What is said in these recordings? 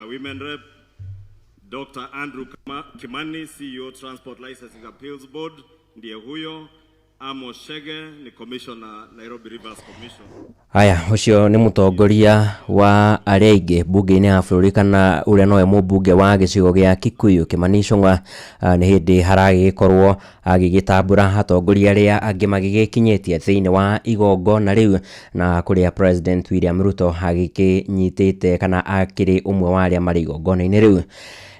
Women Rep, Dr. Andrew Kimani, CEO Transport Licensing Appeals Board, ndiye huyo. Amos Shege ni Commissioner Nairobi Rivers Commission. Haya, ucio ni mutongoria wa arege bunge-ini ya bũrũri kana uria nowe mũmbunge wa gĩcigo gĩa Kikuyu Kimani Ichung'wa ni hindi haragikorwo agigitambura atongoria aria angi magigikinyitie thiini wa igongona riu na kuria President William Ruto agikinyitite kana akiri umwe wa aria mari igongona-ini riu.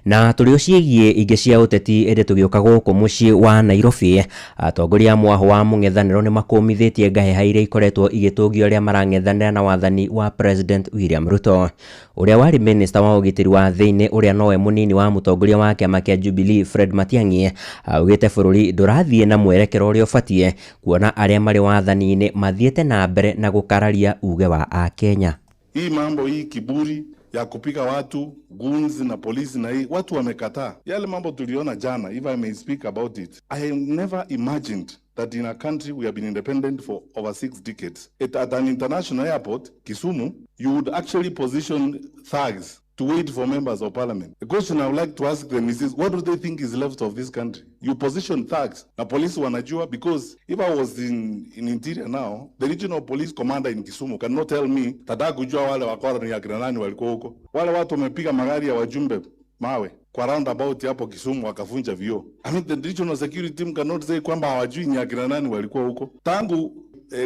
Na tulio ciegie ingi cia uteti ende tugioka guku mucii wa Nairobi, atongoria mwaho wa mung'ethaniro ni makumithitie ngaheha iria ikoretwo igitungio aria marang'ethanira na wathani wa President William Ruto. Uria wari minister wa ugitiri wa thiini uria nowe munini wa mutongoria wa kiama kia Jubilee Fred Matiang'i augite bururi ndurathie na mwerekero uria ubatie kuona aria mari wathani-ini mathiete na mbere na gukararia uge wa Akenya. Hii mambo hii kiburi ya kupika watu gunzi na polisi na hii watu wamekataa. Yale mambo tuliona jana, if I may speak about it, I have never imagined that in a country we have been independent for over 6 decades. At an international airport, Kisumu, you would actually position thugs to wait for members of parliament. The question I would like to ask them is what do they think is left of this country? You position thugs na polisi wanajua, because if I was in interior now, the regional police commander in Kisumu cannot tell me tata kujua wale wakora ni akina nani walikuwa huko. Wale watu wamepiga magari ya wajumbe mawe kwa roundabout hapo Kisumu wakavunja vioo. I mean, the regional security team cannot say kwamba hawajui ni akina nani walikuwa huko. Tangu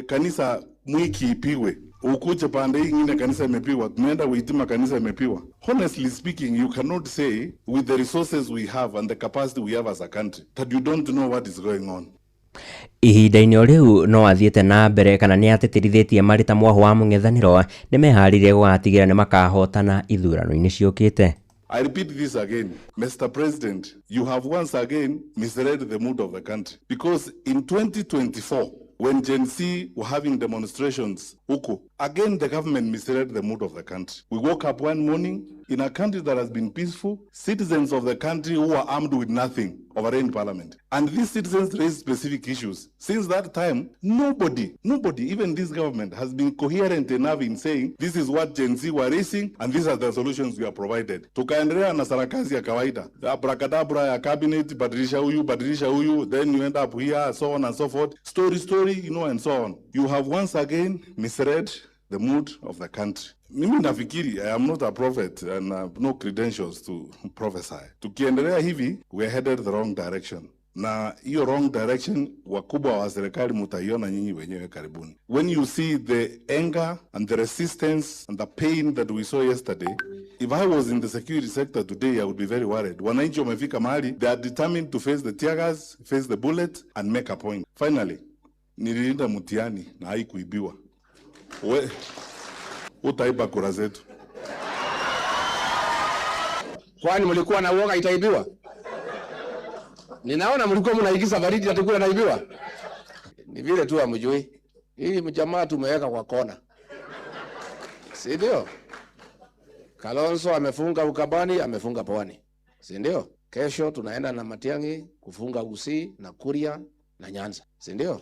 kanisa Mwiki ipigwe, ukuje pande hii nyingine kanisa imepigwa, tumeenda Uitima kanisa imepigwa. Honestly speaking, you cannot say with the resources we have and the capacity we have as a country that you don't know what is going on. Ihinda-inĩ o riu no athiete na mbere kana ni ateterithitie marita mwaho wa mung'ethaniro ni meharirie gũgatigira ni makahotana ithurano-inĩ ciũkĩte. I repeat this again, Mr. President, you have once again misread the mood of the country, because in 2024, when Gen Z were having demonstrations, again the government misread the mood of the country. We woke up one morning in a country that has been peaceful, citizens of the country who are armed with nothing overran parliament. And these citizens raised specific issues. Since that time, nobody, even this government, has been coherent enough in saying this is what Gen Z were raising and these are the solutions we have provided. Tukaendelea na sarakasi ya kawaida. Abracadabra ya cabinet, badilisha huyu, then you end up here, so on and so forth. Story, and so on. You have once again misread the mood of the country. Mimi nafikiri, I am not a prophet and I have no credentials to prophesy. Tukiendelea hivi, we are headed the wrong direction. Na hiyo wrong direction, wakubwa wa serikali mutaiona nyinyi wenyewe karibuni. When you see the anger and the resistance and the pain that we saw yesterday, if I was in the security sector today, I would be very worried. Wananchi wamefika mahali, they are determined to face the tear gas, face the bullet and make a point. Finally, nililinda mtihani na haikuibiwa. Utaiba kura zetu. Kwani mlikuwa na uoga itaibiwa? Ninaona mlikuwa mnaigiza baridi atakula naibiwa. Ni vile tu hamjui. Hii mjamaa tumeweka kwa kona. Si ndio? Kalonzo amefunga Ukambani, amefunga Pwani. Si ndio? Kesho tunaenda na Matiang'i kufunga Gusii na Kuria na Nyanza. Si ndio?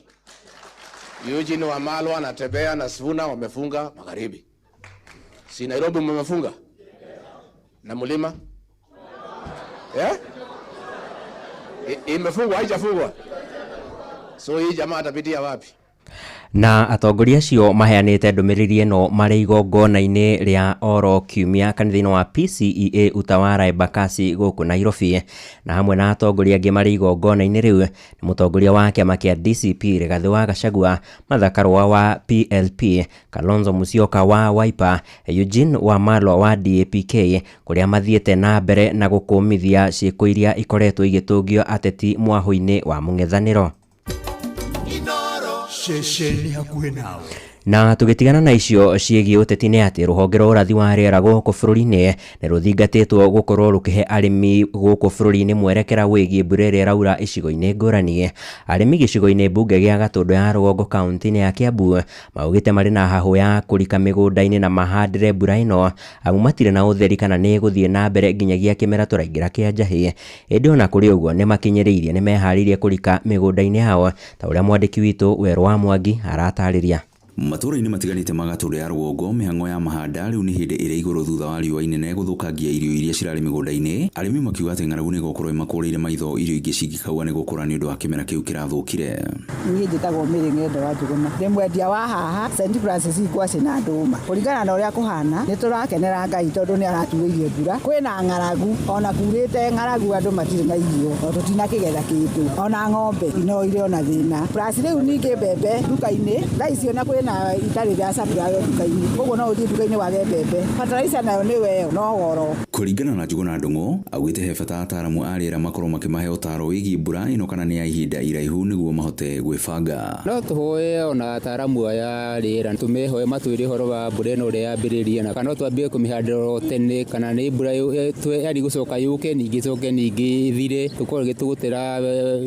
Eugene Wamalwa anatembea na Sifuna wamefunga Magharibi. Si Nairobi mmefunga? Na Mlima? Imefungwa haijafungwa? So hii jamaa atapitia wapi? Na atongoria acio maheanite ndumiriri eno mari igongona-ini ria oro kiumia kanitha-ini wa PCEA Utawala Embakasi guku Nairobi. Na hamwe na atongoria angi mari igongona-ini riu ni mutongoria wa kiama kia DCP Rigathi wa Gachagua, Martha Karua wa PLP, Kalonzo Musyoka wa Wiper, Eugene Wamalwa wa DAP-K, kuria mathiete na mbere na gukumithia ciiko iria ikoretwo igitungio ateti mwaho-ini wa mung'ethaniro. Na tugitigana na icio ciegi uteti ni ati ruhonge rwa urathi wa riera guku bururi-ini ni ruthingatitwo gukorwo rukihe arimi guku bururi-ini mwerekera wigie mbura iria iraura icigo-ini ngurani. Arimi gicigo-ini mbunge gia Gatundu ya Rũgongo kaunti-ini ya Kiambu maugite mari na hahu ya kurika migunda-ini na mahandire mbura ino amu matire na utheri kana ni guthie na mbere nginyagia kimera turaingira kia njahi. Indi ona kuri uguo ni makinyiriirie ni meharirie kurika migunda-ini yao ta uria mwandiki witu Werũ wa Mwangi aratariria. Matũra-inĩ matiganĩte ma Gatũndũ ya rũgongo mĩhang'o ya mahanda rĩu nĩ hĩndĩ ĩrĩa igũrũ thutha wa riũa inene gũthũkangia irio iria cirarĩ mĩgũnda-inĩ. Arĩmi makiuga atĩ ng'aragu nĩ gũkorwo imakũrĩire maitho irio ingĩ cingĩkaua nĩ gũkũra nĩ ũndũ wa kĩmera kĩu kĩrathũkire. Niĩ njĩtagwo Mĩrĩ Ng'endo wa Njũgũna, ndĩ mwendia wa haha St Francis ngwacĩ na ndũma. Kũringana na ũrĩa kũhana nĩ tũrakenera Ngai tondũ nĩ araturĩirie mbura. Kwĩna ng'aragu, ona kurĩte ng'aragu andũ matirĩ na irio, tondũ tutinakĩgetha kĩndũ, ona ng'ombe no irĩ ona thĩna. Plus rĩu ningĩ mbembe nduka-inĩ thaa icio na kwĩna itarĩ rĩa supply nduka-inĩ, koguo no ũthiĩ nduka-inĩ wage mbembe. Fertilizer nayo nĩ weo no goro. Kũringana na Njũgũna Ndung'u, augĩte he bata ataaramu a rĩera makorwo makĩmahe ũtaaro wĩgiĩ mbura ĩno kana nĩ ya ihinda iraihu nĩguo mahote gwĩbanga. No tũhoe ona ataaramu aya rĩera tũmehoe matwĩre ũhoro wa mbura ĩno ũrĩa yambĩrĩria na kana twambie kũmĩhandĩra tene kana nĩ mbura yani gũcoka yũke ningĩ coke ningĩ ithire tũkorwo tũgũtĩra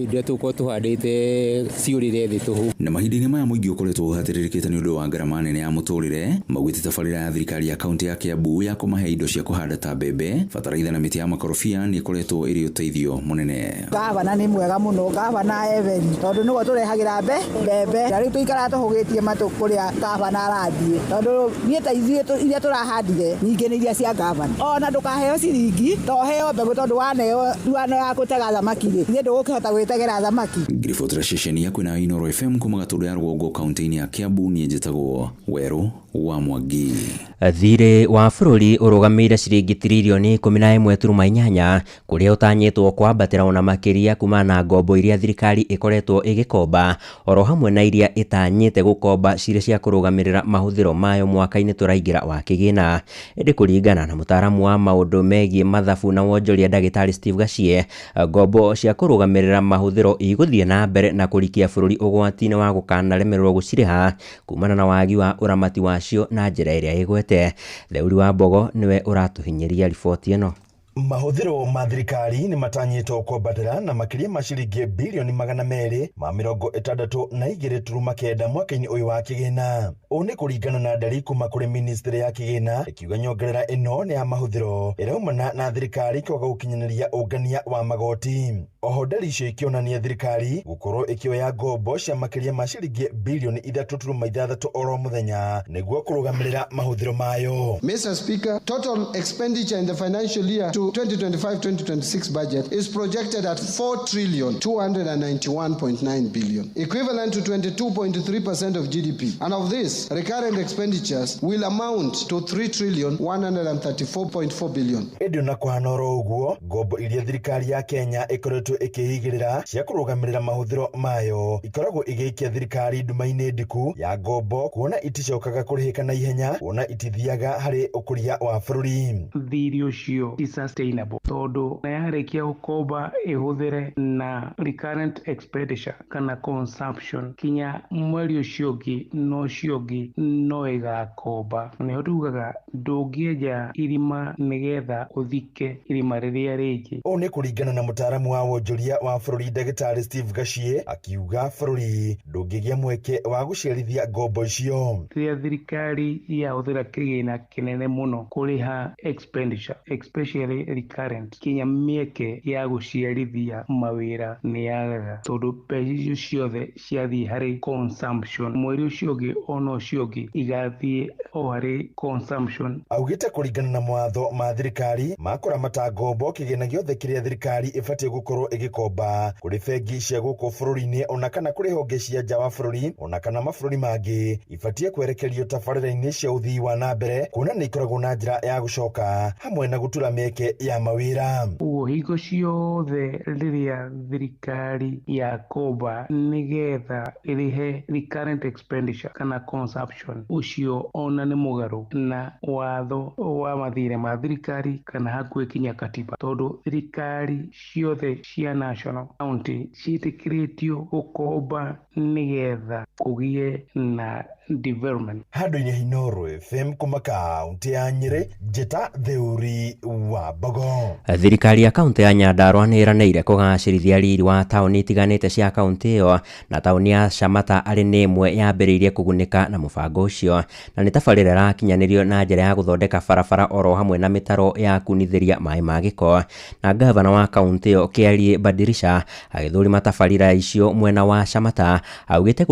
indo tũkorwo tũhandĩte ciũrĩre thĩ tũhũ. Na mahinda-inĩ maya mũingĩ ũkoretwo ũhatĩrĩrĩkĩte nĩ ũndũ wa ngarama nene ya mũtũrĩre, maugĩte tabarĩra ya thirikari ya kaunti ya Kiambu ya kũmahe indo cia kũhanda ta mbembe, bataraitha na mĩtĩ ya makorobia nĩ ĩkoretwo ĩrĩ ũteithio mũnene. Gavana nĩ mwega mũno, gavana Everi, tondũ nĩguo tũrehagĩra mbembe na rĩu tũikara tũhũgĩtie matũ kũrĩa gavana arathiĩ, tondũ niĩ ta ithuĩ iria tũrahandire nyingĩ nĩ iria cia gavana. Ona ndũkaheo ciringi toheo mbegũ tondũ waneo nduano ya gũtega thamaki rĩ niĩ ndũgũkĩhota gwĩtegera thamaki. Ngiribotera ceceni ya kwĩna Inooro FM kuma Gatũndũ ya rũgongo kaunti-inĩ ya Kiambu, niĩ njĩtagwo Werũ wa Mwangi. Thirĩ wa bũrũri ũrũgamĩire ciringi tiririoni 11.8 kũrĩa ũtanyĩtwo kwambatĩra ona makĩria kuma na ngombo iria thirikari ĩkoretwo ĩgĩkomba oro hamwe na iria ĩtanyĩte gũkomba cirĩ cia kũrũgamĩrĩra mahũthĩro mayo mwaka-inĩ tũraingĩra wa kĩgĩna. Ĩndĩ kũringana na mũtaaramu wa maũndũ megiĩ mathabu na wonjoria ndagĩtarĩ Steve Gacie, ngombo cia kũrũgamĩrĩra mahũthĩro igũthiĩ na mbere na kũrikia bũrũri ũgwati-inĩ wa gũkanaremererwo gũcirĩha kumana na wagi wa ũramati wacio na njĩra ĩrĩa ĩgwete. Theuri wa Mbogo niwe ũratuhinyeria riboti ĩno. Mahũthĩro ma thirikari nĩ matanyĩtwo kwambatĩra na makĩria ma ciringi bilioni 262.9 mwaka-inĩ ũyũ wa kĩgĩna. Ũũ nĩ kũringana na ndari kuma kũrĩ ministry ya kĩgĩna ĩkiuga nyongerera ĩno nĩ ya mahũthĩro ĩraumana na thirikari kwaga gũkinyanĩria ũngania wa magoti. Oho ndari icio ikĩonania thirikari gũkorwo ĩkĩoya ngombo cia makĩria ma ciringi bilioni 3.6 oro mũthenya nĩguo kũrũgamĩrĩra mahũthĩro mayo. Mr. Speaker, total expenditure in the financial year 2025-2026 budget is projected at 4,291.9 billion, equivalent to 22.3% of GDP. And of this, recurrent expenditures will amount to 3,134.4 billion. Ĩndĩ na kũhana oro ũguo, ngombo iria thirikari ya Kenya ĩkoretwo ĩkĩhigĩrĩra cia kũrũgamĩrĩra mahũthĩro mayo ikoragwo igĩikia thirikari nduma-inĩ ndiku ya ngombo kuona iticokaga kũrĩhĩka na ihenya, kuona itithiaga harĩ ũkũria wa bũrũri. Thirĩ ũcio sustainable tondũ na yarĩkia gũkomba ĩhũthĩre na recurrent expenditure kana consumption kinya mweri ũcio ũngĩ no ĩgakomba. Nĩho tugaga ndũngĩenja irima nĩgetha ũthike irima rĩrĩa rĩngĩ. Ũũ nĩ kũringana na mũtaaramu wa wonjoria wa bũrũri ndagĩtarĩ Steve Gacie akiuga bũrũri ndũngĩgĩa mweke wa gũciarithia ngombo icio. Rĩrĩa thirikari yahũthĩra kĩgĩna kĩnene mũno kũrĩha expenditure especially recurrent kinya mĩeke ya gũciarithia mawĩra nĩ yagaga tondũ mbeca icio ciothe ciathiĩ harĩ consumption, mweri ũcio ũngĩ ona ũcio ũngĩ igathiĩ o harĩ consumption. Augĩte kũringana na mawatho ma thirikari ma kũramata ngombo kĩgĩna gĩothe kĩrĩa thirikari ĩbatiĩ gũkorwo ĩgĩkomba kũrĩ bengi cia gũkũ bũrũri-inĩ ona kana kũrĩ honge cia nja wa bũrũri ona kana mabũrũri mangĩ ibatiĩ kwerekerio tabarĩra-inĩ cia ũthii wa na mbere kuona nĩ ikoragwo na njĩra ya gũcoka hamwe na gũtura mĩeke ya mawĩra. Ũguo hingo ciothe rĩrĩa thirikari yakomba nĩgetha ĩrĩhe recurrent expenditure kana consumption, ũcio ona nĩ mũgarũ na watho wa mathirĩ ma thirikari kana hakuhĩ kinya katiba, tondũ thirikari ciothe cia national county ciĩtĩkĩrĩtio gũkomba nĩgetha kũgĩe na development. Handũ-inĩ Inooro FM kuma kaunti ya Nyĩrĩ, njĩta Theuri wa wa Mbogo. Thirikari ya kaunti ya Nyandarua nĩ ĩranĩire kũgacĩrithia riri wa taũni itiganĩte cia kaunti ĩyo, na taũni ya Shamata arĩ nĩ ĩmwe yambĩrĩirie kũgunĩka na mũbango ũcio, na nĩ tabarĩra ĩrakinyanĩrio na njĩra ya gũthondeka barabara oro hamwe na mĩtaro ya kunithĩria maĩ ma gĩko. Na gavana wa kaunti ĩyo Kĩarie Badirisha agĩthũrima tabarĩra icio mwena wa Shamata, augĩte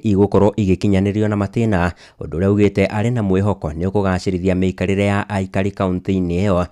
igũkorwo igĩkinyanĩrio na matĩna, ũndũ ũrĩa augĩte arĩ na mwĩhoko nĩ ũkũgacĩrithia mĩikarĩre ya aikari kaunti-inĩ ĩyo.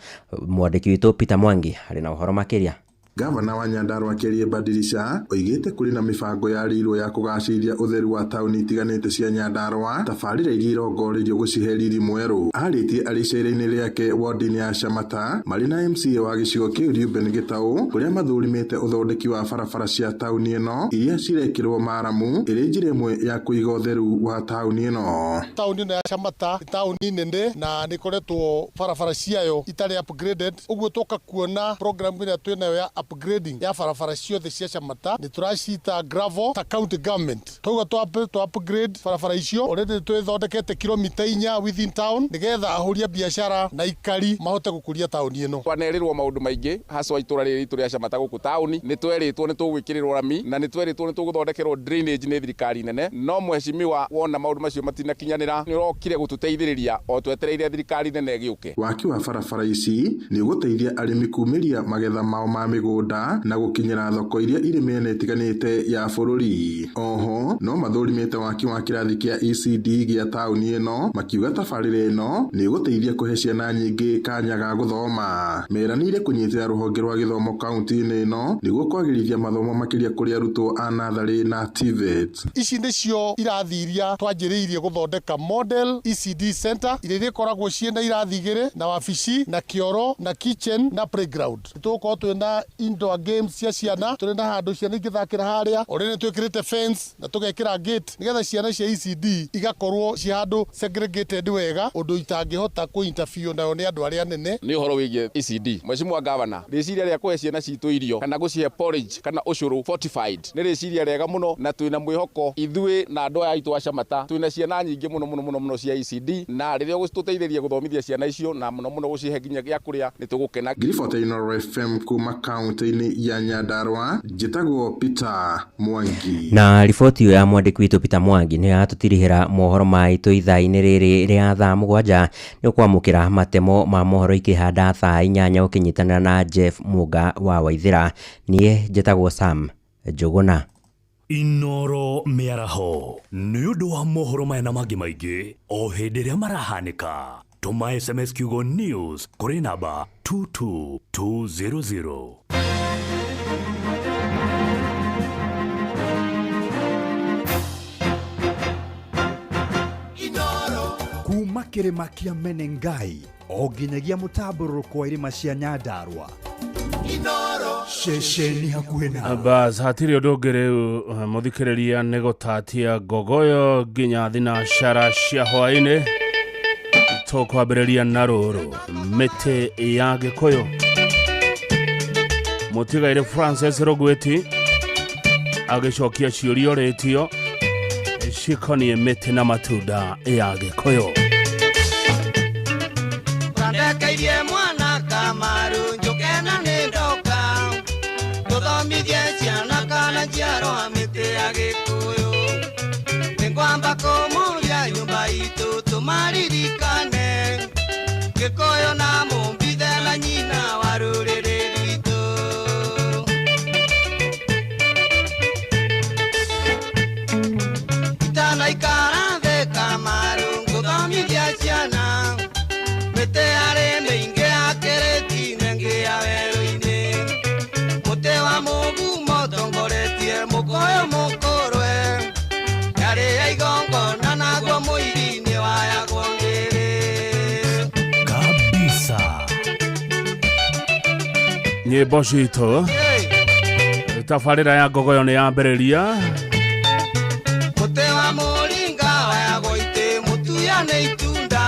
Mwandĩki witũ Peter Mwangi arĩ na ũhoro makĩria. Gavana wa Nyandarua Kĩarie Badirisha oigĩte kũrĩ na mĩbango ya rĩirwo ya kũgacĩrithia ũtheru wa taũni itiganĩte cia Nyandarua, tabarĩra iria irongorĩirio gũcihe riri mwerũ. Arĩtie arĩ icera-inĩ rĩake wodi-inĩ ya Shamata marĩ na MCA wa gĩcigo kĩu Reuben Gĩtaũ, kũrĩa mathũrimĩte ũthondeki wa barabara cia taũni ĩno iria cirekĩrwo maramu, ĩrĩ njĩra ĩmwe ya kũiga ũtheru wa taũni ĩno. Taũni ĩno ya Shamata nĩ taũni nene na nĩ koretwo barabara ciayo itarĩ upgraded, ũguo tũka kuona program ĩrĩa twĩnayo ya upgrading ya barabara ciothe cia Shamata nĩ tũracita gravel ta county government. Tauga to upgrade barabara icio, already twĩthondekete kilomita 4 within town nĩgetha ahũria biashara na ikari mahote gũkũria taũni ĩno. Twanerirwo maũndũ maingĩ haswa itũra rĩrĩ ritũ rĩa Shamata gũkũ taũni, nĩ twerĩtwo nĩ tũgwĩkĩrĩrwo rami na nĩ twerĩtwo nĩ tũgũthondekerwo drainage nĩ thirikari nene, no mheshimiwa wona maũndũ macio matinakinyanĩra nĩ ũrokire gũtũteithĩrĩria o twetereire thirikari nene ĩgĩũke. Waki wa barabara ici nĩ ũgũteithia arĩmi kumĩria magetha mao ma mĩgũnda na gũkinyĩra thoko iria irĩ mĩena ĩtiganĩte ya bũrũri. Oho no mathũrimĩte waki wa kĩrathi kĩa ECD gĩa taũni ĩno, makiuga tabarĩra ĩno nĩ ĩgũteithia kũhe ciana nyingĩ kanya ga gũthoma. Meranĩire kũnyitĩra rũhonge rwa gĩthomo kaunti-inĩ ĩno nĩguo kwagĩrithia mathomo makĩria kũrĩ arutwo a natharĩ na TVET. Ici nĩcio irathi iria twanjĩrĩirie gũthondeka model ECD center iria ikoragwo ciĩna irathi igĩrĩ na wabici na kĩoro na kitchen na playground. Tũkorwo twĩna indoor games cia ciana, tũrĩ na handũ ciana ingĩthakĩra harĩa, ore nĩ twĩkĩrĩte fence na tũgekĩra gate nĩgetha ciana cia ECD igakorwo ci handũ segregated wega, ũndũ itangĩhota kũ-interfere nayo nĩ andũ arĩa anene. Nĩ ũhoro wĩgiĩ ECD, mheshimiwa gavana, rĩciria rĩa kũhe ciana citũ irio kana gũcihe porridge kana ũcũrũ fortified nĩ rĩciria rĩega mũno, na twĩna mwĩhoko ithuĩ na andũ aya aitũ a Shamata twĩna ciana nyingĩ mũno cia ECD, na rĩrĩa gũtũteithĩria gũthomithia ciana icio na mũno gũcihe nginya gĩa kũrĩa nĩ tũgũkena. Grifotaino FM kuma kaunti-inĩ ya Nyandarua, njĩtagwo Peter Mwangi. Na riboti ya mwandĩki witũ Peter Mwangi nĩ yatũtirihĩra mohoro maitũ ithaa-inĩ rĩrĩ rĩa thaa 7 nĩ ũkwamũkĩra matemo ma mohoro ikĩhanda thaa 8 ũkĩnyitanĩra na Jeff Muga wa Waithĩra. Niĩ njĩtagwo Sam Njũgũna. Inoro mĩaraho nĩ ũndũ wa mohoro maya na mangĩ maingĩ o hĩndĩ ĩrĩa marahanĩka. Tũma SMS kiugo news kũrĩ namba 22200. Kuma kĩrĩma kĩa Menengai o nginyagia mũtambũrũko wa irĩma cia Nyandarua. Shesheni hakuhĩ nawe. Bas hatirĩ ũndũ ũngĩ rĩu mũthikĩrĩria nĩ gũtatia ngogoyo nginya thinacara cia hwaĩ-inĩ. Tũkwambĩrĩria na rũrũ mĩtĩ ya Gĩkũyũ. Mũtigairĩ Francis Rogweti agĩcokia ciũria rĩtio cikoniĩ mĩtĩ na matunda ya Gĩkũyũ. Ndekeirie mwana Kamaru njũkena nĩ ndoka tũthomithie ciana kana njiarwa mĩtĩ ya Gĩkũyũ. Nĩngwamba kũmũria nyũmba itũ tũmaririkane Gĩkũyũ na mũmbithe na nyina wa rũrĩrĩ rwitũ. Itanaikara thĩ Kamaru ngũthomithia ciana mĩtĩ yarĩ mĩingĩ ya kĩrĩti mĩingĩ ya werũ-inĩ. Mũtĩ wa mũgumo ũtongoretie mũkũyũ mũkũrwe yarĩ ya igongona naguo mũiri-inĩ wayagwo ngĩrĩ kabisa. Nyĩmbo citũ tabarĩra ya ngogoyo nĩ yambĩrĩria. Mũtĩ wa mũringa wayagwo itĩ mũtuya nĩ itunda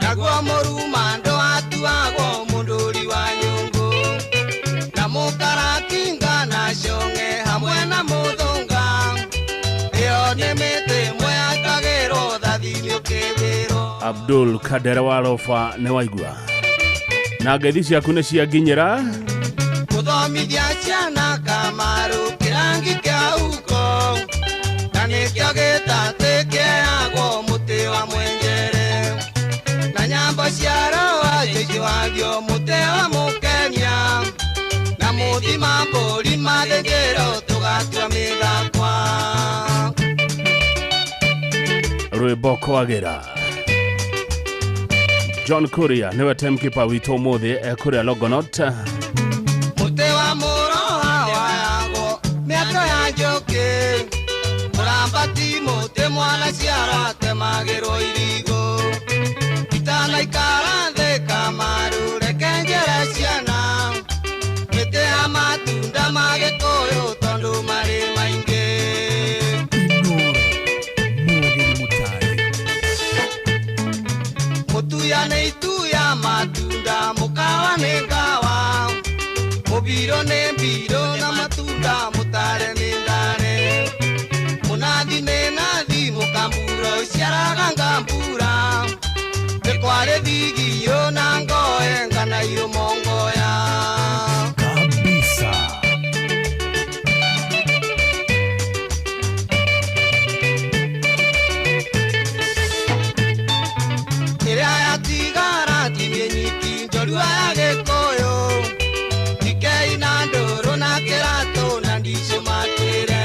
naguo mũrumando watuagwo mũndũri wa nyũngũ na mũkarakinga na cong'e hamwe na mũthũnga. Ĩyo nĩ mĩtĩ ĩmwe yakagĩrwo thathi-inĩ ũkĩthĩrwo. Abdul Kader wa Rofa nĩ waigua. na ngeithi ciaku nĩ cianginyĩra. Gũthomithia ciana Kamaru kĩrangi kĩa uko, na nĩkĩo gĩtatĩ kĩheagwo mũtĩ wa mwenjere, na nyambo cia roa ciĩkĩwagio mũtĩ wa mũkenia, na mũthima mbũri mathĩnjĩro tũgatua mĩthakwa. Rwĩmbo kwagĩra. John Kuria nĩwe timekeeper witũ ũmũthĩ kũrĩa Longonot. Mũtĩ wa mũroha wayagwo mĩako ya njũkĩ, mũrambati mũtĩ mwana ciara temagĩrwo irigũ, itanaikara thĩ Kamaru reke njere ciana, mĩtĩ ya matunda ma Gĩkũyũ tondũ marĩ maingĩ. Mũtuya nĩ ituya matunda, mũkawa nĩ ngawa, mũbiro nĩ mbiro na matunda, mũtare nĩ ndare, mũnathi nĩ nathi, mũkambura ũciaraga ngambura, nĩkwarĩ thigio na ngoe ngana irũmongoya. Kabisa. Ĩrĩa yatigara ti mĩnyiki njorua ya Gĩkũyũ, tikei na ndũrũ na kĩratũ na ndicũ matĩre,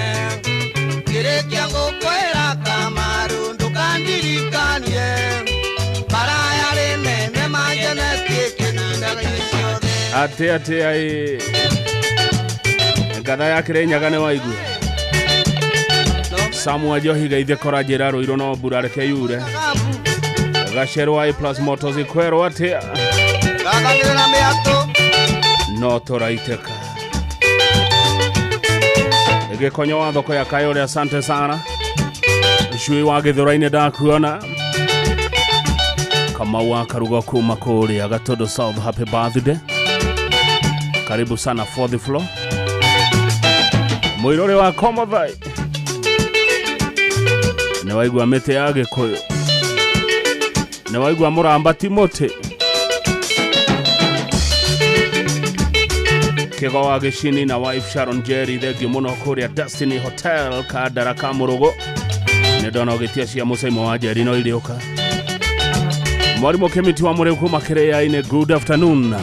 kĩrĩkia gũkwĩra Kamaru ndũkandirikanie, maraya rĩnene manjenetie kĩninaga ciothe. Ate ai ngatha ya Kĩrĩnyaga nĩ waigua. Samuel Njohi geithie kora njĩra rũirũ no mbura reke yure. Gacerwa A+ Motors ikwerwo atia gakagĩrĩra mĩatũ no tũraitĩka. Gĩkonyo wa thoko ya Kayole, asante sana. Cui wa Gĩthũrai-inĩ ndakuona. Kamau wa Karugo kuma kũrĩa Gatodo South, happy birthday. Karibu sana 4th floor. Mũirũrĩ wa Komathai nĩ waigua mĩtĩ ya Gĩkũyũ, nĩ waigua mũrambati mũtĩ. Kĩgo wa Gĩcini na wife Sharon Jerry thengio mũno kũrĩa Destiny Hotel Kandara ka Mũrũgũ. Nĩ ndona ũgĩtia cia mũcaimo wa Jerry no irĩũka. Mwarimũ Kĩmiti wa Mũrĩu kuma Kĩrĩainĩ, good afternoon.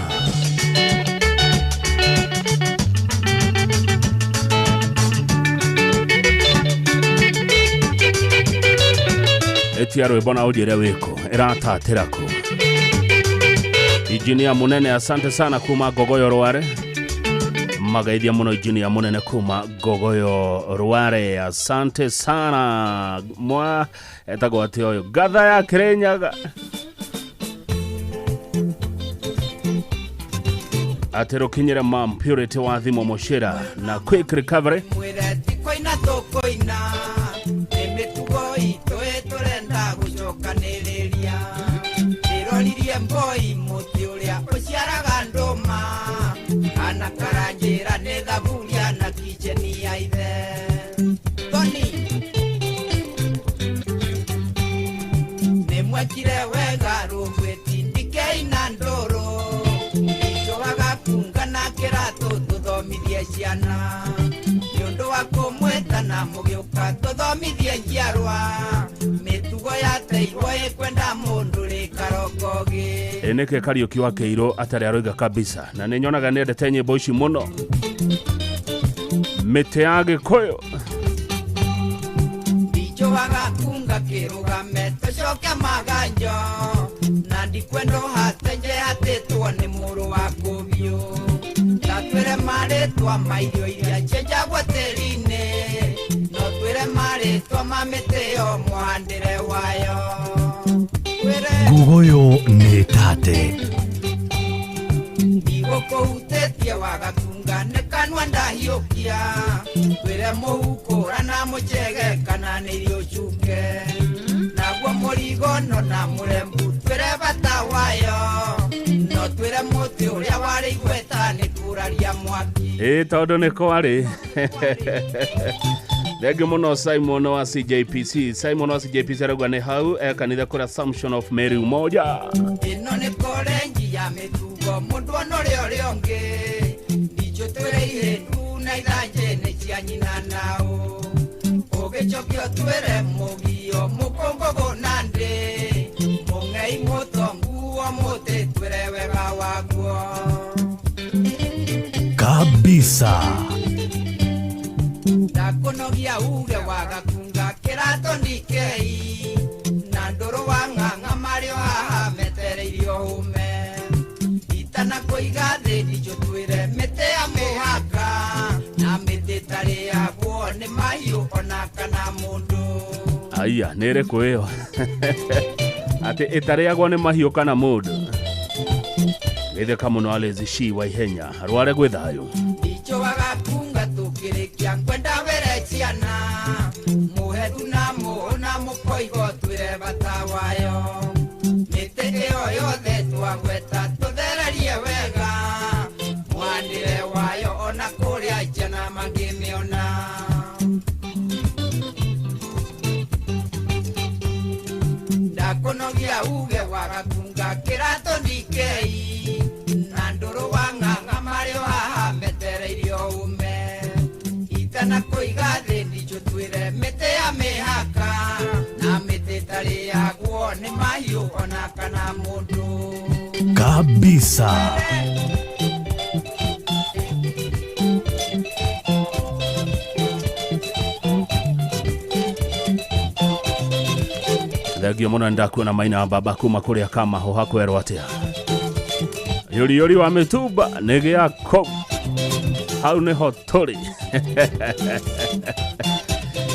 Etia rwĩmbo na ũnjĩre wĩkũ ĩratatĩra kũ. Engineer Munene asante sana kuma Gogoyo Rware. Magaithia mũno Engineer Munene kuma Gogoyo Rware, asante sana. Mwa etagwo atĩ ũyũ ngatha ya Kĩrĩnyaga. Atĩ rũkinyĩre Mam Purity wa thimo Mũcĩra na quick recovery. Koina tokoina emitugo itũ ĩtũrenda gũcokanĩrĩria, ĩroririe mboi mũtĩ ũrĩa ũciaraga ndũma, kana karanjĩra nĩ thaburia na kicheni ya ithe. Toni nĩmwekire wega rũgwĩti ndikei na ndũrũ, itũwaga kunga na kĩratũ tũthomithie ciana, nĩũndũ wa kũmwĩta na mũgĩũka tũthomithie njiarwa, mĩtugo yateirwo ĩkwenda mũndũ rĩ karongogi. Nĩkĩ Kariũki wa Kĩirũ atarĩ aroiga kabisa, na nĩnyonaga nĩendete nyĩmbo ici mũno. Mĩtĩ ya Gĩkũyũ itũwaga kunga kĩrũgame tũcoke maganjo, na ndikwenda hatenje hatĩtwo nĩ mũrũ wa Kũbiũ, tatwĩre marĩtwa ma irio iria cienjagwo tĩri-inĩ, no twĩre marĩtwa ma mĩtĩ yo mũhandĩre wayo. Gogoyo nĩ tate. Ndigũkũhutĩtie waga kunga nĩ kanua ndahiũkia, twĩre mũhukũra na mũchege kana nĩ irio cuke, naguo mũrigono na mũrembu twĩre bata wayo, no twĩre mũtĩ ũrĩa warĩ igweta nĩ kũraria mwaki. Tondũ nĩ kwarĩ. Thengio mũno Simon wa CJPC. Simon wa CJPC arauga nĩ hau kanitha kũrĩa Assumption of Mary Umoja. Ĩno nĩ korenji ya mĩtugo mitugo mundu onore onge ndicho twere ihendu na ithanje ne cianyina nao ogechokio twere mugio mukongogo nande mungei mutongu omote twere wega waguo kabisa ndakunogia uge wagakunga kirato ndikei na ndoro wang'ang'a mario haha metereirio hume itana kuiga thĩ ndicho twĩre mĩtĩ ya mũhaka na mĩtĩ ĩtarĩ yaguo nĩ mahiũ ona kana mũndũ. Aya nere kweo ati ĩtarĩagwo nĩ mahiũ kana mũndũ gĩtheka mũno Alezi wa ihenya rware gwĩ thayũ ndicho wagakunga tũkĩrĩkia kwenda were ciana mũhetu na mũhũna mũkoigo twĩre bata wayo mĩtĩ ĩyo yothe twagweta tũthererie wega mwandĩre wayo ona kũrĩa njana mangĩmĩona. Ndakunogia uge wagakunga kĩrato ndikei na ndũrũ wang'ang'a mario haha metereirio ume itana kũiga thĩ ndicho twĩre mĩtĩ ya mĩhaka na mĩtĩ ĩtarĩ yaguo nĩ mahiũ ona kana mũndũ kabisa. Thagio mũno ndakuona Maina baba kuma kũrĩa Kamaho hakwerwo atia yuri wa mĩtumba nĩ gĩako hau nĩho tũrĩ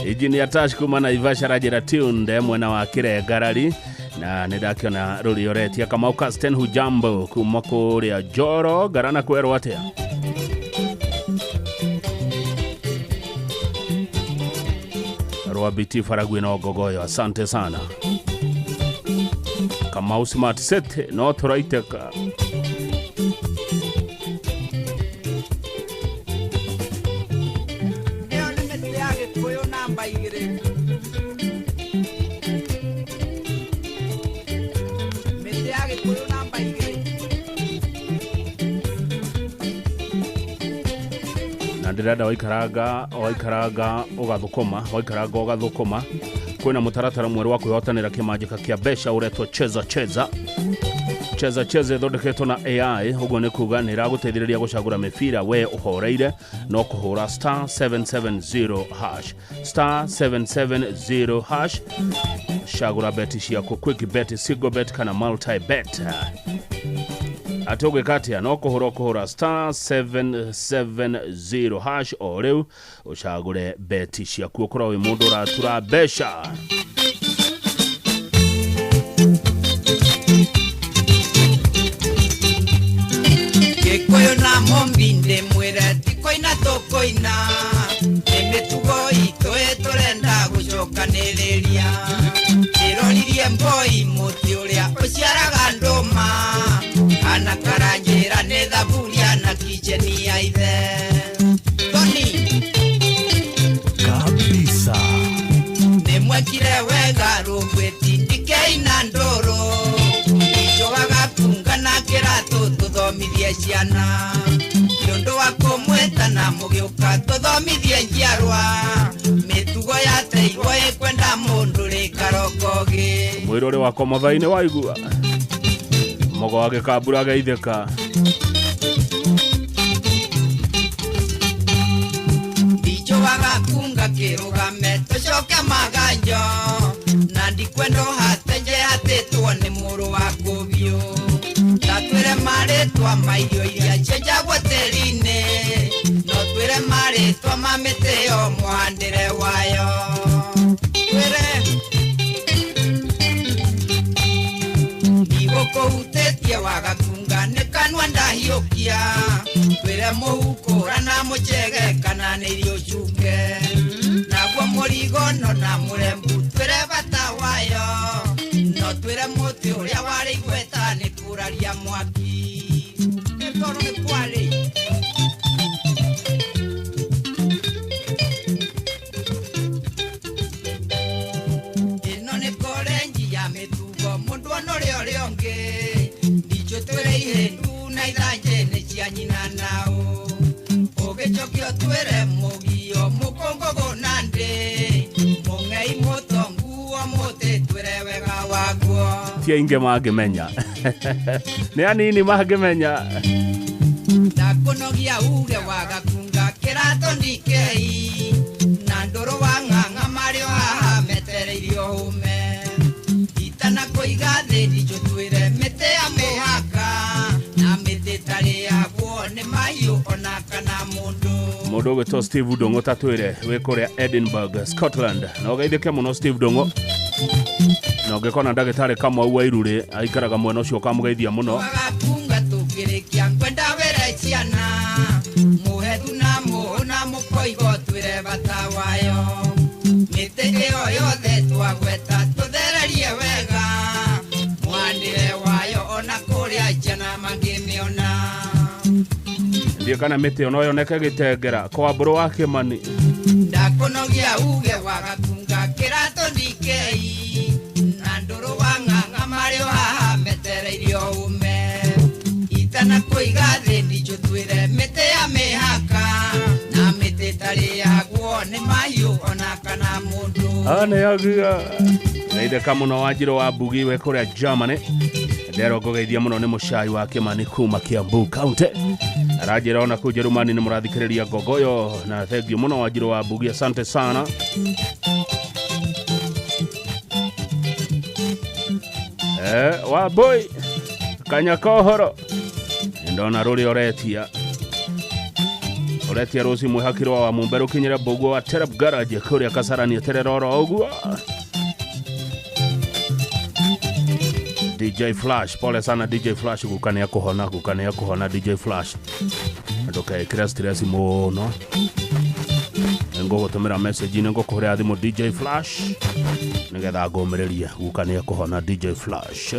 Engineer Tash kuma Naivasha rajĩra tunde mwena wa Kĩrengarari na nĩndakiona rũri oretia Kamau Kasten hujambo kuma kũrĩa Joro Garana kwerwo atia Rwabiti Faragwi no gogoyo asante sana Kamau Smart Set no tũraiteka ndirada waikaraga ugathukuma kwina mutaratara mweru wa kwihotanira kimanjika kia besha uretwo cheza thondeketwo na AI uguo ni kuga ni raguteithiriria gucagura mibira we uhoreire no kuhura *770# shagura beti ciaku quick bet single bet kana multi bet atoge katia no kuhura *770# o riu ucagure beti ciaku ukora wi mundu ratura besha Gĩkũyũ na mombinde mwĩre tikoina tũkoina nĩ mĩtugo itũ tũrenda gũcokanĩrĩria ndĩroririe mboi mũtĩ ũrĩa ũciaraga ndũma kana karanjĩra nĩ thaburia na kicheni ya ithe Tony kabisa nĩ mwekire wega rũgwĩti ndikeina ndũrũ ndicho wagakunga na kĩratũ tũthomithie ciana nĩũndũ wa kũmwĩta na mũgĩũka tũthomithie njiarwa mĩtugo yateirwo ĩkwenda mũndũ rĩ karokogi mwĩrĩ ũrĩ wakwa mothainĩ waigua mogo wa gĩkambura geithĩka ndicho wagakunga kĩrũgame tũcoke maganjo na ndikwenda hatenje hatĩtwo nĩ mũrũ wa kũbiũ twĩre marĩtwa mairio iria cienjagwo tĩri-inĩ no twĩre marĩtwa ma mĩtĩ yo mũhandĩre wayo twĩre ndigũkũhutĩtie wagakunga nĩ kanua ndahiũkia twĩre mũhukũra na mũchege kana nĩ irio chunge naguo mũrigono na mũrembu twĩre bata wayo no twĩre mũtĩ ũrĩa warĩ igweta nĩ kũraria mwaki tondũ nĩ kwarĩ ĩno nĩ korenji ya mĩtugo mũndũ onore ũrĩa ũngĩ ndicho twĩre ihe tu na idanje cia nyina nao ogechokio twere mogio mukongo gonande mongei motongu amote twere wega wagwo tia inge magemenya ni anini magemenya ndakonogia uge wagakunga kirato ndikei nandoro wang'ang'a mario haha metereirio hume itana koiga thĩni njũtwĩre mĩtĩ ya mĩhaka na mĩtĩ tarĩ yaguo nĩ mahiũ ona kana mũndũ ũgwĩtwo Steve Ndung'u tatwĩre wĩ kũrĩa Edinburgh, Scotland. Na ũgeithĩke mũno Steve Ndung'u. Na ũngĩkona ndagĩtarĩ Kamau wa Irurĩ aikaraga mwena ũcio ũkamũgeithia mũno. wagakunga tũngĩrĩkia kwenda wĩra ciana mũhethu na mũhũna mũkoigo twĩre bata wayo mĩtĩ ĩyo yothe twagweta tũthererie wega mwandĩre wayo ona kũrĩa ciana mangĩmĩona Ndiye kana mĩtĩ ono yoneke Gĩtengera kwa Mbũrũ wa Kĩmani. ndakonogia uge wagakunga kĩrato ndikei na ndũrũ wang'ang'a marĩ haha metereirio ume itana kũiga thĩni njũtwĩre mĩtĩ ya mĩhaka na mĩtĩ tarĩ yaguo nĩ mahiũ ona kana mũndũ Ane yagia Geithĩka mũno Wanjirũ wa Mbugi we kũrĩa Germany. Ndero ngũgeithia mũno nĩ mũcai wa Kĩmani kuma Kiambu County. Arajĩra ona kũ Jerumani nĩ mũrathikĩrĩria Ngogoyo na thengiũ mũno Wanjirũ wa Mbugi, asante sana. Wa boy Kanyakohoro ndona rũrĩ oretia Rosi Mwihakirwa wa Mumberu kinyira Bogo wa Terep Garage kũrĩa Kasarani tereroro ũguo. DJ Flash, pole sana DJ Flash, gukania kuhona DJ Flash. Ndoke stress mũno. Ngo gũtũmĩra message ngo kũrĩa thimũ DJ Flash. Nigetha ngũmĩrĩria gukania kuhona DJ Flash.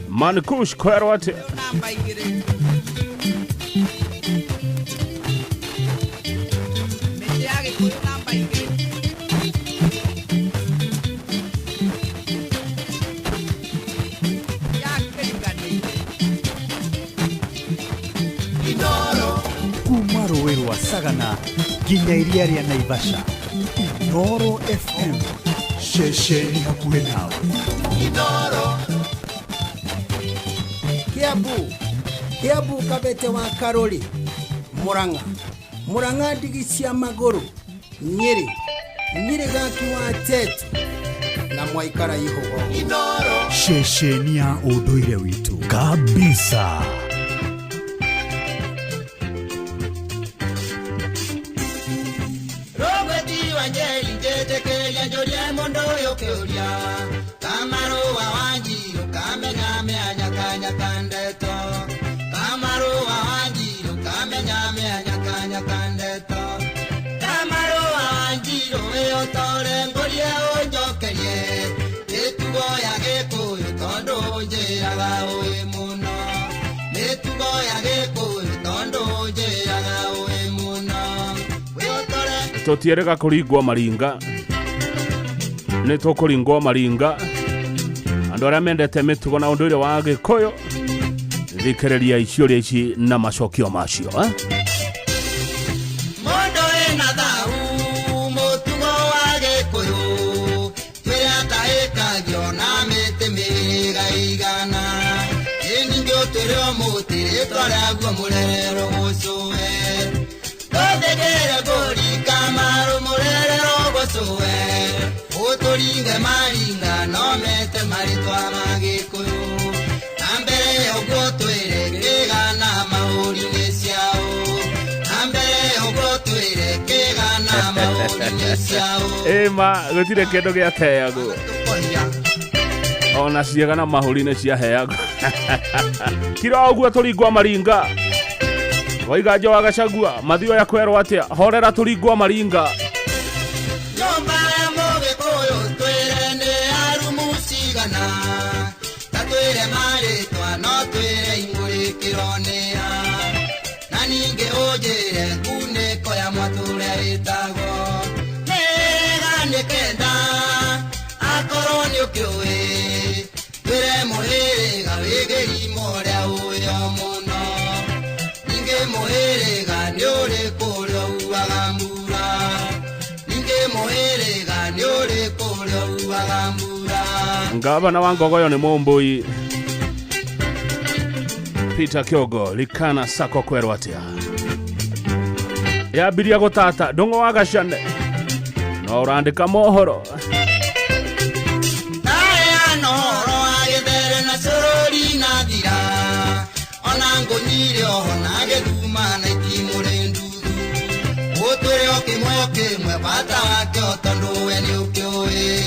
Man Kush kwerwo atĩ kuma rũĩ rwa Sagana nginya iria rĩa Naivasha. Inooro FM, ceceni hakuhĩ nawe. Kiambu Kabete wa Karori, Murang'a ndigi cia Magũrũ, Nyeri Gaki wa Tetu na Mwaikara Ihogo. Ceceni ya ũndũire witũ kabisa. Tũtierega kũringwo maringa. Nĩ tũkũringwo maringa. Andũ arĩa mendete mĩtugo na ũndũire wa Gĩkũyũ thikĩrĩria iciũria ici na macokio macio. Mũndũ ena thau mũtugo wa Gĩkũyũ twĩra taĩkagio na mĩtĩ mĩga igana ningĩ ũtũrĩ mũtĩ rĩtwa rĩaguo mũrerero gũcũe tũthegere gũrika marũ mũrerero gũcũe ũtũringe maringa no mete marĩtwa ma Gĩkũyũ na mbere ũguo twĩre kĩgana mahũri-inĩ ciao na mbere ũguo twĩre kĩgana mahũri-inĩ ciao Ma gũtirĩ kĩndũ gĩateagwo ona ciega na mahũri-inĩ ciaheagwo. Kira ũguo tũringwo maringa. Waiga Joa Gachagua mathio ya kwerwo atia horera tũringwo maringa. Nyomba ya Mũgĩkũyũ twĩre nĩ arumu cigana ta twĩre marĩtwa no twĩre imũrĩkĩro nĩ ya na ningĩ ũnjĩre kunĩko ya mwatũrĩa ĩtagwo nĩga nĩ kenda akorwo nĩ ũkĩũĩ twĩre mũhĩrĩga wĩgĩri Ngavana wa Ngogoyo ni Mumbui Peter Kyogo likana sako kwerwa atia yabiria gutata ndungo wa Gashane no urandika mohoro aya noro agethera na sorori na thira ona ngonyire ona gethuma na ikimurendu utore okimwe bata wake otondo we ni ukioe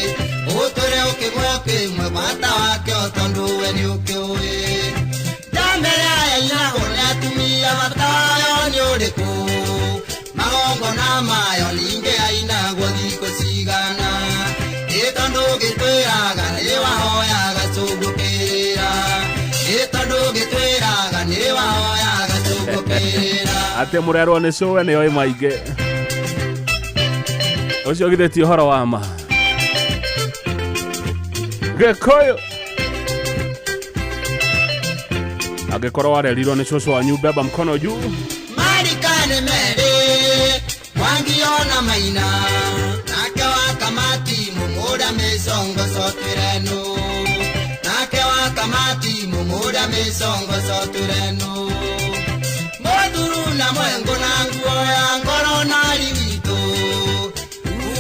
utore okimwe bata wake otondo we ni ukioe tambera ina ona tumia batayo ni ureko magongo na mayo linge aina godiko sigana etondo getweraga ne wahoya gasugukira etondo getweraga ne wahoya gasugukira ate murero ne sowe ne oi maige ocio githeti horo wa ma Gekoyo agekorwo warerirwo ni coco wanyu beba mkono juu marikane mere wangiona maina nake wakamati mumuda mesongo sotureno nake wakamati mumuda mesongo sotureno moduru na mwengo na nguo ya ngoro na liwito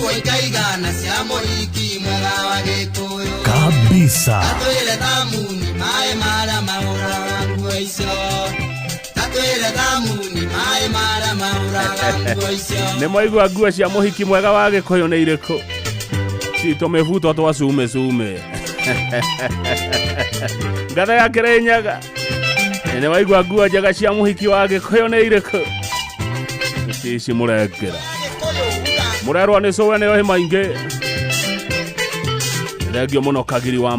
uoikaigana siamo iki mwega wa Gikuyu kabisa atwele thamuni mae mara maura wangu icio atwele thamuni mae mara maura wangu icio ne moigwa nguo cia muhiki mwega wa Gikuyu ni iriku cito mevuto twa sume ngatha ya Kirinyaga ne moigwa nguo njega cia muhiki wa Gikuyu ni iriku cici murekera murerwa ni sowe ne ohe mainge Regio muno Kagiri wa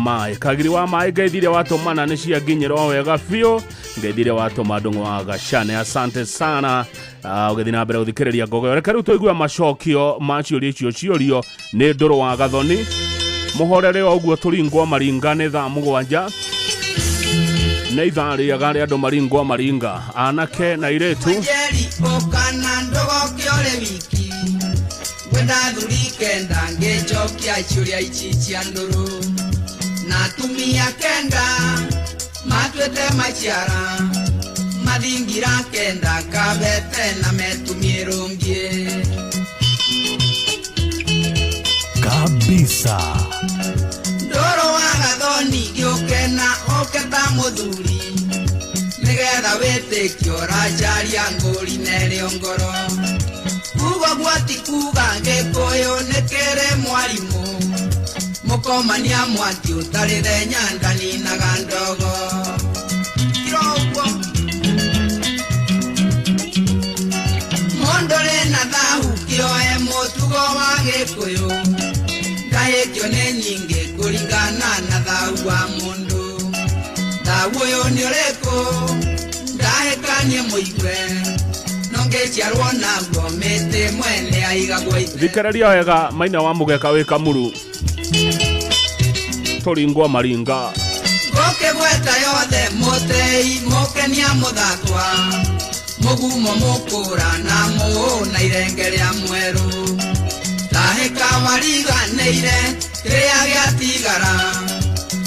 mai geithire watu mana ni cia nginyiro wega fio geithire watu madungu wa Gashane asante sana ugethina mbere uthikiriria Ngogoyo reka ruto igua macokio maciuria ciurio ni nduru wa Gathoni muhorere oguo turingwo maringa ni thaa 7 ne ithari agari andu maringwo maringa anake na iretu okana ndogo kiore wiki wenda thurikenda ngechokia ichuria ichi cia nduru na tumia kenda matwete machiara mathingira kenda kabete na metumie rungie kabisa ndoro wa Gathoni giukena oketa muthuri nigetha witikio rajaria nguri nerio ngoro kuga gwati kuga Gikuyu nekere mwarimu mukomania mwati utari nyandani na gandogo kiroko mondore na dahu kioe mutugo wa Gikuyu ndahekio ne nyinge kuringana na dahu wa mundu dahu yo ni ureko ndahekanie muigwe thikararia wega maina wa mugeka wi kamuru turingwo maringa goke gweta yothe mutei mukenia muthakwa mugumo mukura na muuna irenge ria mweru taheka wariganeire kiria giatigara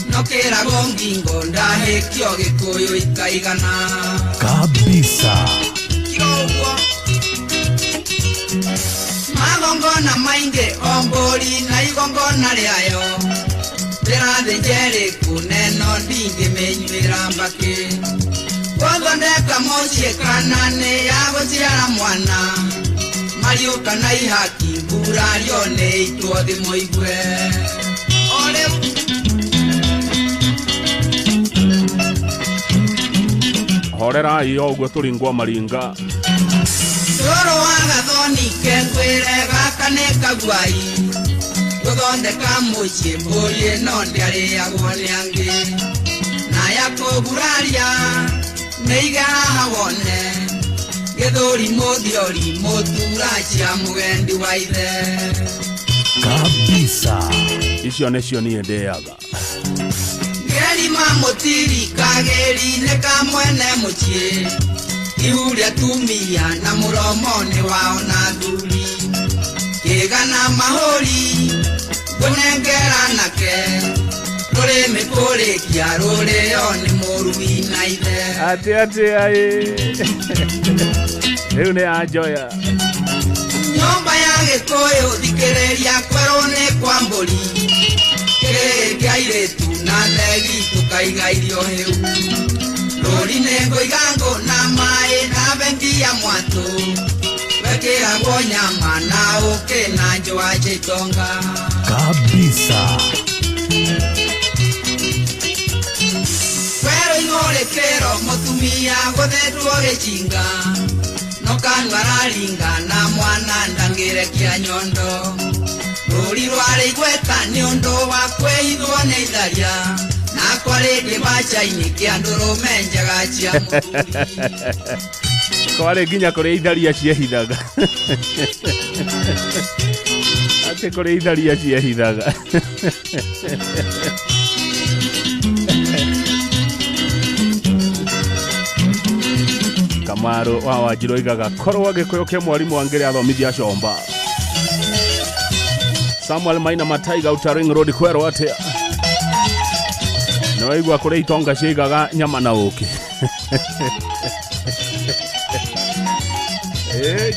nokira gongingo ndahekio Gikuyu ikaigana kabisa magongona mainge ombori na igongona riayo ndirathinjeri kuneno ndingimenyuira mbaki gothondeka mucie kana ni ya guciara mwana mariuka na ihaki mburario ni itwothi muigwe horera iyo uguo turingwo maringa ndoro wa Gathoni kengwire gaka ni kagwai guthondeka mucie mburi no ndiariagwo ni angi na yakoguraria neigaha wone githuri muthiori mutura cia mugendi wa ithe kabisa icio nicio nie ndeaga geri mamutiri kageri ne kamwene mucie ihuria tumia na muromoni wao na nduri kigana mahori kunengera nake rore mekore kia rore oni morumi na ide ate ai Eune ajoya nyomba ya Gikuyu thikereria kwerone kwa mburi kiaire tu na thegi tukaiga irio heu rori nengo igango na mai na bengia mwatu wekera nyama na oke na njoa chitonga kabisa kwero ingore kero mutumia gothetwo gichinga no kanwararinga na mwana ndangire kia nyondo rori rwari gweta ni undu wa kwithwo ni itharia na kwari bacha-ini kia ndurume njaga cia muthuri kwari nginya kuri itharia ciehithaga ate kuri itharia ciehithaga Kamaro wa Wanjiru igaga korwo Gikuyu kia mwarimu angire athomithia comba Samuel Maina Mataiga Utaring Road kwero atia no igwa kuri itonga cigaga nyama na uki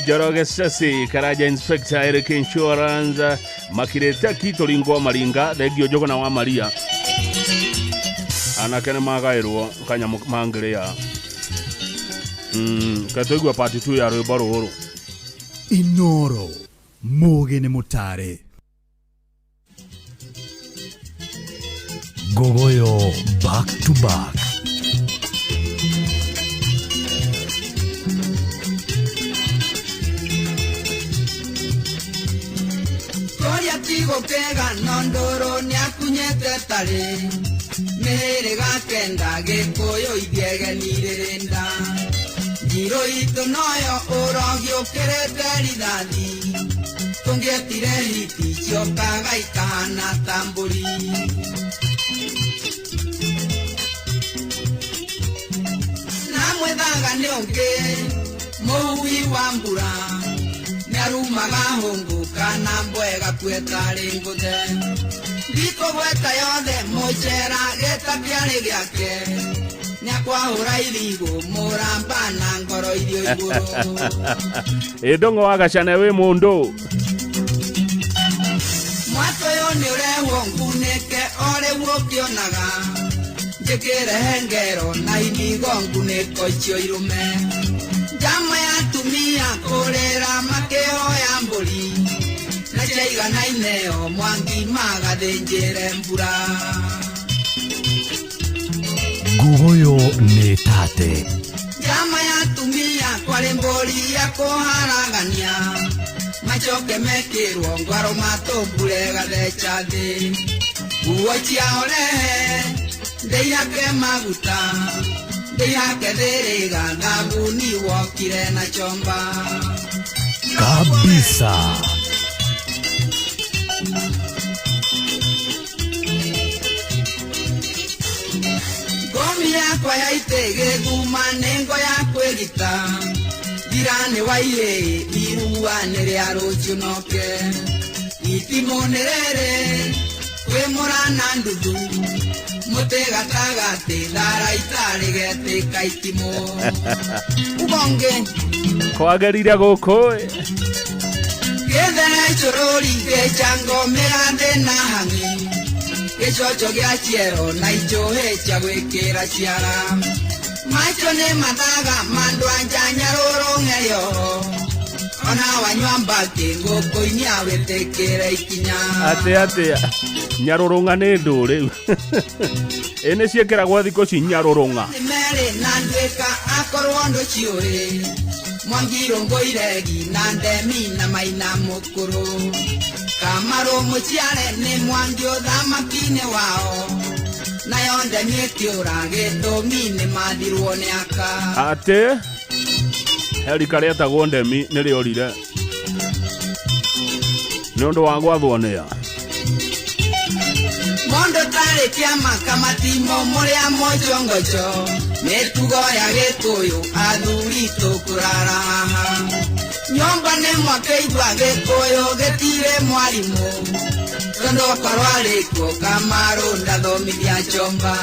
Joroge Sesi Karaja Inspector Eric Insurance Makireta Kitolingo Maringa Thegio Jogona wa Maria Anakene magairwo kanya mangire katoigwa part 2 ya rwimbo ruru Inoro Muge ni Mutare Gogoyo back to back Koria tigo kega nondoro ni akunyete tare mere gakenda Gikuyu ithiege nirenda Jiro ito noyo orogio kerete ridadi Tungetire hiti chiokaga ikahana tamburi Namwethaga nionge Moui wa mbura Niarumaga hungu kana mbwega kwetari nguthe Diko gweta yothe mochera geta kiari giake Nyakwa irigo muramba na ngoro irio iguru Edongo wagacane we mundu Mwato yo ni urewo nguneke ore wokionaga Njikire hengero na inigo nguneko cio irume Jama ya tumia kurera makeo ya mburi Na chaiga na ineo mwangi magathenjere mbura Gogoyo ni tate Jama ya tumia kwale mbori ya kuharagania Machoke mekirwo ngwaro matombure gathecha thi Uo chiaolehe Ndeyake maguta Ndeyake thiriga Ngabuni wokire na chomba kabisa Gomi yakwa ya itege guma nengo ya kwegita Dirane waire irua nere arochunoke Itimo nerere kwe morana ndudu Motega tagate dara itare gete kaitimo Ubonge Kwagerire guku Gedere chorori gechango merande na hangi Gechocho gia chiero na ichohe cha gwekera ciara Macho ne mataga mando anjanya roro ngeyo Ona wanywa mbake ngoko inya wetekera ikinya ate nyarurunga ni nduri ene ciekera thiko ci nyarurunga Mere nandweka akorwo ndo ciore Mwangiro ngoiregi na ndemi na maina mukuru Kamaro muciare ni mwangio thamakine wao Nayo ndemi ekiura gĩtũmi nĩ mathirwo nĩ aka ate herika rĩetagwo ndemi nĩ rĩorire nĩ ũndũ wa gwathwo nĩa Mondo tarĩ kĩama kamatimo mũrĩa mojongojo mĩtugo ya Gĩkũyũ athuri tũkũrara haha Nyomba nĩ mwakĩigua Gĩkũyũ gĩtirĩ mwarimũ Tondo korwarikuo Kamaru ndathomithia Chomba.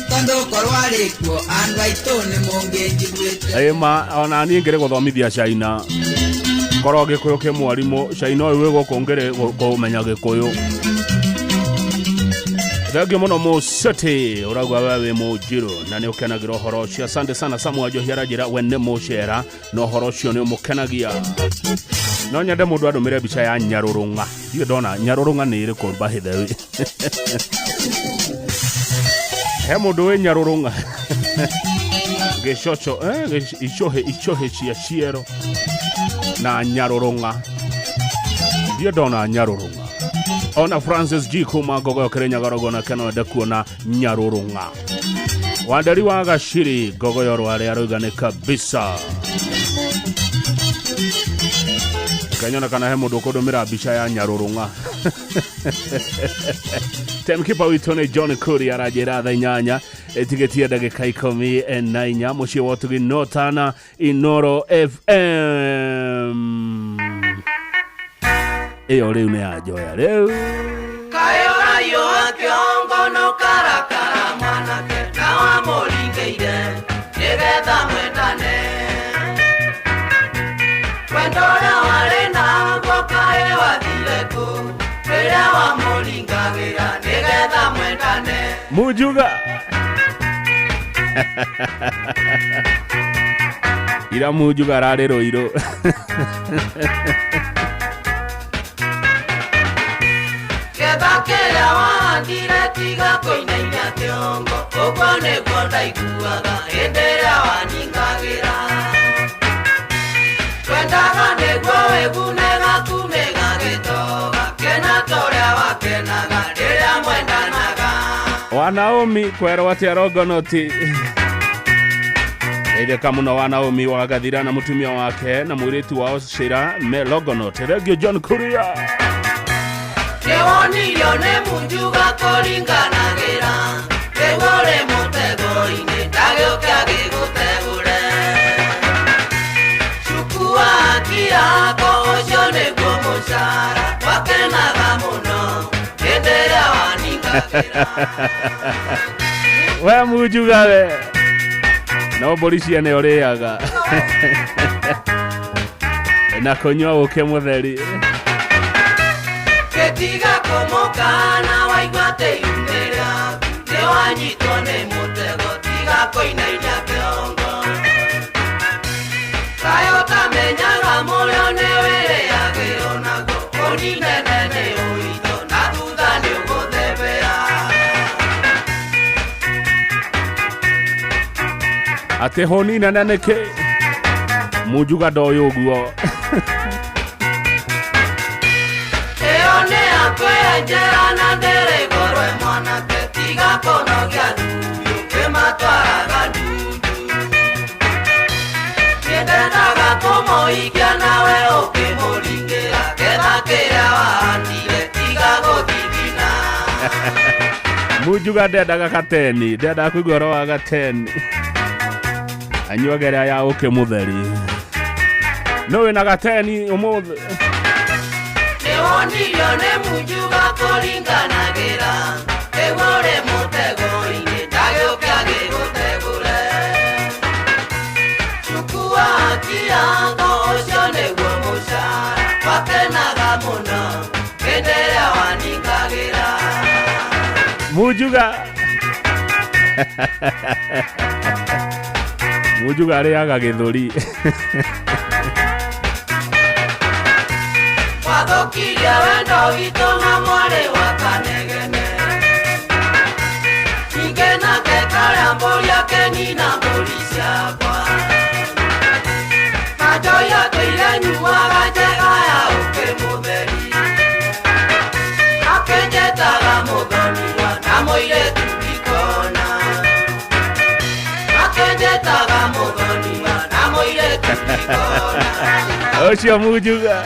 Tondo korwarikuo andũ aitũ nĩ mũngĩnjiguĩte. Ma ona niĩ ngĩrĩ gũthomithia China. Korwo Gĩkũyũ kĩ mwarimũ, China ũyũ wĩgũkũngĩrĩ kũmenya Gĩkũyũ. Thengio mũno Mũcĩtĩ, ũragwa wewe Mũnjirũ, na nĩ ũkenagĩra ũhoro ũcio. Asante sana Samuel Njohi aranjĩra we nĩ mũcera, na ũhoro ũcio nĩ ũmũkenagia. No nyende mũndũ andũmĩre mbica ya Nyarũrũng'a. Ndiũ ndona Nyarũrũng'a nĩ ĩrĩkũ mbahithe wĩ. He mũndũ wĩ Nyarũrũng'a. Gĩcoco, icohe cia ciero na Nyarũrũng'a. Ndiũ ndona Nyarũrũng'a. Ona Francis G. Kuma Gogo Kenya Gorogo na Keno ende kuona Nyarũrũng'a. Wanderi wa Gaciri Gogo Yorware arugane kabisa. Kanyona kana he mũndũ kũndũmĩra mbica ya Nyarũrũng'a. Timekeeper witũ nĩ John Curry aranjĩra thaa inyanya etigetie ndagĩka 14 mũciĩ wa Ũtugi Notana Inoro FM. Iyo rĩu nĩ yanjoya rĩu. Kayora yũa kĩongo no karakara mwanake na wamũringĩire nĩgetha mwendane. Wendo ũrĩa warĩ naguo kaĩ wathire kũ rĩrĩa wamũringagĩra nĩgetha mwendane. Mujuga. Ira Mujuga ararĩ Rũirũ. Kĩrĩa wahandire tiga kũinainia kĩongo, ũguo nĩguo ndaiguaga hĩndĩ ĩrĩa waningagĩra. Twendaga nĩguo wĩgunega kumĩga gĩtoga, kena ta ũrĩa wakenaga rĩrĩa mwendanaga. Wa Naomi kwerwo atĩa Rogonoti. Itheka mũno wa Naomi wa Gathira na mũtumia wake na mũirĩtu wao Shira Melogonot. Thengio John Kuria. Nĩwonirio nĩ Mũnjuga kũringanagĩra, rĩgũrĩ mũtego-inĩ ndagĩũka gĩgũtegũre. Cuku waki yako ũcio nĩguo mũcara, wakenaga mũno hĩndĩ ĩrĩa waningagĩra. We Mũnjuga we, no mbũri ciene ũrĩaga na kũnyua ũkĩ mũtheri. Ketiga kũmũkana waigua tĩyumĩra, nĩwanyitwo nĩ mũtego tiga kũinainia kĩongo. Kaĩ ũtamenyaga mũrĩo nĩ wĩrĩagĩrwo naguo, ũninene nĩ ũritũ na thutha nĩ ũgũthebea. Atĩ hũni nene nĩkĩ? Mũnjuga ndoĩ ũguo. Kwĩyenjera na ndĩrĩgorwe mwanake tiga kũnogia thuyu kĩmatwaraga ndundu. Nĩndendaga kũmũhikia nawe ũkĩmũringĩra, getha kĩrĩa wahandire tiga gũthithina. Mũnjuga ndendaga gateni, ndendaga kũigua ũhoro wa gateni. Anyuagĩra ya ũkĩ mũtheri. No wĩna gateni ũmũthĩ. Nĩwonirio nĩ Mũnjuga kũringanagĩra, rĩgũrĩ mũtego-inĩ ndagĩũka gĩgũtegũre. Cuku waki yako ũcio nĩguo mũcara, wakenaga mũno hĩndĩ ĩrĩa waningagĩra. Mũnjuga. Mũnjuga arĩaga gĩthũri. Wathukirie wendo witũ na mwarĩ wa Kanegene. Ningĩ nake karĩa mbũri akenina mbũri ciakwa. Kanjoi atũire nyuaga njega ya ũkĩ mũtheri. Akenjetaga mũthoniwa na mũirĩtu ikona. Akenjetaga mũthoniwa na mũirĩtu ikona. Ũcio Mũnjuga.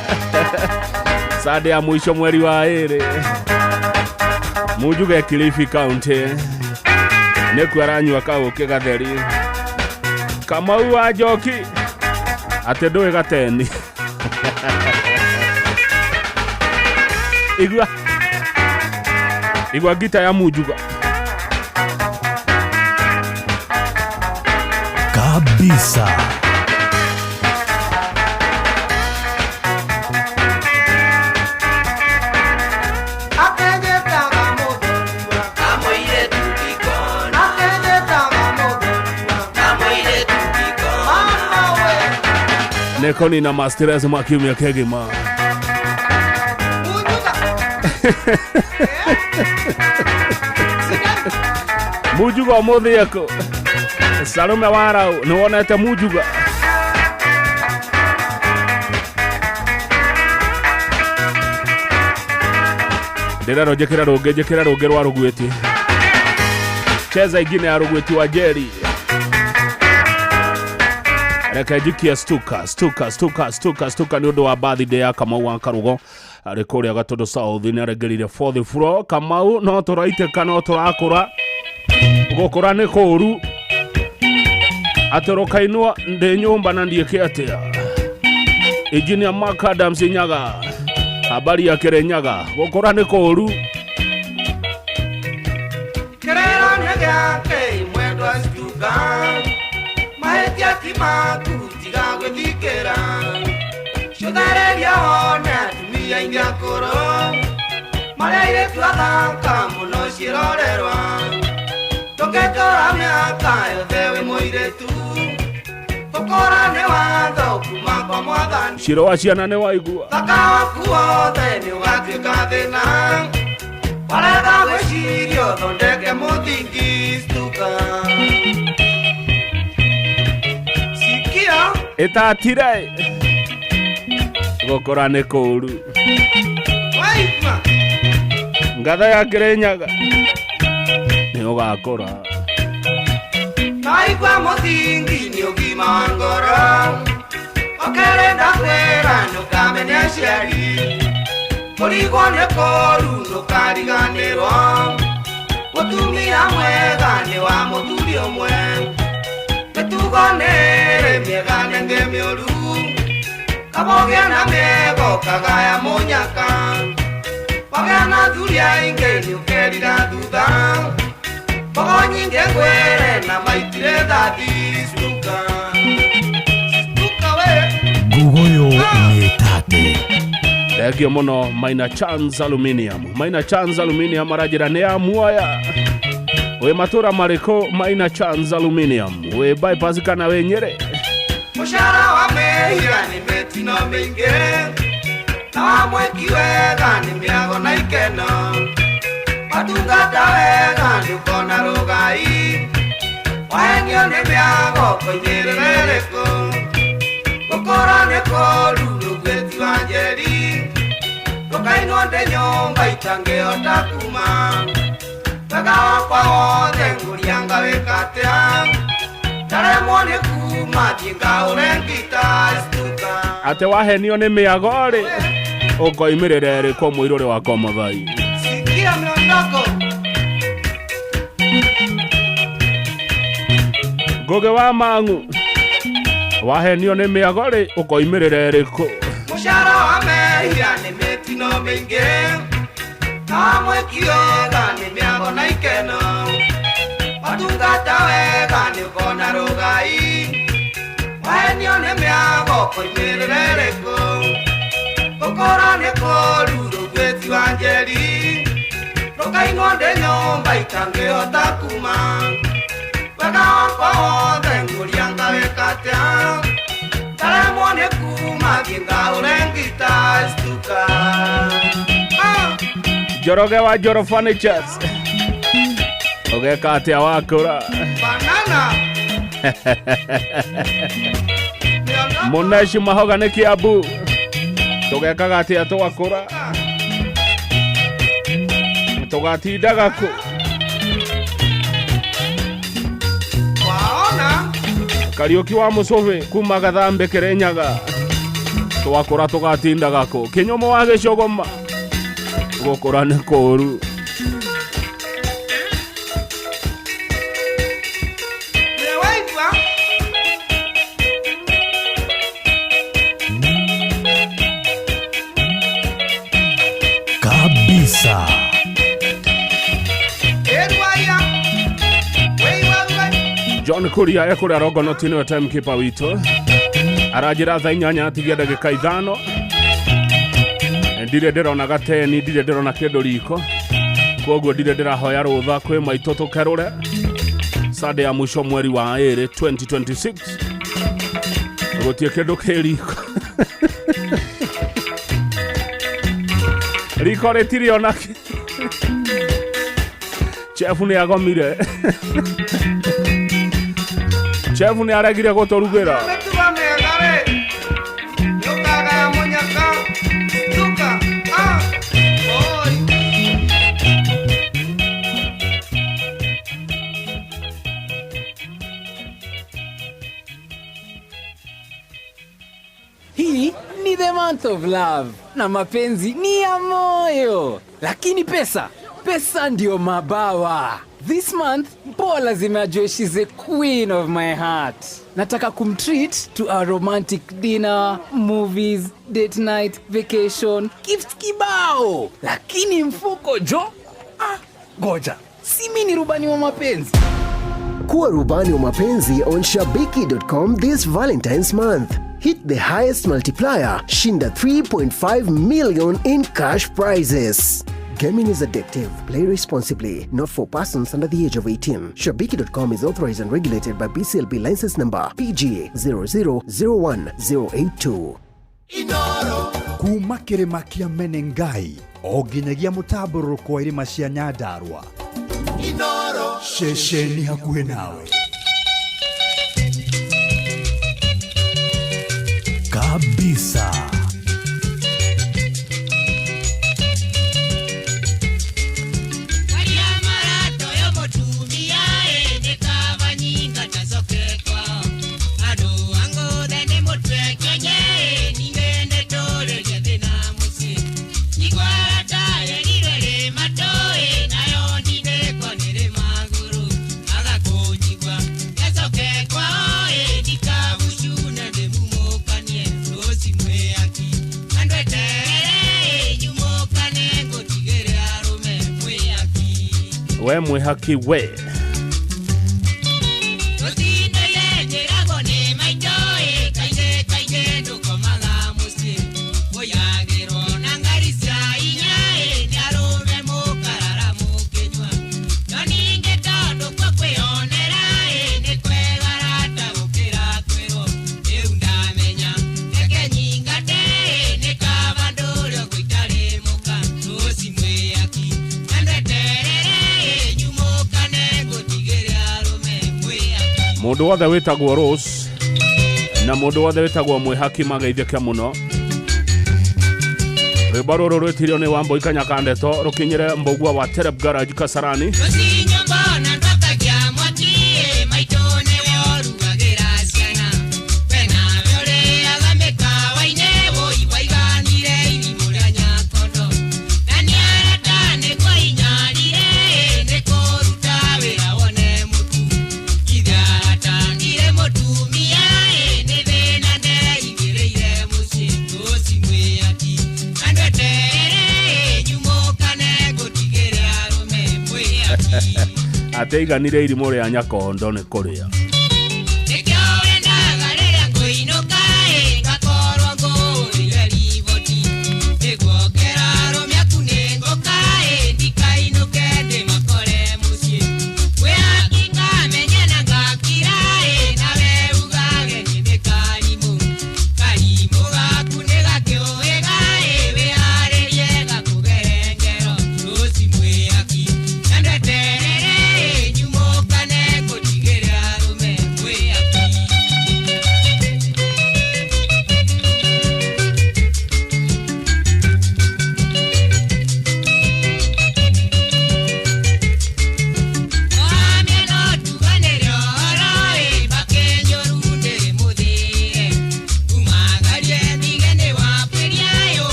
Sade ya mwisho mweri wa ere. Mũnjuga Kilifi County. Nĩkuo aranyua kaũkĩ gatheri. Kamau wa Njoki. Atĩ ndũĩ gateni. Igua. igwa gita ya Mujuga kabisa. Nekoni na Masterez Mwakiumia Kegima Mujuga muthi yako Salume warau niwonete Mujuga Ndĩrero njĩkĩra rũngĩ rwa rũgwĩti cheza ingine ya rũgwĩti wa Jerry reke jikia stuka nĩ ũndũ wa birthday ya Kamau wa Karugo arĩ kũrĩa Gatũndũ South nĩ arengerire 4th floor. Kamau no tũraitĩka no tũrakũra gũkũra nĩ kũũru atũrũkainwo ndĩ nyũmba na ndiĩke atĩa. Engineer Mark Adams Nyaga habari ya Kirenyaga gũkũra nĩ kũũru Kerero nĩgĩake mwendwa stuka mahĩtia ti maku tiga gwĩthikĩra cũtharĩria hone atumia aingĩ akũrũ marĩa airĩtu athaka mũno cirorerwa tũngĩtũra mĩaka yothe wĩ mũirĩtu ũkũra nĩ watho kuma kwa Mwathani Ciro wa ciana nĩ waigua thaka waku wothe nĩ ũgatuĩka thĩna warega gwĩciria ũthondeke mũthingi stuka Itatire gũkũra nĩ kũũru ngatha ya Kirenyaga nĩ ũgakũra naigua mũthingi nĩ ũgima wa ngoro ũkĩrenda kwĩra ndũkamenya aciari kũrigwo nĩ kũũru ndũkariganĩrwo mũtumia mwega nĩ wa mũthuri ũmwe mĩtugo nĩrĩ mĩega nenge mĩũru kabogĩa na mĩego kagaya mũnyaka wagĩa na thuri aingĩ nĩ ũkerira thutha mbogo nyingĩ ngwĩre na maitire thathi stuka Gugoyo nĩtate Thengio mũno Maina Chance Aluminium arajĩra nĩ ya muoya we matũra marĩkũ Maina Chance Aluminium we bypass kana we Nyeri mũcara wa mehia nĩ mĩtino mĩingĩ na wa mweki wega nĩ mĩago na ikeno watungata wega nĩ ũkona rũgai wahenio nĩ mĩago koinyĩrĩra ĩrĩkũ gũkũra nĩ kũũru rũgwĩti wa Njeri ndũkainwo ndĩ nyũmba itangĩhota kuma wega wakwa wothe ngũrianga wĩkatĩa ndaremwo nĩ kuma thiĩ ngita stuka ate wahenio nĩ mĩago rĩ ũkoimĩrĩra ĩrĩkũ mũirũrĩ wa Komathai sikia mĩondoko Ngũgĩ wa Mang'u wahenio nĩ mĩago rĩ ũkoimĩrĩra ĩrĩkũ mũcara wa mehia nĩ mĩtino mĩingĩ na mweki wega nĩ mĩago na ikeno watungata wega nĩ ũkona rũgai wahenio nĩ mĩago koimĩrĩra ĩrĩkũ gũkũra nĩ kũũru rũgwĩti wa Njeri ndũkainwo ndĩ nyũmba itangĩhota kuma wega wakwa wothe ngũrianga wĩkatĩa ndaremwo nĩ kuma thiĩ ngahũre ngita stuka Njoroge wa Njoro Furnitures ũgeka atĩa wakũra banana Mũneci Mahoga nĩ Kiambu tũgekaga atĩa twakũra tũgatindaga kũ waona Kariuki wa Mũcũbĩ kuma Gathambe Kirenyaga twakũra tũgatindaga kũ Kĩnyũmũ wa Gĩcũgũma gũkũra nĩ kũũru kabisa. nĩ kũria ekũrĩa rongonoti nĩwe timekeeper witũ aranjĩra thaa 8 atigia ndagĩka 5 ndirĩ ndĩrona gateni ndirĩ ndĩrona kĩndũ riko koguo ndirĩ ndĩrahoya rũtha kwĩ maitũ tũkerũre Sunday ya mwisho mweri wa 2 2026 gũtie kĩndũ kĩriko riko rĩtirĩ ona chef nĩ agomire chef nĩ aregire gũtũrugĩra Hii ni the month of love na mapenzi ni ya moyo, lakini pesa ndio mabawa. This month Paul lazima ajue she's a queen of my heart. Nataka kumtreat to a romantic dinner, movies, date night, vacation, gifts kibao, lakini mfuko jo goja, si mimi ni rubani wa mapenzi. Kuwa rubani wa mapenzi on shabiki.com this Valentine's month. Hit the highest multiplier, shinda 3.5 million in cash prizes. Gaming is addictive. Play responsibly. Not for persons under the age of 18. Shabiki.com is authorized and regulated by BCLB license number PGA 0001082. Kuma kĩrĩma kĩa Menengai o nginyagia mũtambũrũko wa irĩma cia Nyandarua. Ceceni hakuhĩ nawe. Kabisa. we mwihaki we mundu wothe witagwo Rose na mundu wothe witagwo mwihaki mageithĩke mũno. Rwĩmbo rũrũ rwĩtirio nĩ Wambui Kanyakandeto rũkinyire Mbogua wa Terep Garage Kasarani. Ateiganire irimũ rĩa Nyakondo nĩ kũrĩa.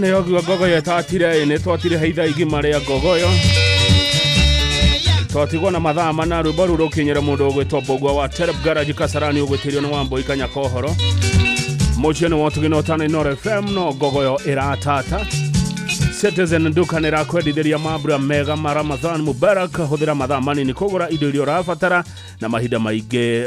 One yogu gogo yetatire ine twatire heitha igimare ya gogoyo. Twatigwo na mathaa mana rwimbo rukinyera mundu ugwitwo Mbogwa wa Terep Garage Kasarani ugwitirio ni Wambui Kanyakohoro. Mochene watugino tana Inoro FM no gogoyo iratata. Citizen Nduka nirakwendithiria mambura mega ma Ramadhan Mubarak. Huthira mathaa manini kugura indo iria urabatara na mahinda maingi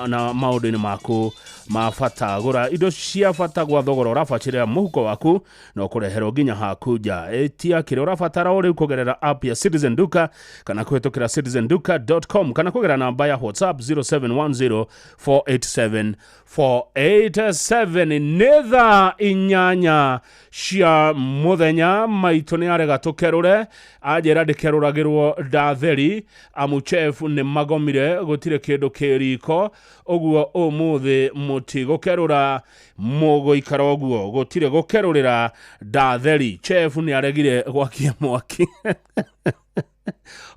na maundu-ini maku mafata. Gura indo cia bata gwa thogora urabacirira muhuko waku na ukureherwo nginya haku nja. Etia kire urabatara uri kugerera app ya Citizen Nduka kana kuhitukira citizenduka.com kana kugerera namba ya WhatsApp 0710487487. Netha inyanya cia muthenya maitu ni arega tukerure ajera ndikeruragirwo ndatheri amuchef ni magomire gutire kindu kiriko oguo umuthi muti gukerura mugo ikara oguo gutire gukerurira ndatheri chef ni aregire gwakia mwaki.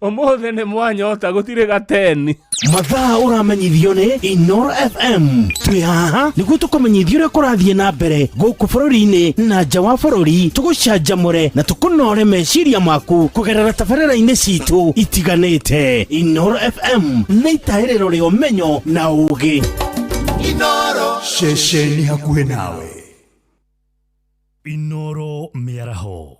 Umuthi ni mwanyota gutire gateni mathaa uramenyithio ni Inoro FM. Twi haha niguo tukumenyithio uria kurathie na mbere guku bururi-ini na nja wa bururi, tugucanjamure na tukunore meciria maku kugerera tabarĩra-inĩ citu itiganĩte. Inoro FM nĩ itahĩrĩro rĩa ũmenyo na ũũgĩ. Inoro ceceni hakuhĩ nawe. Inoro mĩaraho.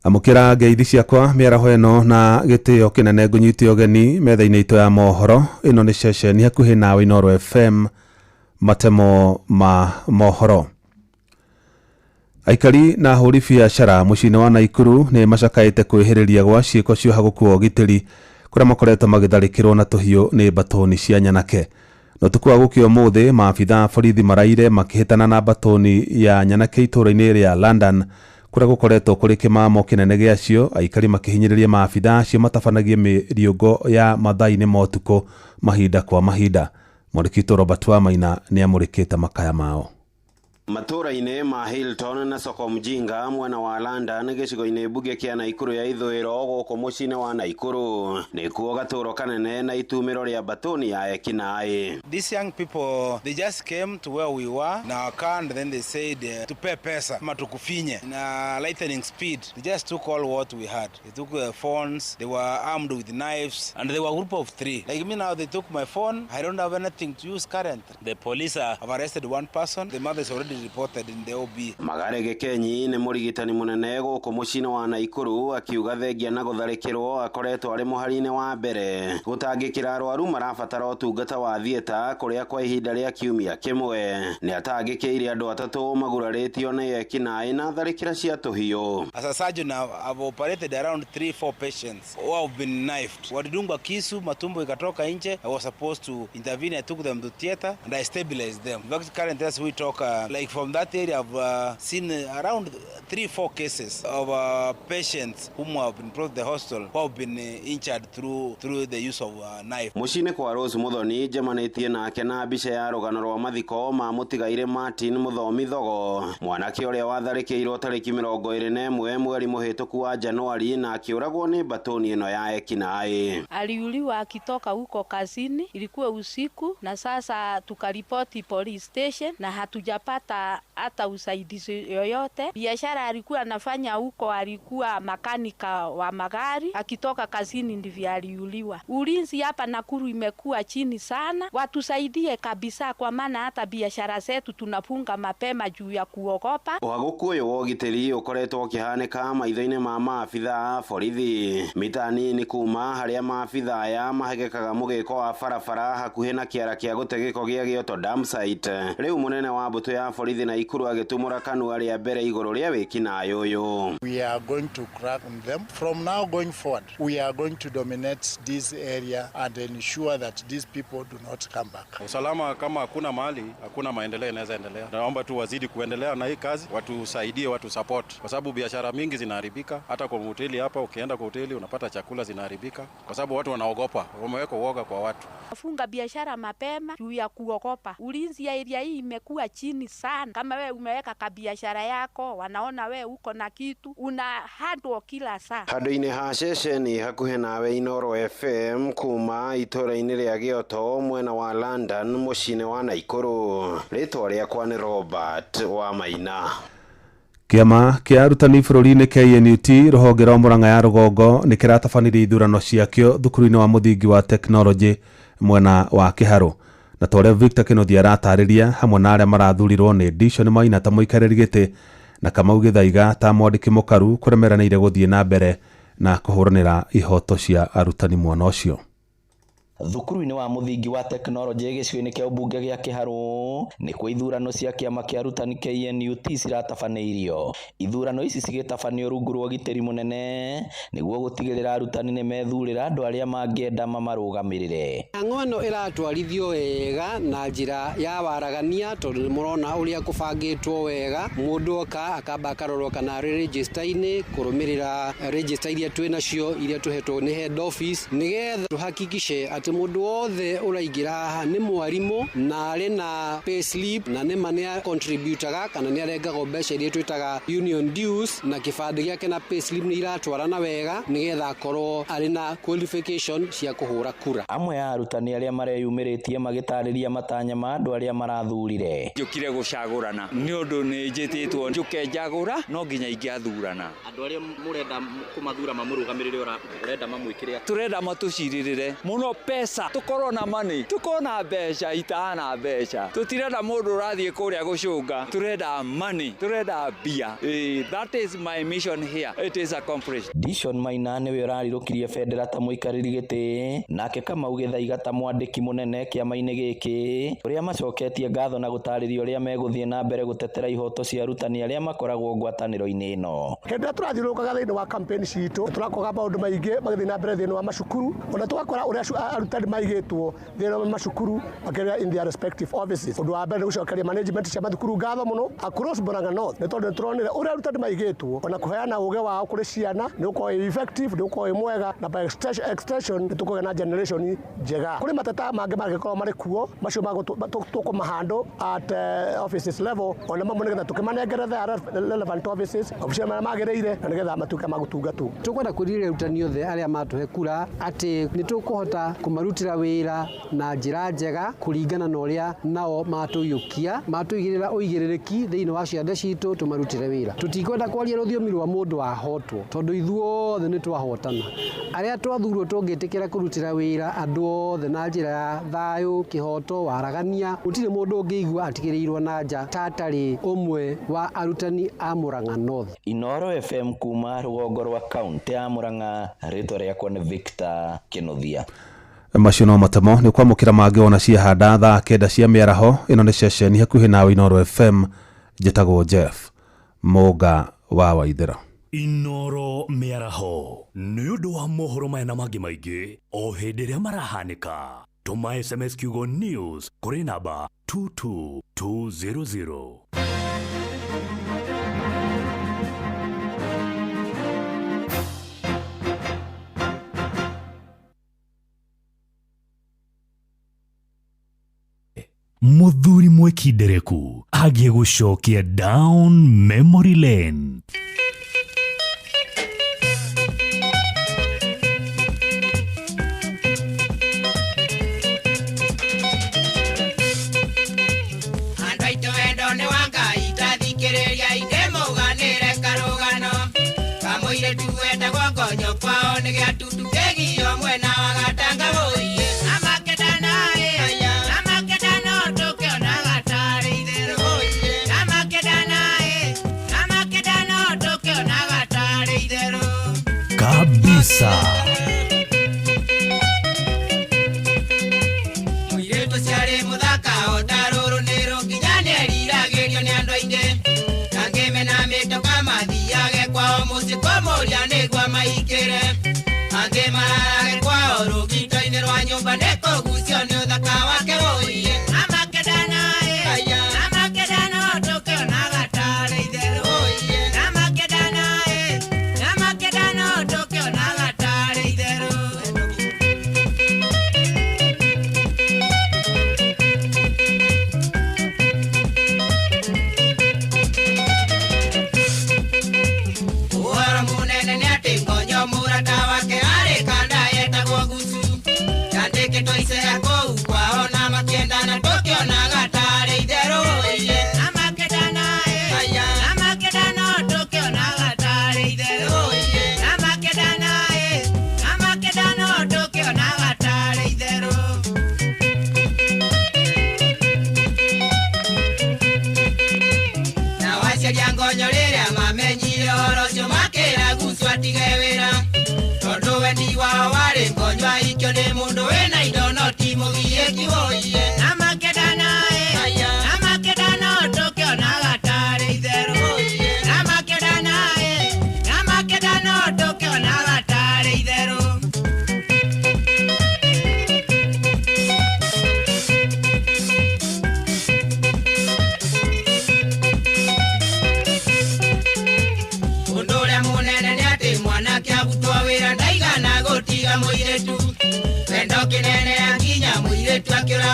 Amukira ngeithi ciakwa miaraho eno na gitio kinene ngunyitio geni metha-ini itu ya mohoro. Ino ni ceceni hakuhi nawe Inoro FM, matemo ma mohoro. Aikari na huri biacara mucini wa Naikuru ni macakaite kwihiriria gwa ciiko cio haguku ogitiri kuria makoretwo magitharikirwo na tuhiu ni batoni cia nyanake. No tukwa gukio muthi maabitha borithi maraire makihitana na batoni ya nyanake itura-ini ria London kuria gukoretwo kuri kimamo kinene giacio, aikari makihinyiriria maabitha acio matabanagie miriungo ya mathaa-ini motuko mahinda kwa mahinda. Murikito Robert Wamaina ni amurikite makaya mao. Matura-ini ma Hilton na soko mjinga mwena wa London gicigo-ini buge kia Naikuru ya ithwiro guku mucini wa Naikuru nikuo gaturo kanene na itumiro ria batoni ya ekinaĩ. These young people, they just came to where we were na waka, and then they said to pay pesa ama tukufinye na lightning speed. They just took all what we had. They took phones, they were armed with knives, and they were a group of 3. Like me now, they took my phone. I don't have anything to use currently. The police have arrested one person. The mother is already reported in the OB. Magare Gekenyi ni murigitani munene guku mucini wa Naikuru akiuga thengia na gutharikirwo akoretwo ari muhari-ini wa mbere gutangikira arwaru marabatara utungata wa thieta kuria kwa ihinda ria kiumia kimwe. Ni atangikiire andu atatu maguraritio na ekinaĩ na tharikira cia tuhiu. As a surgeon, I've operated around 3-4 patients who have been knifed. Walidungwa kisu, matumbo ikatoka nje. I was supposed to intervene. I took them to theater and I stabilized them. In fact, currently as we talk, like from that area, I've seen around 3-4 cases of patients whom have been brought to the hospital who have been injured through the use of knife. Mucini kwa Rose Muthoni njemanitie nake na mbica ya rugano rwa mathiko ma mutigaire Martin Muthomi Thogo, mwanake uria watharikirwo tariki 21 mweri muhituku wa Januari na akiuragwo ni batoni ino ya ekinaĩ. Aliuliwa akitoka huko kazini, ilikuwa usiku, na sasa tukaripoti police station na hatujapata hata usaidizi yoyote. Biashara alikuwa anafanya huko, alikuwa makanika wa magari, akitoka kazini ndivyo aliuliwa. Ulinzi hapa Nakuru imekuwa chini sana, watusaidie kabisa, kwa maana hata biashara zetu tunafunga mapema juu ya kuogopa. Wagukuyu wogitiri ukoretwo kihanika maitho-ini ma maabitha borithi mitani ni kuma haria maabitha aya mahegekaga mugiko wa barabara hakuhi na kiara kia gutegeko gia Gioto dam site. Riu munene wa mbutu ya borithi Naikuru agitumura kanua ria mbere iguru ria wikinaĩ uyu. We are going to crack on them. From now going forward, we are going to dominate this area and ensure that these people do not come back. Usalama kama hakuna mali, hakuna maendeleo inaweza endelea. Naomba tu wazidi kuendelea na hii kazi, watusaidie, watu support. Kwa sababu biashara mingi zinaharibika, hata kwa hoteli hapa ukienda kwa hoteli unapata chakula zinaharibika kwa sababu watu wanaogopa. Wameweka uoga kwa watu. Funga biashara mapema juu ya kuogopa. Ulinzi ya area hii imekuwa chini sana. sana. Kama we umeweka kabiashara yako, wanaona we uko na kitu, una handle kila saa. Handu-ini ha ceceni hakuhe nawe Inoro FM kuma itura-ini ria Gioto mwena wa London mucii-ini wa Naikuru. Ritwa riakwa ni Robert wa Maina. Kiama kia arutani bururi-ini KNUT ruhonge rwa Murang'a ya rugongo ni kiratabanirie ithurano ciakio thukuru-ini wa muthingi wa teknoloji mwena wa Kiharu. Na tore Victor Kinothi aratariria hamwe na aria marathurirwo ni Dishon Maina ta muikariri giti na Kamau Githaiga ta mwandiki mukaru kuremeraniire guthie na mbere na kuhuranira ihoto cia arutani mwena ucio. Thukuru-ini wa muthingi wa teknoloji gicigo-ini kia ubunge gia Kiharu ni kwa ithurano cia kiama kia arutani KNUT ciratabaneirio. Ithurano ici cigitabanio rungu rwa gitiri munene niguo gutigirira arutani ni methurira andu aria mangienda mamarugamirire. Ng'ono iratwarithio wega na njira ya waragania tondu ni murona uria kubangitwo wega. Mundu oka akamba akarorwo kana register-ini kurumirira register iria twinacio iria tuhetwo ni head office nigetha tuhakikishe ati mundu wothe uraingira haha ni mwarimu na ari na pay slip na ni mania contributaga kana ni arengago mbeca iria twitaga union dues na kibandi giake na pay slip ni iratwarana wega nigetha akorwo ari na qualification cia kuhura kura. Amwe ya arutani aria mareyumiritie magitariria matanya ma andu aria marathurire. Njukire gucagurana ni undu ni njititwo njuke njagura no nginya ingiathurana. Andu aria murenda kumathura mamurugamirire urenda mamwikire. Turenda matuciririre muno pesa, tukorwo na money, tukorwo na mbeca itana mbeca. Tutirenda mundu urathie kuria gucunga, turenda money, turenda bia. That is my mission here. It is accomplished. Dishon Maina niwe urarirukirie federa ta muikariri giti nake Kamau Githaiga ta mwandiki munene kiama-ini giki uria macoketie ngatho na gutariria uria meguthie na mbere gutetera ihoto cia arutani aria makoragwo ngwataniro-ini ino. Kenda turathiurukaga thiini wa campaign citu turakoga maundu maingi magithie na mbere thiini wa macukuru ona twakora uria arutani maigitwo thiini wa macukuru makeria in their respective offices. Undu wa mbere gucokeria management cia mathukuru ngatho muno across Murang'a North ni tondu turonire uria arutani maigitwo ona kuheana uge wao kuri ciana ni uko effective ni uko mwega na by extension ni tukoge na generation njega. Kuri matata mangi magikorwo mari kuo macio tukumahando at offices level ona mamwe nigetha tukimanengere the relevant offices offices magiriire na nigetha matuke magutungatu. Tukwenda kwirire arutani othe aria matuhe kura ati ni tukuhota kumarutira wira na njira njega kuringana na uria nao matuyukia matuyigirira uigiririki thiini wa ciande citu tumarutire wira. Tutikwenda kwaria ruthiomi rwa mundu wahotwo tondu ithuothe ni twahotana. Aria twathurwo tungitikira kurutira wira andu othe na njira ya thayu kihoto waragania gutire mundu ungiigua atigirirwo na nja tatari umwe wa arutani a Murang'a North. Inoro FM kuma rugongo rwa kaunti ya Murang'a. Ritwa riakwa ni Victor Kinothia. Macio no matemo ni kwamukira mangi ona ciahanda thaa kenda cia miaraho. Ino ni ceceni hakuhi nawe Inoro FM. Njitagwo Jeff Moga wa Waithira. Inoro miaraho ni undu wa mohoro maya na mangi maingi o hindi ria marahanika. Tuma SMS kiugo news kuri namba 22200. Muthuri mwekindereku agie gucokia down memory lane. Kabisa.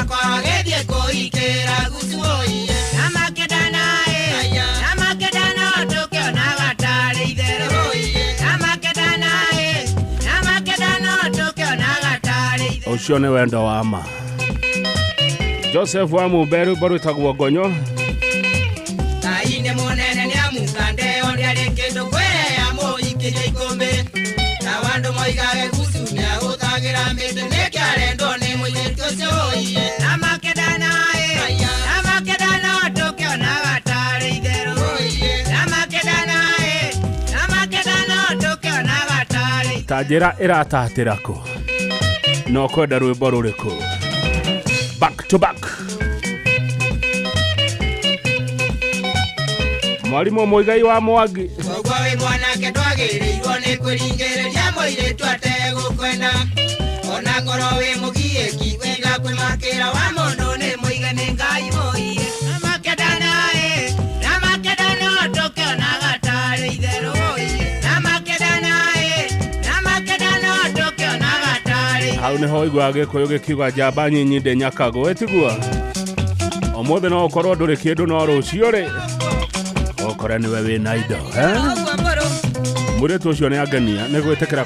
wakwa gethie kuikira gusuoie namakendana tukionaga tarĩ itherũ namakendana tukionaga tarĩ itherũ. Ucio nĩ wendo wa ma. Joseph wa Muberu borutagwo Ngonyo. Taine munene nĩ amukande ondia rĩkĩndũ kwĩrea mũikirie ikũmbĩ na wandu moigage gusu nĩagũthagĩra mĩtĩ nĩkĩarendwo nĩ mũirĩtu ũcio ũiye namakendana tukionaga tarĩ itherũ namakendana tukionaga tarĩ Ta njĩra ĩratatĩra kũ no kwenda rwĩmbo rũrĩkũ? Back to back. Mwarimũ Muigai wa Mwangi. Koguo wĩ mwanake ndwagĩrĩirwo nĩ kwĩringĩrĩria mũirĩtu ategũkwenda ona ngoro wĩ mũgiĩki wĩga kwĩmakĩra wa mũndũ nĩ mũige nĩ Ngai mũiye namakendana tukionaga tarĩ itherũ namakendana tukionaga tarĩ. Hau nĩho igua Gĩkũyũ gĩkiuga njamba nyinyi ndĩnyakagwo ĩtigua ũmũthĩ no ũkorwo ndũrĩ kĩndũ no rũciũ rĩ okora niwe wĩna indo mũirĩtu ũcio nĩ angenia nĩ gwĩtĩkĩra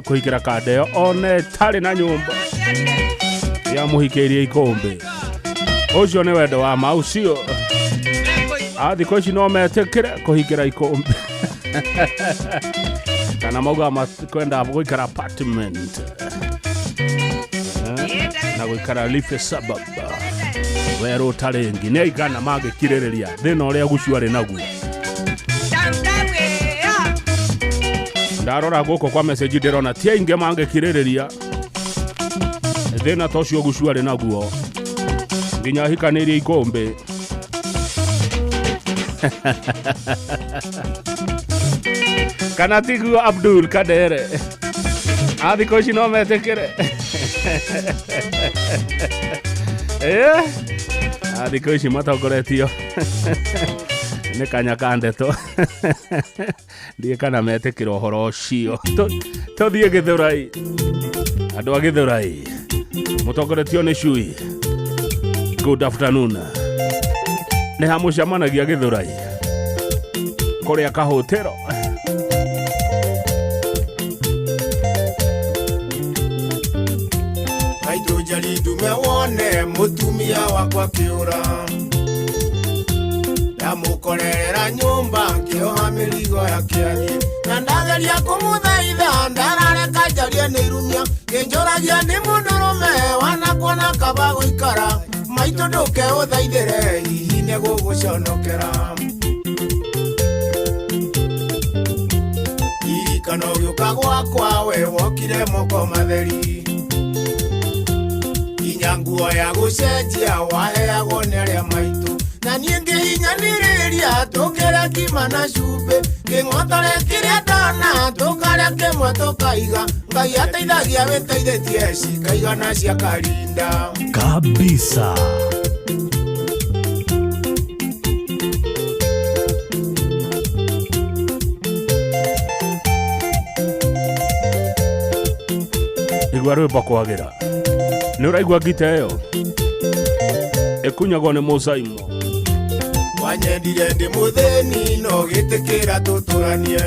kũhikĩra kandeo ona ĩtarĩ na nyũmba yamũhikĩirie ikũmbĩ. Ũcio nĩ wendo wa ma ũcio. Thikũ ici no metĩkĩre kũhikĩra ikũmbĩ kana mauga kwenda gũikara apartment na gũikara Leafy suburb werũ tarengi nĩ aigana mangĩkirĩrĩria thĩna ũrĩa Gucu arĩ naguo. Ndarora gũkũ kwa message ndĩrona ti aingĩ mangĩkirĩrĩria thĩna ta ũcio Gucu arĩ naguo nginya ahikanĩirie ikũmbĩ. Kana tiguo Abdul Kadere thikũ ici no metĩkĩre thikũ ici matongoretio nĩ kanya ka ndeto ndiĩ kana metĩkĩra ũhoro ũcio. Tũthiĩ Gĩthũrai. Andũ a Gĩthũrai mũtongoretio nĩ Cui. Good afternoon. Nĩ hamũcemanagia Gĩthũrai kũrĩa kahũtĩro. Jali dume wone mutumia wakwa kiura ndamukorera nyumba ngioha mĩrigo ya kĩani na ndageria kũmũthaitha ndarareka njarie nĩ irumia ngĩnjũragia nĩ mũndũrũme wanakuona kaba gũikara maitũ ndũke ũthaithĩre hihi nĩ gũgũconokera irikano gĩũka gwakwa we wokire moko matheri nguo ya gũcenjia waheagwo nĩ arĩa maitũ na niĩ ngĩhinyanĩrĩria tũkĩrĩa kima na cumbĩ ngĩng'otore kĩrĩa ndona tũkarĩa kĩmwe tũkaiga Ngai ateithagia wĩteithĩtie cikaigana cia Karinda kabisa. Igua rwĩmbo kwagĩra. Nĩ ũraigua ngita ĩyo ĩkunyagwo nĩ Mũsaimo. Wanyendire ndĩ mũthĩni no gĩtĩkĩra tũtũranie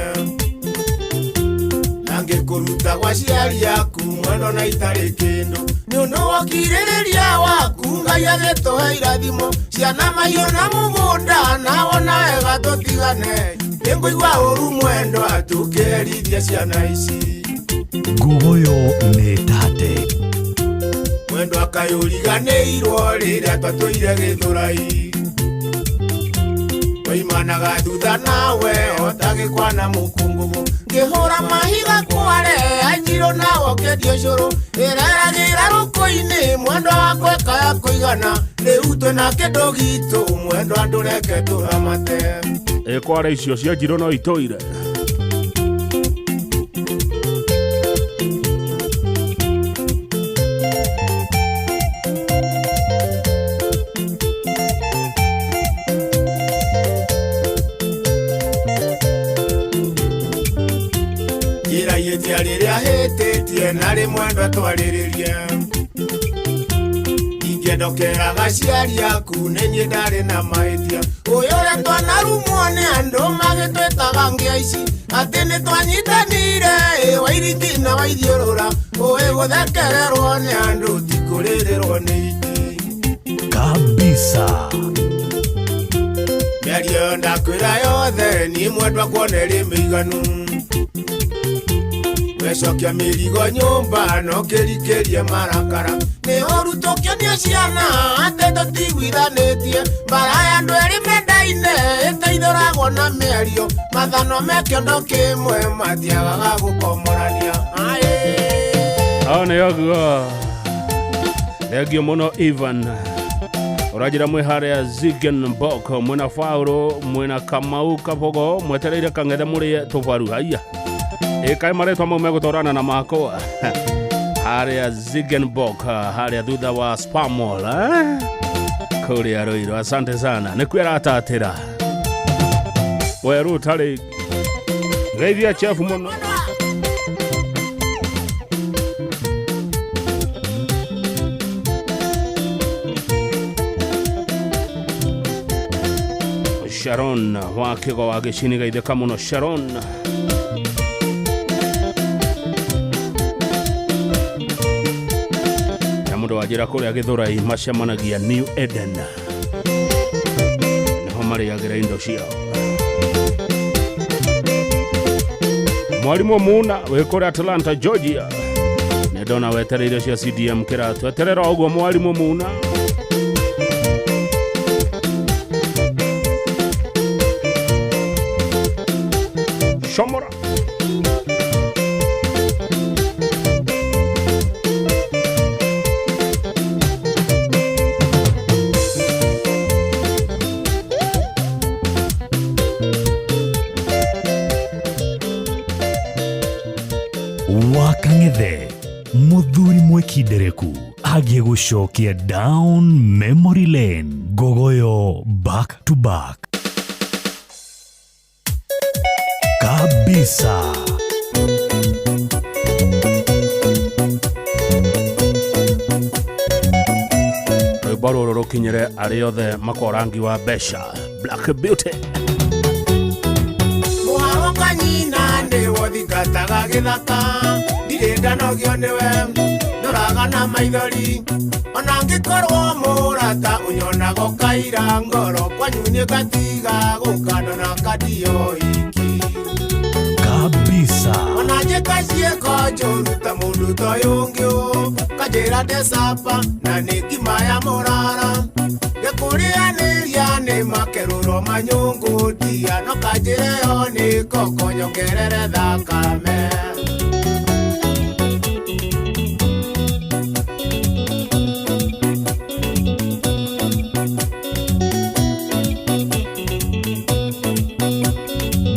na ngĩkũruta gwa ciari yaku mwendo na itarĩ kĩndũ nĩ ũndũ wokirĩrĩria waku Ngai agĩtũhe irathimo ciana mahiũ na mũgũnda na wona wega tũtigane nĩngũigua ũru mwendo atũkĩherithia ciana ici Nguoyo nĩ tate mwendo akayũriganĩirwo rĩrĩa twatũire Gĩthũrai oimanaga thutha nawe otagĩkwa na mũkũngũgũ ngĩhũra mahiga kware anjirũ nawo kendio cũrũ ĩreragĩra rũkũ-inĩ mwendo wakwa ĩkaya kũigana rĩu twĩna kĩndũ gitũ mwendo andũ reke tũramate kware icio cia njirũ no itũire rĩrĩa hĩtĩtie na rĩmwe ndo twarĩrĩrie ndokera gaciari yaku nĩniĩ ndarĩ na mahĩtia ũyũ ũrĩa twanarumwo nĩ andũ magĩtwĩtaga ngĩaici atĩ nĩ twanyitanire wairiki na waithiũrũra ũĩ gũthekererwo nĩ andũ tikũrĩrĩrwo nĩ iti kabisa. mĩario ndakwĩra yothe niĩ mwendwa kuona ĩrĩ mĩiganu wecokia mĩrigo nyũmba no kĩrikĩrie marakara nĩ ũru tũkĩonia ciana atĩ tũtiguithanĩtie mbara ya andũ erĩ mendaine ĩteithũragwo na mĩario mathano me kĩondo kĩmwe matiagaga gũkomorania nĩ ũguo. Thengio mũno Ivan ũranjĩra mwĩ harĩa Ziegenbock mwĩna Fauro mwĩna Kamau Kabogo mwetereire kang'ethe mũrĩe tũbaru haiya kaĩ marĩtwa mau megũtwarana na makwa harĩa Ziegenbock harĩa thutha wa Spamol kũrĩa Rũirũ. Asante sana nĩ kwĩra atatĩra werũ tarĩ geithia chef mũno. Sharon wa Kigo wa Gĩcini geithĩka mũno Sharon. Mũndũ wajĩra kũrĩa Gĩthũrai macemanagia New Eden nĩho marĩagĩra indo ciao. Mwarimũ Muna wĩ kũrĩa Atlanta Georgia nĩ ndona wetereire cia CDM kĩratu eterera ũguo Mwarimũ Muna. Shomora Wakang'ethe muthuri mwekindereku agie gũcokia down memory lane Gogoyo back to back kabisa. Rwĩmbo rũrũ rũkinyĩre arĩ othe makorangi wa mbeca Black Beauty mũharo kanyina nĩ wothingataga gĩthaka ndirĩ ndanogio nĩwe ndũraga na maithori ona ngĩkorwo mũrata ũnyonaga ũkaira ngoro kwanyu nĩ ngatiga gũkandwo na kadio iki kabisa. ona njĩka ciĩko njũru ta mũndũ toyũ ũngĩ kanjĩra ndecapa na nĩ ngima ya mũrara gĩkũrĩanĩria nĩ makerũro manyũngũ ndia no kanjĩreyo nĩ koko nyongerere thakame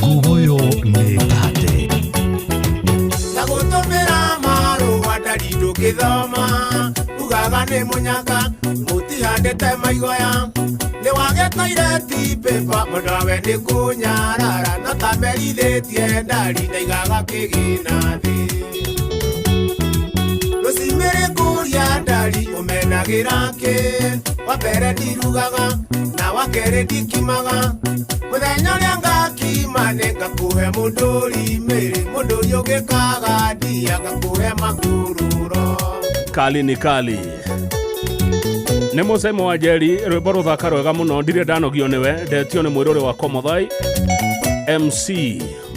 Gogoyo nĩ tate na gũtũmĩra marũa ndarindo gĩthoma ugaga nĩ mũnyaka mũtihandĩte maigoya nĩ wagĩteire tipepa mũnawe nĩ kũnyarara no tamerithĩtie ndari ndaigaga kĩgĩna thĩ rũcimĩrĩ kũria ndari ũmenagĩra kĩ wa mbere ndirugaga na wa kerĩ ndikimaga mũthenya ũrĩa ngakima nĩ ngakũhe mũndũri mĩrĩ mũndũri ũgĩkaga ndia ngakũhe makururo kali nĩ kali nĩ mũcemo wa Njeri rwĩmbo rũthaka rwega mũno ndirĩ ndanogio nĩwe ndetio nĩ Mwĩrũrĩ wa Komothai MC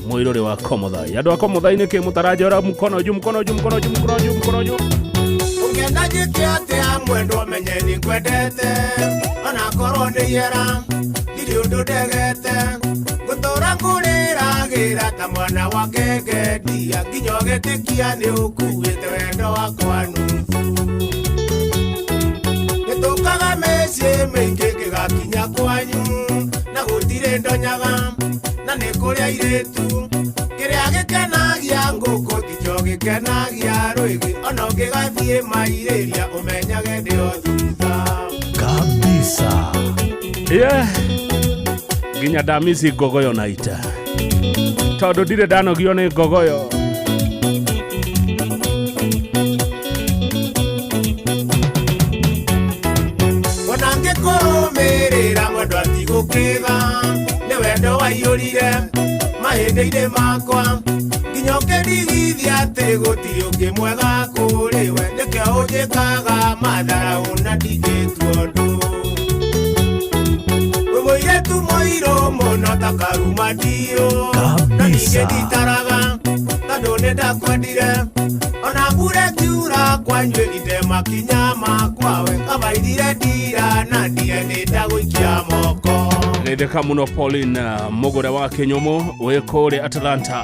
Mwĩrũrĩ wa Komothai andũ a Komothai nĩkĩ mũtaranjora mkono juu mkono juu mkono juu mkono juu mkono juu ũngĩenda njĩke atĩa mwendwo menye nĩ ngwendete ona korwo nĩ yera ndirĩ ũndũ ndegete ngũtũra ngũrĩragĩra ta mwana wa ngenge ndia nginya ũgĩtĩkia nĩ ũkuĩte wendo wakwa nuthu nĩtũkaga mĩciĩ mĩingĩ ngĩgakinya kwanyu na gũtirĩ ndonyaga na nĩ kũrĩa irĩtu kĩrĩa gĩkenagia ngũkũ tikĩo gĩkenagia rwĩgĩ ona ũngĩgathiĩ mairĩria ũmenyage ndĩo thutha kabisa. nginya ndamisi Gogoyo night tondũ ndirĩ ndanogio nĩ Gogoyo. ngĩkũrũmĩrĩra mwendo atigũkĩga nĩ wendo waiyũrire mahĩndĩ-inĩ makwa nginya ũkĩndigithia atĩ gũtirĩ ũngĩ mwega kũrĩ we nĩkĩo ũnjĩkaga matharaũ na ndingĩtua ũndũ mũirĩtu mũirũ mũno ta karuma ndiũ na ningĩ nditaraga tondũ nĩndakwendire ona mbura ĩkiura kwanyuĩrire makinya makwa we kabaithire ndira na ndie nĩndagũikia moko Ndeka muno Pauline Mugure wa Kinyumu wĩ kũrĩa Atlanta.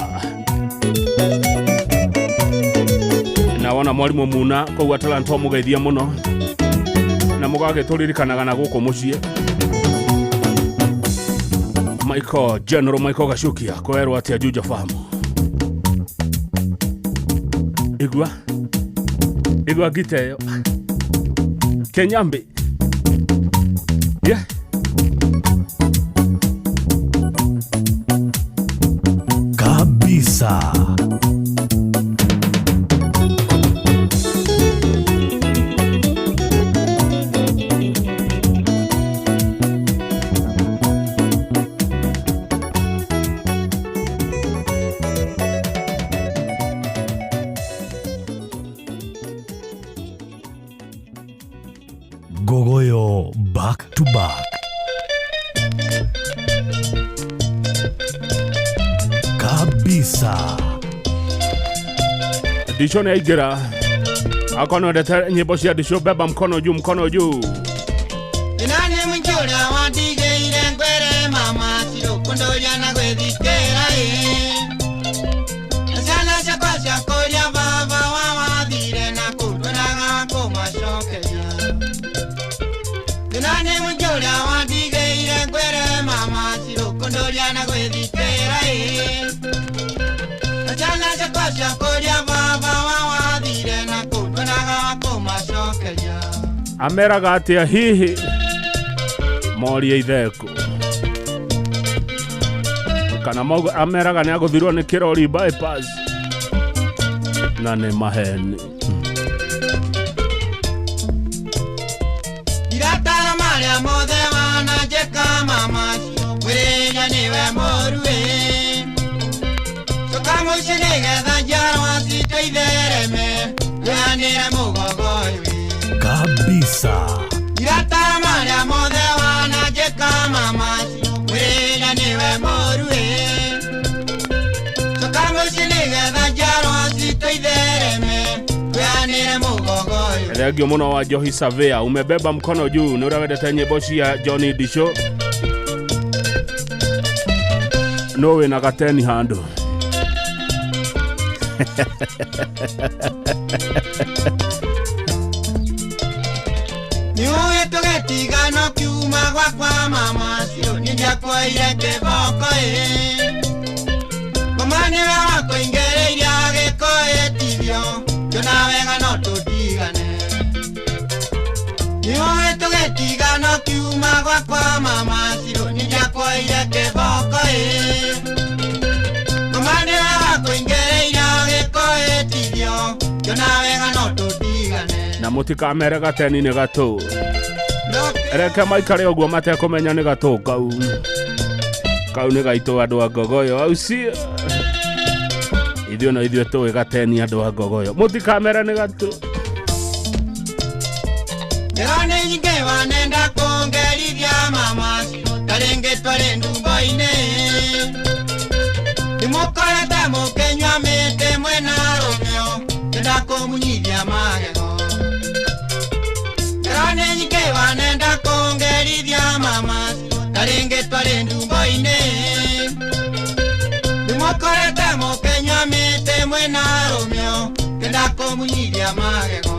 Na wona mwarimũ Muna kũu Atlanta mũgeithia mũno na mũgagĩtũririkanaga na gũkũ mũciĩ. General Michael Gachukia kwerwo atĩa Juja Farm. Igua giteyo Kenyambi. Yeah. Kabisa. Gogoyo back to back. Kabisa. Disho ni igira. Akono deta nyimbo cia disho beba mkono juu Inani mjura wadige ile ngwere mama siro kundoria na gwethikera Sana chakwa koria baba wa dire na kutwena ko mashokeya Inani mjura wadige ile ngwere mama siro kundoria na gwethikera Sana chakwa koria baba wa dire na kutwena ko mashokeya Ameraga atia hihi Moria itheko kana mauga ameraga nĩ agũthirwo nĩ kĩrori bypass na nĩ maheni Iratara maria mothe wananjĩka mama wĩrĩga nĩwe mũrue Coka mũciĩ nĩgetha njiarwa citũ ithereme weanĩre mũgogoyo Kabisa. Iratara maria mothe wananjĩka mama wĩrĩga nĩwe mũrue Coka mũciĩ nĩgetha njiarwa citũ ithereme weanĩre mũgogoyo Thengio mũno wa Njohi Savea umebeba mkono juu nĩ ũrewendete nyĩmbo cia Johnny Disho no wĩna gateni handũ Niuĩ tũgĩtigana kiuma gwakwa mama cio nĩndiakwoire kĩboko Ngoma nĩwe wakũingĩrĩire agĩkũĩtithio Jona wega no tũtigane Niuĩ tũgĩtigana kiuma gwakwa mama cio nĩndiakwoire kĩboko Ngoma nĩwe wakũingĩrĩire agĩkũĩtithio Jona wega no tũtigane na mũtikamere gateni nĩ gatũ reke maikare ũguo matekũmenya nĩ gatũ kau nĩ gaitũ andũ a Ngogoyo au cio ithuĩ no ithuĩ tũĩ gateni andũ a Ngogoyo mũtikamere nĩ gatũ Nĩ nyingĩ wanenda kũngerithia mama tarĩngĩ twarĩ ndumbo-inĩ Ndĩmũkorete mũkĩnyua mĩtĩ mwena rũmĩo ndakũmunyithia magego Nĩ nyingĩ wanenda kũngerithia mama tarĩngĩ twarĩ ndumbo-inĩ Ndĩmũkorete mũkĩnyua mĩtĩ mwena rũmĩo ndakũmunyithia magego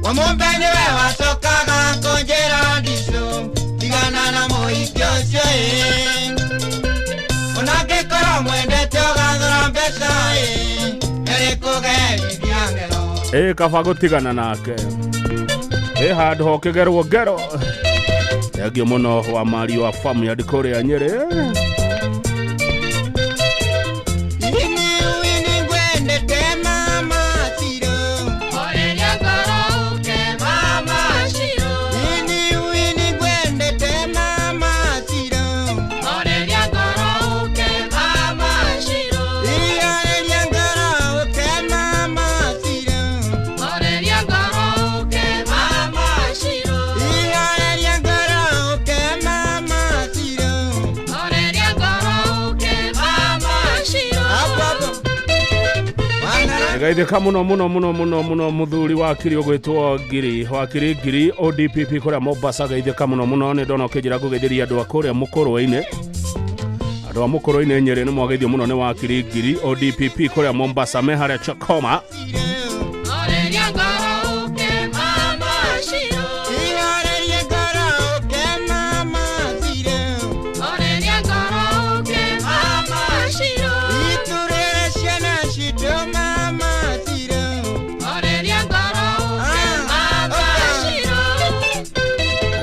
Wamumbeni wewa sokaga kaba gutigana nake handu ho kigerwo ngero thengio muno wa mari wa famu ya Kuria Nyeri. Gaithika muno muthuri wa kiri ogwitwo ngiri ODPP kuria Mombasa. Gaithika muno ni ndona ukijira kugeithiria andu akuria Mukurwe-ini. Andu a Mukurwe-ini Nyeri ni mwageithio muno ni wa kiri ngiri ODPP kuria Mombasa me haria Chakoma.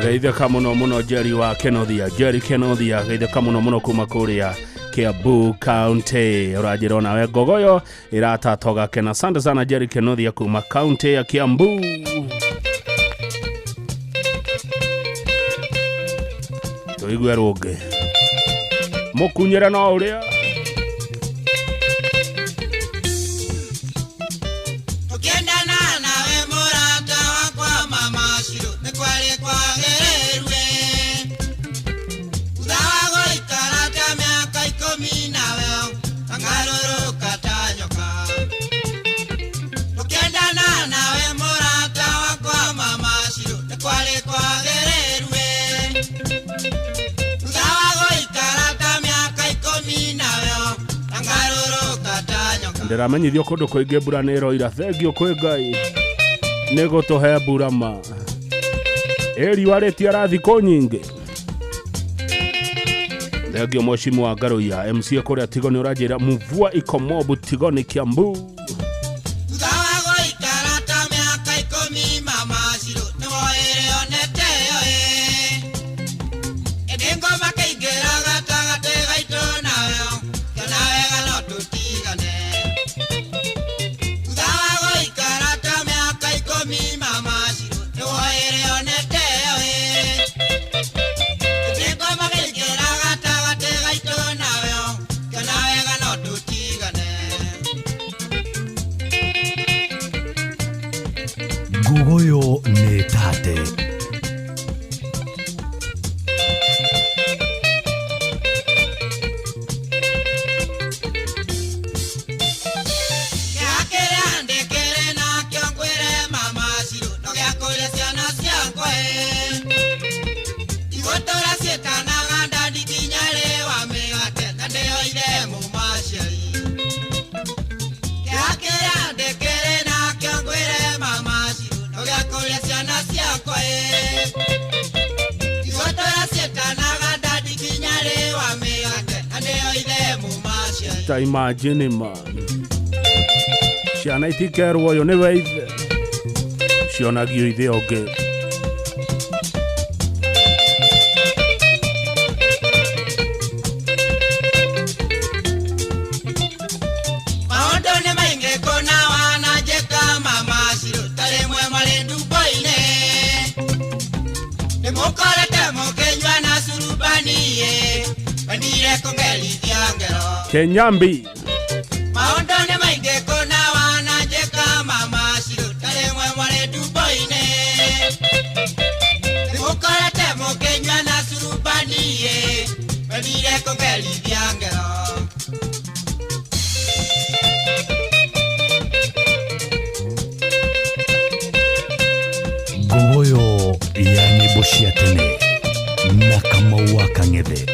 Gaithika muno Jerry wa Kenothia, Jerry Kenothia. Gaithika muno kuma kuria Kiambu County. Urajira nawe gogoyo iratatoga kena. Asante sana Jerry Kenothia kuma County ya Kiambu. Tuigwe roge mukunyera na uria ndiramenyithio kundu kuingi mbura ni roira. Thengio kwi Ngai ni gutuhe mbura ma riũa rĩtiara thikũ nyingĩ. Thengio Mheshimiwa wa Ngaruiya MCA kuria Tigoni urajira mvua iko mobu Tigoni Kiambu. Gugoyo ne tate. Ta imagine man ciana itikerwo yo nĩ weithe cionagio ithe ũngĩ. Kenyambi maondone mainge kona wanajeka mama siru tale mwale duboine ukala temo Kenya na surubanie badire kongeli diangero Gugoyo ya nyĩmbo cia tene na Kamau wa Kang'ethe.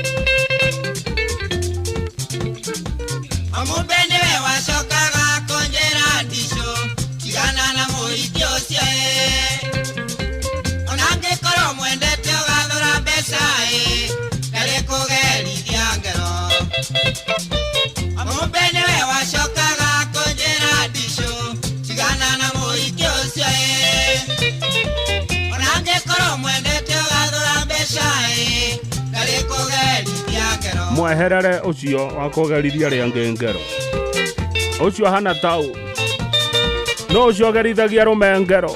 Amubende wa sokaga konjera ndisho kigana na moikyo cia onange koro mwendete gathora mbeca dale kogeri diangero. Amubende wa sokaga konjera ndisho kigana na moikyo mweherere ucio wa kugeriria ria ngengero ucio hana tau no ucio gerithagia rumengero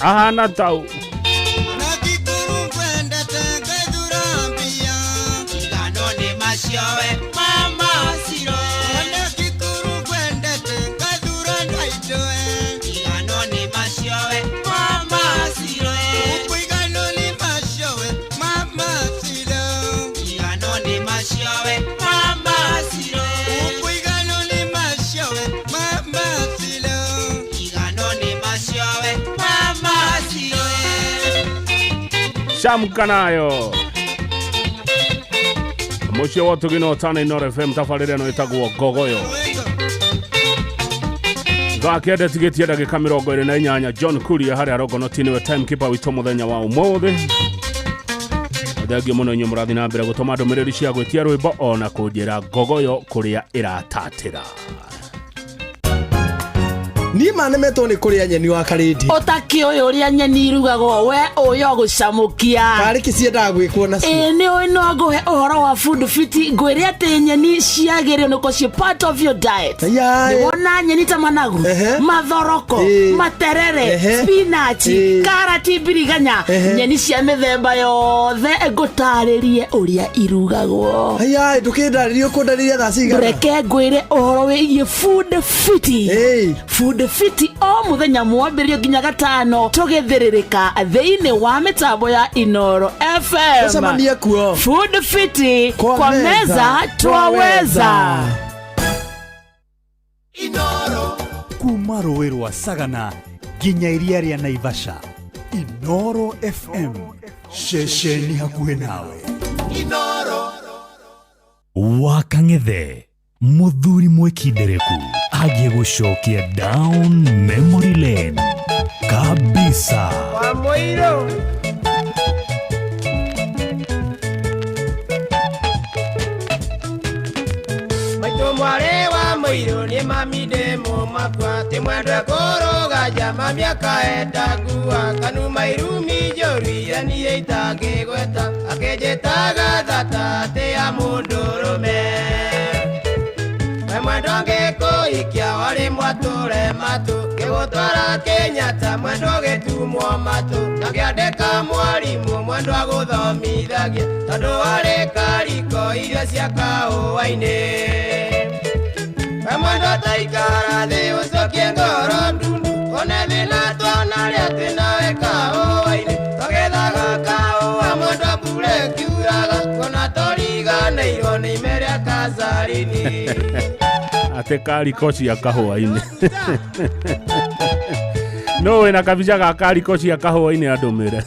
ahana tau Shamkanayo mucio wotu gino tane Inoro FM tafarire no itagwo Gogoyo gakende tigetie ndagika 28 John Kuria hari arogonoti niwe timekeeper wito muthenya wa umuthi thengio muno inyu murathi na mbere gutoma ndumiriri cia gwitia rwimbo ona kunjira Gogoyo kuria iratatira ni manemetwo ni kuria nyeni wa karindi otaki uyu uria nyeni irugagwo we uyo gucamukia kari kicienda gwikwo nacio ni uyu no nguhe uhoro wa food fit ngwire ati nyeni ciagirio nuko ci part of your diet ni wona nyeni ta managu mathoroko materere spinach karati biriganya nyeni cia mithemba yothe ngutaririe uria irugagwo aya ndukindaririe kundariria thasiga reke ngwire uhoro wigie food fit food fit o muthenya mwambĩrĩrio nginya gatano tũgĩthĩrĩrĩka thĩinĩ wa mĩtambo ya Inoro FM Tusamania kuo food fit kwa meza twaweza Inoro kuma rũĩ rwa Sagana nginya iria rĩa Naivasha Inoro FM ceceni hakuhĩ nawe Inoro Wakang'ethe muthuri mwekindereku agie gucokia down memory lane kabisa wa Moiro maito mware wa Moiro ni mamide mo mapwa te mwendwe korogaja mamiaka etagua kanu mairumi jori yani eitage gweta akejetaga thata te ya mundurume mwendonge koikia wali mwature matu kegotwara Kenyatta mwendo getumwo matu nakiandika mwalimu mwendo aguthomithagia tondu wali kariko iria cia kauaini mwendo taikara thi ucokie ngoro ndundu one thina twonaria twinawe kauaini togethaga kaua mwendo mbure kiuraga kona toriganĩirwo nĩ ime rĩa kazarini ate kariko cia kahũa-inĩ no wĩna kabica ga kariko cia kahũa-inĩ andũmĩre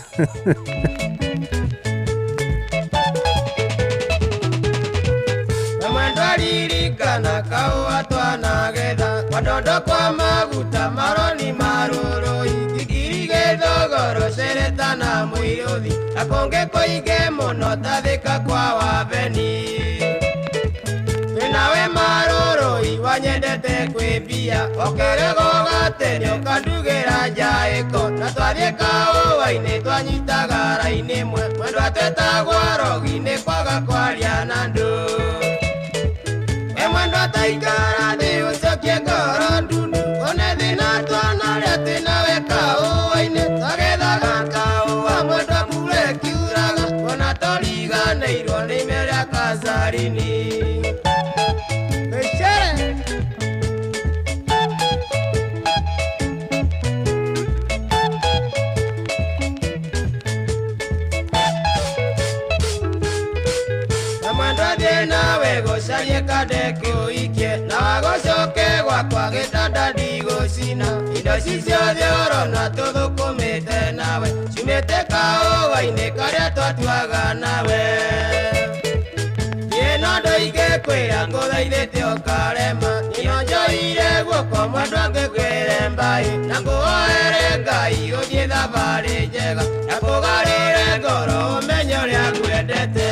mwendo aririkana kahũa twanagetha madondo kwa maguta maroni marũrũ ingigiri gĩthogoro cereta na mũirũthi akonge koige mũno tathĩka kwa wabeni nawe marũrũ wanyendete kwĩmbia okĩrego gatene ũkandugĩra njaĩko na twathiĩ kaũa-inĩ twanyitaga raini mwe mwendo atwetagwo rogi-inĩ kwaga kwaria na ndũ mwendo ataikara thĩ ũcokie ngoro ndundu one thĩna twanarĩa twĩnawe kaũa-inĩ twagethaga kaũa mwendo mbure kiuraga ona toriganĩirwo nĩ ime rĩa kazarini gocarie kandeke ũikie na wagocoke gwakwa gĩtanda ndigũcina indo ici ciothe ũrona tũthũkũmĩte nawe ciumĩte kaũa-inĩ karĩa twatuaga nawe thiĩ no ndũingĩkwĩra ngũthaithĩte ũkarema nĩo njoire guoko mwendwa ngĩkwĩre mbai na ngũhoere Ngai ũthiĩ thabarĩ njega na kũgarĩre ngoro ũmenye ũrĩa ngwendete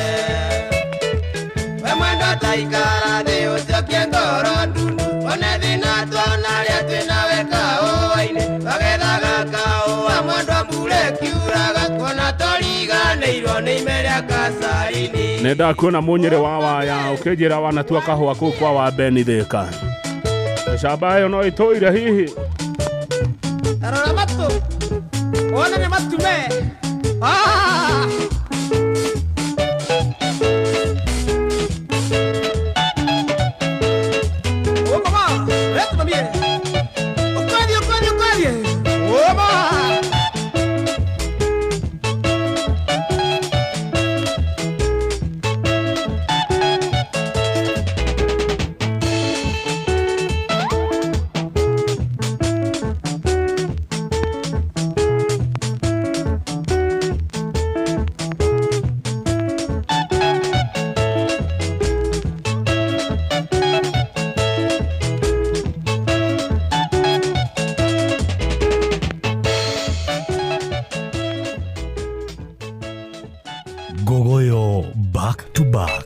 taikara thĩ ũcokie ngoro ndundu one thĩna twanarĩa twĩnawe kaũa-inĩ twagethaga kaũa mwendwa mbure kiuraga kuona toriganĩirwo nĩ ime rĩa kazarini nenda kuona munyere wa waya ukijira wanatua kahua kuu kwa wa Beni Thika. Shamba yo no itoire hihi arora matu ona ne matume oh mama letu mamie ukali oh mama Gogoyo back to back.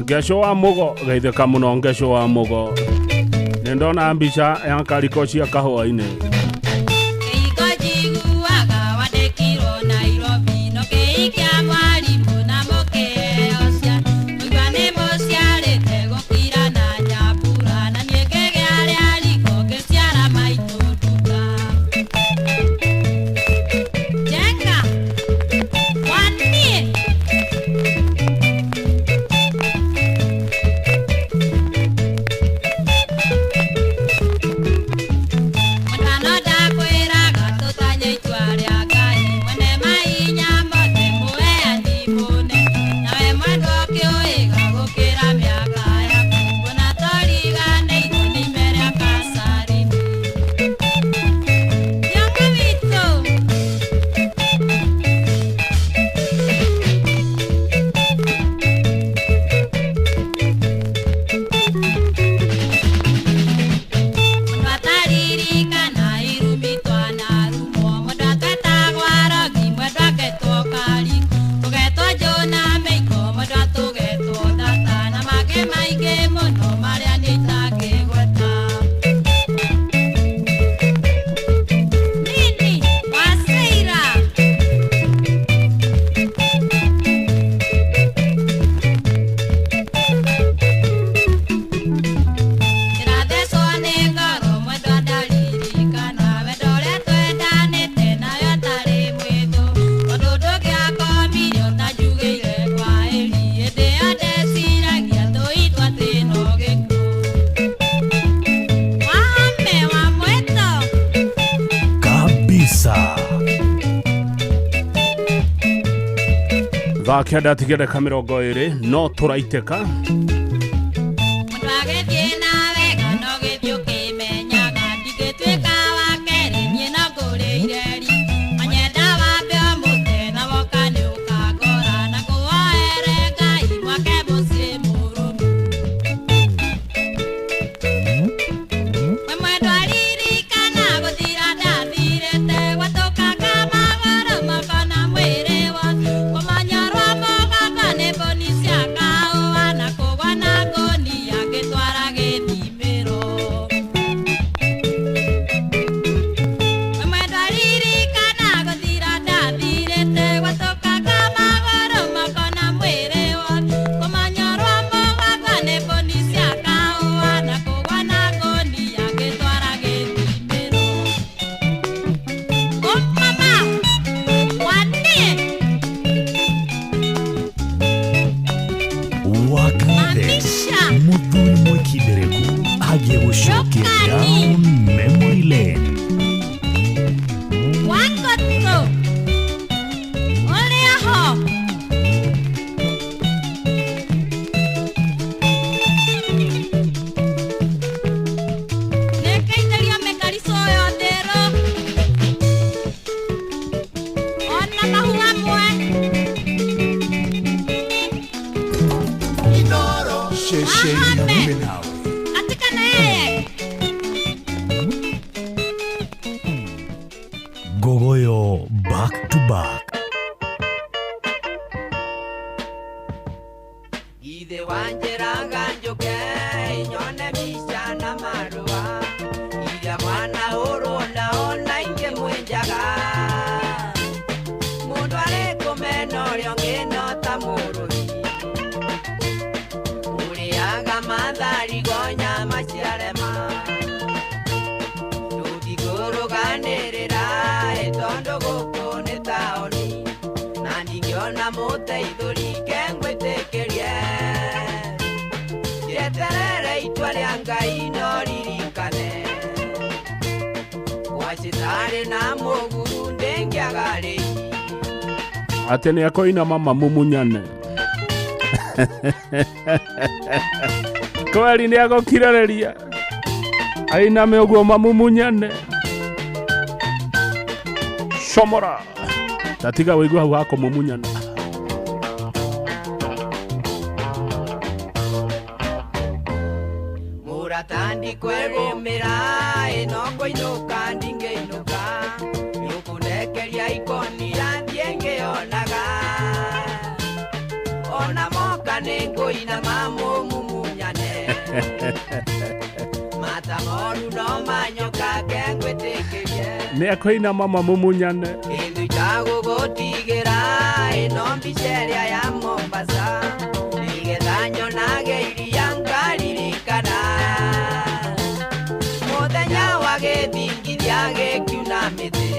Ngesho wa mugo geitheka muno ngesho wa mugo nindona mbica ya kariko cia kahua-ini Kenda tigereka 20 no turaiteka Kwa manyarwa moga kane bonisia kao wana kwa Gogoyo back to back. Ithe wanjĩraga njũke nyone mbica na marũa iria mwanahũrwo naona ingĩmwenjaga mũndũ arĩkũmena ũrĩa ũngĩ no ta mũrũri ũrĩaga mathari gonya maciarema tũtikũrũganĩrĩra tondũ gũkũ nĩ taũni na ndingĩona mũteithũri kengwĩtĩkĩrie Yeterere itwa rĩa Ngai no ririkane Wachitare na mũguru ndĩngĩaga rĩhi Ate nĩ akoina mama mumunyane Kweli nĩ agokirĩrĩria Ainame ũguo mamumunyane Shomora Tatiga wĩigua hau hako mumunyane Muratandi kwegũmĩra ĩno ngũinũka ndingĩinũka Nĩũkũndekeria ikoni yathiĩ ngĩonaga Ona moka nĩngũinama mũmumunyane Mata moru no manyoka kengwĩtĩkĩrie Nĩ akoina mama mumunyane Kĩndũ itagũgũtigĩra ĩno mbica ĩrĩa ya Mombasa Nĩgetha nyonage iria ngaririkana Mũthenya wa gĩthingithia gĩkiuna mĩtĩ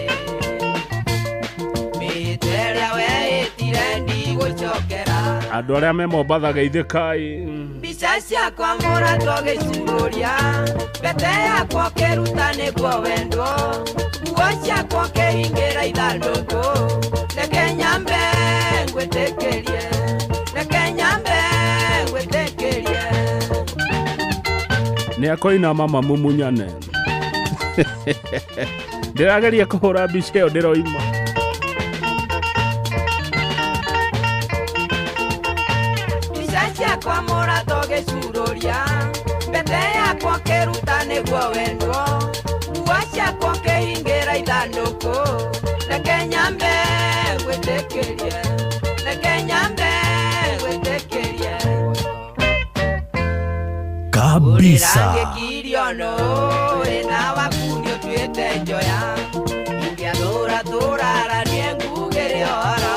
Mĩtĩ ĩrĩa wehĩtire ndigũcokera Andũ arĩa me Mombasa geithĩkai Mbica ciakwa mũratwo gĩcurũria Mbete yakwa kĩruta nĩguo wendwo Nguo ciakwa kĩhingĩra ithandũkũ Reke nyambe ngwĩtĩkĩrie Reke nyambe ngwĩtĩkĩrie Nĩ akoina mama mumunyane Ndĩrageria kũhũra mbica ĩyo ndĩroima Mbica ciakwa mũratwo gĩcurũria Mbete yakwa kĩruta nĩguo wendwo Nguo ciakwa kĩhingĩra ithandũkũ Reke nyambe ngwĩtĩkĩrie Reke nyambe ngwĩtĩkĩrie Kabisa Ngĩkiriono ĩna wakunio tuĩte njoya Ingĩathũra tũraranie ngugĩre ora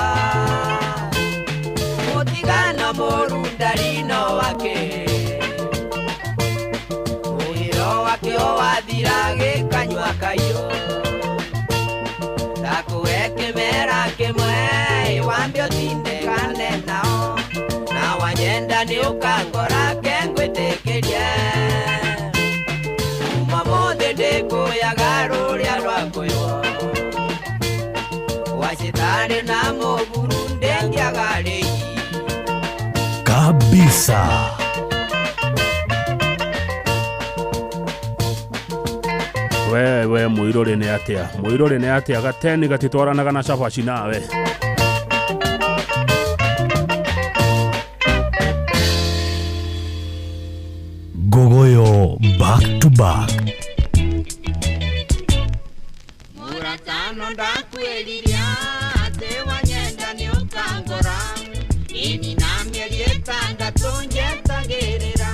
Mũtigano mũru ndarino wake Mũhĩro wake o wathira gĩkanyua kaiyũ Takũhe kĩmera kĩmwe wambe ũtindĩkane nao Na wanyenda nĩ ũkangora kengwĩtĩkĩrie Kuma mũthĩ ndĩkũyaga rũrĩa rwakũywo Wacitare na mũguru ndĩngĩaga rĩhi Kabisa We Mũirũrĩ nĩ atĩa Mũirũrĩ nĩ atĩa gateni gatitwaranaga na cabaci nawe Gogoyo back to back. Muratano ndakwĩriria atĩ wanyenda nĩ ũkangora Ini na mĩeri ĩtandatũ njetagĩrĩra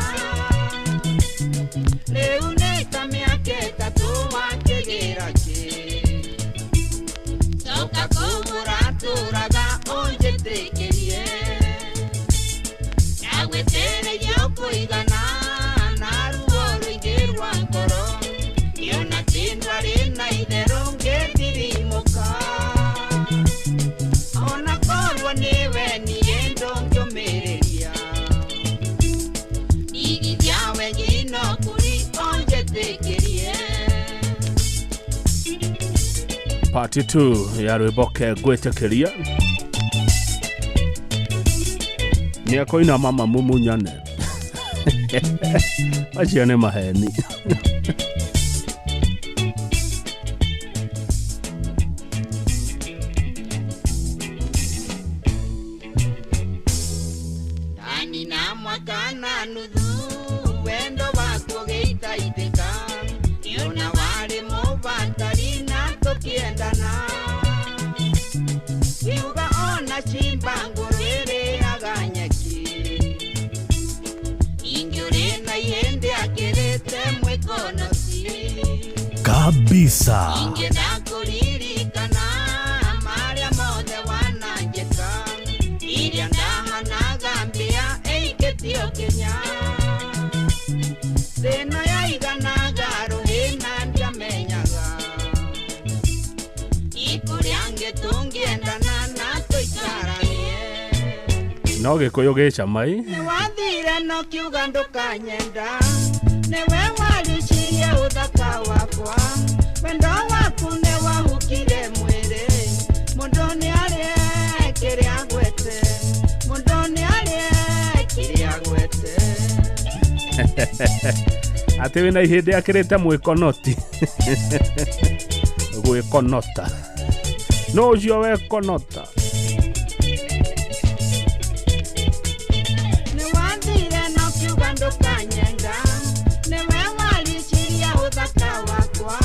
Rĩu nĩ ta mĩaka ĩtatũ wakĩgĩra kĩ Coka kũmũratũraga ũnjĩtĩkĩrie Ndagwĩtĩrĩria ũkũigana na ruo rũingĩ rwa ngoro Ndiona tindwa rĩna itherũ ngĩthirimũka Ona korwo nĩwe niĩ ndũngĩũmĩrĩria Igithia wengino kũri ũnjĩtĩkĩrie Part 2 ya rwĩmbo kengwĩtĩkĩria Nĩ akoina mama mumunyane Acio nĩ maheni Tani na mwaka na nuthu wendo wako gĩitaithĩka Niona warĩ mũbatari na tũkĩendana kabisa. Ingenakuririkana maria mothe wananjeka iria ndahanaga mbia eiketio Kenya thina yaiganaga ruhina ndiamenyaga ikuriange tungiendana na tuikaranie no gikuyu gicamai ni wathire no kiuga ndukanyenda newe walichirie uthaka wakwa wendo waku ne wahukire mwiri mundu ni arie kiria gwete mundu ni arie kiria gwete ati wina ihindi akirite mwikonoti gwikonota no ucio wekonota ni wathire no kiuga ndukanyenda newe walichiria uthaka wakwa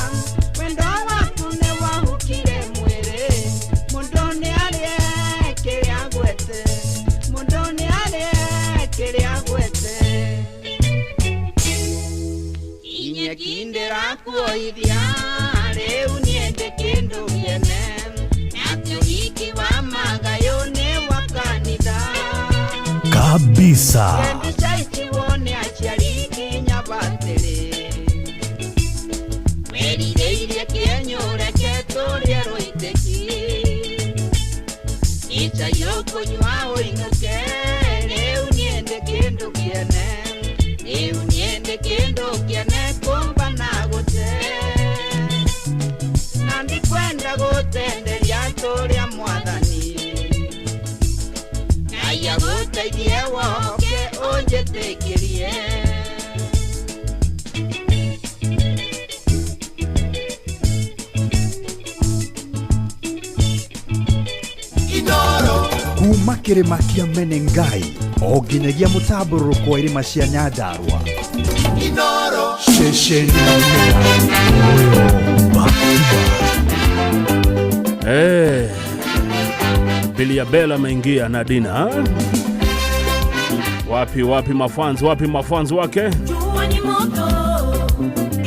wendo waku ne wahukire mwiri mundu ni arie kiria gwete mundu ni arie kiria gwete inye kindira kuoithia riu niende kindu kiene natio hiki wa magayo ni wa kanitha kabisa. Wone aciari kinya batiri merire kienyo reketo riero iteki icha yoko nywa oinuke riu niende kindu kiene riu niende kindu kiene kumba na gote na ndikwenda gutenderia turia mwathani aya guteithie woke unjitikirie Inoro kuma kirima kia Menengai o nginyagia mutamburuko wa irima cia Nyandarua. Inoro Shesheni Bilia Bella ameingia na Dina. Wapi mafanzi wake? Jua ni moto,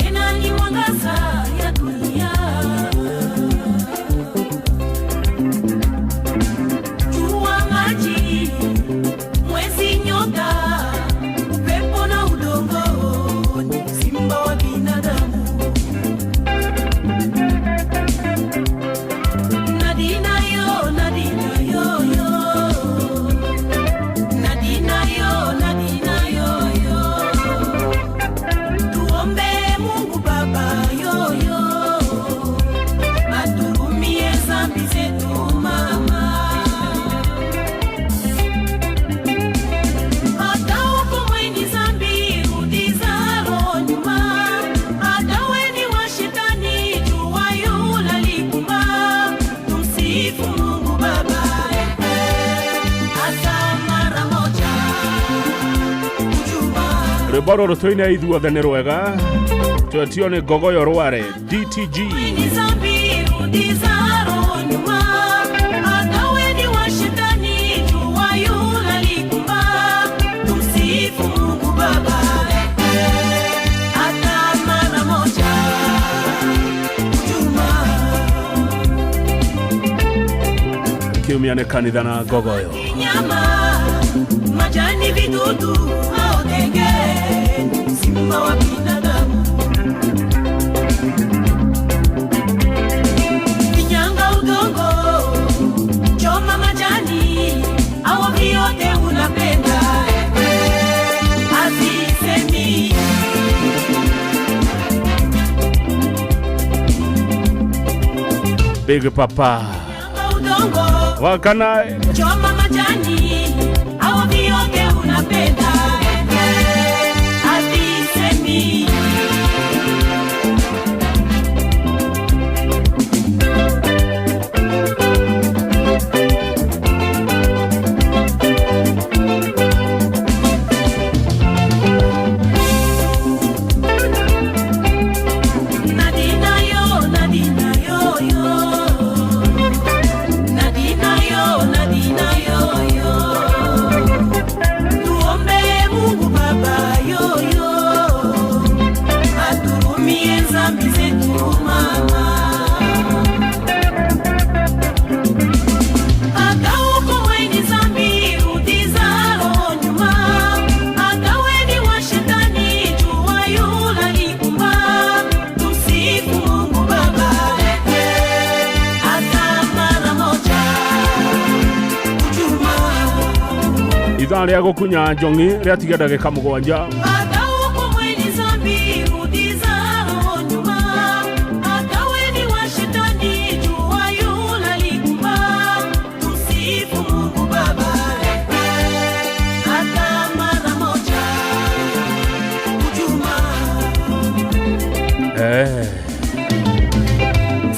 inaniangaza ya dunia. Jua maji, mwezi nyota, upepo na udongo, simba wa binadamu. Nadina yo, Nadina yo yo. Nadina yo, Nadina yo yo. Tuombe Mungu Baba yo yo. Aturumie zambi zetu mama. Hata uko mwenye zambi rudi zaro nyuma. Hata weni wa shetani jua yula likumba. Tumsifu Mungu Baba hata mara moja. Rebaro rotoine ithuothe nĩ rwega twetio nĩ Ngogoyo Rware DTG Ni zambi rudi zaro nyuma. Hata weni wa shetani jua yula likumba. Tumsifu Mungu Baba hata mara moja. kiumia nĩ kanitha na Ngogoyo. Nyama, majani, vidudu au ndege, simba wa binadamu. Kinyanga udongo, choma majani, au vyote unapenda. Asisemi Big Papa udongo, Wakanae choma majani, au vyote unapenda. Asisemi Nadina yo, Nadina yo yo. Nadina yo, Nadina yo yo. itali ya gukunya njongi ria tiga ndagika mugwanja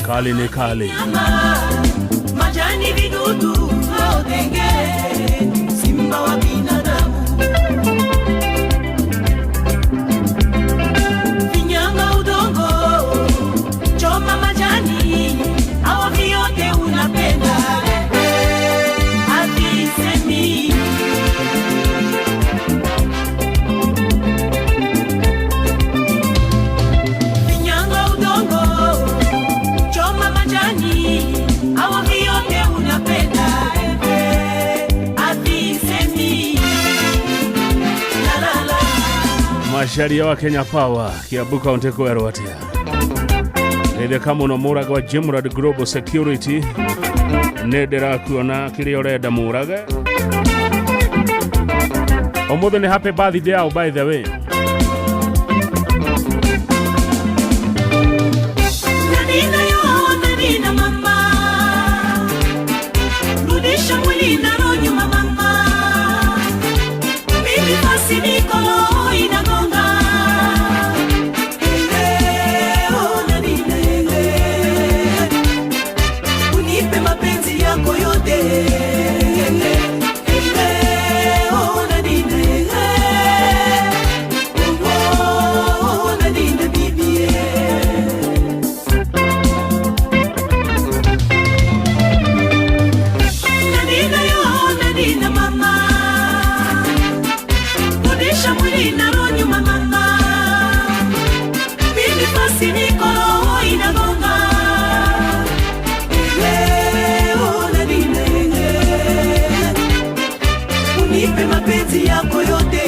kali ni kali majani vidudu au denge simba wa binadamu vinyanga udongo choma majani au vyote unapenda havisemi vinyanga udongo choma majani au vyote unapenda havisemi la la la. Masharia wa Kenya Power Kiambu County kwerwo atia ende kama no muraga wa Jimrad Global Security nedera kuona kiri orenda muraga omuthi ni happy birthday out by the way Nadina yo nadina mama rudisha mwili na roho nyuma mama mimi basi niko inagonga nadina unipe mapenzi yako yote nadina bibi nadina yo nadina mama rudisha mwili na roho nyuma mama mimi basi niko inagonga nadina unipe mapenzi yako yote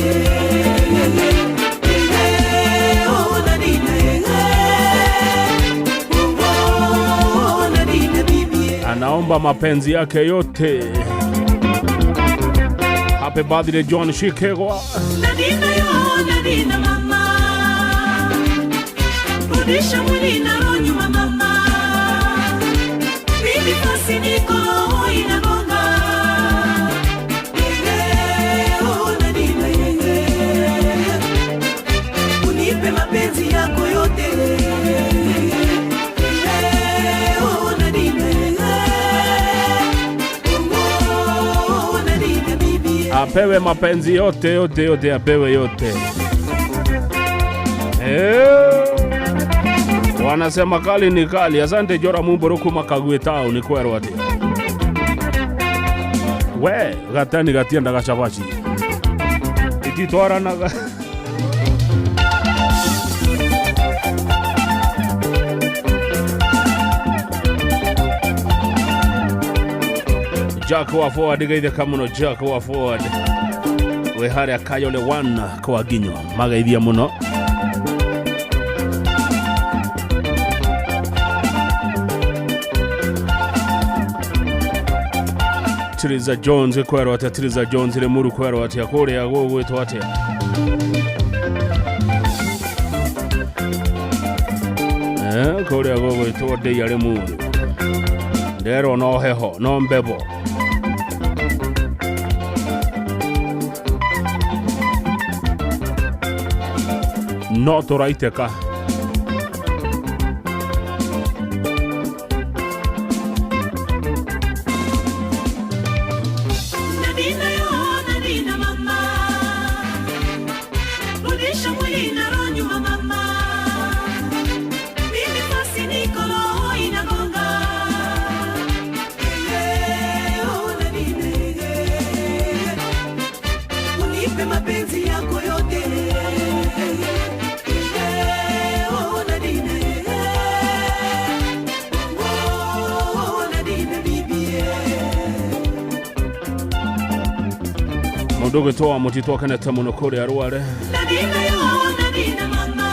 nadina bibi anaomba mapenzi yake yote. Happy birthday John Shikegwa. nadina yo nadina mama rudisha mwili na roho nyuma mama mimi basi niko inagonga nadina unipe mapenzi yako yote nadina bibi Apewe mapenzi yote yote yote apewe yote. Wanasema kali ni kali. Asante Jora Mumboroku Makagwe town ni kwerwo atia. We gatani gatienda gacabaci. Ititwaranaga. Jack wa forward gaithe kamuno Jack wa forward we haria kayole 1 kwa ginyo magaithia muno Triza Jones kwerwo atia Triza Jones le muru kwerwo atia kuria gugwitwo atia kuria gugwitwo ndei ari muru ndero no heho no mbebo no toraiteka nadina yo nadina mama rudisha mwili na roho nyuma mama mimi basi niko inagonga unipe mapenzi yako yote nadina bibi mundu gitwa mutitwa kanete muno kuria rware nadina yo nadina mama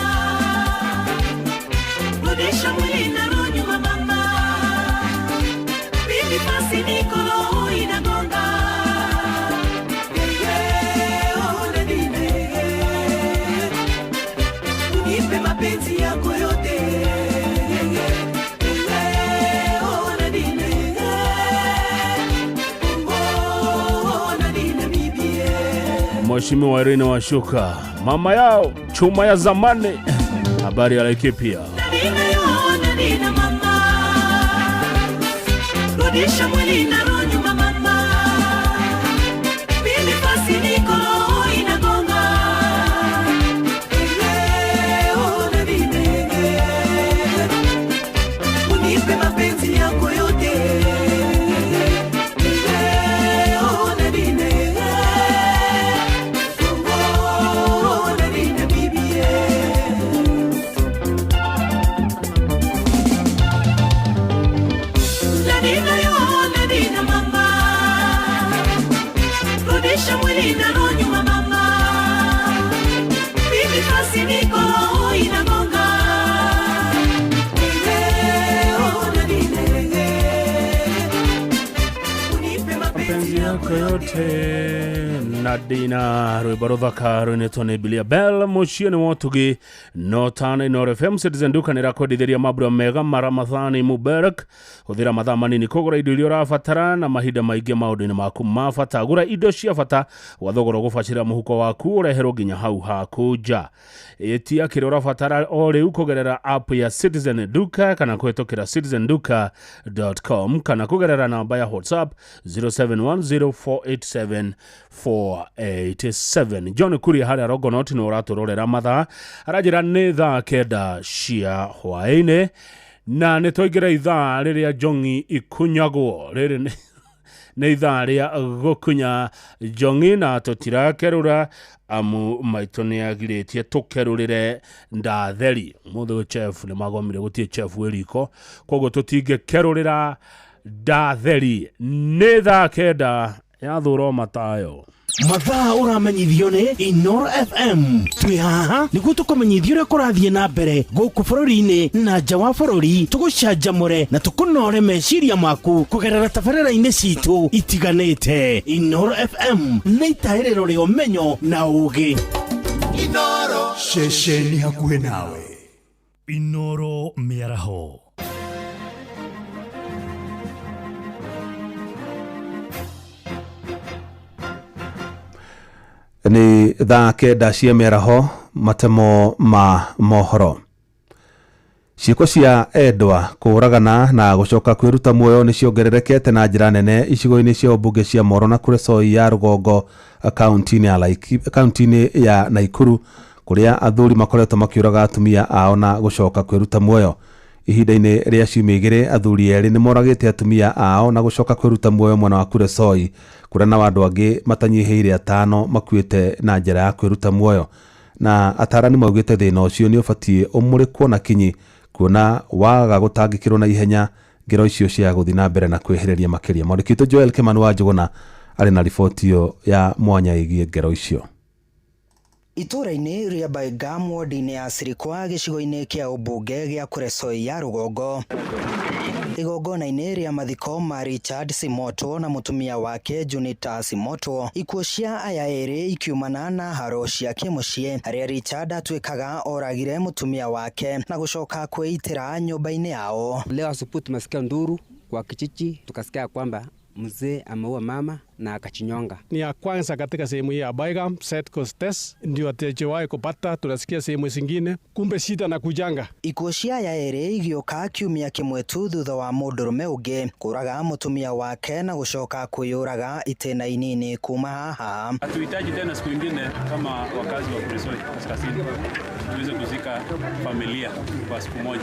rudisha mwili na roho nyuma mama mimi basi niko inagonga Mheshimiwa Irene Washuka, mama yao chuma ya zamani. Habari ya Laikipia. Nina mama, rudisha mwili na roho nyuma mama, mimi basi niko inagonga. Ona vinege, unipe mapenzi yako yote. Ona vinege, ona vina bibie. Nadina mama, rudisha mwili na roho nyuma mama, mimi basi niko inagonga. Unipe mapenzi yako yote. Nadina Ruibarodhaka Runetone Bilia Bell Moshine Wotugi Notana Inor FM Citizen Duka ni rakodi dhiria mabru mega Maramathani Mubarak Uthira mathamani ni kogora ido ilio rafatara na mahida maige maudu ni maku mafata Gura ido shiafata wathogoro gufachira muhuko waku urehero ginya hau hakuja Etia kiri rafatara ore ukogerera app ya Citizen Duka kana kuhetokera citizenduka.com kana kugerera namba ya WhatsApp 0710487487 John Kuria hari arogonoti no ratororera mathaa arajira ni thaa kenda cia hwaine na nitoigera ithaa riria jongi ikunyagwo riri ni ithaa ria gukunya jongi na tutirakerura amu maito ni agiritie tukerurire ndatheri muthu chef ni magomire gutie chef weriko kogo tutingekerurira ndatheri ni thaa kenda ya thuro matayo mathaa uramenyithio ni Inoro FM twi haha niguo tukumenyithio uria kurathie na mbere guku bururi-ini na nja wa bururi tugucanjamure na tukunore meciria maku kugerera tabarĩra-inĩ citu itiganĩte. Inoro FM nĩ itaĩrĩro rĩa ũmenyo na ũũgĩ. Inoro ceceni hakuhĩ nawe. Inoro mĩaraho. Ni thaa kenda cia mĩaraho matemo ma mohoro. Ciĩko cia endwa kũragana na gũcoka kwĩruta muoyo nĩ ciongererekete na njĩra nene icigo-inĩ cia ũmbunge cia Moro na Kuresoi ya Rũgongo kaunti-inĩ ya Naikuru kũrĩa athuri makoretwo makĩũraga atumia ao na gũcoka kwĩruta muoyo. Ihinda-inĩ rĩa ciumia igĩrĩ athuri erĩ nĩ moragĩte atumia ao na gũcoka kwĩruta muoyo mwena wa Kuresoi kũrĩa na andũ angĩ matanyihĩire 5 makuĩte na njĩra ya kwĩruta muoyo. Na atarani maugĩte thĩna ũcio nĩ ũbatiĩ ũmũrĩkwo na kinyi kuona waga gũtangĩkĩrwo na ihenya ngero icio cia gũthiĩ na mbere na kwĩhĩrĩria makĩria. Mwandĩki Joel Kimani wa Njũgũna arĩ na riboti ĩyo ya mwanya ĩgiĩ ngero icio. Itũra-inĩ rĩa Baega ward-inĩ ya Sirikwa gĩcigo-inĩ kĩa ũmbunge gĩa Kuresoi ya Rũgongo, igongona-inĩ rĩa mathiko ma Richard Simoto na mutumia wake Junita Simoto, ikuũ cia aya erĩ ikiumana na haro cia kĩmũciĩ harĩa Richard atuĩkaga oragire mutumia wake na gũcoka kwĩitĩra nyũmba-inĩ yao. Leo asubuhi tumesikia nduru kwa kijiji, tukasikia kwamba mzee ameua mama na akachinyonga. Ni ya kwanza katika sehemu hii ya Baega set cost test ndio atejewahi kupata, tunasikia sehemu zingine kumbe shida na kujanga. Ikuũ cia aya erĩ igĩũka kiumia kĩmwe tu thutha wa mũndũrũme ũngĩ kũraga mutumia wake na gũcoka kwĩyũraga itĩna inini kuma haha. Hatuhitaji tena siku nyingine kama wakazi wa Kuresoi kaskazini tuweze kuzika familia kwa siku moja,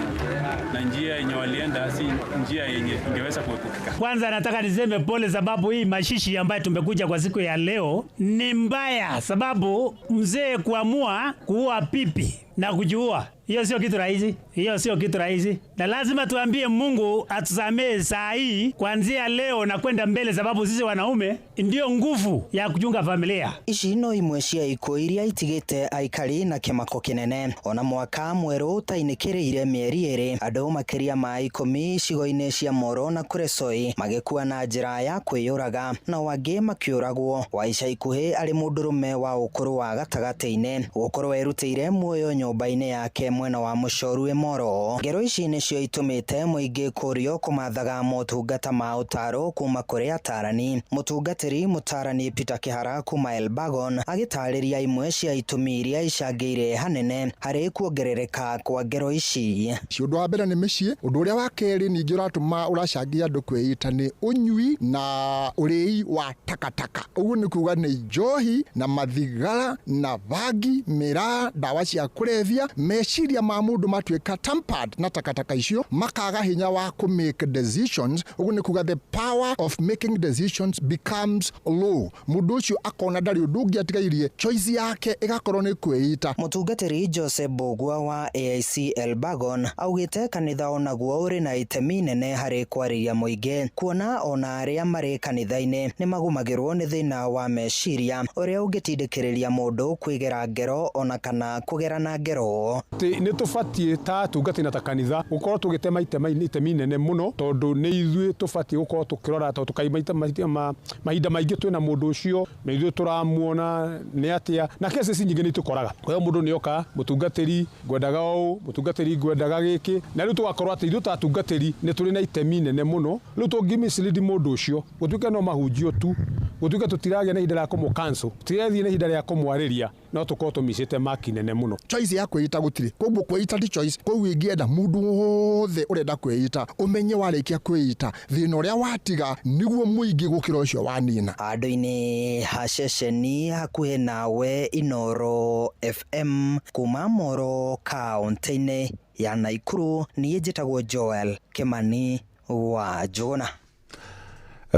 na njia yenye walienda si njia yenye ingeweza kuepukika. Kwanza nataka niseme pole, sababu hii mashishi ambayo tumekuja kwa siku ya leo ni mbaya, sababu mzee kuamua kuua pipi na kujiua, hiyo sio kitu rahisi, hiyo sio kitu rahisi, na lazima tuambie Mungu atusamee saa hii kuanzia leo na kwenda mbele, sababu sisi wanaume ndio nguvu ya kuchunga familia. Ici no imwe cia ikuũ iria itigĩte aikari na kĩmako kĩnene. Ona mwaka mwerũ utainĩkĩrĩire mĩeri ĩrĩ, andũ makĩria ma 10 icigo-inĩ cia Moro na Kuresoi magĩkua na njĩra ya kwĩyũraga na wangĩ makĩũragwo. Wa ica ikuhĩ arĩ mũndũrũme wa ũkũrũ wa gatagatĩ-inĩ gũkorwo erutĩire muoyo nyumba-inĩ yake mwena wa Mucoru Moro. Ngero ici nĩcio itumĩte mũingĩ kũrio kũmathaga motungata ma ũtaro kuma kũrĩ atarani. Mũtungatĩri mũtarani Peter Kĩhara kuma Elbagon agĩtarĩria imwe cia itumi iria icangĩire hanene harĩ kuongerereka kwa ngero ici. Ũndũ wa mbere nĩ mĩciĩ, ũndũ ũrĩa wa kerĩ ningĩ ũratũma ũracangia andũ kwĩita nĩ ũnyui na ũrĩi wa takataka. Ũguo nĩ kuuga nĩ njohi na mathigara na bangi, mĩraa, ndawa cia kũrebia, meciria ma mũndũ matuĩka tampered na takataka icio, makaga hinya wa ku make decisions. Ũguo nĩ kuuga the power of making decisions becomes low. Mũndũ ũcio akona ndarĩ ũndũ ũngĩ atigairie, choice yake ĩgakorwo nĩ kwĩita. Mũtungatĩri Joseph Bogua wa AIC Elbagon augĩte kanitha onaguo ũrĩ na itemi nene harĩ kwarĩria mũingĩ, kuona ona arĩa marĩ kanitha-inĩ nĩ magumagĩrwo nĩ thĩna wa meciria ũrĩa ũngĩtindĩkĩrĩria mũndũ kwĩgera ngero ona kana kũgerana ngero. Nĩ tũbatiĩ ta atungati ta kanitha gũkorwo tũgĩtema itemi nene mũno, tondũ nĩ ithuĩ tũbatiĩ gũkorwo tũkĩrora tondũ tukaimata mahinda maingĩ twĩna mũndũ ũcio na ithuĩ tũramuona nĩ atĩa, na cases nyingĩ nĩ tũkoraga. Kwa hiyo mũndũ nĩoka mũtungatĩri ngwendaga ũũ, mũtungatĩri ngwendaga gĩkĩ, na rĩu tũgakorwo atĩ ithuĩ ta atungatĩri nĩ tũrĩ na itemi nene mũno. Rĩu tũngĩmislead mũndũ ũcio gũtuĩka no mahunjio tu, gũtuĩka tũtiragĩa na ihinda rĩa kũmũcancel, tũtirathiĩ na ihinda rĩa kũmwarĩria, no tũkorwo tũmicĩte maki nene mũno. Choice ya kwĩita gũtirĩ, koguo kwĩita ti choice. Koguo ingĩenda mũndũ wothe ũrenda kwĩita ũmenye warĩkia kwĩita thĩna ũrĩa watiga nĩguo mũingĩ gũkĩra ũcio wanina. Handũ-inĩ ha ceceni hakuhĩ nawe Inoro FM kuma Moro kaunti-inĩ ya Naikuru, niĩ njĩtagwo Joel Kimani wa Jona.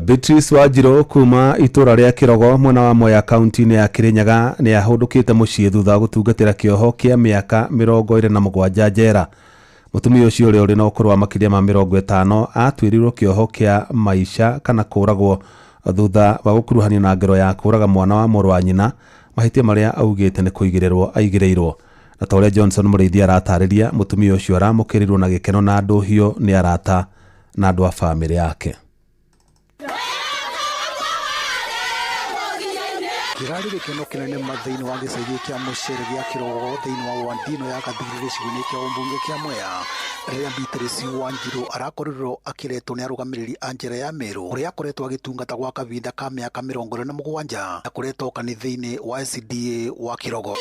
Beatrice Wanjiru kuma itura rĩa Kirogo mwena wa Mwea kaunti-inĩ ya Kirinyaga nĩ ahũndũkĩte mũciĩ thutha wa gũtungatĩra kĩoho kĩa mĩaka 27 njera. Mũtumia ũcio ũrĩa ũrĩ na ũkũrũ wa makĩria ma 50 atuĩrirwo kĩoho kĩa maisha kana kũragwo thutha wa gũkuruhanio na ngero ya kũraga mwana wa mũrũ wa nyina, mahĩtia marĩa augĩte nĩ kũigĩrĩrwo aigĩrĩirwo. Na ta ũrĩa Johnson Mũrĩithi aratarĩria, mũtumia ũcio aramũkĩrirwo na gĩkeno na ndũhio nĩ arata na andũ a bamĩrĩ yake. Kirari gĩkeno kĩnene mathĩinĩ wa gĩcagi kĩa Mũcere gĩa Kirogo thĩinĩ wa Wandino ya Gathiri gĩcigo-inĩ kĩa ũmbunge kĩa Mwea, rĩrĩa Beatrice Wanjiru arakorirwo akĩretwo nĩ arũgamĩrĩri a njĩra ya Meru, ũrĩa akoretwo agĩtungata gwa kahinda ka mĩaka 27 akoretwo kanitha-inĩ wa SDA wa Kirogo.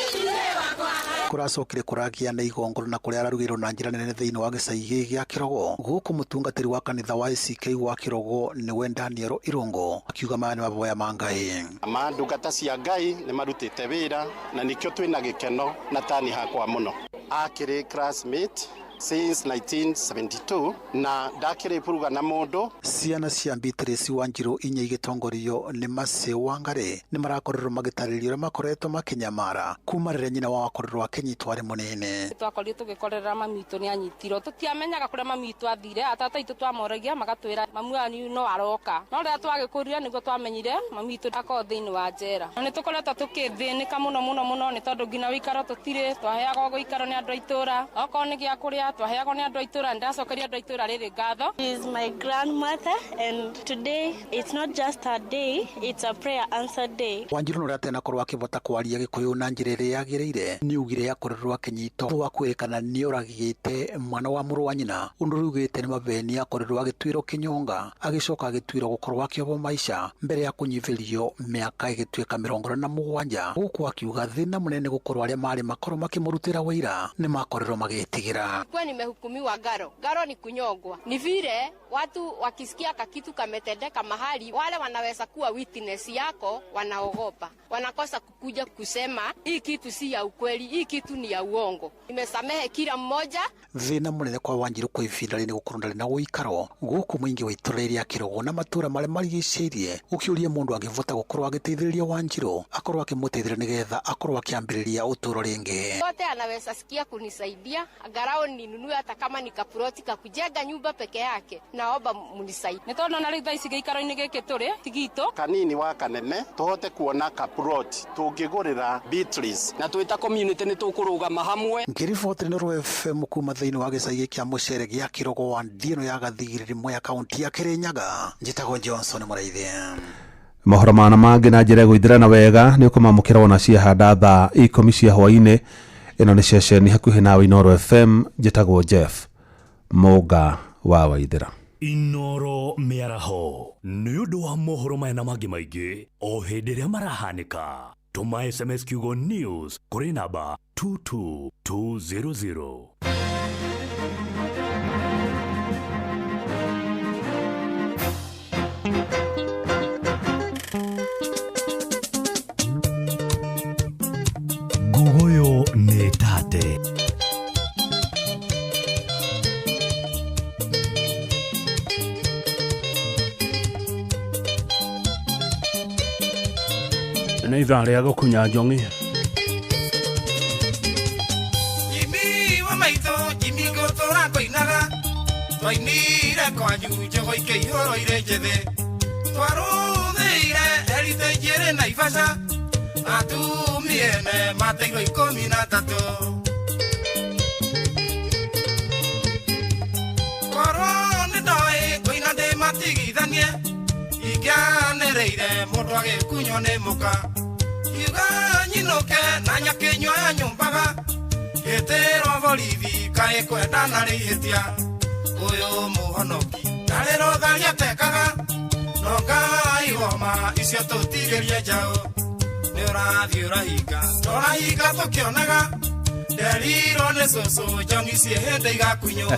Kũracokire kũragia na igongoro na kũrĩa ararugĩrwo na njĩra nene thĩinĩ wa gĩcagi gĩa Kirogo. Gũkũ mũtungatĩri wa kanitha wa ACK wa Kirogo nĩwe Daniel Irungo akiuga maya nĩ maboya ma Ngai. Ndungata cia Ngai nĩ marutĩte wĩra na nĩkĩo twĩna gĩkeno na tani hakwa mũno. Akĩrĩ classmate since 1972 na ndakĩrĩ puruga na mũndũ. Ciana cia Beatrice Wanjiru inya igĩtongorio nĩ Mercy Wangari nĩ marakorirwo magĩtarĩria ũrĩa makoretwo makĩnyamara kuma rĩrĩa nyina wao akorirwo akĩnyitwo arĩ mũnene. Twakorirwo tũgĩkorera mami witũ nĩ anyitirwo, tũtiamenyaga kũrĩa mami witũ athire, atata aitũ twamoragia magatwĩra mami wanyu no aroka, no rĩrĩa twagĩkũrire nĩguo twamenyire mami witũ akorwo thĩinĩ wa njera. Na nĩ tũkoretwo tũkĩthĩnĩka mũno nĩ tondũ nginya wĩikaro tũtirĩ, twaheagwo gũikaro nĩ andũ a itũũra, okorwo nĩ gĩa kũrĩa twaheagwo nĩ andũ a itũũra, ndacokeria andũ a itũũra rĩrĩ ngatho. She is my grandmother and today it's not just a day, it's a prayer answer day. Wanjiru ũrĩa atenakorwo akĩbota kwaria Gĩkũyũ na njĩra ĩrĩa yagĩrĩire nĩ ugire akorirwo akĩnyitwo wa kwĩrĩkana nĩ oragĩte mwana wa mũrũ wa nyina, ũndũ rugĩte nĩ mabeni akorirwo agĩtuĩrwo kĩnyonga, agĩcoka agĩtuĩrwo gũkorwo akĩohwo maisha mbere ya kũnyihĩrio mĩaka ĩgĩtuĩka 27, gũkũ akiuga thĩna mũnene gũkorwo arĩa marĩ makorwo makĩmũrutĩra wĩra nĩ makorirwo magĩtigĩra. Nimehukumiwa Garo ni kunyongwa. Ni vile watu wakisikia kakitu kametendeka mahali, wale wanaweza kuwa witness yako wanaogopa, wanakosa kukuja kusema hii kitu si ya ukweli, hii kitu ni ya uongo. Nimesamehe kila mmoja. Thina munene kwa Wanjiru kwa ivinda rĩrĩ gũkorwo ndarĩ na ũikaro gũkũ mũingĩ wa itũra rĩa Kirogo na matũra marĩa marigicĩirie, ũkĩũria mũndũ angĩvota gũkorwo agĩteithĩrĩria Wanjiru akorwo akĩmũteithĩrĩria nĩgetha akorwo akĩambĩrĩria ũtũro rĩngĩ. Wote anaweza sikia kunisaidia, angalau ninunue hata kama ni kaploti kakujenga nyumba peke yake, naomba munisaidie. Nĩ tondũ na rĩu thaa ici gĩikaro-inĩ gĩkĩ tũrĩ tigito kanini wa kanene tũhote kuona kaploti tũngĩgũrĩra Beatrice na twĩta community nĩ tũkũrũgama hamwe. Ngiriboti nĩ Nuru FM kuma thĩinĩ wa gĩcagi kĩa Mũcere gĩa Kirogo wa Ndino ya Gathiri Mwea kaunti ya Kirinyaga, njĩtagwo Johnson Mũrĩithi. Mohoro mana mangĩ na njĩra gũithĩrana wega nĩ ũkũmamũkĩra wona ciahanda thaa 10 cia hwaĩ-inĩ ino nĩ ceceni hakuhĩ nawe Inoro FM. Njĩtagwo Jeff Mũga wa Waithĩra. Inoro mĩaraho nĩ ũndũ wa mohoro maya na mangĩ maingĩ o hĩndĩ ĩrĩa marahanĩka. Tũma SMS kiugo news kũrĩ namba 22200. Gugoyo nĩ tate. Nĩ ithaa rĩa gũkunya njong'i. Jimmy wa maitho Jimmy gũtũra koinaga twainire kwanyu njogo ikĩihũro ire njĩthĩ twarũthĩire erite njĩrĩ Naivasha atumiene mateiro 13 korwo nĩ ndoĩ kũina ndĩmatigithanie ingĩanĩrĩire mũndũ agĩkunywo nĩ mũka kiuga nyinũke na nyakĩnywa ya nyũmbaga gĩtĩrwo borithi kaĩ kwendana rĩhĩtia ũyũ mũhonoki ndarĩ rũtharia tekaga no Ngai woma icio tũtigĩrie njaũ nĩ ũrathiĩ ũrahinga tũrahinga tũkĩonaga nderirwo nĩ cũcũ njong'i ciĩ hĩndĩ igakunywo.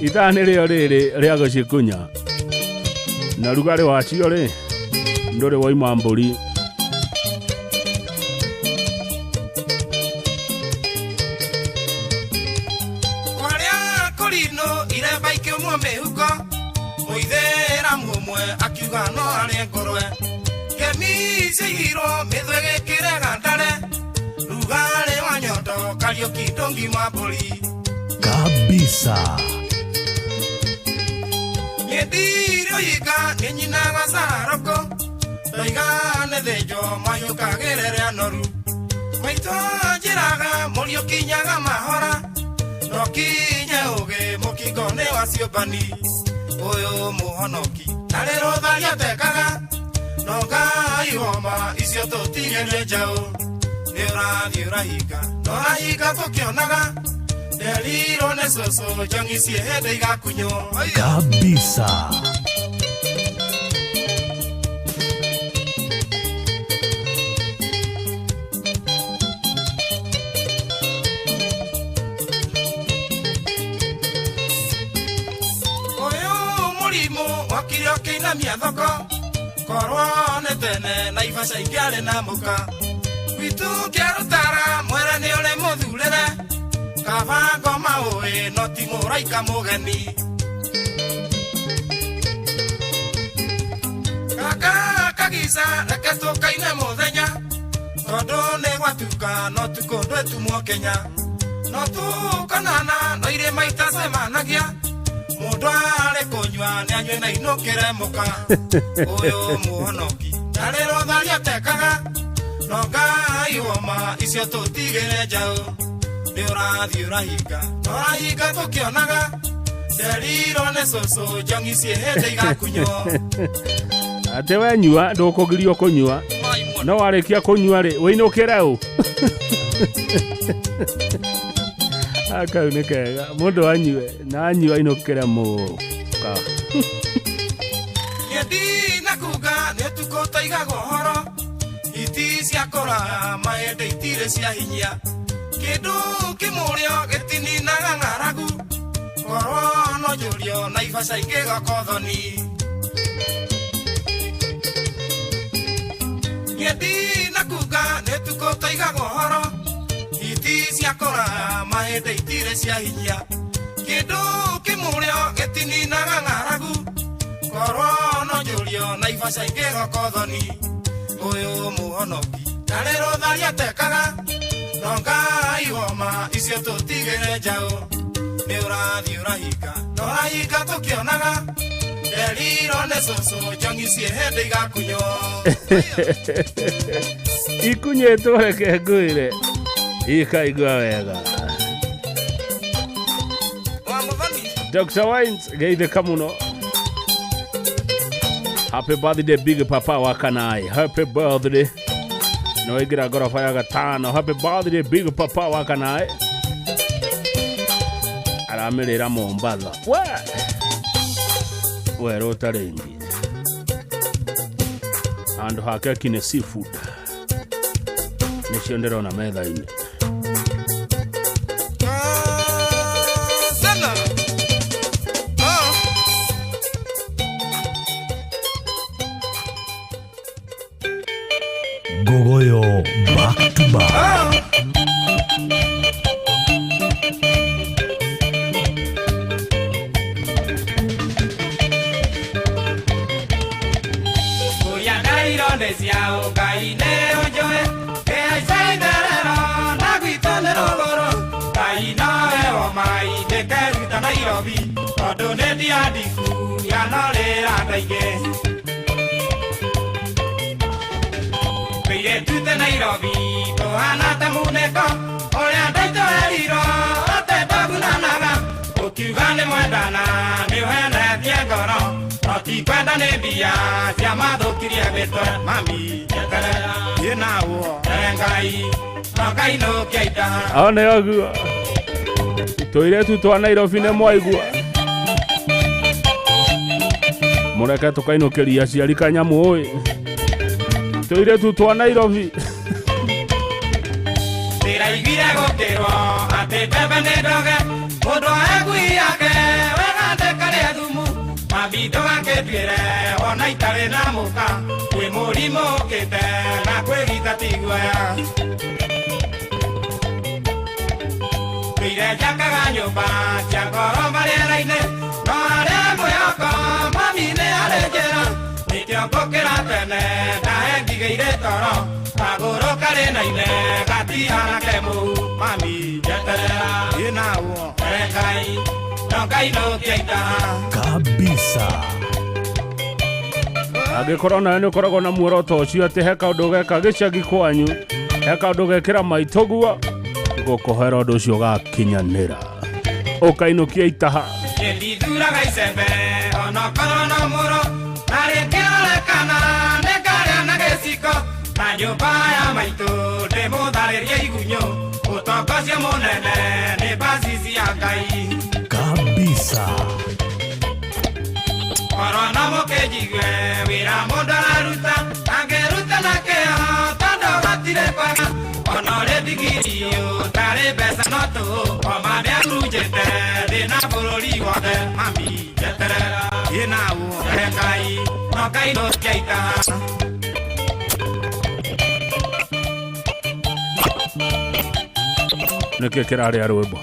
Ithaa nĩ rĩo rĩrĩ rĩa gũcikunya na rugarĩ wacio rĩ ndũrĩ woima mbũri. Kwarĩa kũrinũ iremba ikĩumwo mĩhuko mũithĩramu ũmwe akiuga no arĩ ngũrwe ngemi ciaigirwo mĩthwe gĩkĩre gandare rugarĩ wa nyondo Kariuki ndũngi wa mbũri kabisa. Nyendirio yika nyenyinaga saroko Daiga nethejo mayuka gerere anoru Maito njiraga murio kinyaga mahora No kinye uge mukigone wasio bani Uyo muhonoki Narero dharia tekaga No Ngai woma isio tutigerie njau Neurathi urahika Norahika tukionaga Nderiro ne soso njong'i ciĩ hĩndĩ igakunywo kabisa. Ũyũ mũrimũ wakire ũkĩinamia thoko korwo nĩ tene Naivasha ingĩarĩ na mũka gwitũ kĩarũtara mwere nĩ ũrĩ mũthurĩre Kavango maũĩ no ti mũraika mũgeni Kaka kagica reke tũkaine mũthenya tondũ nĩ gwatuka no tukũndũ etumwo Kenya no tũkanana no irĩma itacemanagia mũndũ arĩ kũnyua nĩ anyue na inũkĩre mũka ũyũ mũhonoki ndarĩ rũtharia tekaga no Ngai woma icio tũtigĩre njaũ nĩ ũrathiĩ ũrahinga ũrahinga tũkĩonaga nderirwo nĩ cũcũ njong'i ciĩ hĩndĩ igakunywo. Atĩ wenyua ndũkũgirio kũnyua no warĩkia kũnyua rĩ wĩinũkĩre ũ akau nĩ kega mũndũ anyue na anyua ainũkĩre mũka. Nyendi na kuga nĩ ũtukũ tũigagwo horo iti ciakũra mahĩndĩ itirĩ cia hinya Kĩndũ kĩmũrĩo gĩtininaga ng'aragu korwo no njũrio Naivasha ingĩgakothoni Nyendi na kuga nĩ tukũ tũigagwo horo iti ciakũra mahĩndĩ itirĩ cia hinya Kĩndũ kĩmũrĩo gĩtininaga ng'aragu korwo no njũrio Naivasha ingĩgakothoni ũyũ mũhonoki ndarĩ rũtharia tekaga no Ngai woma icio tũtigĩre njaũ nĩ ũrathiĩ ũrahinga ũrahinga tũkĩonaga nderirwo nĩ cũcũ njong'i ciĩ hĩndĩ igakunywo. Ikunyĩtwo reke ngwĩre ikaigua wega. Dr. Wines geithĩka mũno. Happy birthday big papa wa Kanai. Happy birthday. no igira gorofa ya gatano. Happy birthday Big Papa wa Kanae. Aramirira Mombasa. We rotarengi. Ando hake kine seafood. Nisio ndirona metha-ini. Gogoyo back to back. Nairobi, Tohana Tamuneko, Orienta Tohero, Otebagunanaga, Okugane Mwendana, Newena Diagoro, Oti Kwenda Nebia, Siamado Kiriabeto, Mami, Yatara, Yenao, Engai, Nokai no Keita. Ane agua. Toire tu to Nairobi ne moigua. Moreka tokai no keria ciari kanyamu oi. Toire tu to Nairobi. Iraiguira gotero, ate pepe nedoge, modo egui ake, wega te kare adumu, mabito ake tuere, ona itare na muka, kwe morimo kete, na kwe gita tiguaya. Tuire jaka ganyoba, chakoro marielaine, no are moyoko, mami ne arejera, nikyo kokera tene, na engigeire toro, Agoro karena ine kati anake mu mami jatera inao engai nokai no kiaita kabisa. Agikorwo nawe nĩ ũkoragwo na muoroto ũcio atĩ he kaũndũ geka gĩcagi kwanyu, he kaũndũ gekĩra maitũ guo, gũkũhera ũndũ ũcio gakinyanĩra. Ũkainũkia itaha ndithuraga icembe onokorwo no mũro na rĩngĩrorekana nĩ ngarĩa na gĩciko na nyũmba ya maitũ ndĩmũtharĩria igunyũ ũtongocia mũnene nĩ mbacici ya Ngai kabisa. Korwo no mũkĩnjigue wĩra mũndũ araruta angĩruta na kĩo tondũ gatirĩ kwaga ona ũrĩ ndigiri ũtarĩ mbeca no tũ oma nĩahurunjĩte thĩ na bũrũri wothe mami njeterera ĩnaũ Ngai no Ngai nũkĩaita. nĩkĩĩ kĩrarĩa rwĩmbo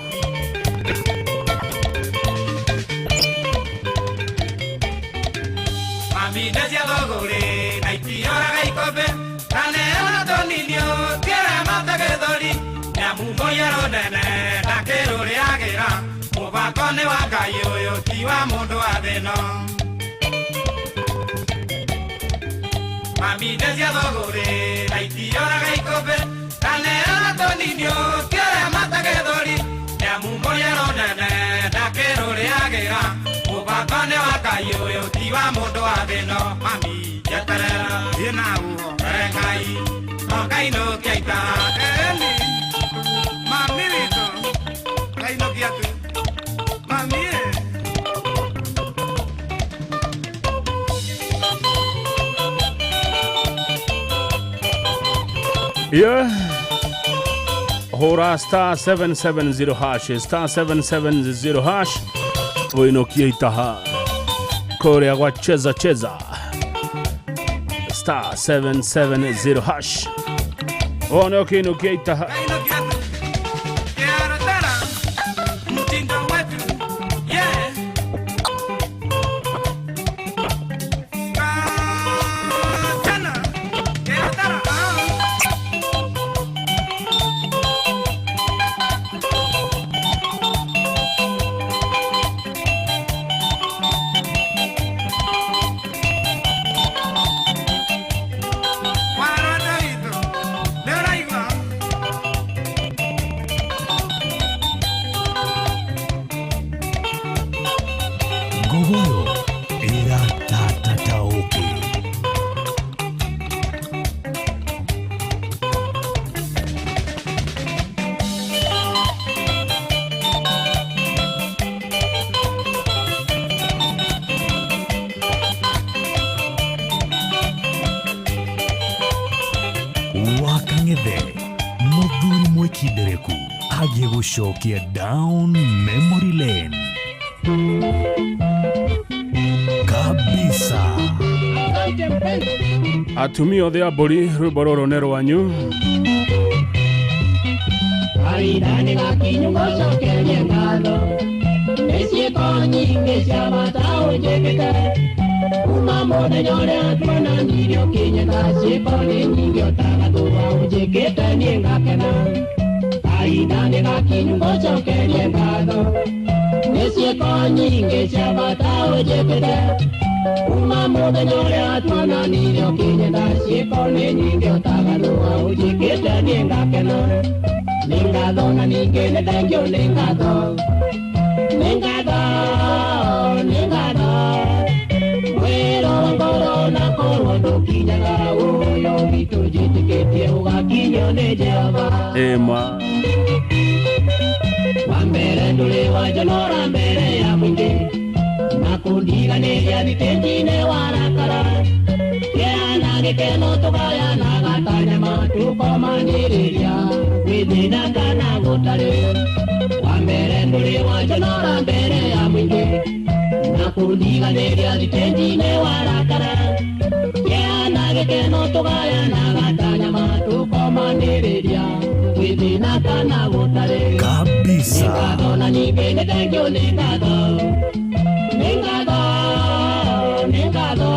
Mami ndecia thũgũrĩ na itioraga ikombe na neona tũninio tiere matagethori nĩamu mũiyero nene ndakĩrũrĩagĩra mũbango nĩ wa Ngai ũyũ ti wa mũndũ wa thĩ ĩno. Mami ndecia thũgũrĩ na itioraga ikombe na neona tũninio tiere matagethori nĩamu mũiyero nene ndakĩrũrĩagĩra mũbango nĩ wa Ngai ũyũ ti wa mũndũ wa thĩ ĩno. Mami njeterera ĩnaũ Ngai no Ngai nũkĩaita. Eni mami witũ Ngai nũkĩatu mami yeah. Hora star 770 hash star 770 hash uinukie itaha korea gwa cheza cheza star 770 hash one ukiinukia itaha Kang'ethe Muthuri Mwikindereku agiye gucokia down memory lane kabisa. Atumia othe a mbũri rwĩmbo rũrũ nĩ rwanyu. Kahinda-inĩ gakinyu gũcokeria ngatho nĩ ciĩko nyingĩ cia bata ũnjĩkĩte kuma mũthenya ũrĩa tuonanirio Kĩnyĩka. Ciĩko nĩ nyingĩ ũtagatũra ũnjĩkĩte niĩ ngakena. Kahinda-inĩ gakinyu gũcokeria ngatho nĩ ciĩko nyingĩ cia bata ũnjĩkĩte kuma mũthenya ũrĩa tuonanirio Kĩnyĩka. Ciĩko nĩ nyingĩ ũtagatũra ũnjĩkĩte niĩ ngakena. Ningado na ningĩ nĩ thengio nĩ ngatho. Ningado wĩra wa ngoro na korwo ndũkinyaga ũyũ witũ njĩtĩkĩtie ũgakinyio nĩ Jehova. Ema wa mbere ndũrĩ wanjonora mbere ya mũingĩ na kũndiganĩria thitĩnji-inĩ warakara. Kĩana gĩkeno tũgayana gatanyama tũkomanĩrĩria gwĩthĩna kana gũtarĩ. Wa mbere ndũrĩ wanjonora mbere ya mũingĩ na kũndiganĩria thitĩnji-inĩ warakara. Kĩana gĩkeno tũgayana gatanyama tũkomanĩrĩria gwĩthĩna kana gũtarĩ. Kabisa. Nĩ ngatho na ningĩ nĩ thengio nĩ ngatho. Nĩ ngatho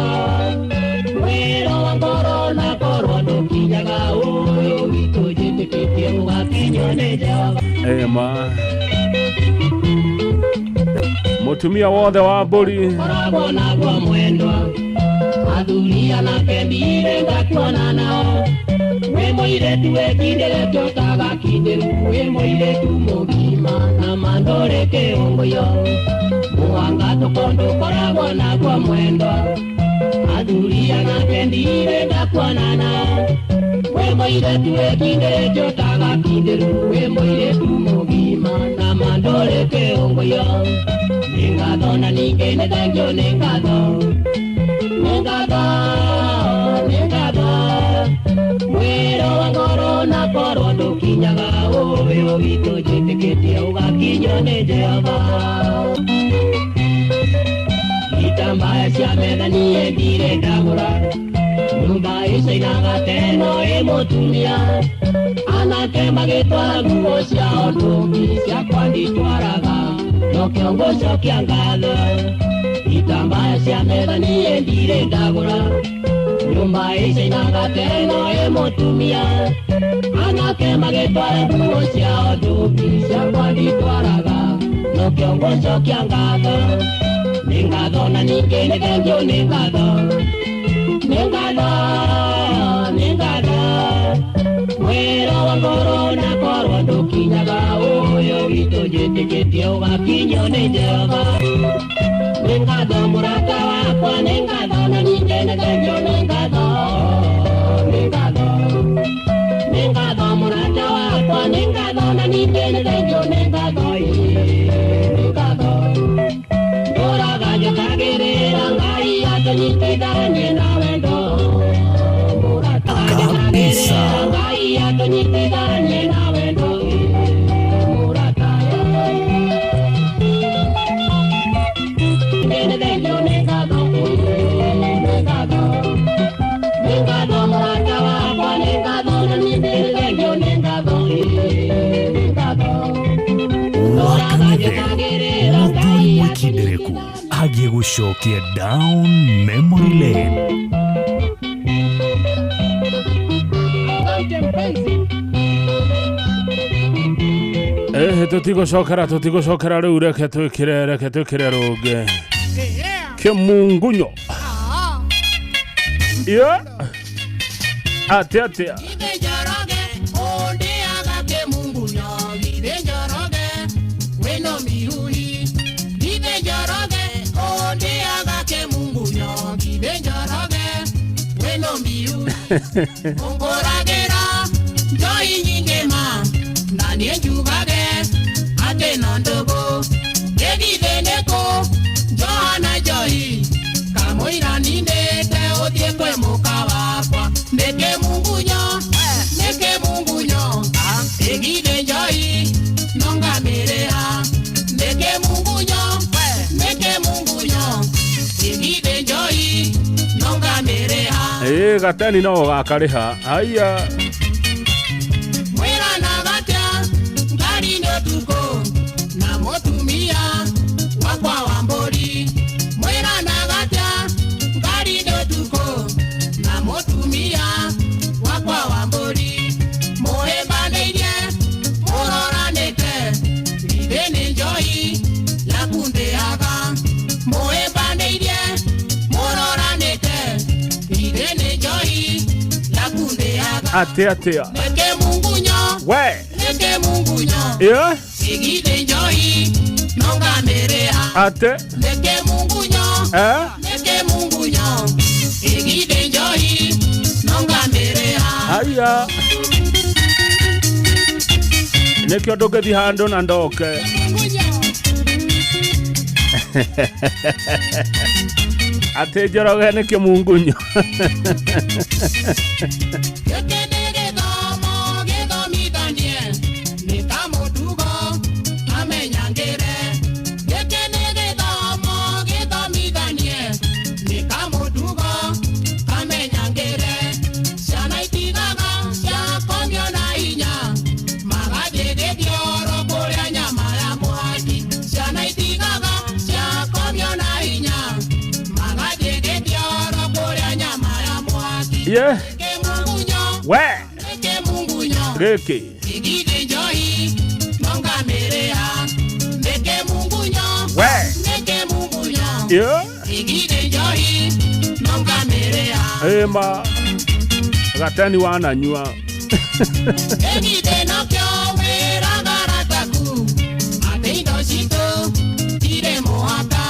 wĩra wa ngoro na korwo ndũkinyaga ũyũ witũ njĩtĩkĩtie ũgakinyio nĩ Jehova. Ema mũtumia wothe wa mbũri koragwo naguo mwendwa athuri anake mbirĩ ngakuona nao. Wĩ mũirĩtu wĩkindĩrĩte ũtagakindĩru. Wĩ mũirĩtu mũgima na mandũrĩ kĩũngũyo. Mũhanga tũkondũ koragwo naguo mwendwa athuri anake mbirĩ ngakuona nao. Wĩ mũirĩtu wĩkindĩrĩte ũtagakindĩru. Wĩ mũirĩtu mũgima na mandũrĩ kĩũngũyo. Nĩ ngatho na ningĩ nĩ thengio nĩ ngatho. Nĩ ngatho wĩra wa ngoro na korwo ndũkinyaga ũyũ witũ njĩtĩkĩtie ũgakinyio nĩ Jehova. Itambaya cia metha niĩ ndirĩ ndagũra. Nyũmba ĩcainaga teno ĩ mũtumia. Anake magĩtwara nguo ciao ndũngi ciakwa nditwaraga no kĩongo cokia ngatho. Itambaya cia metha niĩ ndirĩ ndagũra. Nyũmba ĩcainaga teno ĩ mũtumia. Anake magĩtwara nguo ciao ndũngi ciakwa nditwaraga no kĩongo cokia ngatho. Nĩ ngatho na ningĩ nĩ thengio nĩ ngatho. Nĩ ngatho wĩra wa ngoro na korwo ndũkinyaga ũyũ witũ njĩtĩkĩtie ũgakinyio nĩ Jehova. Nĩ ngatho mũrata wakwa. Nĩ ngatho na ningĩ nĩ thengio nĩ ngatho. Nĩ ngatho mũrata wakwa. Nĩ ngatho na ningĩ nĩ thengio nĩ ngatho. Nĩ ngatho ndũraga njũkagĩrĩra Ngai atũnyitithanie na wendo. Mũrata njũkagĩrĩra Ngai atũnyitithanie na wendo. Mũrata nĩ thengio nĩ ngatho. Nĩ ngatho mũrata wakwa. Nĩ ngatho na ningĩ nĩ thengio nĩ ngatho. Nĩ ngatho ndũraga njũkagĩrĩra Ngai Mwikindereku agiye gucokia down memory lane. Tutigũcokera rĩu reke twĩkĩre rũnge kĩmungunyo. Atĩa Ungoragera joy nyinge ma nani njugage ate nondogo egideneko Johanna Joy kamoira ninde te otie kwe muka wakwa neke mungunyo gatani no gakariha haya mwera na gatia ngari ndio tuko na motumia wakwa wambori mwera na gatia ngari ndio tuko na motumia wakwa wambori mohemba neirie muroranite ideni joy ya kundeaga mohemba neirie muroranite ideni joy ya kundeaga atia neke mungunyo we neke mungunyo yeah igide joy nonga merea ate neke mungunyo neke mungunyo igide joy nonga merea haya nekyo dogethi hando na ndoke ate joroge nekyo mungunyo yeah we geki igide joy nonga merea neke mungunyo we neke mungunyo yeah igide joy nonga merea ema gatani wananyua egide nokyo wera garataku ateindo shito tire moata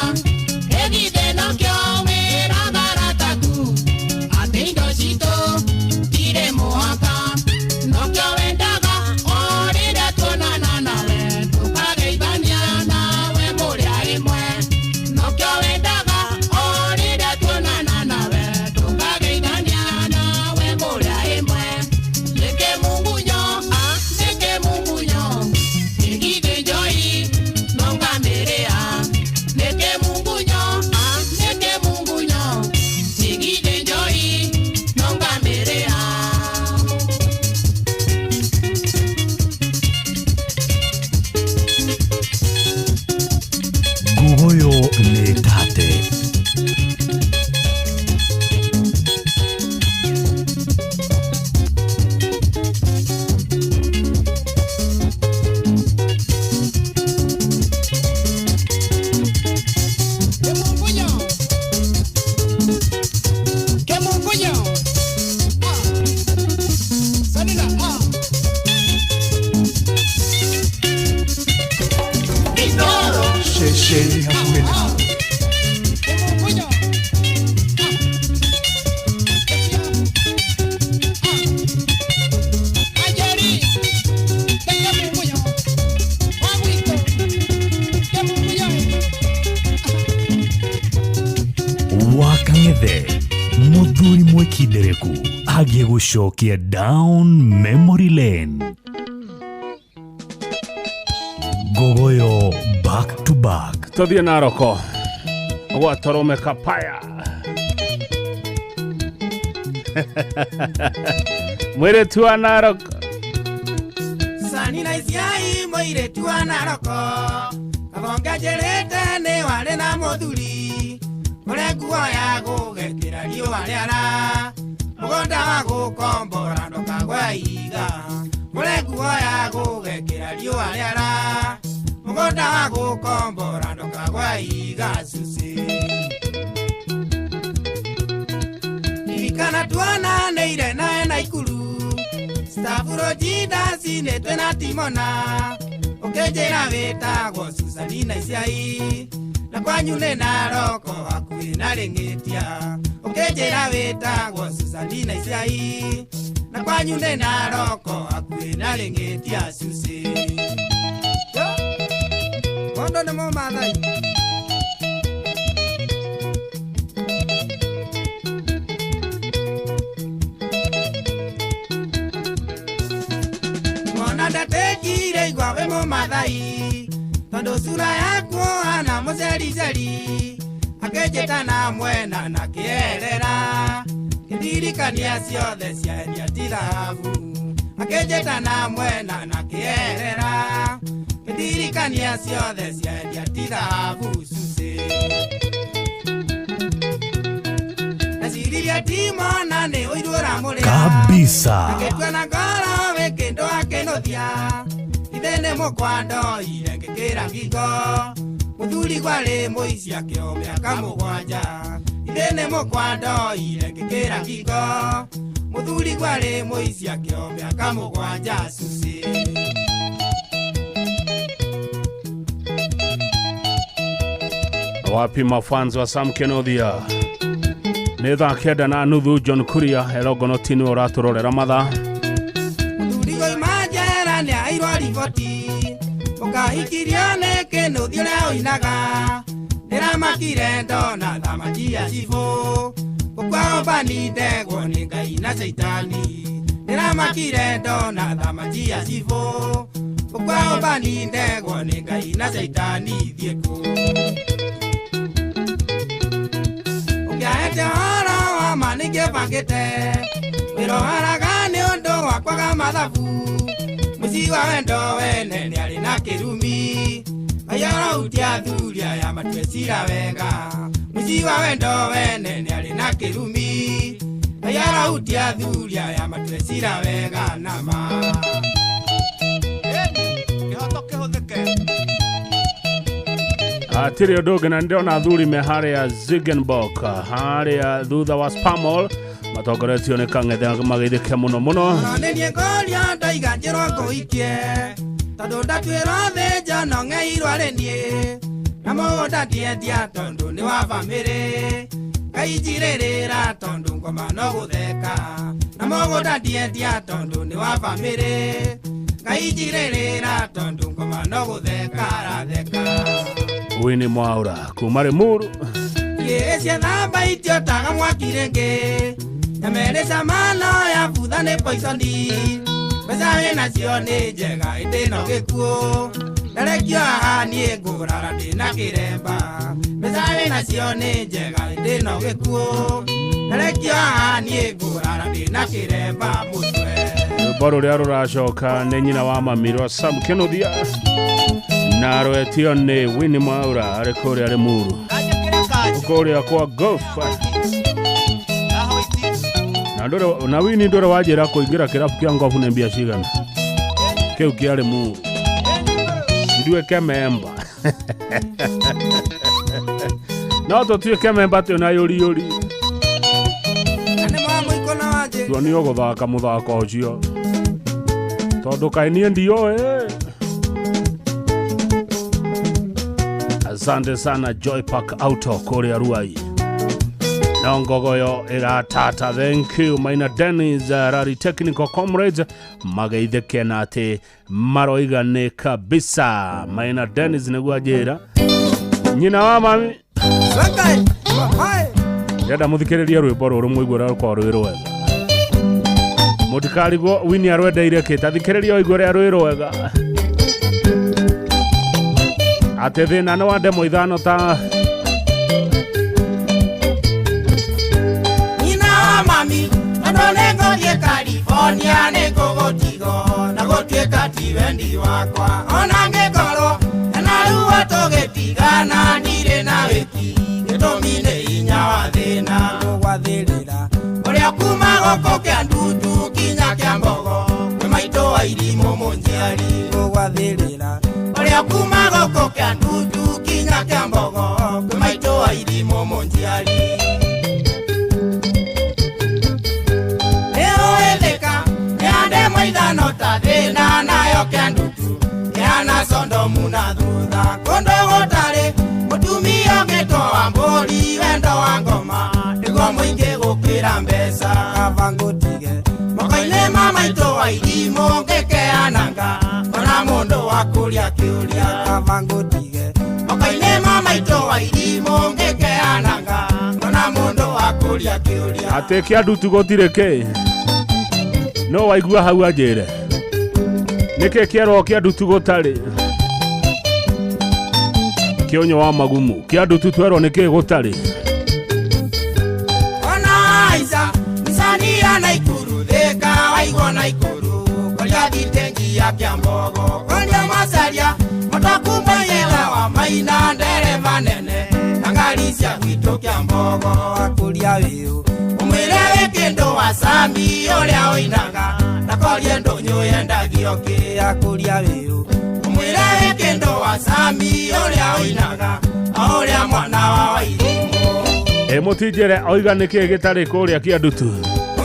egide nokyo wera garataku ateindo shito tire moata nokyo wendaga orire tonana nawe tukageithania nawe muria imwe nokyo wendaga orire tonana nawe tukageithania nawe muria imwe neke mungunyo neke mungunyo igide joy nonga merea neke mungunyo igide joy nonga merea Gugoyo nĩ tate. que mungunyo sanina Indoro Shesheni hakuhe nawe. Wakang'ethe muthuri mwekindereku agie gucokia down memory lane. Gogoyo back to back. tuthie naroko gwa torome kapaya mwere tu naroko sanina isiai moire tu anaroko kabonga jerete ne wale na moduri kore guo ya gugekira riũa rĩara mũgũnda wa gũkombora ndũkagwe iga kore guo ya gũgekĩra riũa rĩara mũgũnda wa gũkombora ndũkagwe iga cuci ririkana tuonanĩire nawe Naikuru Stafuro jindaci-inĩ twĩna timona ũkĩnjĩra wĩtagwo Susanina Isiai na kwanyu nĩ Naroko hakuhĩ na Rĩng'ĩtia ũkĩnjĩra wĩtagwo Susanina Isiai na kwanyu nĩ Naroko hakuhĩ na Rĩng'ĩtia cuci Kondo nĩ Mũmathai Mona ndatekire igwa we Mũmathai tondũ sura yaku hana mũcericeri akĩnjĩta na mwena na kĩerera ndirikania ciothe ciaendia ti thahabu akenjeta na mwena na kĩerera ndirikania ciothe ciaendia ti thahabu cuci naciriria ti mwana nĩ ũirũra mũrĩa kabisa aketua na ngoro wĩ kĩndũ akĩnũthia ithe nĩ mũkwando irengĩkĩra ngingo mũthuri gwarĩ mũici akĩo mĩaka 7 ithe nĩ mũkwando irengĩkĩra ngingo mũthuri gwarĩ mũici akĩo mĩaka 7 cuci wapi mafans wa Sam Kenodia nĩ thaa 9:30 John Kuria erogonotini ũratũrorera mathaa mũthuri goima njera nĩ airwo riboti ũkahikirio nĩ Kĩnũthia ũrĩa ũinaga ndĩramakire ndona thamaki ya cibũ ũkwao banindegwo nĩ Ngai na Shaitani ndĩramakire ndona thamaki ya cibũ ũkwao banindegwo nĩ Ngai na Shaitani thiĩ kũ ũngĩahete horo wa ma nĩngĩbangĩte wĩroharaga nĩ ũndũ wa kwaga mathabu mũci wa wendo wene nĩ arĩ na kĩrumi ayarautia thuria ya matwecira wega mũci wa wendo wene nĩ arĩ na kĩrumi ayarautia thuria ya matwecira wega na ma kĩhoto kĩhũthĩke atĩrĩ ũndũ ũngĩ na ndĩrona athuri me harĩa Ziegenbock harĩa thutha wa Spamol matongoretio nĩ Kang'ethe mageithĩke mũno mũno nĩniĩ ngoria ndaiga njĩrwo ngũikie tondũ ndatuĩrwo thĩnja no ng'eirwo arĩ niĩ na mũgũnda ndiendia tondũ nĩ wa bamĩrĩ Ngai njirĩrĩra tondũ ngoma no gũtheka na mũgũnda ndiendia tondũ nĩ wa bamĩrĩ Ngai njirĩrĩra tondũ ngoma no gũtheka aratheka Winnie Mwaura kuma Limuru Yesia thamba itiotaga mwaki rĩngĩ nyamere camano ya butha nĩ poisoni mbeca wĩnacio nĩ njega ĩndĩ gĩkuũ ndarekio haha niĩ ngũrara ndĩna kĩremba mbeca wĩnacio nĩ njega ĩndĩ gĩkuũ ndarekio haha niĩ ngũrara ndĩna kĩremba mũtwe rwĩmbo rũrĩa rũracoka nĩ nyina wa mamiro Sam Kenodia na rwetio nĩ Winnie Mwaura arĩ kũrĩa Limuru kũrĩa kwa golf na Winnie ndũrĩ wanjĩra kũingĩra kĩrabu kĩa ngofu nĩ mbia cigana kĩu kĩa Limuru nduĩke memba no tũtuĩke memba tĩ na yũri tuonio gũthaka mũthako ũcio tondũ kaĩ niĩ ndioĩ asante sana Joy Park Auto kũrĩa Ruai na ngogoyo ĩratata thank you Maina Dennis Rari Technical Comrades mageithĩke na atĩ maroigane kabisa Maina Dennis nĩguo njĩra nyina wa mami ndĩrenda mũthikĩrĩrie rwĩmbo rũrũ mũigua rũkorwo rwĩ rwega mũtikarigwo Winnie arwendeire kĩ tathikĩrĩria ũigua rĩa rwĩ rwega atĩ thĩna nĩ wa ndemo ithano ta mami andũ nĩ ngũthiĩ California nĩ ngũgũtigo na gũtuĩka ti wendi wakwa ona ngĩkorwo na ruo tũgĩtigana ndirĩ na wĩki gĩtũmi nĩ hinya wa thĩna gũgwathĩrĩra ũrĩa kuma gũkũ kĩa ndutu kinya kĩa mbogo kwĩ maitũ wa irimũ mũnjiari gũgwathĩrĩra ũrĩa kuma gũkũ kĩa ndutu kinya kĩa mbogo kwĩ maitũ wa irimũ mũnjiari Maidano tadena nayo kyandutu yana sondomu na thutha kondo gotare mutumia ngetoa mbori wendo wa ngoma nĩguo mũingĩ gũkĩra mbeca kabangutige mokaine mama ito wa irimũ ngĩkeananga ona mũndũ wa kũrĩa kĩũria kabangutige mokaine mama ito wa irimũ ngĩkeananga ona mũndũ wa kũrĩa kĩũria atĩ kĩandutu gũtirĩ kĩ no waigua hau anjĩre nĩkĩ kĩerwo kĩandutu gũtarĩ kĩonyo wa magumu kĩandutu twerwo nĩkĩ gũtarĩ ona Isa igwa na ikuru koria thitengi ya Kiambogo koria macaria matakumba yewa wa maina ndereva nene ngari cia gwitu Kiambogo akuria wiu umwire wikindu wa Sami uria uinaga na koria ndunyu yendagio ki akuria wiu umwire wikindu wa Sami uria uinaga uria mwana wa Wairimu mutijere oiga niki gitari kuria Kiandutu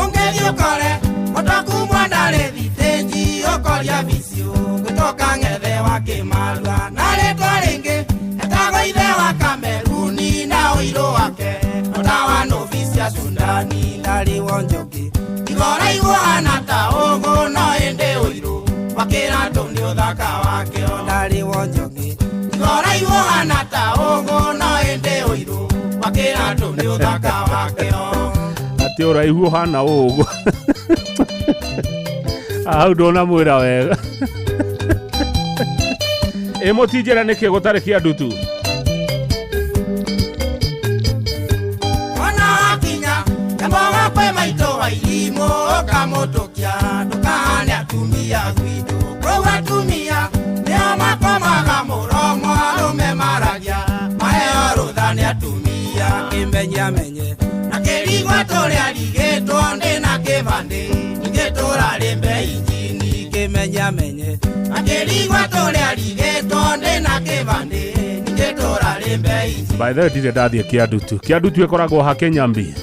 ungethio kore matakumba ndari thitengi ukoria biciu gutoka ngethe wa Kimalwa nari twaringi etagwo ithe wa Kameruni na uiru wake otawa novisia Sudani ndari wonjoki igora iguana ta ugu no ende uiru wakira tuni uthaka wake ndari wonjoki igora iguana ta ugu no ende uiru wakira tuni uthaka wake ati uraihu hana ugu au ndona mwira wega mutijera niki gutari Kiandutu ona kinya Kiambogo kwe maito Wairimu kamutukia ndukane atumia gwitu kwa atumia nio makomaga muromo arume maragia maheo ruthani atumia kimbenya menye na kirigwa turia rigitwo ndi na kibandi ngitura rimbe injini kimenya menye na kirigwa turia rigitwo ndi na kibandi ngitura rimbe injini. By the way, ndire ndathie Kiandutu ikoragwo ha Kenyambi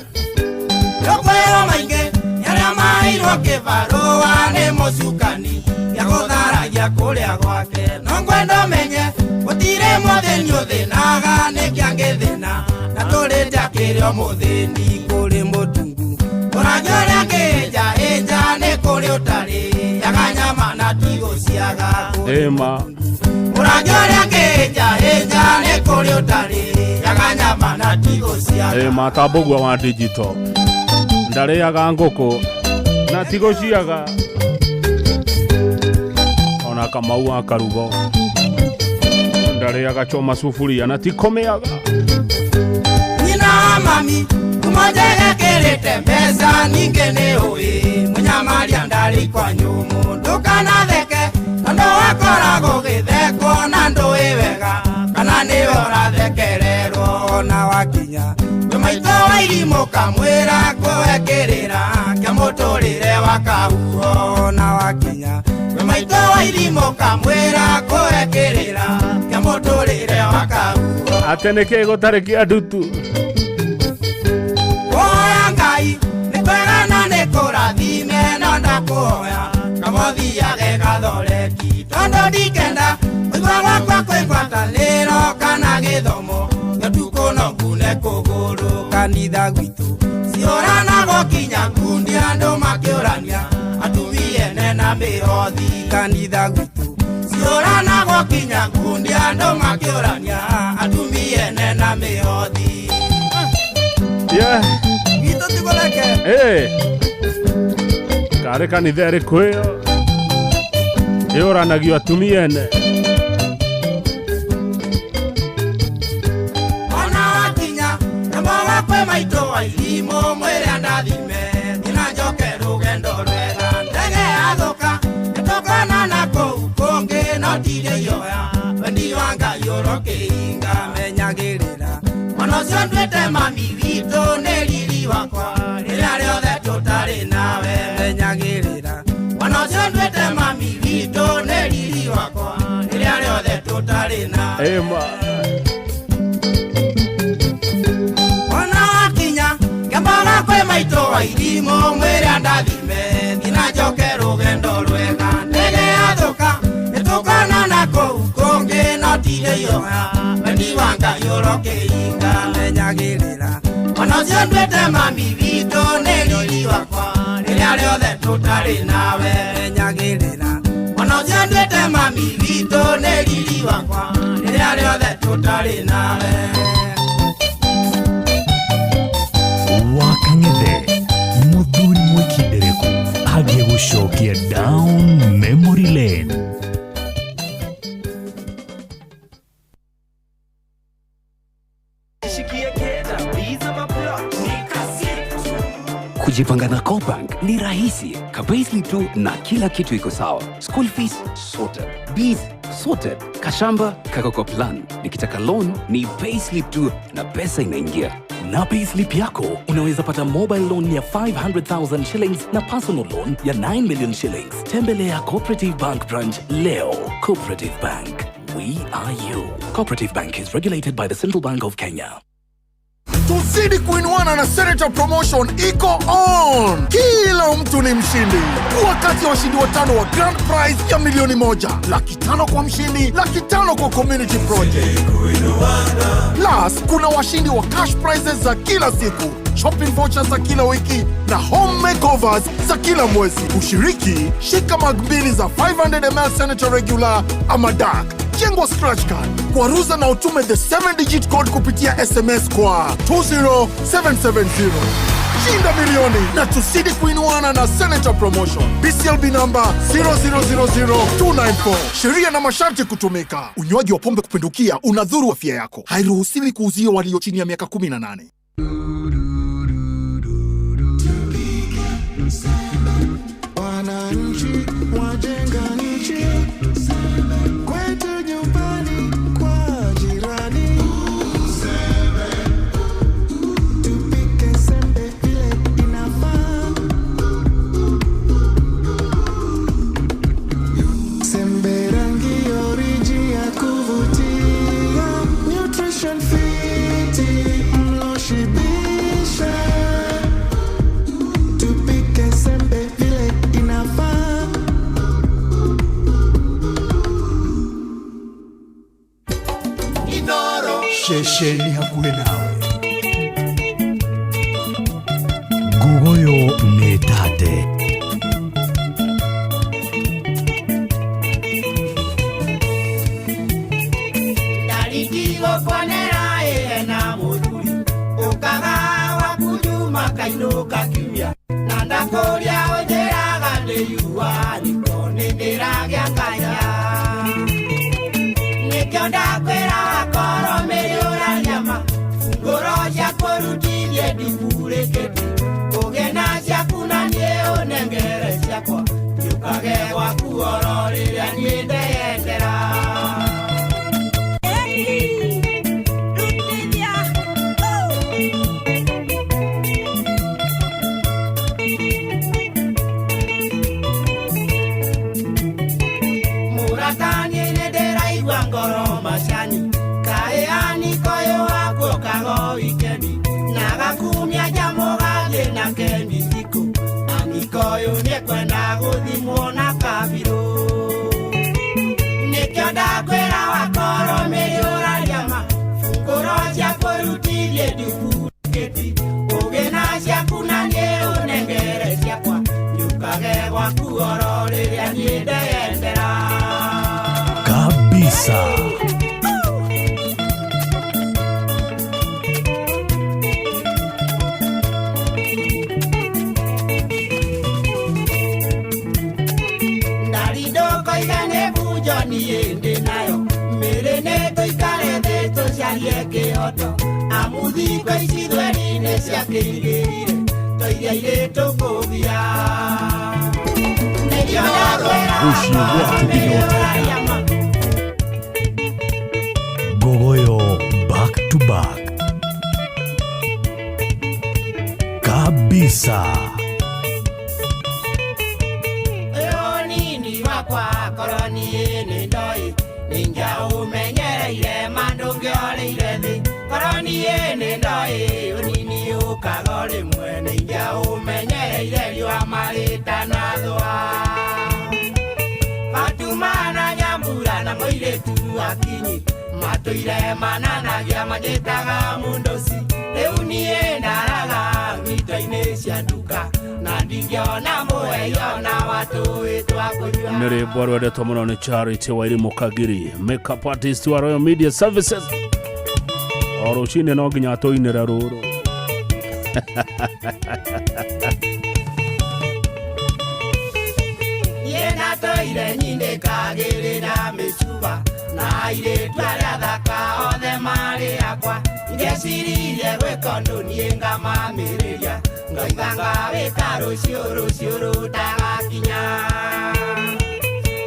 yokwero mainge yaria mairwo kibarua ni mucukani ya gutharagia kuria gwake no ngwendo menye gutire muthini uthinaga ni kiangithina na turite akirio muthini kuri mutungu uranyoria kija ija ni kuri utari yaganyama na tigo ciaga uranyoria kija ija ni kuri utari yaganyama na tigo ciaga matabugwa wa digital ndariaga nguku na tigo ciaga ona Kamau akarugo ndariaga choma sufuria na tikomeaga nyina mami kumojega kirite mbeca ninge ni ui munyamaria ndari kwa nyumu ndukanatheke tondu wakoragwo githeko na ndui wega kana niwe urathekererwo na wakinya maito Wairimu kamwira kuwekirira kiamuturire wakahuo na wakinya maito Wairimu kamwira kuwekirira kiamuturire wakahuo ateneke gutari Kiandutu oya Ngai nikwega na nikurathime no ndakuoya kamothiage gathoreki tondu ndikenda uigwa gwakwa kwi ngwataniro kana githomo gituko no ngune kuguru kanitha gwitu ciuranago kinya ngundi andu makiurania atumie nena mihothi kanitha gwitu ciuranago kinya ngundi andu makiurania atumie nena mihothi gitu tigoleke kare kanitha iriku iyo iuranagio atumia ene kwe maito Wairimu mwire ndathime thina njoke rugendo rwega ndege yathuka itokana na kuu kungi no tire yoya wendi wa Ngai urokiinga menyagirira ona ucio nduite mami witu ni riri wakwa riria riothe tutari nawe menyagirira ona ucio nduite mami witu ni riri wakwa riria riothe tutari nawe Kiambogo kwe maito Wairimu mwire ndathime thina njoke rugendo rwega ndege yathuka itukana na kuu kungi no tire yoya wendi wa Ngai urokiinga menyagirira ona ucio nduite mami witu ni riri wakwa riria riothe tutari nawe menyagirira ona ucio nduite mami witu ni riri wakwa riria riothe tutari nawe Wakang'ethe muthuri mwikindereku agie gucokia down memory lane. Kujipanga na Cobank ni rahisi. Payslip tu na kila kitu iko sawa. School fees sorted, bills sorted, kashamba kako kwa plan. Nikitaka loan ni payslip tu na pesa inaingia. Na payslip yako unaweza pata mobile loan ya 500,000 shillings na personal loan ya 9 million shillings. Tembelea Cooperative Bank branch leo. Cooperative Bank, we are you. Cooperative Bank is regulated by the Central Bank of Kenya. Tuzidi kuinuana na Senator Promotion iko on. Kila mtu ni mshindi. Kuwa kati ya washindi 5 wa grand prize ya milioni 1, 500,000 kwa mshindi, 500,000 kwa community project. Plus, kuna washindi wa cash prizes za kila siku, shopping vouchers za kila wiki na home makeovers za kila mwezi. Ushiriki, shika mag 2 za 500ml Senator Regular ama Dark. Jengwa scratch card, kwaruza na utume the 7-digit code kupitia SMS kwa 20770. Shinda milioni na tuzidi kuinuana na Senator Promotion. BCLB number 0000294. Sheria na masharti kutumika. Unywaji wa pombe kupindukia unadhuru afya yako. Hairuhusiwi kuuzia walio chini ya miaka 18. Wananchi wajenga nchi kwetu nyumbani kwa jirani. Tupike sembe vile inafaa. Sembe rangi oriji ya kuvutia. Nutrition fiti mlo shibisha. Tupike sembe vile inafaa. Shesheni hakuwe nawe. Gugoyo metate. Ndarikigo kwanera na muduri ukagawa kujuma kainuka kimya na ndakoria ojeraga ndeyua nikone ndiragia kanya nikionda kwera koro meriora nyama funguro ya korutilie dibure keti ogena yakuna nieo nengere yakwa yukagewa kuororiria niende yendera. Kumia jamo gage na kendi siku Anikoyo nekwenda guthimwo na kabiro Nikionda kwera wakoro meriora yama Funguro cia kurutirie dubu keti Ogena cia kunanie unengere ciakwa Nyukage gwaku ororiria niende yendera Kabisa. Niende nayo merene toikare deto ciarie oto amuthi kwa icithweri-inĩ ciakĩigĩrire toiria tũkũgia Gogoyo back to back. Kabisa. Nini wakwa koroni ni ndoi ninja umenyereire mandungioreire thi koroni ni ndoi unini ukagore mwe ninja umenyereire riwa marita na thwa Fatumana nyambura na moiretu akinyi matuire mananagia majetaga mundosi riu nie ndaraga mito-inĩ cia nduka na ndingiona muheyo watu wetu akunywa Nere bwarwa de tomono ni Charity Wairi Mukagiri makeup artist wa Royal Media Services Oro shine no ginya to inera roro Yena toire nyinde kagirira mechuba na ile twara thaka othe mari akwa ngeciririe gwikondo nienga mamiriria ngaiganga weka rũciũ rũtagakinya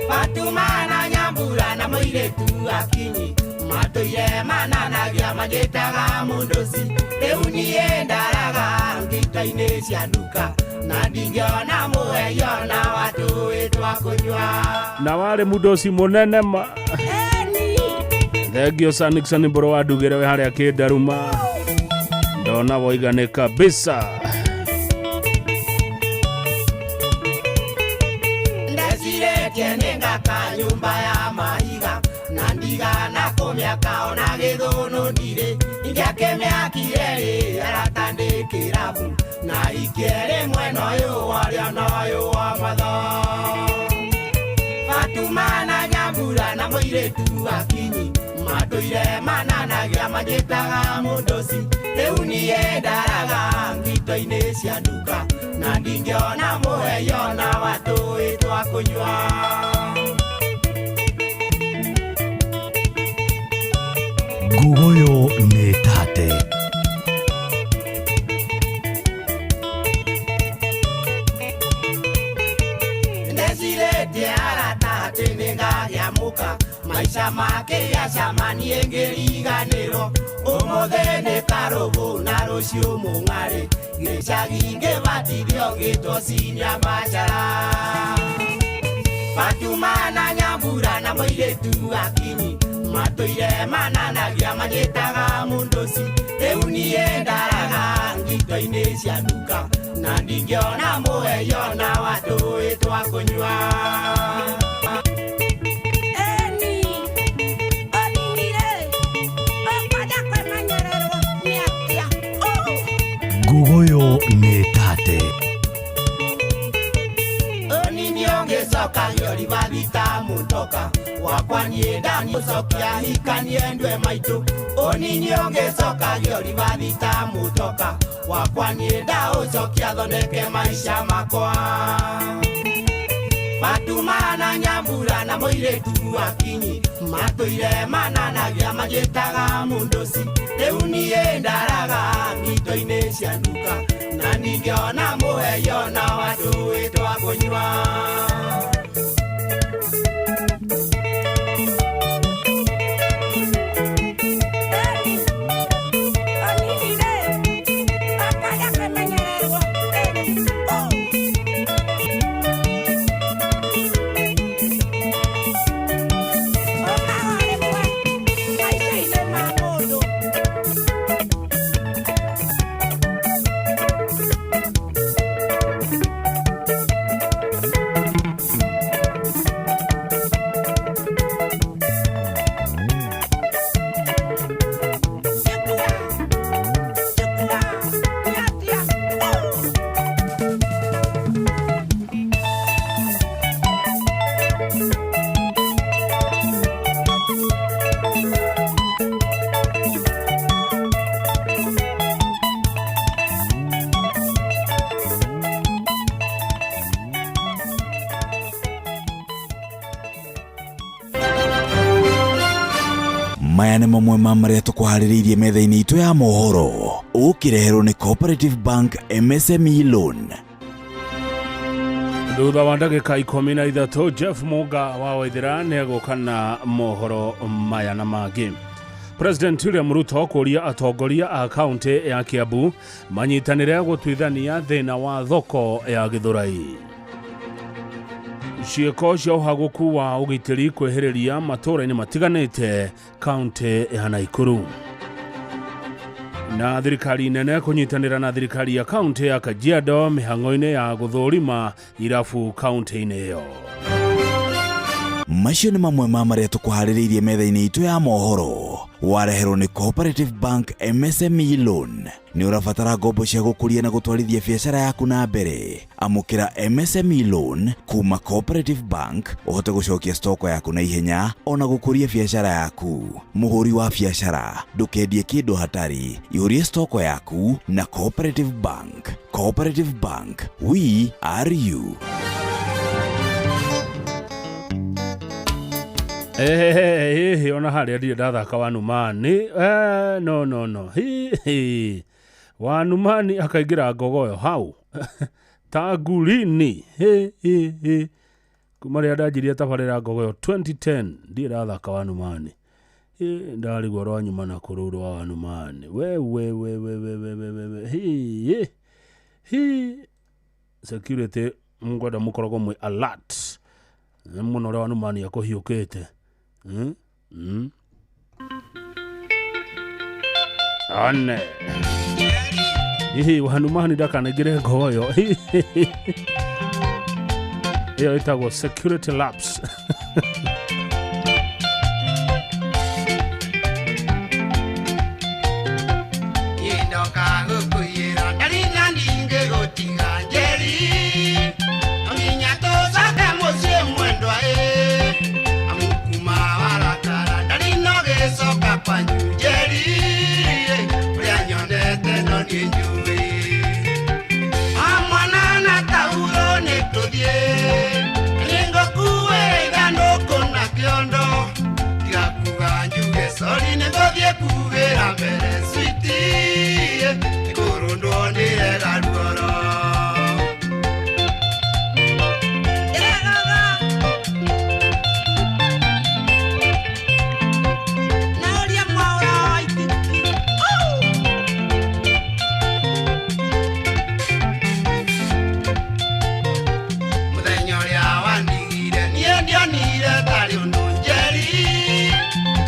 Fatumana Nyambura na mũirĩtu akinyi matũire mananagia magĩtaga mũndũci rĩu niĩ ndaraga ngita-inĩ cia nduka na ndingĩona mũheyo na watũĩ twa kũnyua na warĩ mũndũci mũnene ma thengio Nixon mbũrũ wa ndugĩre we harĩa kĩndaruma ndona woigane kabisa ndecirĩtie nĩngaka nyũmba ya mahiga na ndigana kũmĩaka ona gĩthũnũ ndirĩ ingĩakĩmĩakire rĩ aratandĩkĩra bu na ikĩrĩ mwena ũyũ warĩa na ũyũ wa matho Fatumana Nyambura na mũirĩtu akinyi matũire mananagia magĩtaga mũndũci rĩu niĩ ndaraga ngito-inĩ cia nduka na ndingĩona mũheyo na watũĩ twa kũnyua Nguguyo nĩ tate ndecirĩtie arata atĩ nĩngagĩamũka maica make yacamanie ngĩriganĩrwo ũmũthĩ nĩ karũgũ na rũciũ mũng'arĩ gĩcagi ngĩbatithio ngĩtwo cinia mbacara Fatumana Nyambura na mũirĩtu akinyi matũire mananagia magĩtaga mũndũci rĩu niĩ ndaraga ngito-inĩ cia nduka na ndingĩona mũheyo na watũĩ twa kũnyua Nguguyo nĩ tate Onini ongecokagio ribathita mũtoka wakwa niĩ ndaniũcokia hikanie ndwe maitũ Onini ongecokagio ribathita mũtoka wakwa niĩ ndaũcokia thondeke maica makwa Fatumana Nyambura na mũirĩtu akinyi matũire mananagia magĩtaga mũndũci rĩu niĩ ndaraga ngito-inĩ cia nduka na ndingĩona mũheyo na watũĩ twa kũnyua maya nĩ mamwe ma marĩa tũkũharĩrĩirie metha-inĩ itũ ya mohoro ũkĩreherwo nĩ Cooperative Bank MSME Loan. Thutha wa ndagĩka 13 Jeff Muga wa Waithĩra nĩegũka na mohoro maya na mangĩ. President William Ruto kũria atongoria a kaunti ya Kiambu manyitanĩre gũtuithania thĩna wa thoko ya Gĩthũrai. Ciĩko cia ũhagũku wa ũgitĩri kwĩhĩrĩria matũũra-inĩ matiganĩte kaunti ya Naikuru. Na thirikari nene kũnyitanĩra na thirikari ya kaunti ya Kajiado mĩhang'o-inĩ ya gũthũrima irabu kaunti-inĩ ĩyo. Macio nĩ mamwe ma marĩa tũkũharĩrĩirie metha-inĩ itũ ya mohoro wareherwo nĩ Cooperative Bank MSME Loan. Nĩ ũrabatara ngombo cia gũkũria na gũtwarithia biacara yaku na mbere. Amũkĩra MSME Loan kuma Cooperative Bank ũhote gũcokia stoko yaku na ihenya ona gũkũria biacara yaku. Mũhũri wa biacara ndũkendie kĩndũ hatari, ihũrie stoko yaku na Cooperative Bank. Cooperative Bank, we are you. Ona harĩa ndirĩ ndathaka wa Numani. No. Wanumani akaigira ngogoyo hau tagulini kumari adajiria tabarira ngogoyo 2010 ndira thaka Wanumani ndari goro nyuma na kururu wa Wanumani we hi security mngoda mukorogo mwe alert muno ro Wanumani yakohiukete ane Wanumani ndakanegire ngoyo iyo itagwo security lapse Indoka gukuyira ndarinya ndinge gotinga njeri Aminya tosaka musie mwendwa Amukuma warakara ndarino gesoka panyu njeri Uria nyonete no ninjui Amwana na tauro netuthie Ningo kuwe igando kuna kiondo Tiga kuga njuge sori negothie kugera mbere sweetie Nikurundo nire garuoro Nauria mwaura itiki Muthenya uria wandigire nie ndionire tari undu njeri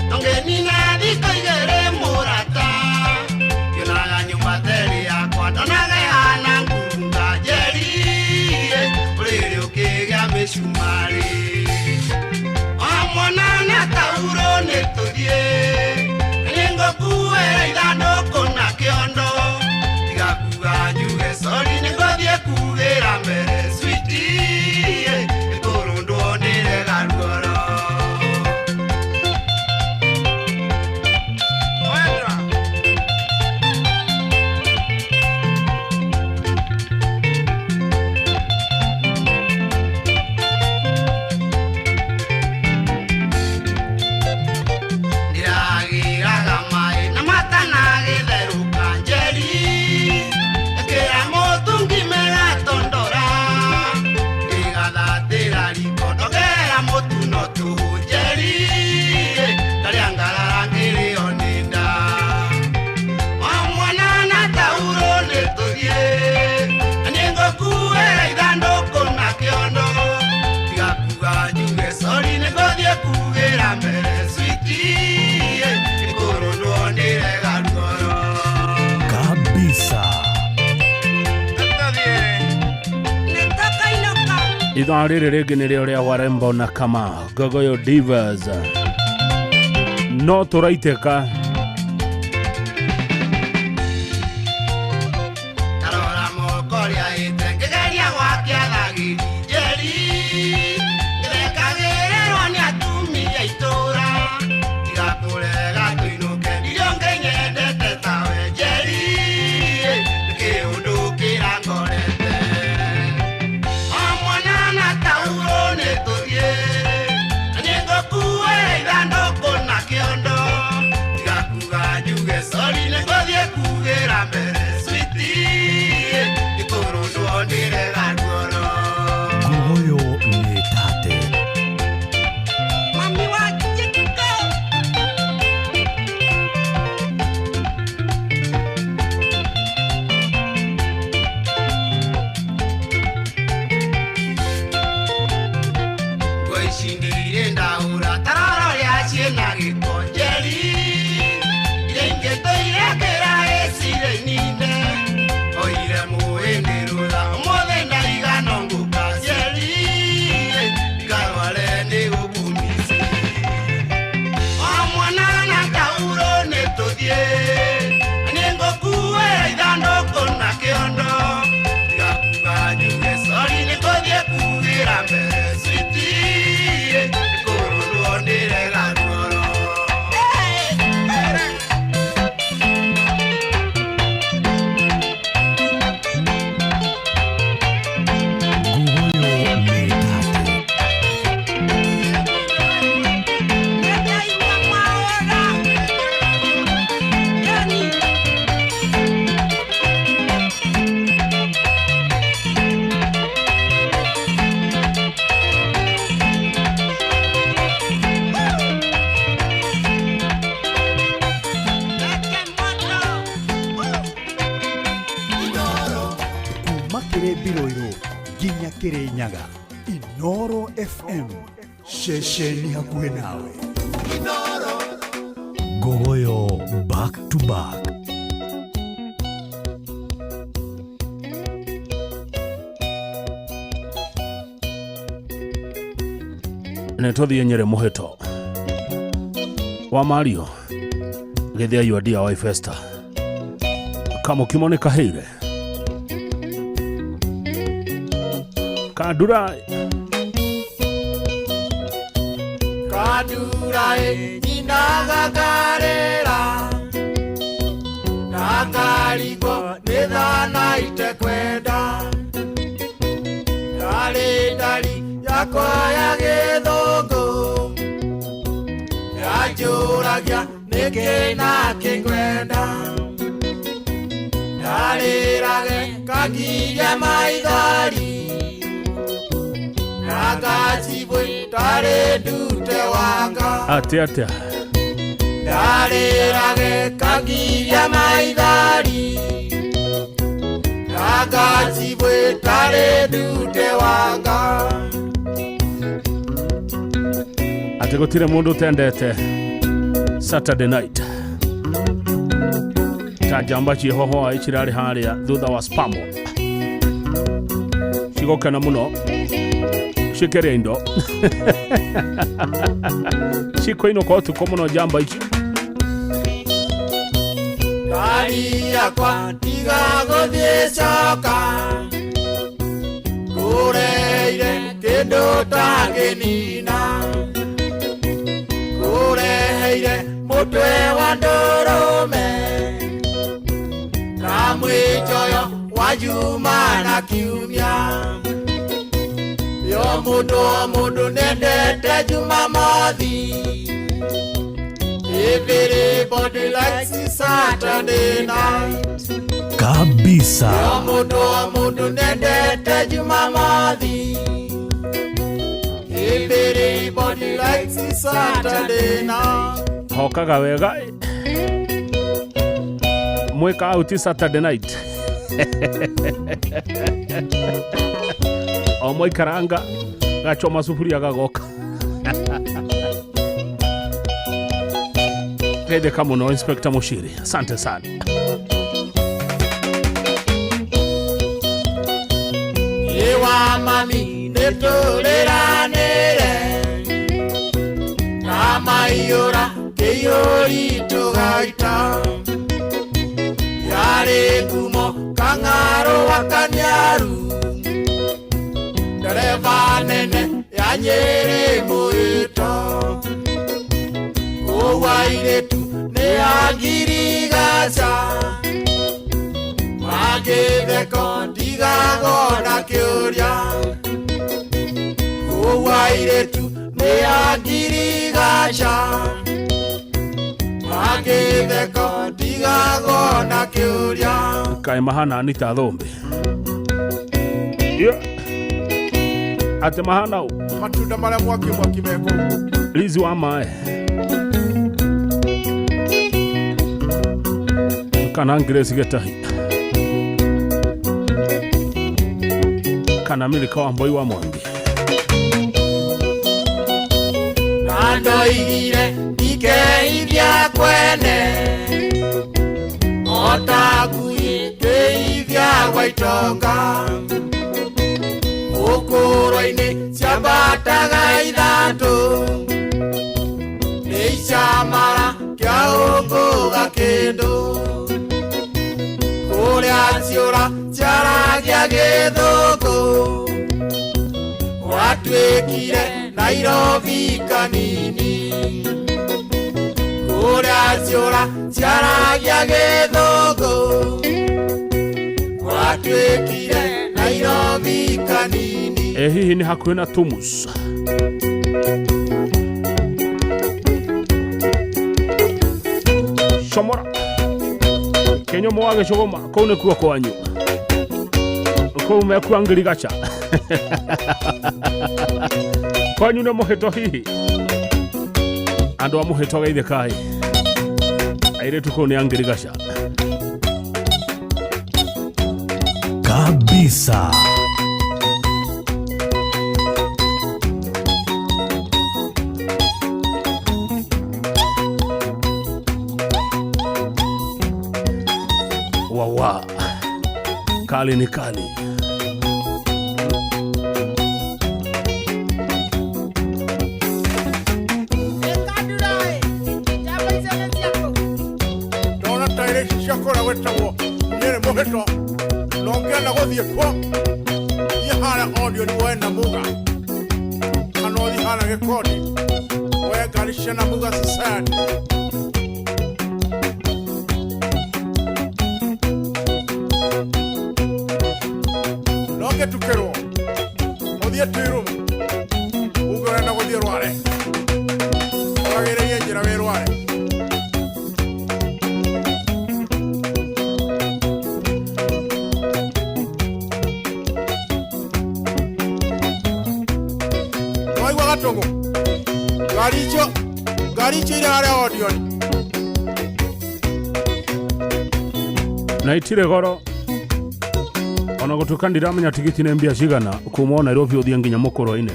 Nongenina thiko igere murata Kionaga nyumba teri yakwa ndonaga ihana ngurunga njeri Uriri ukigea micumari Wamwona na tauro nituthie Ningokuwera ithandũkũ na kĩondo Tiga kuga njuge sorry nĩngũthiĩ kugĩra mbere sweetie Nĩkũrũndwo nĩre garuoro Ndiragĩraga maĩ na matana gĩtherũka njeri Ĩkĩra mũtũngi megatondora Ĩgathatĩra riko ndogera mũtu no tũhũ njeri Ndarĩa ngarara ngĩrĩo nĩ nda Wamwana na tauro nĩtũthiĩ Nĩngũkuĩra ithandũkũ na kĩondo Tiga kuga njuge sorry nĩngũthiĩ kugĩra mbere sweetie Nĩkũrũndwo nĩre garuoro kabisa. Ithaa rĩrĩ rĩngĩ nĩrĩo rĩa Warembo na Kama Ngogoyo Divas no tũraitĩka Tarora mokoria ite ngegeria gwakia thagiri njeri Ngĩrekagĩrĩrwo nĩ atumia itũra Tiga kũrega tũinũke ndirio ngĩnyendete tawe njeri Nĩkĩũndũ kĩrangorete Wamwana na tauro nĩtũthiĩ Nĩngũkuĩra ithandũkũ na kĩondo Tiga kuma Kirimbiroiro nginya Kirinyaga. Inoro FM, shesheni hakuhe nawe. Gogoyo back to back. Netothi Nyere Muheto wa Mario gethia yuadia wa Festa kamo kimone kaheire Kadura ninaga karera nakarigo nithana itekwenda ndari yakwa ya githungu yanjuragia nikina kingwenda ndarirage kagiria maithori nagachibwe tare dute wanga ate ndarirage kagiria maithori nagachibwe tare dute wanga ate gutire mundu tendete Saturday night tajamba chihoho ichirari haria thutha wa spamo shigokana muno shikere indo shiko ino kwa tuko muno jamba ichi Dari yakwa tiga gothie coka kureire kindu tanginina kureire mutwe wa ndurume na mwijoyo wa juma na kiumia yo mundu nendete Jumamothi. Everybody likes Saturday night kabisa. Yo mundu nendete Jumamothi. Everybody likes Saturday night. Hokaga wega mweka out Saturday night omoi karanga gachoma sufuria gagoka Gede kama no Inspector Mushiri. Asante sana. Ewa mami netoleranere Kama iora keyori togaita Yare kumo kangaro wakanyaru Dereva nene ya Nyeri Muheto Uwaire tu ne agirigacha Magetheko ndigago na kiuria Uwaire tu ne agirigacha Magetheko ndigago na kiuria Kai mahana Anita Thombe yeah. Ate mahana matunda maria mwaki meko Lizi wa mae Kana Grace Getahi Kana Milika wa Mboi wa Mwangi Nando igire ike ivya kwene Otaku ike ivya waitonga Ukuro-ini ciambataga ithatu Nicamara kia unguga kindu Kuria ciura ciaragia githungu Watwikire Nairobi kanini Kuria ciura ciaragia githungu Watwikire Nairobi kanini Hihi ni hakuhe na Tumus Shomora Kenyo mwage shogoma Kone kuwa kwanyu Kume kuwa ngirigacha Kwanyu ne Muheto hihi Ando wa Muheto gaide kai Aire tuko ne angirigacha kabisa. kabisa. Wawa. Kali ni kali. Ndona taire ciakora wetagwo nyere muheto nongenda guthie kwa ihara audio ni wenda muga kana othi hara gekodi wegarisha na muga society nonge tukero othie twirum ugo wenda guthie rware wagere njira we rware Tongo. Garicho ile hali audio. Na itire goro. Ona gutuka ndiramenya tigiti ne mbia cigana kuma Nairobi uthie nginya Mukuru-ini.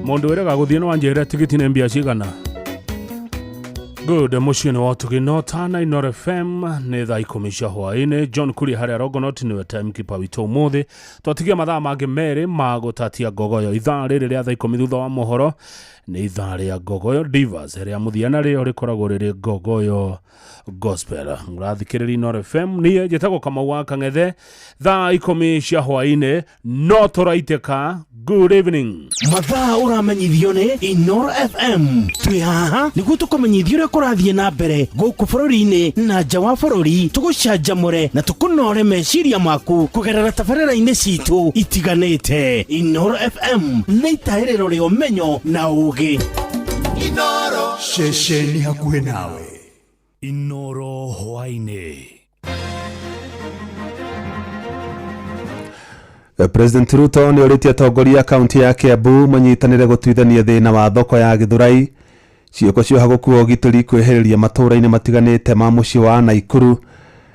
Mundu werega guthie no anjira tigiti ne mbia cigana. Good emotion watu kinotana Inoro FM ni thaa 10 hwaini. John Kuri haria Rogonot niwe timekeeper witu umuthi. Twatigia mathaa mangi meri ma gutatia gogoyo ithaa riri ria thaa 10 thutha wa mohoro ni ithaa ria gogoyo divas ria muthiana rio rikoragwo riri gogoyo gospel. Ngurathikiriri Inoro FM niye njitagwo Kamau wa Kang'ethe thaa 10 hwaini no turaiteka. Good evening. Mathaa uramenyithio ni Inoro FM. Twi haha niguo tukumenyithio uria kurathie na mbere guku bururi-ini na nja wa bururi, tugucanjamure na tukunore meciria maku kugerera tabarĩra-inĩ citu itiganĩte. Inoro FM nĩ itaĩrĩro rĩa ũmenyo na ũũgĩ. Inoro ceceni hakuhĩ nawe. Inoro hwainĩ. President Ruto ni oritie atongoria kaunti ya Kiambu manyitanire gutuithania thina wa thoko ya Githurai, cioko cio hagukuo gituri kwehereria matura-ini matiganite ma mucii wa Naikuru,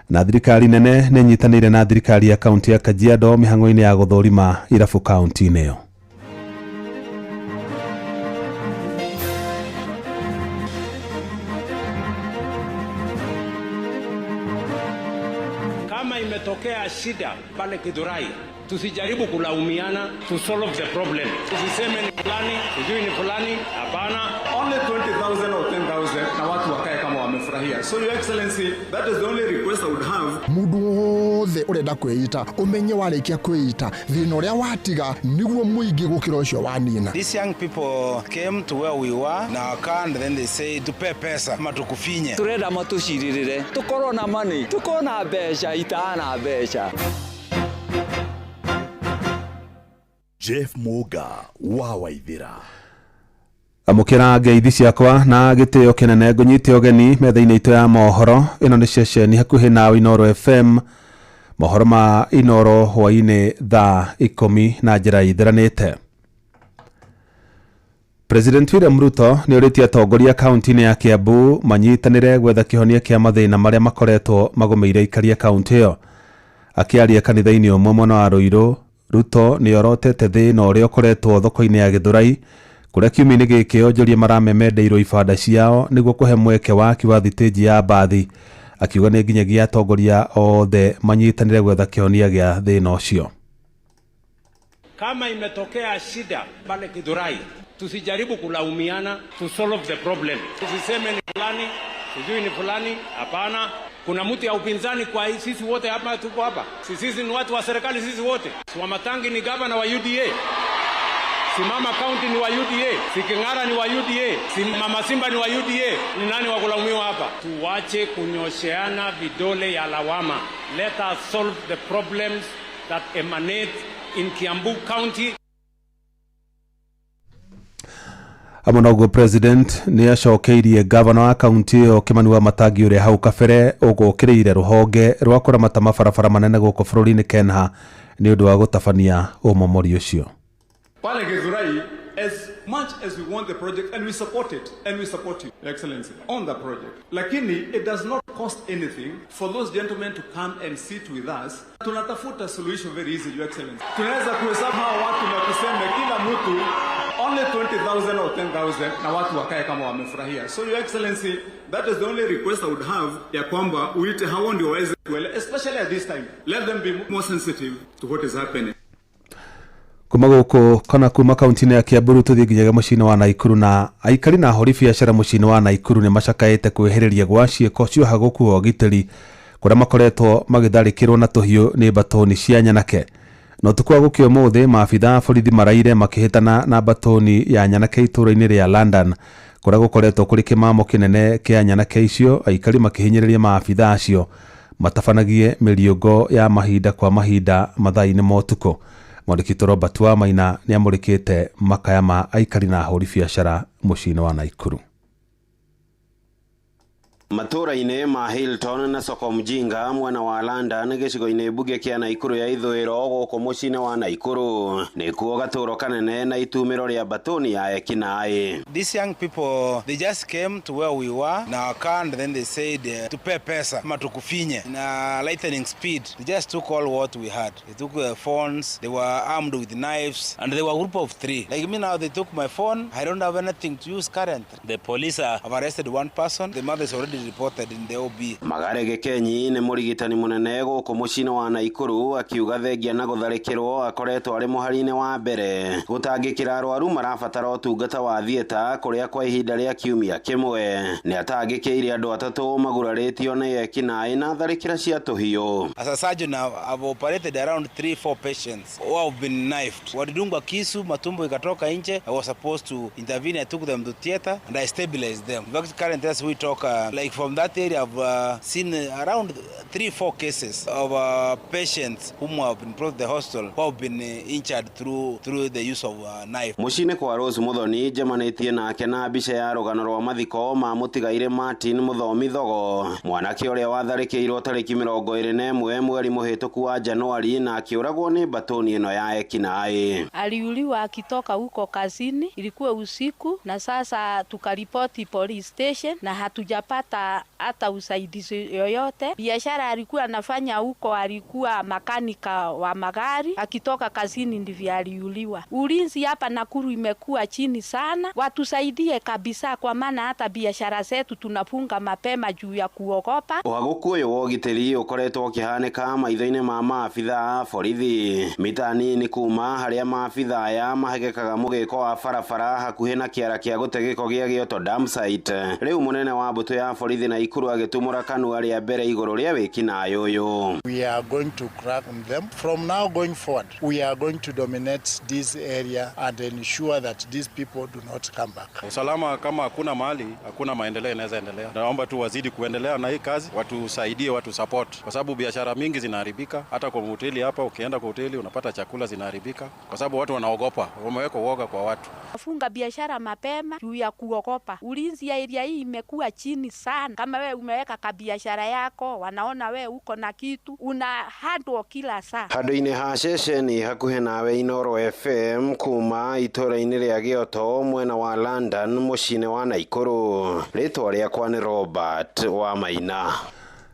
na thirikari nene ni nyitanire na thirikari ya kaunti ya Kajiado mihango-ini ya guthurima irabu kaunti-ini iyo. Kama imetokea shida pale Githurai, tusijaribu kulaumiana, to solve the problem. Tusiseme ni fulani, sijui ni fulani, hapana. Only 20,000 or 10,000 na watu wakae kama wamefurahia. So your excellency, that is the only request I would have. Mundu wothe urenda kwĩita umenye warĩkia kwĩita thĩna ũrĩa watiga niguo mũingĩ gũkĩra ũcio wanina. These young people came to where we were na and then they say tupe pesa ama tukufinye. Turenda matuciririre tukorwo na money, tukorwo na mbeca itana mbeca. Jeff Muga wa Waithira. Amukira ngeithi ciakwa na gitio kinene ngunyite ogeni metha-ini itu ya mohoro. Ino ni ceceni hakuhi na Inoro FM, mohoro ma Inoro hwaini thaa 10 na njira ithiranite. President William Ruto ni oritie atongoria kaunti-ini ya Kiambu manyitanire gwetha kihonia kia mathina maria makoretwo magomeire ikaria kaunti iyo. Akiaria kanitha-ini umwe mwena wa Ruiru, Ruto ni orotete thina uria ukoretwo thoko-ini ya Githurai, kuria kiumia-ini giki onjoria maramemendeirwo ibanda ciao niguo kuhe mweke waki wa thitĩnji ya mbathi, akiuga ni nginyagia atongoria othe manyitanire gwetha kihonia gia thina ucio. Kama imetokea shida pale Githurai, tusijaribu kulaumiana, to solve the problem. Tusiseme ni fulani, sijui ni fulani, hapana. Kuna mtu ya upinzani kwa sisi wote hapa tupo hapa. Sisi ni watu wa serikali sisi wote. Wamatangi ni gavana wa UDA. Simama County ni wa UDA. Sikingara ni wa UDA. Mama Simba ni wa UDA. Ni nani wa kulaumiwa hapa? Tuache kunyosheana vidole ya lawama. Let us solve the problems that emanate in Kiambu County. Amonogo president ni acokeirie governor wa kaunti iyo Kimani Wamatangi uria hau kabere ugukiriire ruhonge rwa kuramata mabarabara manene guku bururi-ini Kenya ni undu wa gutabania umomori ucio. Pale Githurai as much as we want the project and we support it and we support you, Your Excellency, on the project. Lakini it does not cost anything for those gentlemen to come and sit with us. Tunatafuta solution very easy, Your Excellency. Tunaweza kuhesabu hawa watu na tuseme kila mtu only 20,000 or 10,000 na watu wakae kama wamefurahia. So Your Excellency, that is the only request I would have, ya kwamba uite hao ndio waweze kuelewa, especially at this time. Let them be more sensitive to what is happening. Kuma guku kana kuma kaunti-inĩ ya Kiambu tuthie nginyagia mũciĩ-inĩ wa Naikuru, na aikari na ahũri biacara mũciĩ-inĩ wa Naikuru nĩ macakaĩte kwĩhĩrĩria gwa ciĩko cia ũhagũku wa ũgitĩri kũrĩa makoretwo magĩtharĩkĩrwo na tũhiũ nĩ mbatoni cia nyanake. No tukwa gũkĩ ũmũthĩ maabitha a borithi maraire makĩhĩtana na mbatoni ya nyanake itũũra-inĩ rĩa London kũrĩa gũkoretwo kũrĩ kĩmamo kĩnene kĩa nyanake icio, aikari makĩhinyĩrĩria maabitha acio matabanagie mĩriũngo ya mahinda kwa mahinda mathaa-inĩ ma ũtukũ. Mwandĩki Robert wa Maina nĩ amũrĩkĩte makaya ma aikari na ahũri biacara mũciĩ-inĩ wa Naikuru. Matũra-inĩ ma Hilton na Soko Mjinga mwena wa London gĩcigo-inĩ mbunge kĩa Naikuru ya ithũĩro gũkũ mũciĩ-inĩ wa Naikuru nĩkuo gatũũro kanene na itumĩro rĩa mbatoni ya ekinaĩ. These young people, they just came to where we were na wakanda, then they said to pay pesa ama tukufinye na lightning speed. They just took all what we had. They took phones, they were armed with knives, and they were a group of 3. Like me now, they took my phone. I don't have anything to use currently. The police have arrested one person. The mother is already reported in the OB. Magare Gekenyi nĩ mũrigitani mũnene gũkũ mũciĩ-inĩ wa Naikuru akiuga thengia na gũtharĩkĩrwo akoretwo arĩ mũhari-inĩ wa mbere gũtangĩkĩra arwaru marabatara ũtungata wa thieta kũrĩa kwa ihinda rĩa kiumia kĩmwe. Nĩ atangĩkĩire andũ atatũ magurarĩtio nĩ ekinaĩ na tharĩkĩra cia tũhiũ. As a surgeon, I've operated around 3-4 patients who have been knifed. Walidungwa kisu, matumbo ikatoka nje. I was supposed to intervene. I took them to theater and I stabilized them. In fact, currently as we talk, like from that area, I've seen around 3-4 cases of patients whom have been brought to the hospital who have been injured through the use of knife. Mũciĩ-inĩ kwa Rose Muthoni njemanĩtie nake na mbica ya rũgano rwa mathiko ma mũtigaire Martin Muthomi Thogo, mwanake ũrĩa watharĩkĩirwo tarĩki 21 mweri mũhĩtũku wa Januari na akĩũragwo nĩ mbatoni ĩno ya ekinaĩ. Aliuliwa akitoka huko kazini, ilikuwa usiku, na sasa tukaripoti police station na hatujapata hata usaidizi yoyote. Biashara alikuwa anafanya huko, alikuwa makanika wa magari, akitoka kazini ndivyo aliuliwa. Ulinzi hapa Nakuru imekuwa chini sana, watusaidie kabisa, kwa maana hata biashara zetu tunafunga mapema juu ya kuogopa. Ũhagũku ũyũ wa ũgitĩri ũkoretwo ũkĩhanĩka maitho-inĩ ma maabitha a borithi mita nini kuma harĩa maabitha aya mahegekaga mũgĩko wa barabara hakuhĩ na kĩara kĩa gũte gĩko gĩa Gĩoto dam site. Rĩu mũnene wa mbũtũ ya borithi Naikuru agĩtumũra kanua rĩa mbere igũrũ rĩa wĩkinaĩ ũyũ. We are going to crack on them. From now going forward, we are going to dominate this area and ensure that these people do not come back. Usalama kama hakuna mahali, hakuna maendeleo inaweza endelea. Naomba tu wazidi kuendelea na hii kazi, watusaidie, watu support. Kwa sababu biashara mingi zinaharibika, hata kwa hoteli hapa ukienda kwa hoteli unapata chakula zinaharibika kwa sababu watu wanaogopa. Wameweka uoga kwa watu. Funga biashara mapema juu ya kuogopa. Ulinzi ya area hii imekuwa chini sana. Kama wewe umeweka kabiashara yako, wanaona wewe uko na kitu, una handle kila saa. Handũ-inĩ ha ceceni hakuhĩ nawe Inoro FM kuma itũũra-inĩ rĩa Gĩoto mwena wa London mũciĩ-inĩ wa Naikuru. Rĩtwa rĩakwa nĩ Robert wa Maina.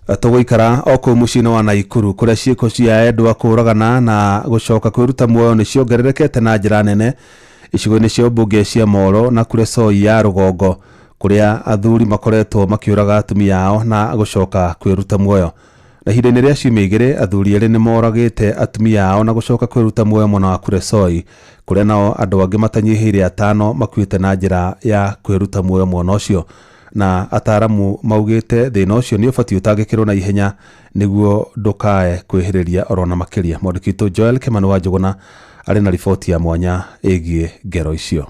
Tũgũikara o kũu mũciĩ-inĩ wa Naikuru kũrĩa ciĩko cia andũ a kũũragana na gũcoka kwĩruta muoyo nĩ ciongererekete na njĩra nene icigo-inĩ cia mbunge cia Molo na Kuresoi ya rũgongo kũrĩa athuri makoretwo makĩũraga atumia ao na gũcoka kwĩruta muoyo. Na ihinda-inĩ rĩa ciumia igĩrĩ athuri erĩ nĩ moragĩte atumia ao na gũcoka kwĩruta muoyo mwena wa Kuresoi kũrĩa nao andũ angĩ matanyihĩire 5 makuĩte na njĩra ya kwĩruta muoyo mwena ũcio. Na ataramu maugĩte thĩna ũcio nĩ ũbatiĩ ũtangĩkĩrwo na ihenya nĩguo ndũkae kwĩhĩrĩria orona makĩria. Mwandĩki witũ Joel Kimani wa Njũgũna arĩ na riboti ya mwanya ĩgiĩ ngero icio.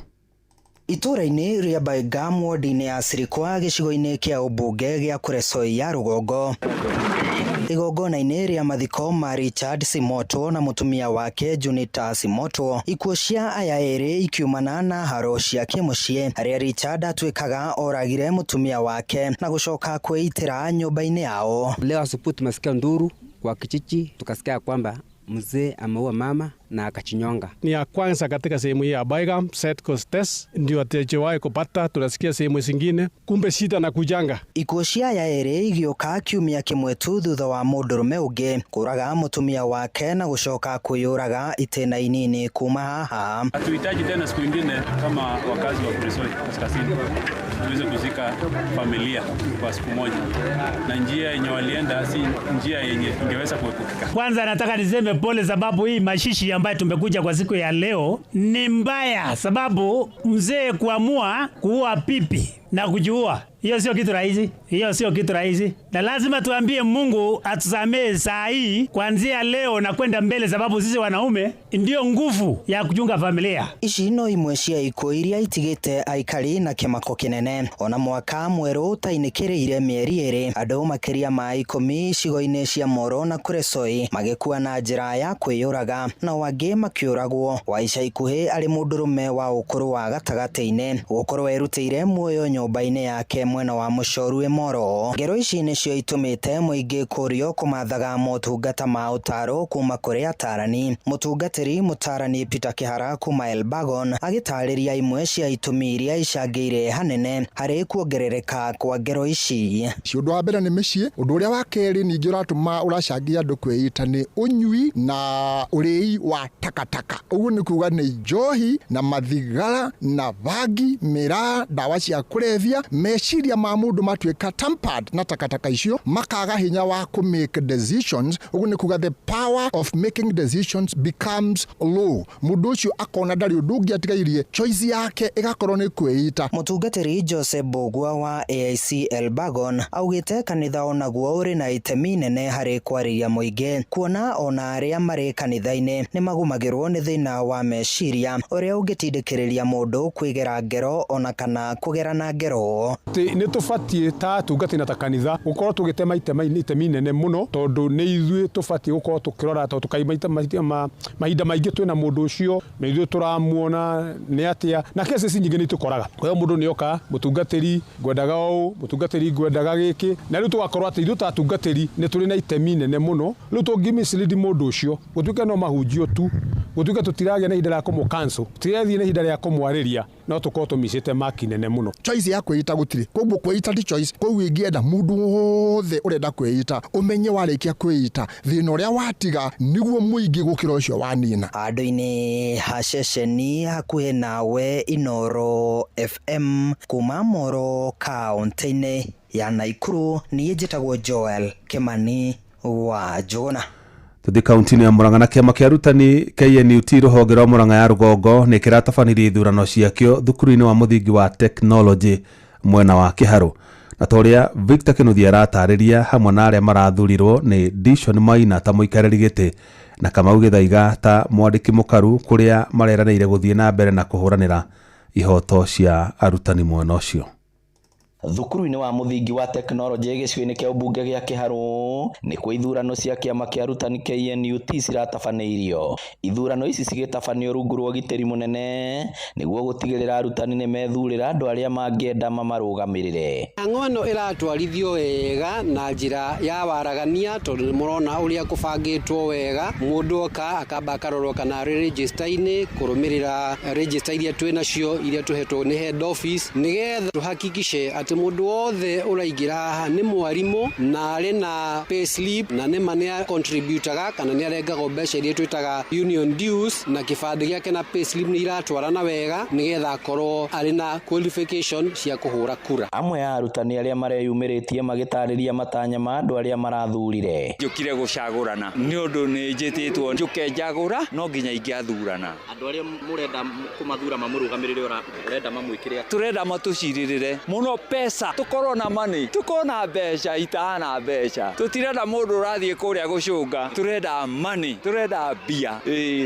Itũũra-inĩ rĩa Baegam ward-inĩ ya Sirikwa gĩcigo-inĩ kĩa ũmbunge gĩa Kuresoi ya rũgongo, igongona-inĩ rĩa mathiko ma Richard Simoto na mũtumia wake Junita Simoto, ikuũ cia aya erĩ ikiumana na haro cia kĩmũciĩ harĩa Richard atuĩkaga oragire mũtumia wake na gũcoka kwĩitĩra nyũmba-inĩ yao. Leo asubuhi tumesikia nduru kwa kijiji, tukasikia kwamba mzee ameua mama na akachinyonga. Ni ya kwanza katika sehemu hii ya Baigam Set Coast Test, ndio hatujawahi kupata. Tunasikia sehemu zingine, kumbe shida na kujanga. Ikuũ cia Yaĩrĩ igĩũka kiumia kĩmwe tu thutha wa mũndũrũme ũngĩ kũraga mũtumia wake na gũcoka kwĩyũraga itĩna inini kuma haha. Hatuhitaji tena siku ingine kama wakazi wa Kuresoi Kaskazini tuweze kuzika familia kwa siku moja, na njia yenye walienda si njia yenye ingeweza kuepukika. Kwanza nataka niseme pole, sababu hii mashishi ambayo tumekuja kwa siku ya leo ni mbaya, sababu mzee kuamua kuua pipi na kujiua, hiyo sio kitu rahisi, hiyo sio kitu rahisi, na lazima tuambie Mungu atusamee saa hii kuanzia leo na kwenda mbele, sababu sisi wanaume ndio nguvu ya kuchunga familia. Ici no imwe cia ikuũ iria itigĩte aikari na kĩmako kĩnene. Ona mwaka mwerũ tainĩkĩrĩire mĩeri ĩrĩ, andũ makĩria ma 10 icigo-inĩ cia Moro na Kuresoi magĩkua na njĩra ya kwĩyũraga, na wangĩ makĩũragwo. Wa ica ikuhĩ arĩ mũndũrũme wa ũkũrũ wa gatagatĩ-inĩ gũkorwo erutĩire muoyo nyũmba-inĩ yake mwena wa Mũcorue Moro. Ngero ici nĩcio itũmĩte mũingĩ kũrio kũmathaga motungata ma ũtaro kuma kũrĩ atarani. Mũtungatĩri mũtarani Peter Kĩhara kuma Elbagon agĩtarĩria imwe cia itũmi iria icangĩire hanene harĩ kuongerereka kwa ngero ici. Ũndũ wa mbere nĩ mĩciĩ, ũndũ ũrĩa wa kerĩ ningĩ ũratũma ũracangia andũ kwĩita nĩ ũnyui na ũrĩi wa takataka. Ũguo nĩ kuuga nĩ njohi na mathigara na bangi, mĩraa, ndawa cia kũrebia, meciria ma mũndũ matuĩka tampered na takataka icio, makaga hinya wa ku make decisions. Ũguo nĩ kuuga the power of making decisions becomes low. Mũndũ ũcio akona ndarĩ ũndũ ũngĩ atigairie, choice yake ĩgakorwo nĩ kwĩita. Mũtungatĩri Joseph Bogua wa AIC Elbagon augĩte kanitha onaguo ũrĩ na itemi nene harĩ kwarĩria mũingĩ, kuona ona arĩa marĩ kanitha-inĩ nĩ magumagĩrwo nĩ thĩna wa meciria ũrĩa ũngĩtindĩkĩrĩria mũndũ kwĩgera ngero ona kana kũgera na ngero. Nĩ tũbatiĩ ta tungatĩri na ta kanitha gũkorwo tũgĩtema itemi nene mũno, tondũ nĩ ithuĩ tũbatiĩ gũkorwo tũkĩrora, tondũ tũkaimata mahinda maingĩ twĩna mũndũ ũcio, na ithuĩ tũramuona nĩ atĩa, na cases nyingĩ nĩ tũkoraga. Kwa hiyo mũndũ nĩ oka, mũtungatĩri ngwendaga ũũ, mũtungatĩri ngwendaga gĩkĩ, na rĩu tũgakorwo atĩ ithuĩ ta tungatĩri nĩ tũrĩ na itemi nene mũno. Rĩu tũngĩmislead mũndũ ũcio gũtuĩka no mahunjio tu, gũtuĩka tũtiragĩa na ihinda rĩa kũmũ-cancel, tũtirathiĩ na ihinda rĩa kũmwarĩria, no tũkorwo tũmicĩte maki nene mũno. Choice ya kwĩita gũtirĩ, koguo kwĩita ti choice. Koguo ingĩenda mũndũ wothe ũrenda kwĩita ũmenye warĩkia kwĩita thĩna ũrĩa watiga nĩguo mũingĩ gũkĩra ũcio wanina. Handũ-inĩ ha ceceni hakuhĩ nawe Inoro FM kuma Moro kaunti-inĩ ya Naikuru, niĩ njĩtagwo Joel Kimani wa Jona. Tuthi kaunti-inĩ ya Murang'a na kĩama kĩa arutani KNUT rũhonge rwa Murang'a ya rũgongo nĩ kĩratabanirie ithurano ciakĩo thukuru-inĩ wa mũthingi wa tekinoronjĩ mwena wa Kĩharũ. Na toria Victor Kinuthia aratarĩria hamwe na arĩa marathurirwo nĩ Dishon Maina ta mũikarĩri gĩtĩ na Kamau Gĩthaiga ta mwandĩki mũkaru kũrĩa mareranĩire gũthiĩ na mbere na kũhũranĩra ihoto cia arutani mwena ũcio. Thukuru-inĩ wa mũthingi wa tekinoronjĩ gĩcigo-inĩ kĩa ũmbunge gĩa Kĩharũ nĩ kwa ithurano cia kĩama kĩa arutani KNUT ciratabanĩirio. Ithurano ici cigĩtabanio rungu rwa ũgitĩri mũnene nĩguo gũtigĩrĩra arutani nĩ methurĩra andũ arĩa mangĩenda mamarũgamĩrĩre. Ng'ano ĩratwarithio wega na njĩra ya waragania, tondũ mũrona ũrĩa kũbangĩtwo wega. Mũndũ oka akamba akarorwo kana arĩ register-inĩ, kũrũmĩrĩra register iria twĩ nacio iria tũhetwo nĩ head office, nĩgetha tũhakikishe atĩ mũndũ wothe ũraingĩra haha nĩ mwarimũ na arĩ na pay slip na nĩ mania contributaga kana nĩ arengagwo mbeca iria twĩtaga union dues, na kĩbandĩ gĩake na pay slip nĩ iratwarana wega nĩgetha akorwo arĩ na qualification cia kũhũra kura. Amwe ya arutani arĩa mareyumĩrĩtie magĩtarĩria matanya ma andũ arĩa marathurire. Njũkire gũcagũrana nĩ ũndũ nĩ njĩtĩtwo njũke njagũra, no nginya ingĩathurana. Andũ arĩa mũrenda kũmathura mamũrũgamĩrĩre ũrenda mamwĩkĩre, tũrenda matũcirĩrĩre mũno pesa, tukorwo na money, tukorwo na mbeca itana mbeca, tutirenda mũndũ ũrathiĩ kũrĩa gũcũnga, turenda money, turenda bia.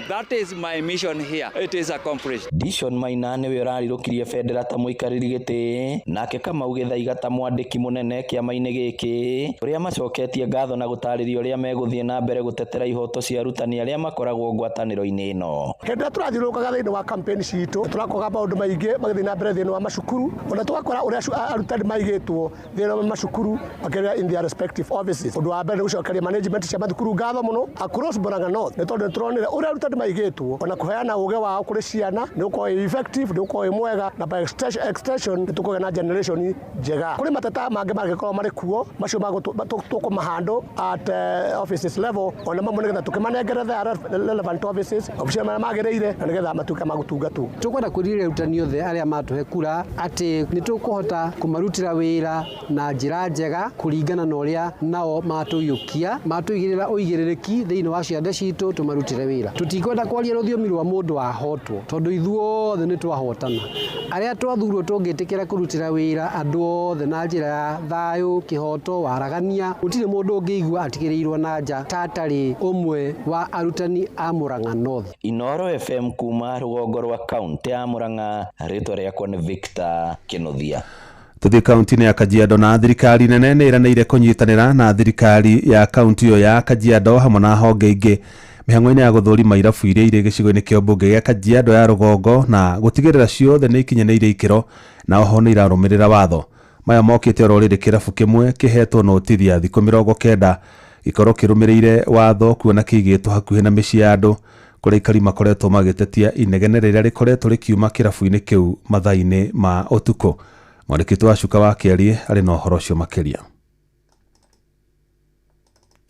That is my mission here. It is accomplished. Dishon Maina nĩwe ũrarirũkirie bendera ta mũikarĩri gĩtĩ, nake Kamau Gĩthaiga ta mwandĩki mũnene kĩama-inĩ gĩkĩ, ũrĩa macoketie ngatho na gũtarĩria ũrĩa megũthiĩ na mbere gũtetera ihoto cia arutani arĩa makoragwo ngwatanĩro-inĩ ĩno. Hĩndĩ ĩrĩa tũrathiũrũrũkaga thĩinĩ wa campaign citũ, tũrakoga maũndũ maingĩ magĩthiĩ na mbere thĩinĩ wa macukuru, ona tũgakora ũrĩa arutani maigĩtwo thĩinĩ macukuru makĩria in their respective offices. Ũndũ wa mbere nĩ gũcokeria management cia mathukuru ngatho mũno across Murang'a North, nĩ tondũ nĩtũronire ũrĩa arutani maigĩtwo ona kũheana ũũgĩ wao kũrĩ ciana nĩ ũkorwo effective, nĩ ũkorwo mwega, na by extension nĩ tũkũgĩa na generation njega. Kũrĩ mateta mangĩ mangĩkorwo marĩ kuo macio tũkũmahandle at offices level, ona mamwe nĩgetha tũkĩmanengere the relevant offices offices marĩa magĩrĩire na nĩgetha matuĩke magũtungatwo. Tũkwenda kwĩrĩra arutani othe arĩa matũhe kura atĩ nĩ tũkũhota kũmarutĩra wĩra na njĩra njega kũringana na ũrĩa nao matũiyũkia, matũigĩrĩra ũigĩrĩrĩki thĩinĩ wa ciande citũ tũmarutĩre wĩra. Tũtikwenda kwaria rũthiomi rwa mũndũ wahotwo, tondũ ithuothe nĩ twahotana. Arĩa twathurwo tũngĩtĩkĩra kũrutĩra wĩra andũ othe na njĩra ya thayũ, kĩhoto, waragania, gũtirĩ mũndũ ũngĩigua atigĩrĩirwo na nja tatarĩ ũmwe wa arutani a Murang'a North. Inoro FM kuma rũgongo rwa kaunti ya Murang'a, rĩtwa rĩakwa nĩ Victor Kĩnuthia. Tuthi kaunti ya Kajiado na thirikari nene nĩ iranĩire kũnyitanĩra na thirikari ya kaunti yo ya Kajiado hamwe na honge ingĩ mĩhang'o-inĩ ya gũthũrima irabu iria irĩ gĩcigo-inĩ kĩa ũmbunge gĩa Kajiado ya rũgongo na gũtigĩrĩra ciothe nĩ ikinyanĩire ikĩro na oho nĩ irarũmĩrĩra watho. Maya mokĩte oro rĩrĩ kĩrabu kĩmwe kĩhetwo notisi ya thikũ 90 gĩkorwo kĩrũmĩrĩire watho kuona kĩigĩtwo hakuhĩ na mĩciĩ ya andũ, kũrĩa aikari makoretwo magĩtetia inegene rĩrĩa rĩkoretwo rĩkiuma kĩrabu-inĩ kĩu mathaa-inĩ ma ũtukũ. Mwandĩki wa Cuka wa Kĩarie arĩ na ũhoro ũcio makĩria.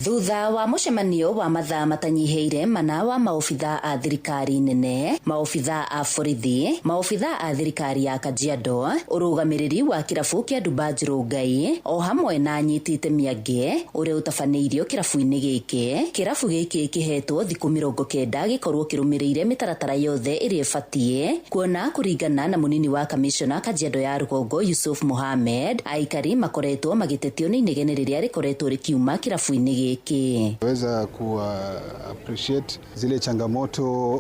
Thutha wa mũcemanio wa mathaa matanyiheire mana wa maofitha a thirikari nene, maofitha a borithi, maofitha a thirikari ya Kajiado, ũrũgamĩrĩri wa kĩrabu kĩa Ndubanjirũ Ngai, o hamwe na nyiti itemi angĩ ũrĩa ũtabanĩirio kĩrabu-inĩ gĩkĩ. Kĩrabu gĩkĩ kĩhetwo thikũ 90 gĩkorwo kĩrũmĩrĩire mĩtaratara yothe ĩrĩa ĩbatiĩ, kuona kũringana na mũnini wa kamishona Kajiado ya rũgongo Yusuf Mohamed, aikari makoretwo magĩtetio nĩ inegene rĩrĩa rĩkoretwo rĩkiuma kĩrabu-inĩ gĩkĩ. Weza appreciate zile changamoto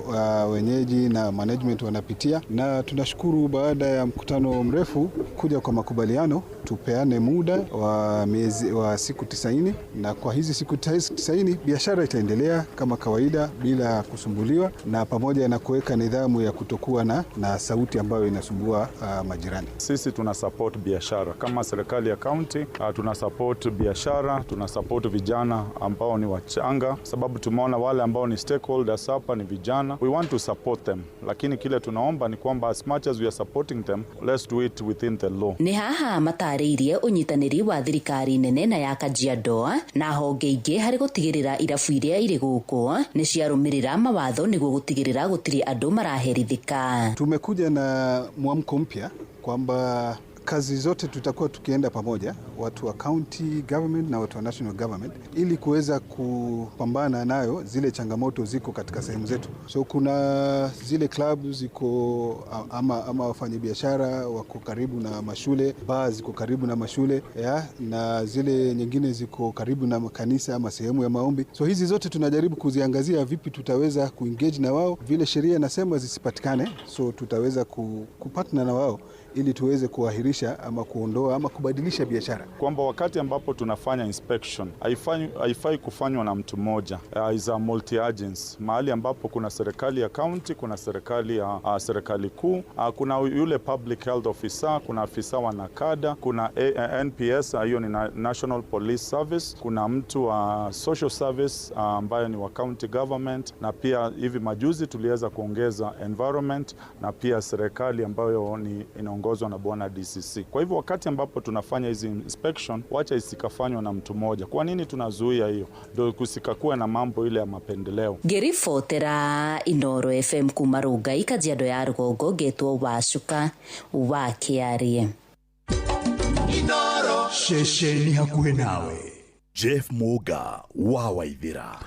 wenyeji na management wanapitia, na tunashukuru baada ya mkutano mrefu kuja kwa makubaliano tupeane muda wa siku 90, na kwa hizi siku 90 biashara itaendelea kama kawaida bila kusumbuliwa, na pamoja na kuweka nidhamu ya kutokuwa na sauti ambayo inasumbua majirani. Sisi tuna support biashara kama serikali ya county, tuna support biashara, tuna support vijana ambao ni wachanga, sababu tumeona wale ambao ni stakeholders hapa ni vijana. We want to support them, lakini kile tunaomba ni kwamba as much as we are supporting them, let's do it within the law. Ni haha matarĩirie ũnyitanĩri wa thirikari nene na ya Kajiado na honge ingĩ harĩ gũtigĩrĩra irabu iria irĩ gũkũ nĩ ciarũmĩrĩra mawatho nĩguo gũtigĩrĩra gũtirĩ andũ maraherithĩka. Tumekuja na mwamko mpya kwamba kazi zote tutakuwa tukienda pamoja, watu wa county government na watu wa national government, ili kuweza kupambana nayo zile changamoto ziko katika sehemu zetu. So kuna zile clubs ziko ama wafanyabiashara wako karibu na mashule, bars ziko karibu na mashule na zile nyingine ziko karibu na kanisa ama sehemu ya maombi. So hizi zote tunajaribu kuziangazia vipi tutaweza kuengage na wao, vile sheria inasema zisipatikane, so tutaweza kupatana na wao ili tuweze kuahirisha ama kuondoa ama kubadilisha biashara. Kwamba wakati ambapo tunafanya inspection haifai kufanywa na mtu mmoja, is a multi agency, mahali ambapo kuna serikali ya county, kuna serikali ya serikali kuu, kuna yule public health officer, kuna afisa wa nakada, kuna NPS, hiyo ni National Police Service, kuna mtu wa social service ambaye ni wa county government, na pia hivi majuzi tuliweza kuongeza environment na pia serikali ambayo ni inaongozwa na bwana DCC. Kwa hivyo wakati ambapo tunafanya hizi inspection, wacha isikafanywa na mtu mmoja. Kwa nini tunazuia hiyo? Ndio kusikakuwa na mambo ile ya mapendeleo. Gerifotera Inoro FM kuma Rungai, Kajiado ya rũgongo, getwo wa Cuka wa Kĩarie. Inoro shesheni hakuhe nawe. Jeff Muga wa Waithira.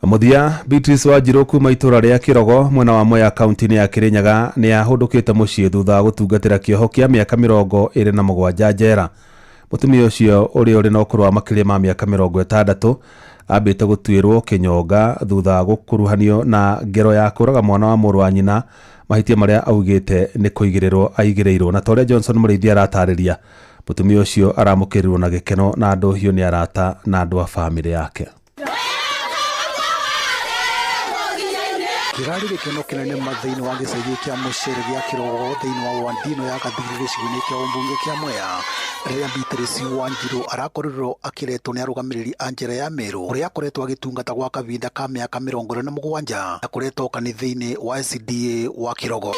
Muthia Beatrice Wanjiru kuma itura ria Kirogo mwena wa Mwea kaunti-inĩ ya Kirinyaga nĩ ahũndũkĩte mũciĩ thutha wa gũtungatĩra kĩoho kĩa mĩaka 27 njera. Mũtumia ũcio ũrĩa ũrĩ na ũkũrũ wa makĩria ma mĩaka 60 ambĩte gũtuĩrwo kĩnyonga thutha wa gũkuruhanio na ngero ya kũraga mwana wa mũrũ wa nyina, mahĩtia marĩa augĩte nĩ kũigĩrĩrwo aigĩrĩirwo. Na Tore Johnson Mũrĩithi aratarĩria mũtumia ũcio aramũkĩrirwo na gĩkeno na andũ hiũ nĩ arata na andũ a bamĩrĩ yake. kirari gikeno kinene mathiini wa gicagi kia mucere gia Kirogo thiini wa wandino ya Gathiri gicigo-ini kia umbunge kia Mwea riria Beatrice Wanjiru arakorirwo akiretwo ni arugamiriri a njira ya Meru uria akoretwo agitungata gwa kavinda ka miaka 27 akoretwo kanitha-ini wa SDA wa Kirogo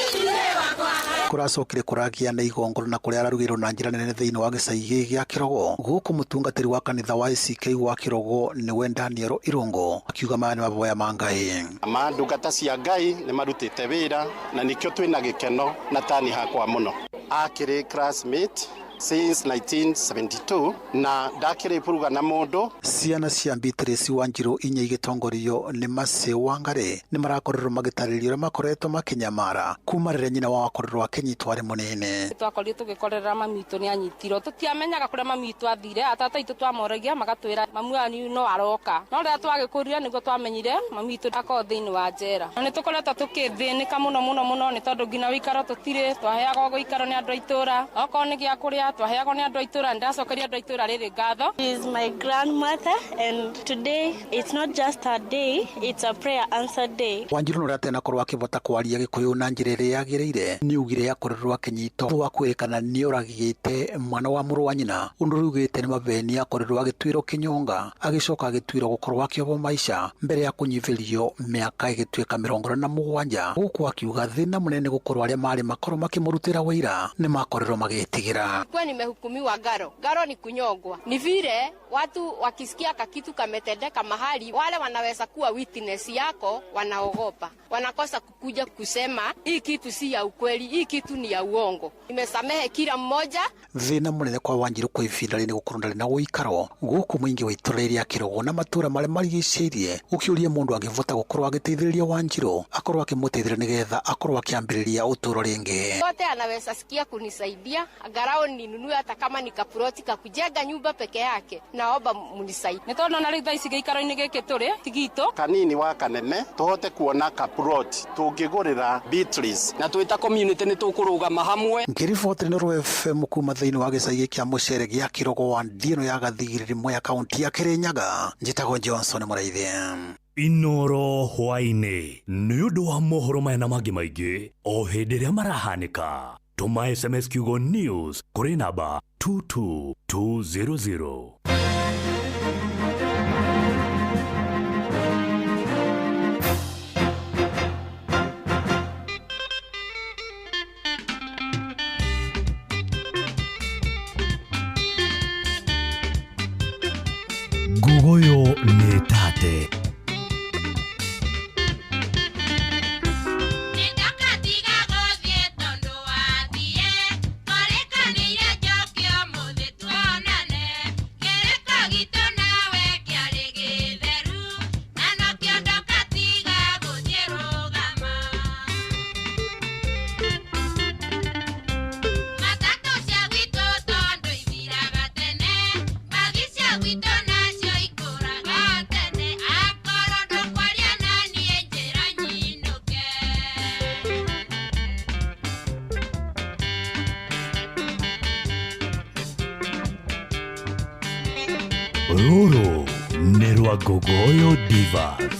kuracokire kuragia na igongoro na kuria ararugirwo na njira nene thiini wa gicagi gia Kirogo guku mutungatiri wa kanitha wa ICK wa Kirogo niwe Daniel Irungo akiuga maya ni maboya ma Ngai mandungata cia Ngai ni marutite wira na nikio twina gikeno na tani hakwa muno akiri classmate since 1972 na ndakire puruga na mundu ciana cia Beatrice Wanjiru inya igitongorio ni Mase Wangare ni marakorerwo magitaririo makoretwo makinyamara kuma rire nyina wa wakorerwo akinyitwo ari munene twakorire tugikorera mamitu ni anyitirwo tutiamenyaga kuria mamitu athire atata itu twamoragia magatwira mamu anyu no aroka no rira twagikurira niguo twamenyire mamitu ako thiini wa njera na nitukoretwo tukithinika muno ni tondu ngina wikaro tutire twaheagwo guikaro ni andu aitura oko ni gia kuria twaheagwo ni andu aitura ndacokeria andu aitura riri ngatho. She is my grandmother and today it's not just a day, it's a prayer answer day. Wanjiru no ratena korwa kivota kwaria gikuyu na njira iria yagiriire ni ugire yakorerwo akinyito wa kwekana ni uragite mwana wa muru wa nyina undu rugite ni maveni akorerwo agitwiro kinyonga agicoka agitwiro gukorwo akiobo maisha mbere ya kunyivirio miaka igitwika 27 guku akiuga thina munene gukorwo aria mari makorwo makimurutira wira ni makorerwo magitigira nimehukumiwa garo ni kunyongwa. Ni vile watu wakisikia kakitu kametendeka mahali wale wanaweza kuwa witness yako wanaogopa. Wanakosa kukuja kusema hii kitu si ya ukweli, hii kitu ni ya uongo. Nimesamehe kila mmoja. Thina munene kwa Wanjiru kwa ivinda ni gukurunda na guikaro guku mwingi wa itureri ya Kirogo na matura mari marigicirie ukiuria mundu angivota gukorwo agiteithiriria Wanjiru akorwo akimuteithira nigetha akorwo akiambiriria uturo ringi. Wote anaweza sikia kunisaidia agarao ninunue hata kama ni kaproti kakujenga nyumba peke yake. Naomba munisaidie. Nitondo na ritha isi giikaro-ini giki turi tigito kanini wa kanene tuhote kuona kaproti tungigurira Beatrice na twita community ni tukurugama hamwe. Ngiriboti ni Royal FM kuma thiini wa gicagi kia mucere gia Kirogo wa Ndino ya Gathiri Mwea kaunti ya Kirinyaga njitagwo Johnson Muraithia. Inoro hwaini ni undu wa mohoro maya na mangi maingi o hindi iria marahanika. Tuma SMS kiugo news kuri namba 22200. Gugoyo ni tate. Ruru ni rwa Gugoyo Divas.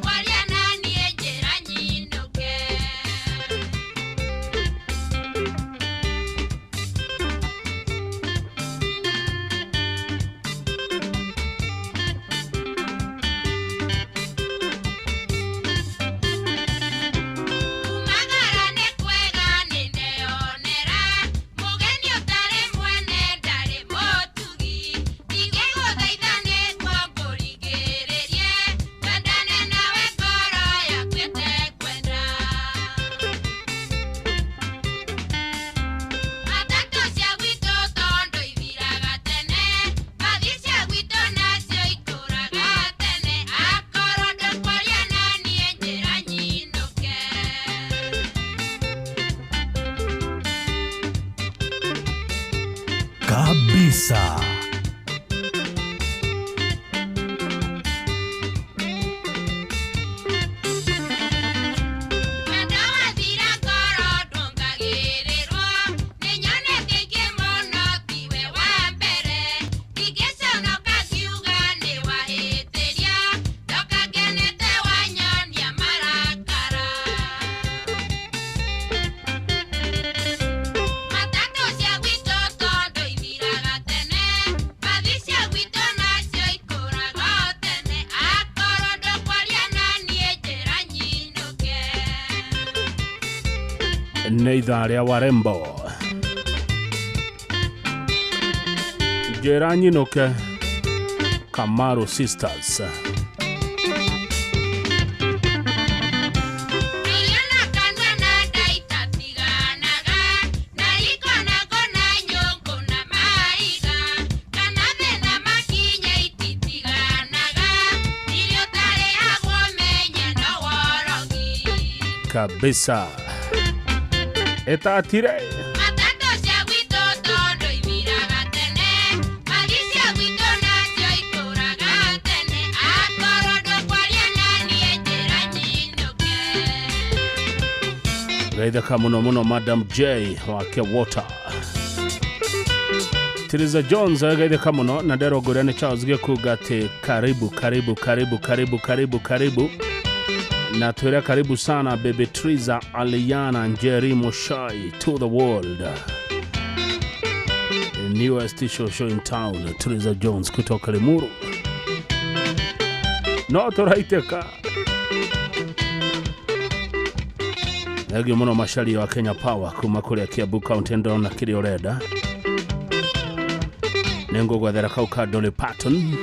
Cualia kabisa. Neitha ria warembo Njera Nyinuke Kamaru Sisters. Kabisa eta atire gaithaka muno Madam J wake Water. Tiriza Jones gaithaka muno na Dero Gorene Charles gekugate karibu na tuwele karibu sana Baby Triza Aliana Njeri Moshai to the world. The newest show in town. Triza Jones kutoka Limuru. Noto raiteka Egi muno mashali wa Kenya Power kumakuri ya Kiambu County ndo na Kirioreda Nengo kwa dhera kauka Dolly Parton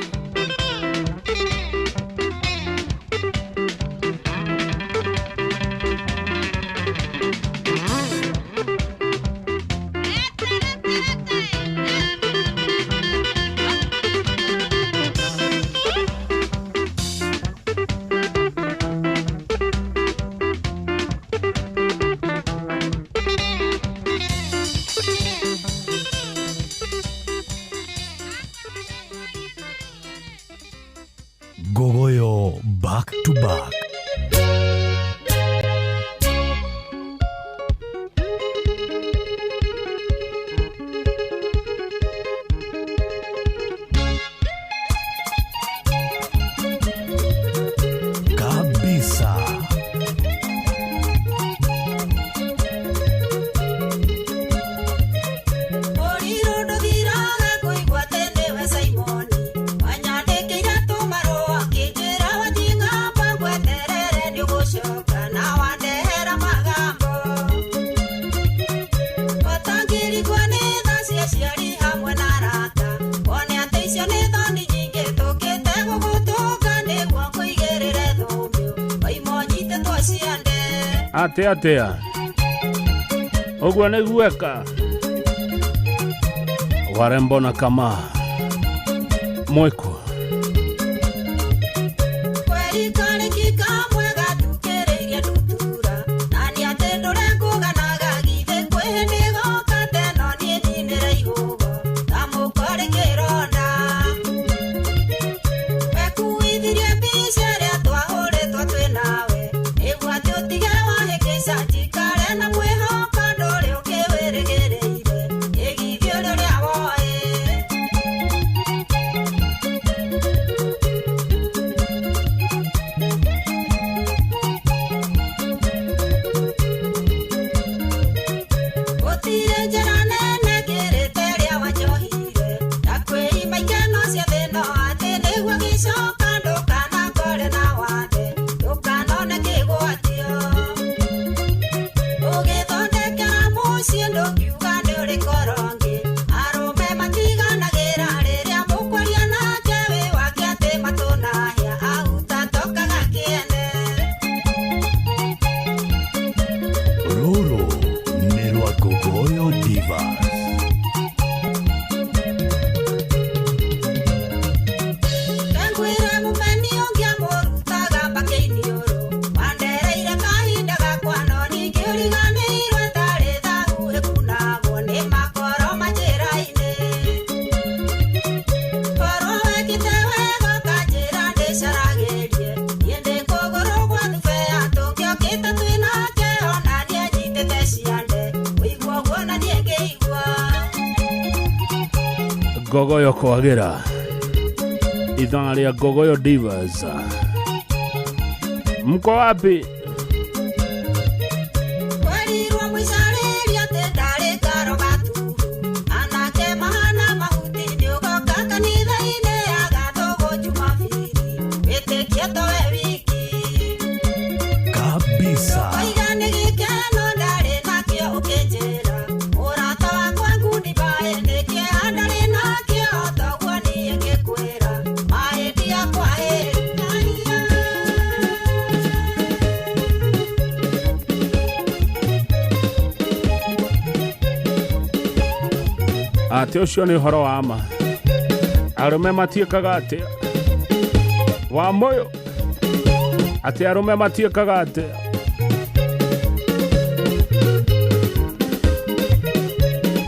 Gogoyo back to back. Kabisa. Atea Ogwa negueka warembo na kama Mweko Gogoyo Kwagera idhaa ya Gogoyo Divas. Mko wapi? Kabisa. Ati ucio ni horo wa ma. Arume matiekaga atia. Wa moyo. Ati arume matiekaga atia.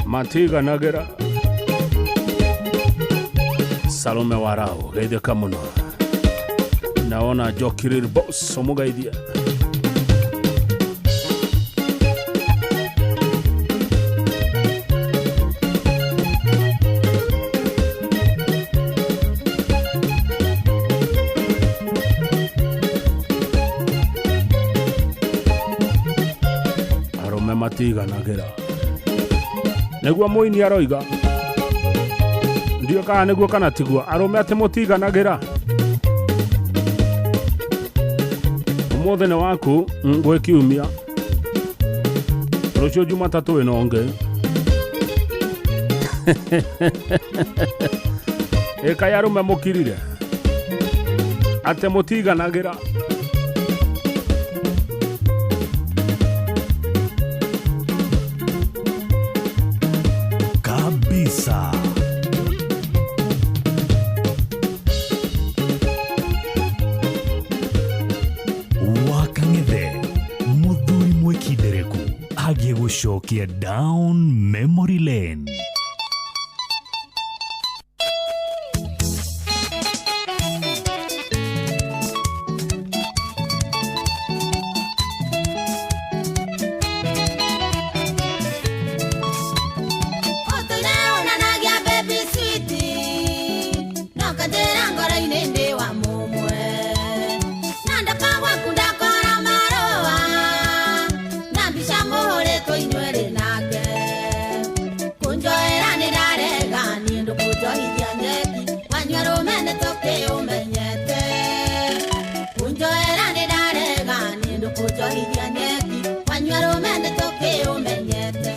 Matiganagĩra. Salome Warau geithĩka mũno. Naona Jokirir Boss mũgeithia. Arume matiganagĩra. Nĩguo mũini aroiga. Ndio kana nĩguo kana tiguo. Arume atĩ mũtiganagĩra. Ũmũthĩ nĩ waku gwĩ kiumia. Rũciũ Jumatatũ ĩno ũngĩ. Ĩka arume mũkirire. Atĩ mũtiganagĩra. Kabisa. Wakang'ethe muthuri mwekindereku agie gũcokia down memory lane.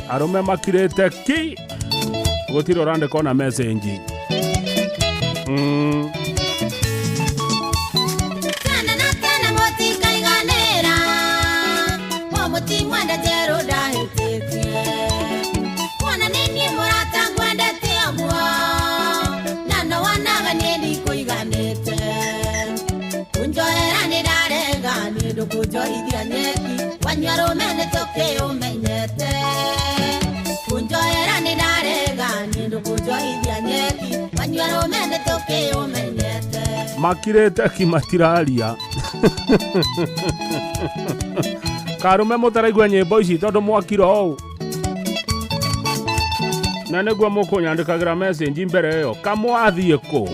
Arume makirete ki gutiro rande kona message. Makirete ki matiraria. Karume mutaraigua nyimbo ici tondu mwakiro ou. Na nĩguo mũkũnyandĩkagĩra message mbere ĩyo. Kamwathiĩ kũ?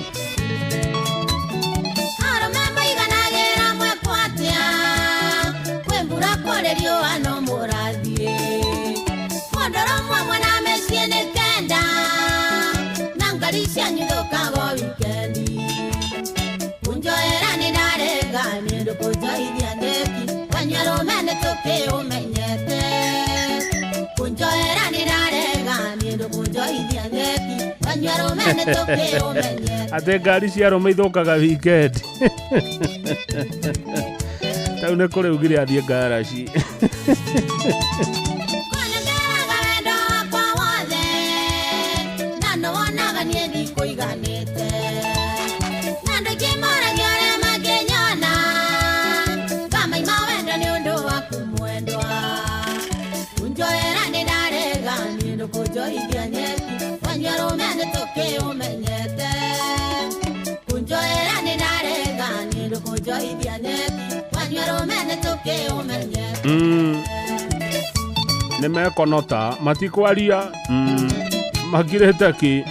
Ate ngari cia arume ithukaga weekend. Tau nĩ kũrĩ ugire athiĩ ngaraci. Nimekonota matikwaria makirete ki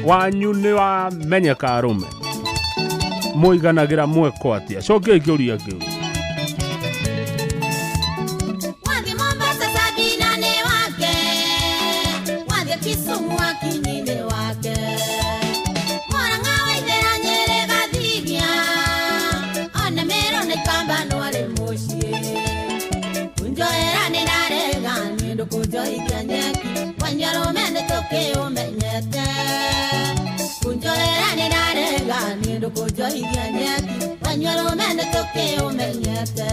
wanyu nĩ wamenyeka arũme mũiganagĩra mweko atĩa cokia kĩũria kĩu Wathiĩ Mombasa Sabina nĩ wake wathiĩ Kisumu Akinyi nĩ wake Murang'a Waithĩra Nyĩrĩ Gathigĩa ona Meru na Ikamba no arĩ mũciĩ Kunjoera nĩ ndarega nĩ ndũkũnjoithia nyeki Wanyarũme nĩ tũkĩũmenyete Kunjoera nĩ ndarega nĩ ndũkũnjoithia nyeki Wanyarũme nĩ tũkĩũmenyete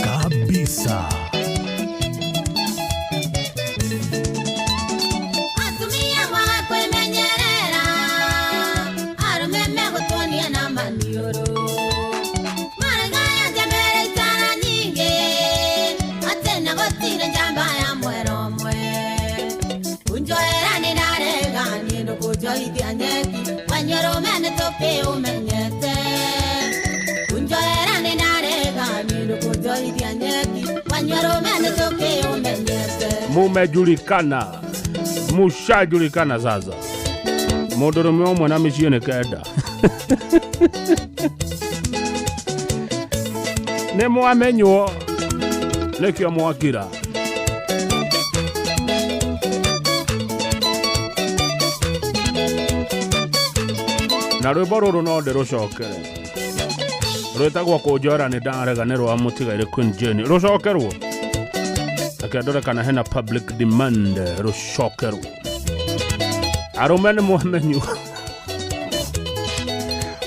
Kabisa. Atumia mwaga kwĩmenyerera arũme megũtuonia na maniũrũ marigaya njembere itara nyingĩ atĩ na gũtirĩ njamba ya mwera ũmwe Kunjoera nĩ ndarega nĩ ndũkũnjoithia nyeki Wanyarũme nĩ tũkĩũmenyete Kunjoera nĩ ndarega nĩ ndũkũnjoithia nyeki Wanyarũme nĩ tũkĩũmenyete mumejulikana mushajulikana sasa mũndũrũme ũmwe na mĩciĩ nĩ kenda nĩ mwamenywo nĩkĩo mwakira na rwĩmbo rũrũ no ndĩrũcokere rwĩtagwo Kũnjoera nĩ ndarega nĩ rwa mũtigairĩ Queen Jane rũcokerwo akĩandora kana hena public demand rũcokerwo arũme nĩ mwamenywo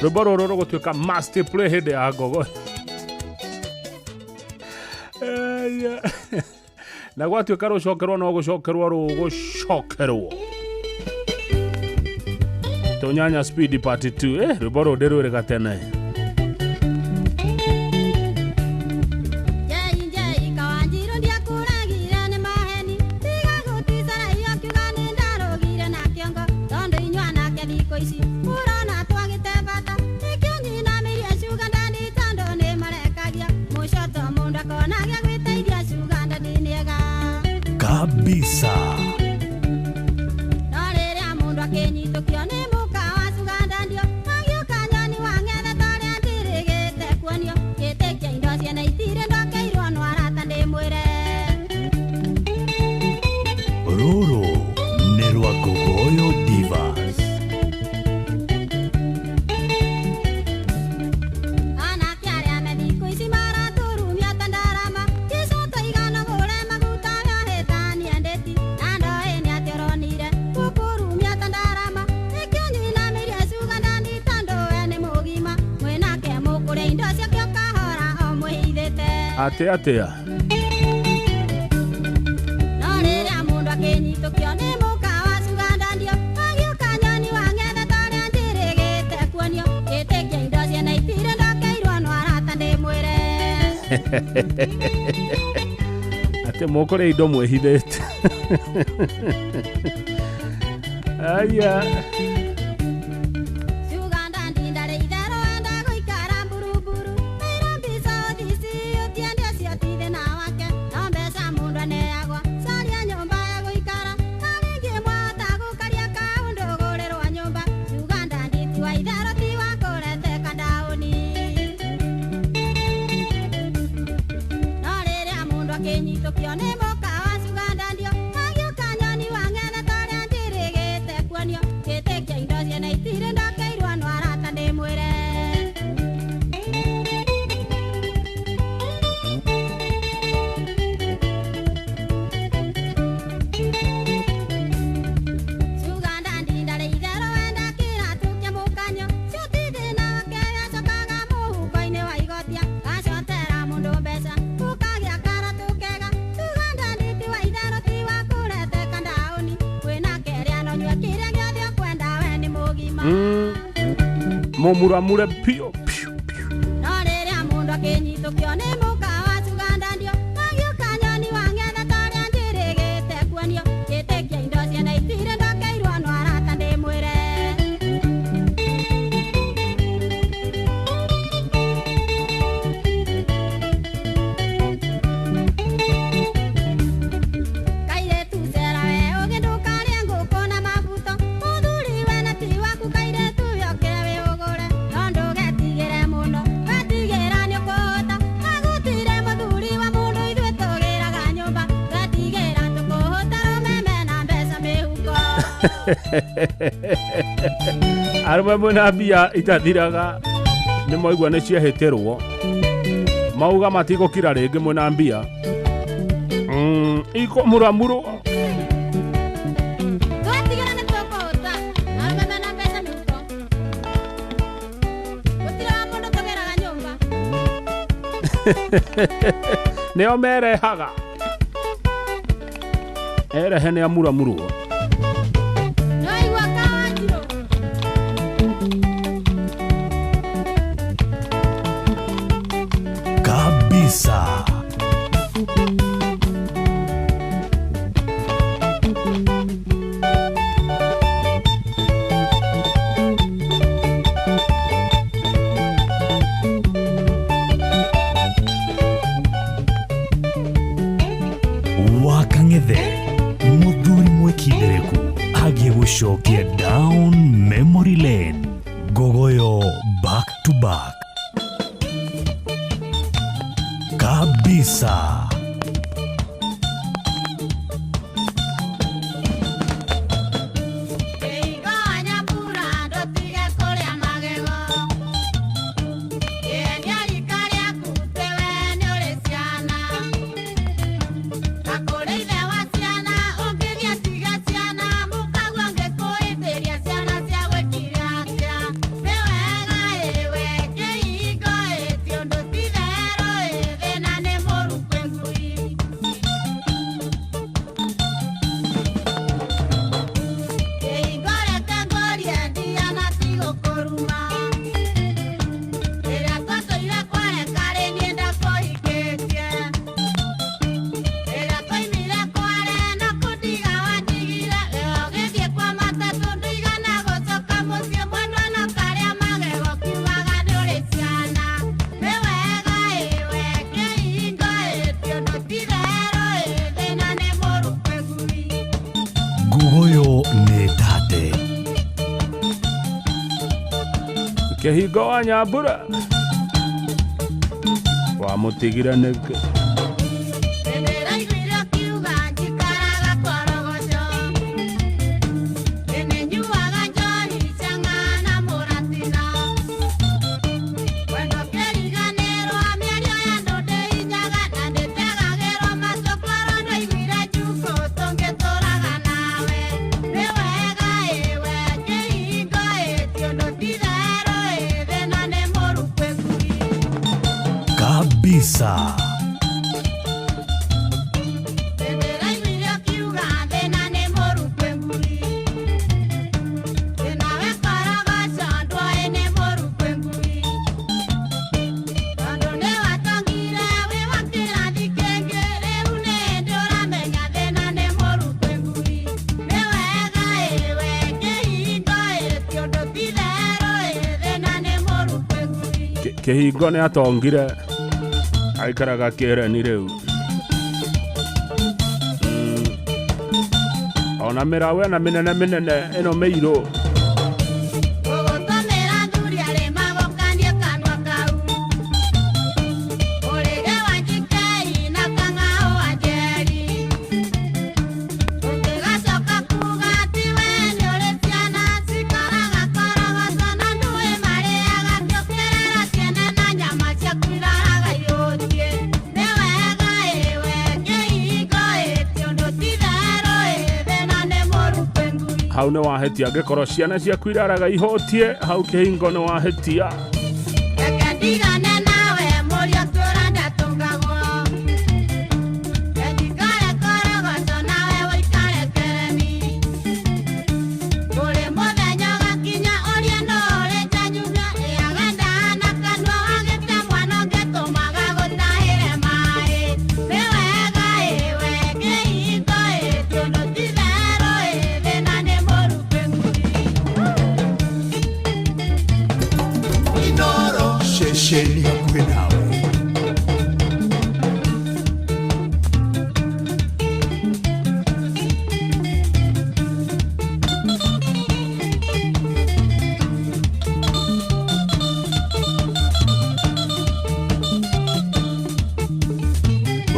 rwĩmbo rũrũ rũgũtuĩka must play hĩndĩ ya ngogo na gwatuĩka rũcokerwo no gũcokerwo rũgũcokerwo tũnyanya speed part 2 rwĩmbo rũrũ ndĩrwĩrĩga tene Kabisa. Rũrũ nĩ rwa Gogoyo Divas. Atea ate mũkũrĩa indo mwĩhithĩte aya Muramure pio pio pio. Norerea mundu akinyitũkio nĩ mũkawa cugandandio magiũkanyoni wang'etha tarĩa njĩrĩgĩte kuonio gĩtĩkia indo ciana itirĩ ndokeirwo no arata ndĩmwĩre kairĩtu cera we ũgĩ ndũkarĩa ngũkũ Arũme mwĩna mbia itathiraga nĩ moigua nĩ ciahĩtĩrwo mauga matigũkira rĩngĩ mwĩna mbia ikũmuramurwo. Nĩo merehaga erehe nĩ amuramurwo. Kabisa. Wakang'ethe muthuri mwĩkindĩrĩku agĩgũcokia down memory lane. Gogoyo back to back. Kabisa. Kĩhingo wa Nyambura wamutigire nĩkĩ? Kabisa. Kĩhingo nĩ atongire aikaraga kĩreni rĩu ona mĩrawe na mĩnene mĩnene ĩno mĩirũ hau nĩ wahĩtia angĩkorwo ciana ciaku iraraga ihotie hau kĩhingo nĩ wahĩtia. Shesheni hakuhĩ nawe.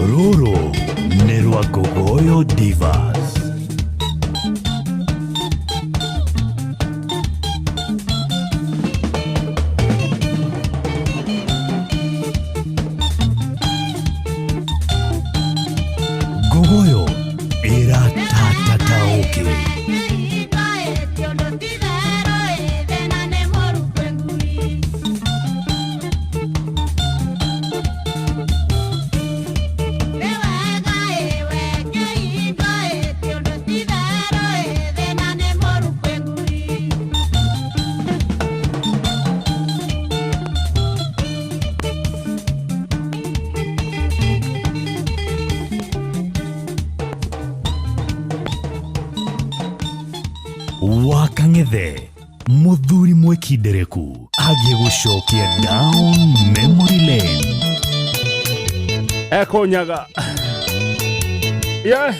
Rũrũ nĩ rwa Gogoyo Divas. Gethe muthuri mwekindereku agĩgũcokia down memory lane. Ekonyaga. Yeah.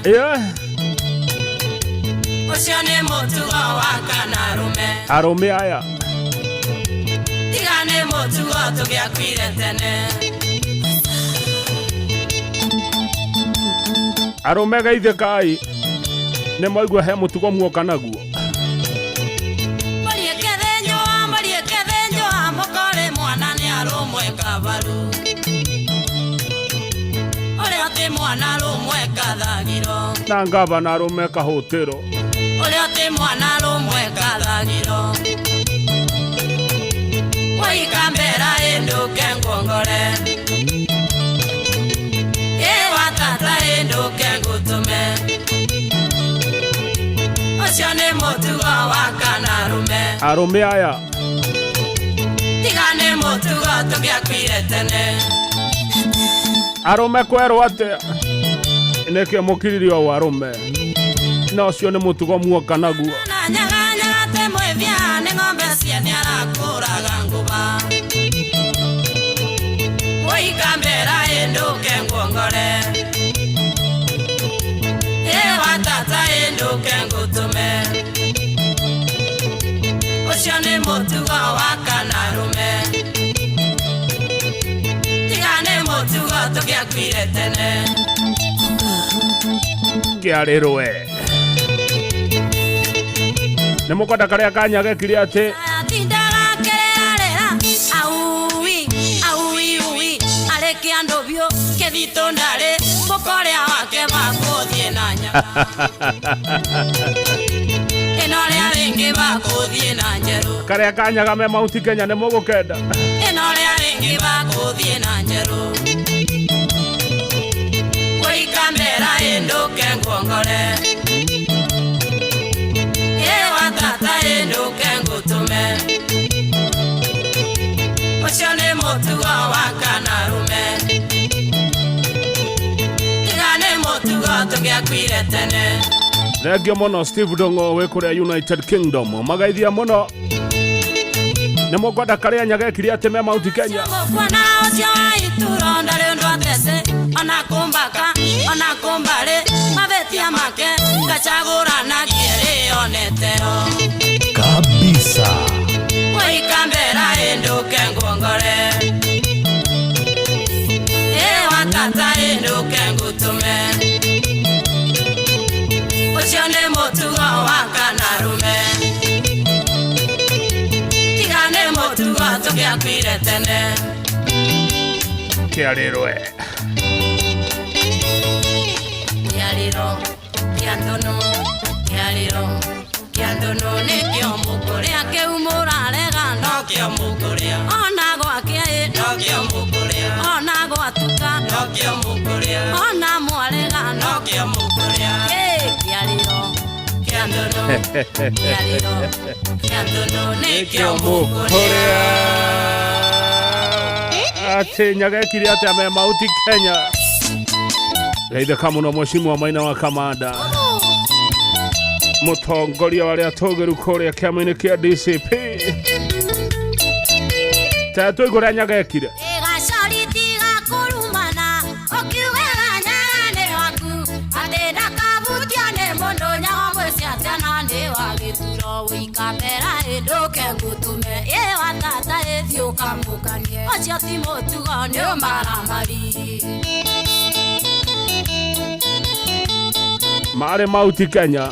Yeah. Arume aya. Arume gaithe kai. Ne moigwa he mutugo muoka naguo. Na ngavana arume kahutiro. Arume aya. Arume kwero atia. Neke mukiririo wa arume. No cio ni mutugo muoka naguo. Kiarĩrwe nĩ mũkwenda karĩa kanya gekire atĩ karĩa kanyaga me Mount Kenya nĩ mũgũkenda Thengio mũno Steve Dongo wĩ kũrĩa United Kingdom magaithia mũno nĩ mũkwenda karĩa nyagekire atĩ me Mount Kenya kabisa Kiarĩrwe Kiandono nikio mukuria keumurarega nokio mukuria ona gwake nokio mukuria ona gwatuka nokio mukuria ona mwarega nokio mukuria Kiandono nikio mukuria atĩ nyagekire atĩ me Mount Kenya gaithe kamuno mheshimiwa wa Maina wa Kamanda mutongoria waria togeru kũrĩa kĩama-inĩ kĩa DCP tatu igũrĩa nyagekire Mare Mount Kenya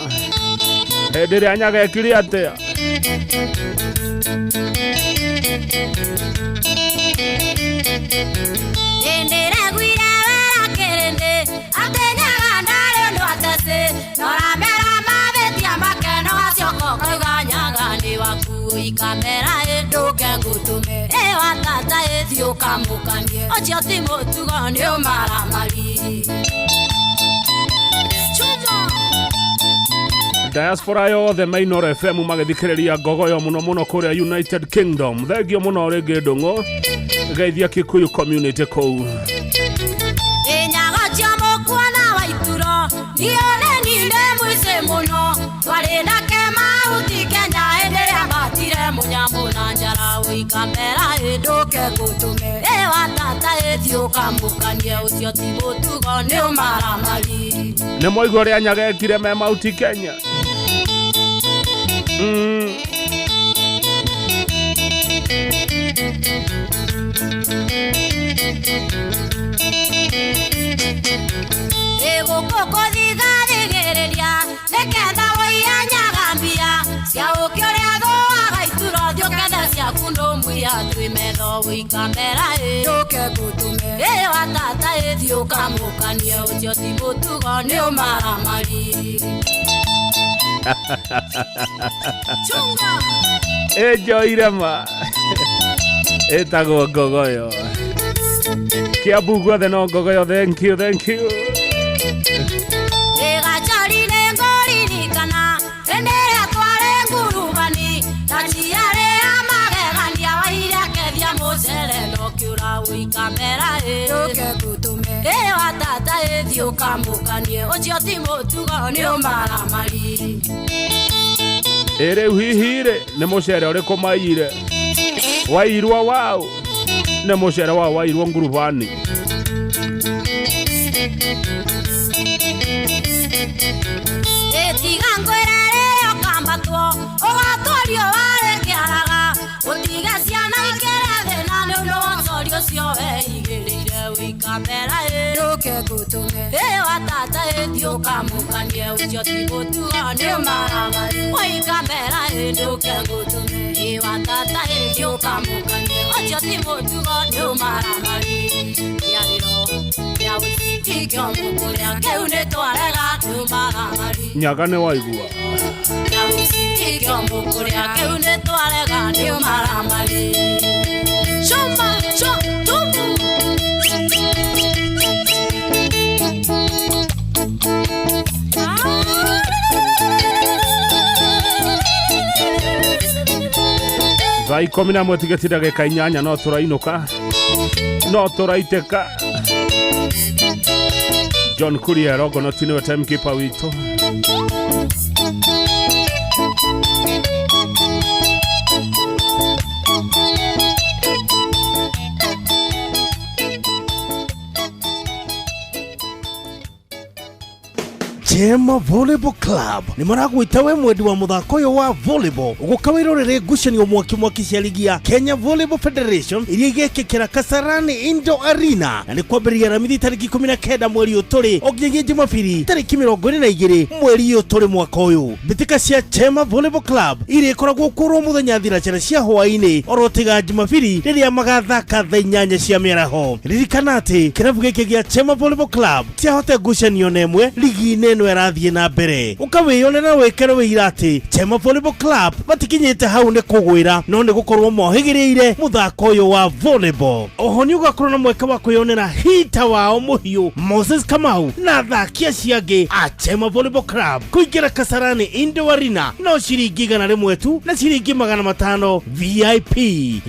hĩndĩ anyagekire atĩa kamera nduke ngutume watata ithio kamukanie ocio ti mutugo nĩ ũmaramari. Diaspora yothe Mainor FM magithikiriria ngogoyo muno kuria United Kingdom. Thegio muno rĩngĩ ndũng'ũ geithia Kikuyu community kũu. Inyago cia mũkuona Waitũro nione ninde mwĩce mũno twarĩ nake mahuti Kenya hĩndĩ ĩrĩa matire mũnyamũ na njara ũikambera ĩndũke ngũtũme wa tata ĩthiĩ ũkamũkanie ũcio ti mũtugo nĩ ũmaramari. Nĩ mwaigua ũrĩa nyagekire me mahuti Kenya. Egũkũkũ thigarigereria nĩkenda wĩanyagambia cia ũkĩũrĩa thũaga Itũro thiũkenda ciaku ndũmwia twĩ metho wĩikambera ĩndũke ngũtũme wa tata ĩthiĩ ũkamũkanie ũcio ti mũtugo nĩ ũmaramari. Chunga ejoire ma etago ngogoyo Kiambu guothe no ngogoyo. Thank you egachari nengori kana endea tware ngurubani tachiare amagegania waira kethia mũcere no kiura ũikamera ĩndũke ngũtũme wa tata ĩthiĩ ũkamũkanie ũcio ti mũtugo nĩ ũmaramari. Rĩu hihi-rĩ nĩ mũcere ũrĩkũ maire wairwo wao nĩ mũcere wao wairwo ngurubani. Ĩtiga ngwĩrere ũkambatwo ũgatwario warĩ kĩaraga ũtiga ciana ikĩre thĩna nĩ ũndũ wa ũcori ũcio weigĩrĩire wĩikambera ĩndũke ngũtũme wa tata ĩthiĩ ũkamũkanie ũcio ti mũtugo nĩ ũmaramari. Wĩikambera ĩndũke ngũtũme wa tata ĩthiĩ ũkamũkanie ũcio ti mũtugo nĩ ũmaramari. Kĩarĩro kĩa wĩciti kĩomo kũrĩa kĩu nĩ twarega nĩ ũmaramari. Nyaga nĩ waigua kĩa wĩciti kĩomo kũrĩa kĩu nĩ twarega nĩ ũmaramari. Chumba tumu thaa 11 tigiti ndagĩka 8 no tũrainũka no tũraitĩka. John Kuria Rogonoti nĩwe timekeeper witũ. Chema Volleyball Club ni maragwita we mwendi wa muthako yo wa volleyball ugukawirorere ngucanio mwaki cia ligi ya Kenya Volleyball Federation iria igekekera Kasarani Indoor Arena na ni kwambĩrĩria ramithi tariki 19 mweri ũtũrĩ oginyagia Jumapili tariki 22 mweri ũtũrĩ mwaka ũyũ. Mbĩtĩka cia Chema Volleyball Club iria ikoragwo kũrwo mũthenya thinacara cia hwaĩ-inĩ orotiga Jumapili rĩrĩa magathaka thaa 8 cia mĩaraho. Ririkana atĩ kĩrabu gĩkĩ gĩa Chema Volleyball Club ciahote ngucanio nemwe ligi-inĩ ĩno ĩrathiĩ na mbere. Ũkawĩyonera wĩkere wĩira atĩ Chema Volleyball Club matikinyĩte hau nĩ kũgwĩra no nĩ gũkorwo mohĩgĩrĩire mũthako ũyũ wa volleyball. Oho nĩ ũgakorwo na mweke wa kwĩyonera hita wao mũhiũ Moses Kamau na athaki acio angĩ a Chema Volleyball Club. Kũingĩra Kasarani Indoor Arena no ciringi 100 tu na ciringi 500 VIP.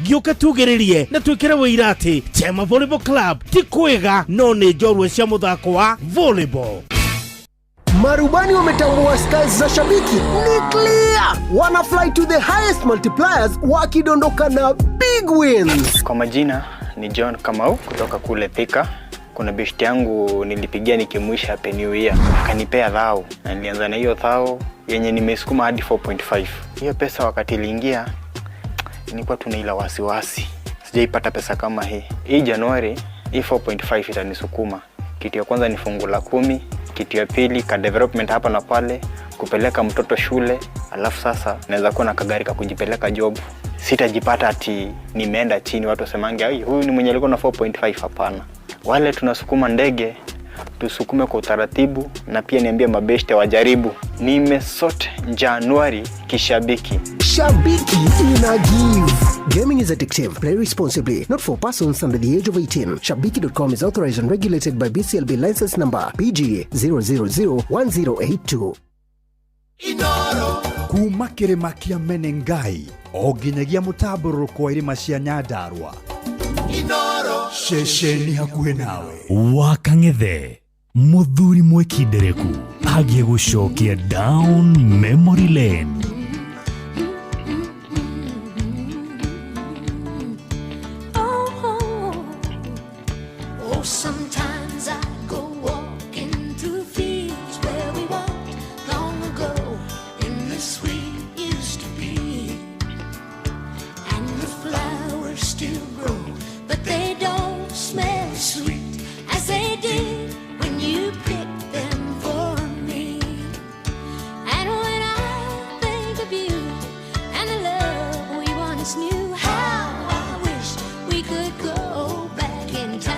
Gĩũka tugĩrĩrie na twĩkĩre wĩira atĩ Chema Volleyball Club ti kwĩga no nĩ njorua cia mũthako wa volleyball. Marubani wametambua skills za shabiki ni clear. Wana fly to the highest multipliers wakidondoka na big wins. Kwa majina ni John Kamau kutoka kule Thika. Kuna beshti yangu nilipigia nikimwisha happy new year. Akanipea thao. Na nilianza na hiyo thao yenye nimesukuma hadi 4.5. Hiyo pesa wakati iliingia nilikuwa tunaila wasiwasi. Sijaipata pesa kama hii. Hii Januari hii 4.5 itanisukuma. Kitu ya kwanza ni fungu la 10. Kitu ya pili ka development hapa na pale, kupeleka mtoto shule, alafu sasa naweza kuwa na kagari ka kujipeleka job. Sitajipata ati nimeenda chini watu wasemange huyu ni mwenye alikuwa na 4.5. Hapana. Wale tunasukuma ndege tusukume kwa utaratibu na pia niambie mabeshte wajaribu. Nimesort Januari kishabiki. Shabiki ina give. Gaming is addictive. Play responsibly. Not for persons under the age of 18. Shabiki.com is authorized and regulated by BCLB license number PGA 0001082. Kuma kirima kia Menengai o nginyagia mutabaruko wa irima cia Nyandarua. Shesheni hakuhe nawe. Wakang'ethe muthuri mwekindereku agie gucokia down memory lane. Sometimes I go walking through fields where we walked long ago, in this we used to be, and the flowers still grow, but they don't smell sweet as they did when you picked them for me. And when I think of you and the love we once knew, how I wish we could go back in time.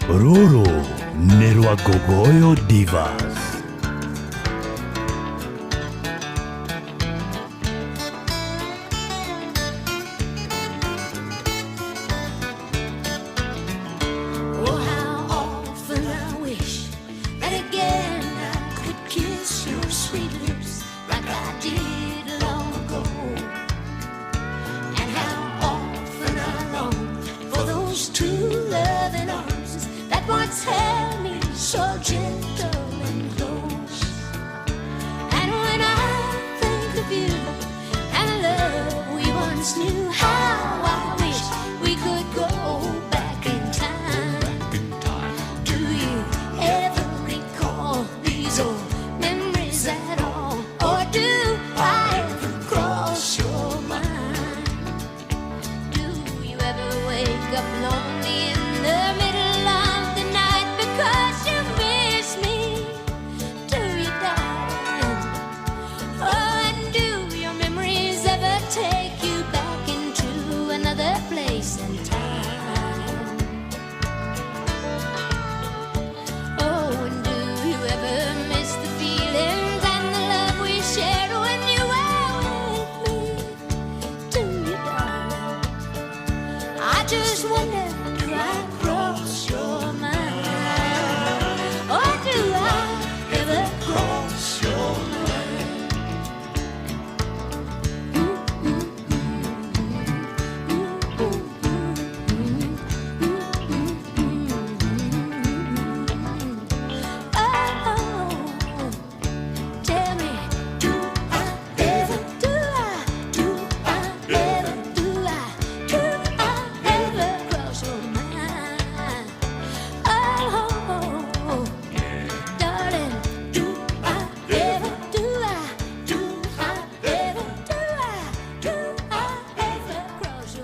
Ruru nĩ rwa Gogoyo Divas. Oh, how often I wish that again I could kiss your sweet lips like I did long ago. And how often I long for those two loving arms that once held me so gentle and close. And when I think of you and the love we once knew, how I wish we could go back in time. Do you ever recall these old memories at all? Or do I ever cross your mind? Do you ever wake up lonely in the middle of the night because you miss me? Do you, darling? Oh, and do your memories ever take you back into another place and time? Oh, and do you ever miss the feelings and the love we shared when you were with me? Do you, darling? I just wonder, do I cross your mind? Or do I ever cross your mind? Oh, tell me, do I ever cross your mind? Oh, darling, do I ever cross your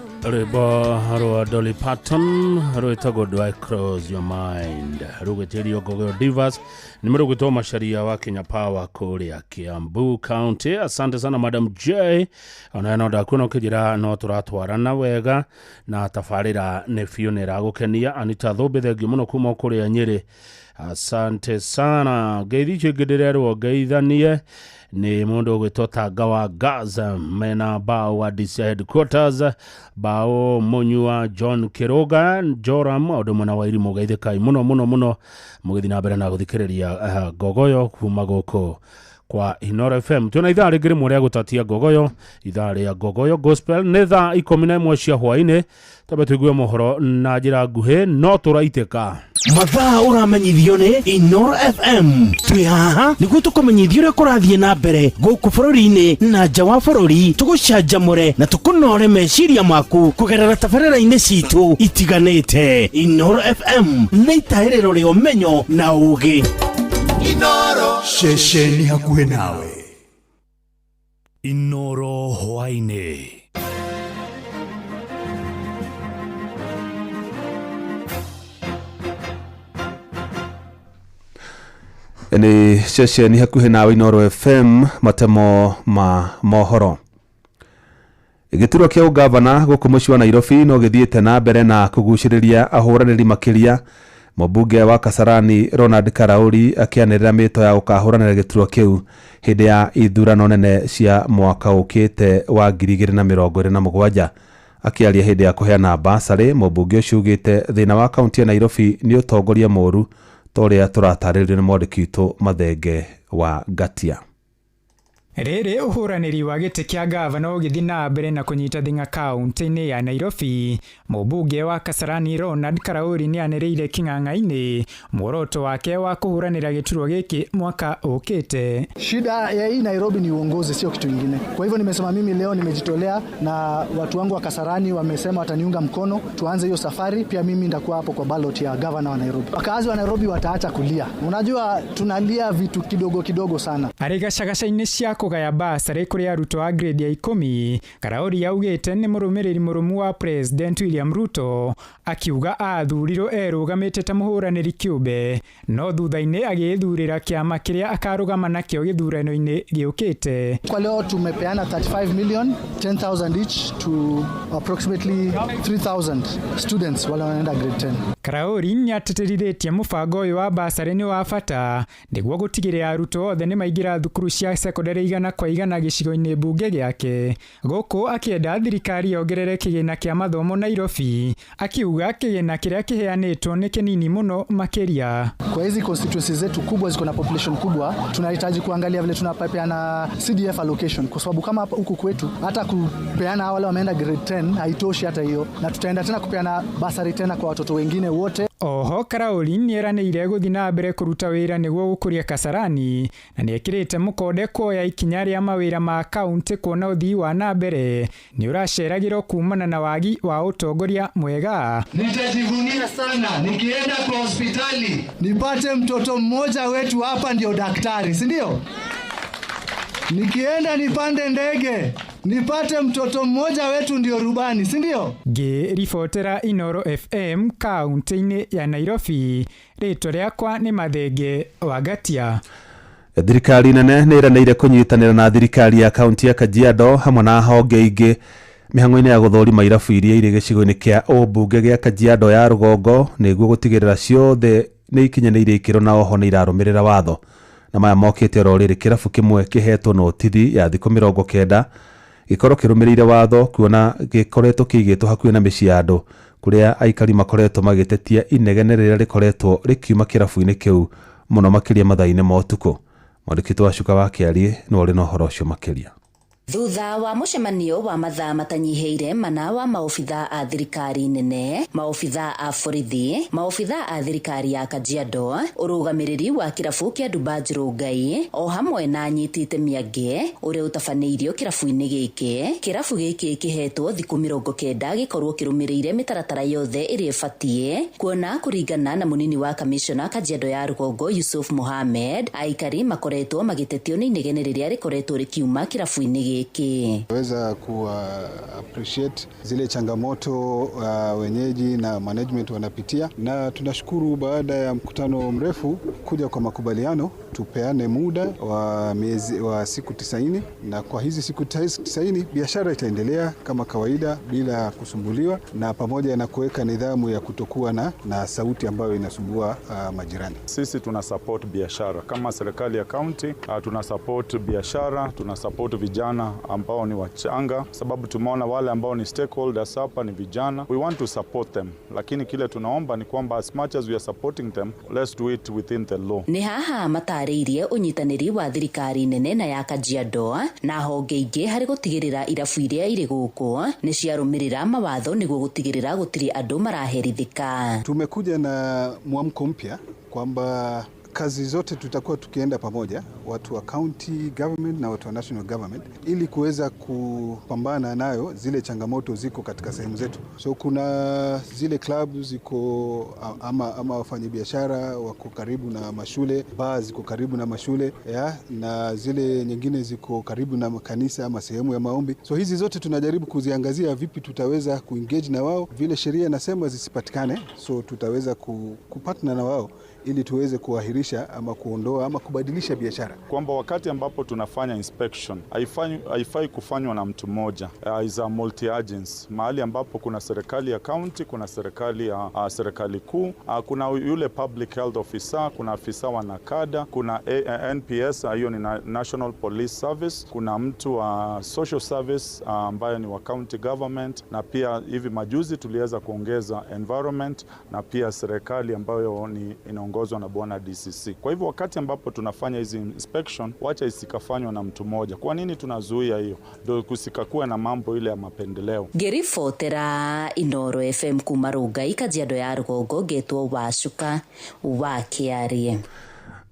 mind? Rwĩmbo rwa Dolly Parton rwĩtagwo Do I Cross Your Mind, rũgĩtĩrio Gogoyo Divas, nĩ mũrũgĩtwo Macharia wa Kenya Power kũrĩa Kiambu County. Asante sana Madam J, ona no ndakuona ũkĩnjĩra no tũratwarana wega na tabarĩra nĩ biũ nĩ ĩragũkenia. Anita Thũmbĩ, thengio mũno kuma kũrĩa Nyĩrĩ. Asante sana. Ngeithi icio ingĩ ndĩrerwo ngeithanie nĩ mũndũ ũgwĩtwo Tanga wa Gaza, mena Bao wa DC Headquarters, Bao Munyua, John Kiroga, Joram, ũndũ mwena wa Irimũ. Geithĩkai mũno mũno mũno mũgĩthiĩ na mbere na gũthikĩrĩria Gogoyo kuma gũkũ kwa Inoro FM. Tuna ithaa rĩngĩ rĩmwe rĩa gũtatia Gogoyo, ithaa rĩa Gogoyo Gospel nĩ thaa 11 cia hwaĩ-inĩ. Tabe tuigue mohoro na njĩra nguhĩ no tũraitĩka. Mathaa ũramenyithio nĩ Inoro FM. Twĩ haha nĩguo tũkũmenyithia ũrĩa kũrathiĩ na mbere gũkũ bũrũri-inĩ na nja wa bũrũri, tũgũcanjamũre na tũkũnore meciria maku kũgerera tabarĩra-inĩ citũ itiganĩte. Inoro FM nĩ itaĩrĩro rĩa ũmenyo na ũũgĩ. Inoro ceceni hakuhĩ nawe. Inoro hwaĩ-inĩ. Ni ceceni hakuhĩ nawe Inoro FM, matemo ma mohoro. Gĩturwa kĩa ũgavana gũkũ mũciĩ wa Nairobi no gĩthiĩte na mbere na kũgucĩrĩria ahũranĩri makĩria. Mũmbunge wa Kasarani Ronald Karauri akĩanĩrĩra mĩto ya gũkahũranĩra gĩturwa kĩu hĩndĩ ya ithurano nene cia mwaka ũkĩte wa 2027. Akĩaria hĩndĩ ya kũheana basarĩ, mũmbunge ũcio ugĩte thĩna wa kaunti ya Nairobi nĩ ũtongoria mũru torĩa tũratarĩrio nĩ mwandĩki witũ Mathenge wa Gatia. Rĩrĩ ũhũranĩri wa gĩtĩ kĩa gavana ũgĩthiĩ na mbere na kũnyita thing'a kaunti-inĩ ya Nairobi. Mũmbunge wa Kasarani Ronald Karauri nĩ anĩrĩire king'ang'a-inĩ muoroto wake wa kũhũranĩra gĩturwa gĩkĩ mwaka ũkĩte. Shida ya hii Nairobi ni uongozi, sio kitu kingine. Kwa hivyo nimesema mimi leo nimejitolea na watu wangu wa Kasarani wamesema wataniunga mkono, tuanze hiyo safari. Pia mimi ndakuwa hapo kwa ballot ya gavana wa Nairobi. Wakazi wa Nairobi wataacha kulia. Unajua tunalia vitu kidogo kidogo sana. Arigacagaca-inĩ cia kũgaya basarĩ kũrĩ arutwo a grade ya 10, Karauri yaugĩte nĩ mũrũmĩrĩri mũrũmu wa President William Ruto, akiuga athurirwo erũgamĩte ta mũhũranĩri kĩũmbe, no thutha-inĩ agĩthurĩra kĩama kĩrĩa akarũgama nakĩo gĩthurano-inĩ gĩũkĩte. Kwa leo tumepeana 35 million, 10,000 each to approximately 3,000 students wale wanaenda grade 10. Karauri nĩatĩtĩrithĩtie mũbango ũyũ wa basarĩ nĩ wa bata nĩguo gũtigĩrĩra arutwo othe nĩ maingĩra thukuru cia secondary igana kwa igana gĩcigo-inĩ mbunge gĩake. Gũkũ akĩenda thirikari yongerere kĩgĩna kĩa mathomo Nairobi, akiuga kĩgĩna kĩrĩa kĩheanĩtwo nĩ kĩnini mũno makĩria. Kwa hizi constituencies zetu kubwa ziko na population kubwa, tunahitaji kuangalia vile tunapeana CDF allocation, kwa sababu kama hapa huku kwetu hata kupeana wale wameenda grade 10 haitoshi hata hiyo, na tutaenda tena kupeana basari tena kwa watoto wengine wote. Oho Karauri nĩeranĩire gũthiĩ na mbere kũruta wĩra nĩguo gũkũria Kasarani, na nĩekĩrĩte mũkonde kuoya ikinya rĩa mawĩra ma kaunti kuona ũthii wa na mbere nĩ ũraceragĩrwo kumana na wagi wa ũtongoria mwega. Nitajivunia sana nikienda kwa hospitali nipate mtoto mmoja wetu hapa ndio daktari, si ndio? Nikienda nipande ndege nipate mtoto mmoja wetu ndio rubani, si ndio? Ribotera Inoro FM kaunti-inĩ ya Nairobi, rĩtwa rĩakwa nĩ Mathenge wa Gatia. Thirikari nene nĩ ĩranĩire kũnyitanĩra na thirikari ya kaunti ya Kajiado hamwe na honge ingĩ mĩhang'o-inĩ ya gũthũrima irabu iria irĩ gĩcigo-inĩ kĩa ũmbunge gĩa Kajiado ya rũgongo nĩguo gũtigĩrĩra ciothe nĩ ikinyanĩire ikĩro na oho nĩ irarũmĩrĩra watho. Na maya mokĩte oro rĩrĩ kĩrabu kĩmwe kĩhetwo notithi ya thikũ 90 gĩkorwo kĩrũmĩrĩire watho kuona gĩkoretwo kĩigĩtwo hakuhĩ na mĩciĩ ya andũ kũrĩa aikari makoretwo magĩtetia inegene rĩrĩa rĩkoretwo rĩkiuma kĩrabu-inĩ kĩu mũno makĩria mathaa-inĩ ma ũtukũ. Mwandĩki wa Cuka wa Kĩarie nĩ warĩ na ũhoro ũcio makĩria. Thutha wa mũcemanio wa mathaa matanyihĩire mana wa maofitha a thirikari nene, maofitha a borithi, maofitha a thirikari ya Kajiado, ũrũgamĩrĩri wa kĩrabu kĩa Dubaji Rongai, o hamwe na anyiti itemi angĩ ũrĩa ũtabanĩirio kĩrabu-inĩ gĩkĩ. Kĩrabu gĩkĩ kĩhetwo thikũ 90 gĩkorwo kĩrũmĩrĩire mĩtaratara yothe ĩrĩa ĩbatiĩ, kuona kũringana na mũnini wa kamishona Kajiado ya rũgongo Yusuf Mohamed, aikari makoretwo magĩtetio nĩ inegene rĩrĩa rĩkoretwo rĩkiuma kĩrabu-inĩ gĩkĩ. Weza appreciate zile changamoto wenyeji na management wanapitia, na tunashukuru baada ya mkutano mrefu kuja kwa makubaliano tupeane muda wa siku 90, na kwa hizi siku 90 biashara itaendelea kama kawaida bila kusumbuliwa, na pamoja na kuweka nidhamu ya kutokuwa na sauti ambayo inasumbua majirani. Sisi tuna support biashara kama serikali ya county, tuna support biashara, tuna support vijana vijana ambao ni wachanga, sababu tumeona wale ambao ni stakeholders hapa ni vijana. We want to support them, lakini kile tunaomba ni kwamba as much as we are supporting them, let's do it within the law. Ni haha matariirie unyitaniri wa thirikari nene na ya Kajiado na honge ingi hari gutigirira irabu iria iri guku ni ciarumirira mawatho niguo gutigirira gutiri andu maraherithika. Tumekuja na mwamko mpya kwamba kazi zote tutakuwa tukienda pamoja, watu wa county government na watu wa national government, ili kuweza kupambana nayo zile changamoto ziko katika sehemu zetu. So kuna zile clubs ziko ama wafanyabiashara wako karibu na mashule, bars ziko karibu na mashule na zile nyingine ziko karibu na kanisa ama sehemu ya maombi. So hizi zote tunajaribu kuziangazia vipi tutaweza kuengage na wao, vile sheria nasema zisipatikane, so tutaweza kupatana na wao ili tuweze kuahirisha ama kuondoa ama kubadilisha biashara. Kwamba wakati ambapo tunafanya inspection haifai kufanywa na mtu mmoja, is a multi agency, mahali ambapo kuna serikali ya county, kuna serikali ya serikali kuu, kuna yule public health officer, kuna afisa wa nakada, kuna NPS, hiyo ni National Police Service, kuna mtu wa social service ambaye ni wa county government, na pia hivi majuzi tuliweza kuongeza environment na pia serikali ambayo ni inaongozwa na bwana DCC. Kwa hivyo wakati ambapo tunafanya hizi inspection, wacha isikafanywa na mtu mmoja. Kwa nini tunazuia hiyo? Ndio kusikakuwa na mambo ile ya mapendeleo. Gerifotera Inoro FM kumaruga Kajiado ya Rugongo getwo wacuka wakiarie.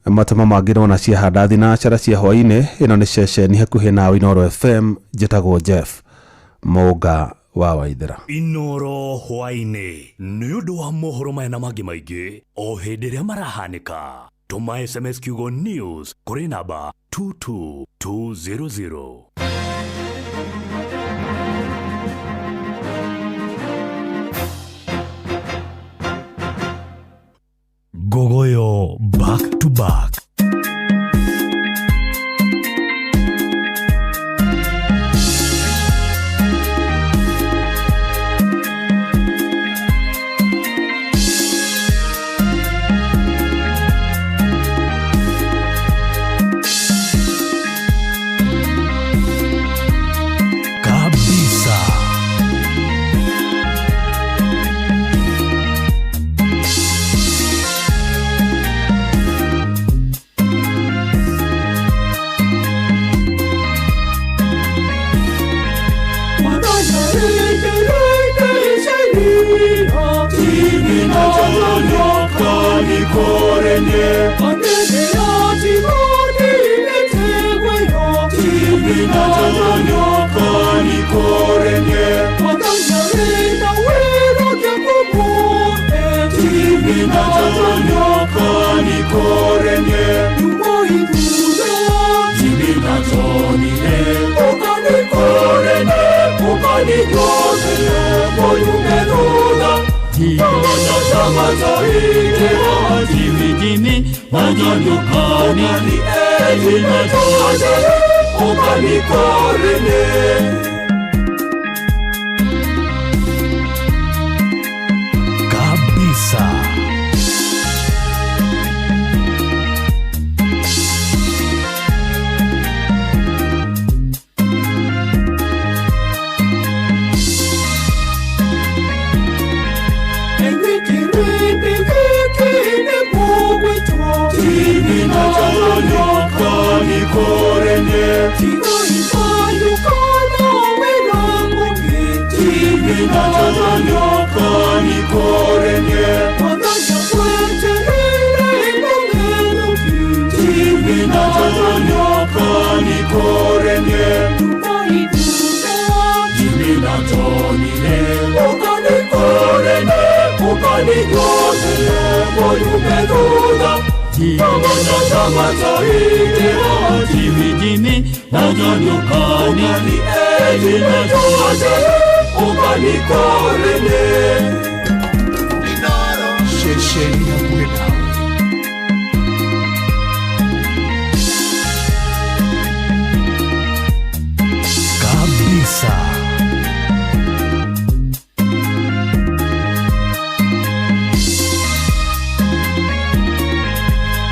Matama mangĩ na cia handathi na cara cia hwainĩ. Ĩno nĩ ceceni hakuhĩ na Inoro FM. Njĩtagwo Jeff Mũnga wa Waithera. Inoro hwainĩ nĩ ũndũ wa mohoro maya na mangĩ maingĩ o hĩndĩ ĩrĩa marahanĩka. Tũma SMS kiugo news kũrĩ namba 22200. Gogoyo back to back.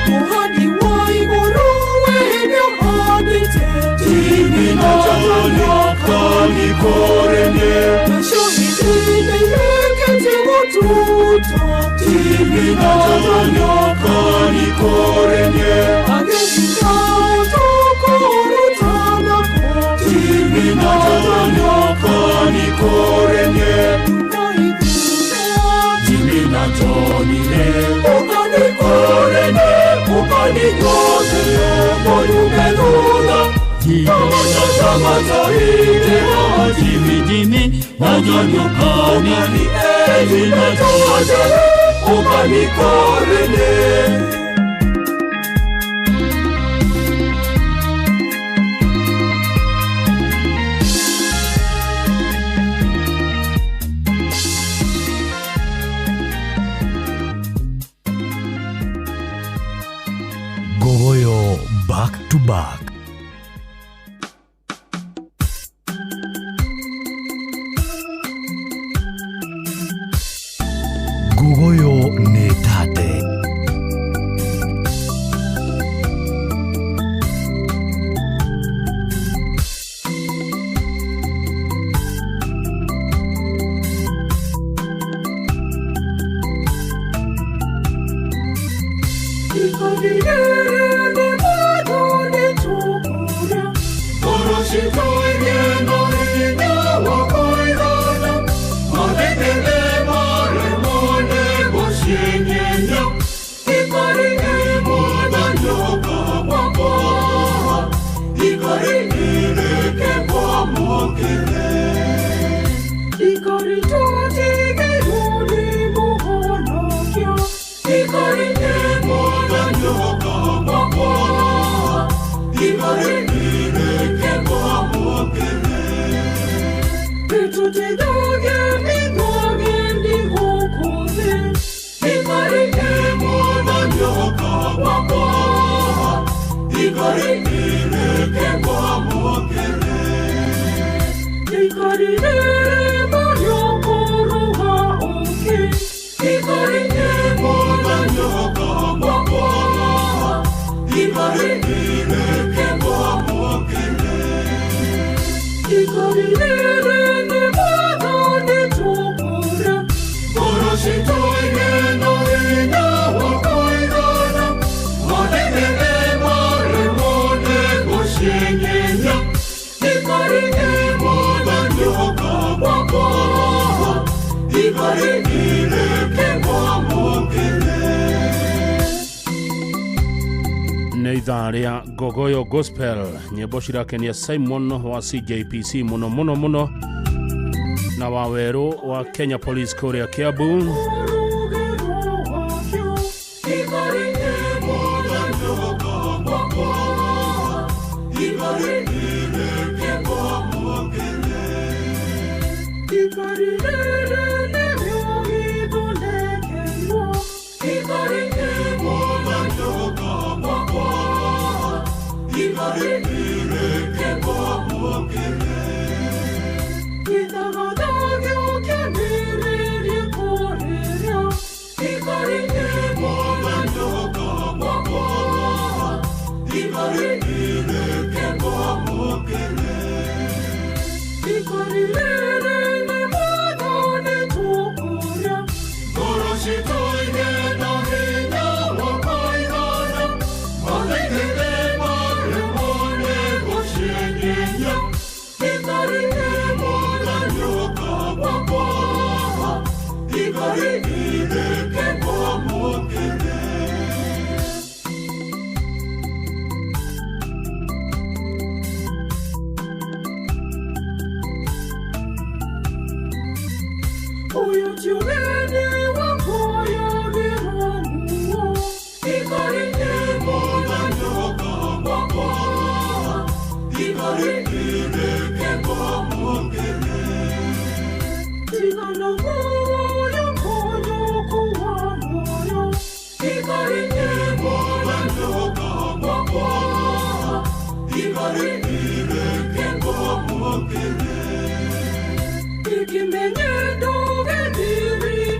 Uhadi wa iguru wenye hadite, tibi na nikorene Nashahidi nimeketi watoto Timi na nyoka nikorene Ageshinda utokorutana Timi na nyoka nikorene Timi na tonine Ukanikorene Ukanikoze Monumenuna Jimmy Najanyukani Zinatoja Ukanikorene Gogoyo back to back. Gogoyo ne tate. Neitharia Gogoyo Gospel nyimbo cirakenia Simon wa CJPC muno muno muno na Waweru wa Kenya Police Korea Kiambu Ikimenye doge diri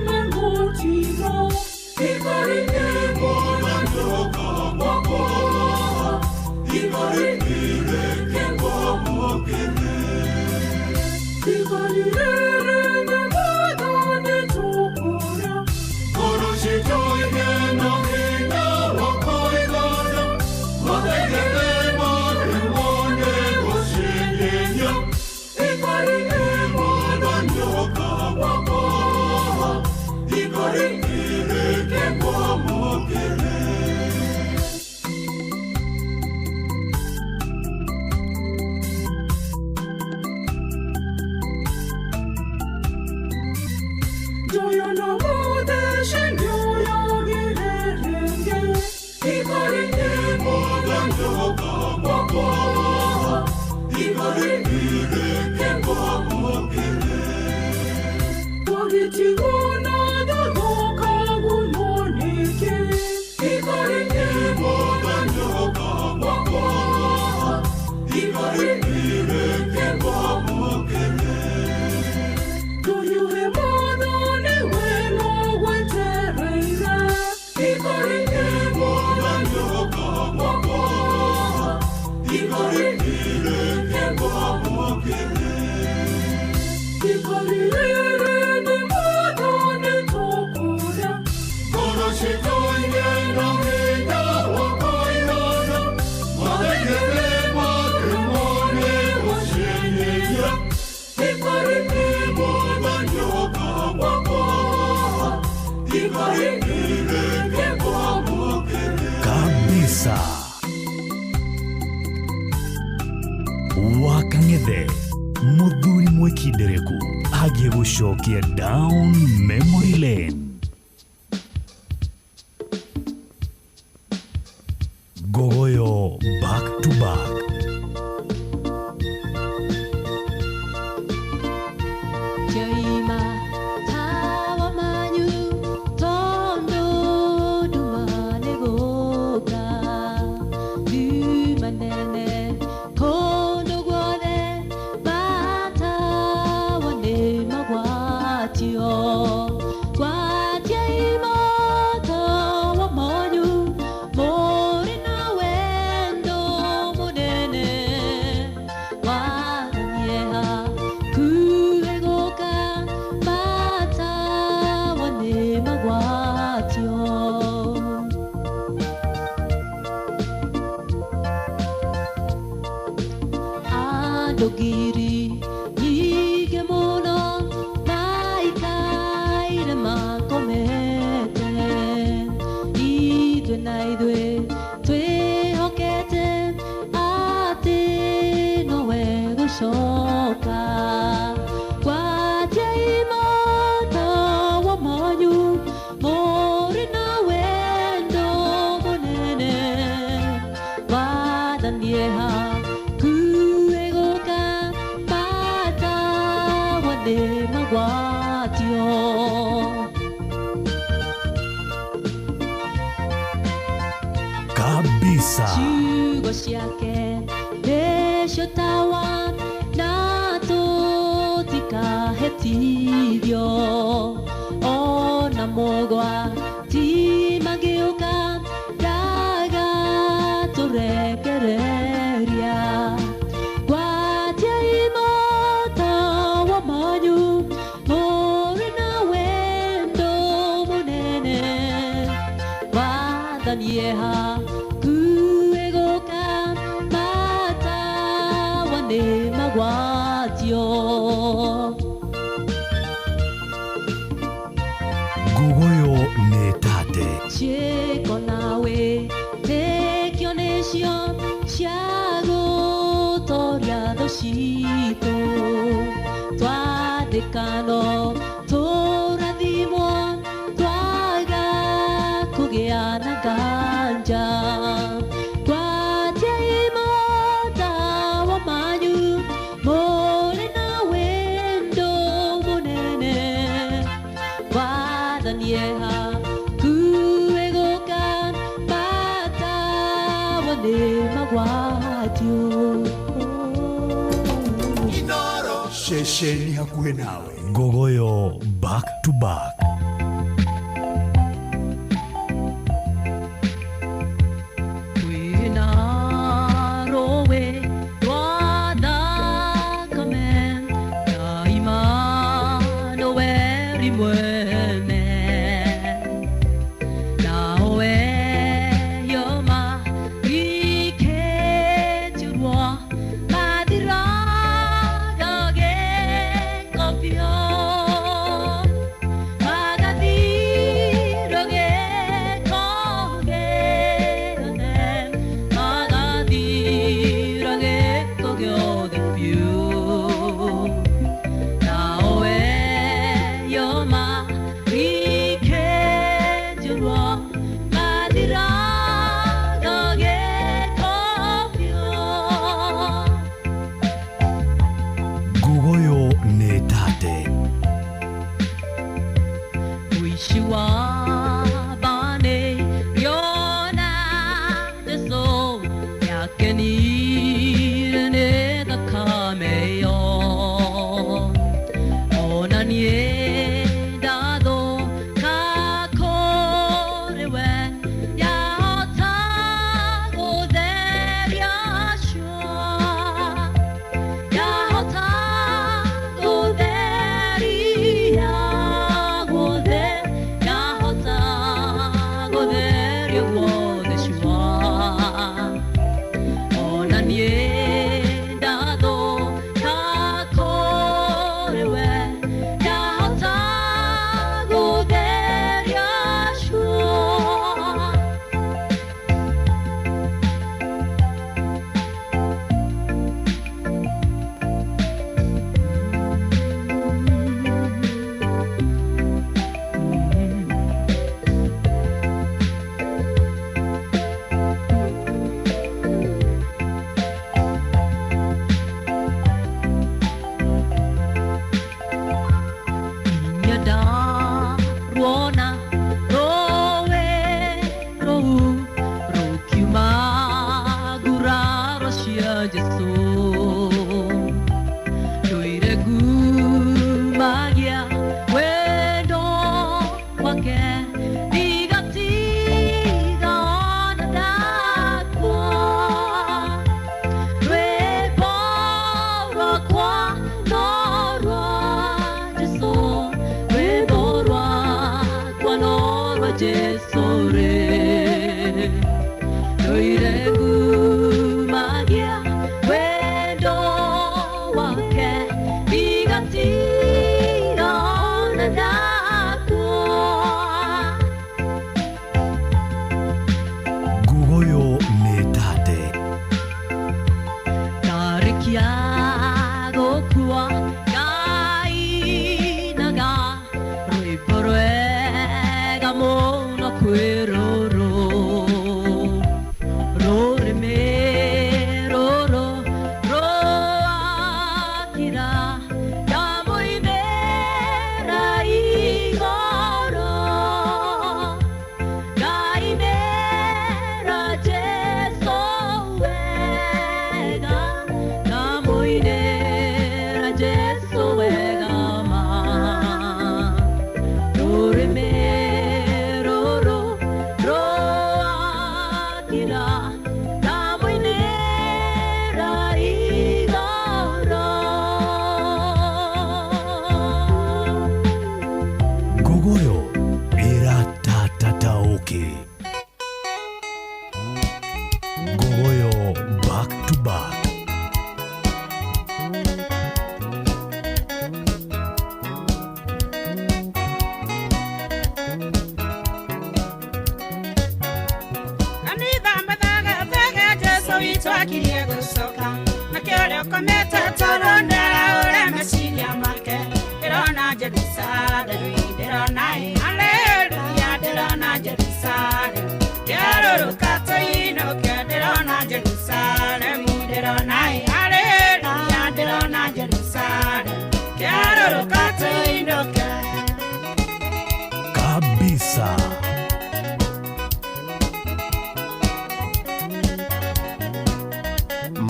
kabisa. Wakang'ethe muthuri mwekindereku agiye gucokia down memory lane. Gogoyo back to back. Dogiri yige mono maikaire makomete idwe na idwe twe hokete ate nowe gushoka kwa jaimata wa manyu mori na wendo monene wadandieha magwatio kabisa. Chugo ciake deshotawa na tutikahetithio ona mogwa timagiuka daga turekereria yeha kuegoka mata wane magwatio Gogoyo netate cheko nawe tekionesio shago toria doshito twadekano toradimo kugeana ganja kwa jaimota wa manyu mole na wendo monene wadanyea kuegoka mata wane magwatio Inoro shesheni hakuwe nawe. Gogoyo back to back. You're my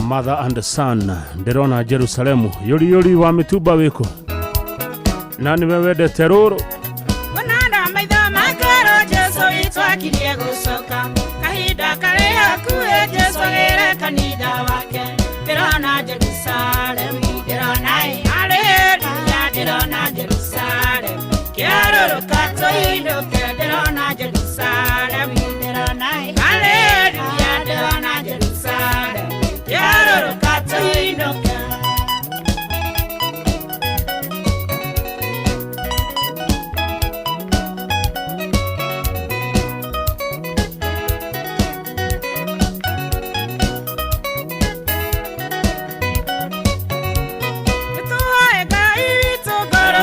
Mother and Son ndirona Jerusalemu yuri yuri wa mituba wiko nani wewede teroro Wananda maitha makaro Jesu itwakirie gucoka kahida kare hakuhe Jesu gere kanitha wake ndirona Jerusalemu ndirona haleluya ndirona Jerusalemu kiaroroka toindoke ndirona Jerusalemu ndirona haleluya ndirona Jerusalemu kiaroroka toindoke.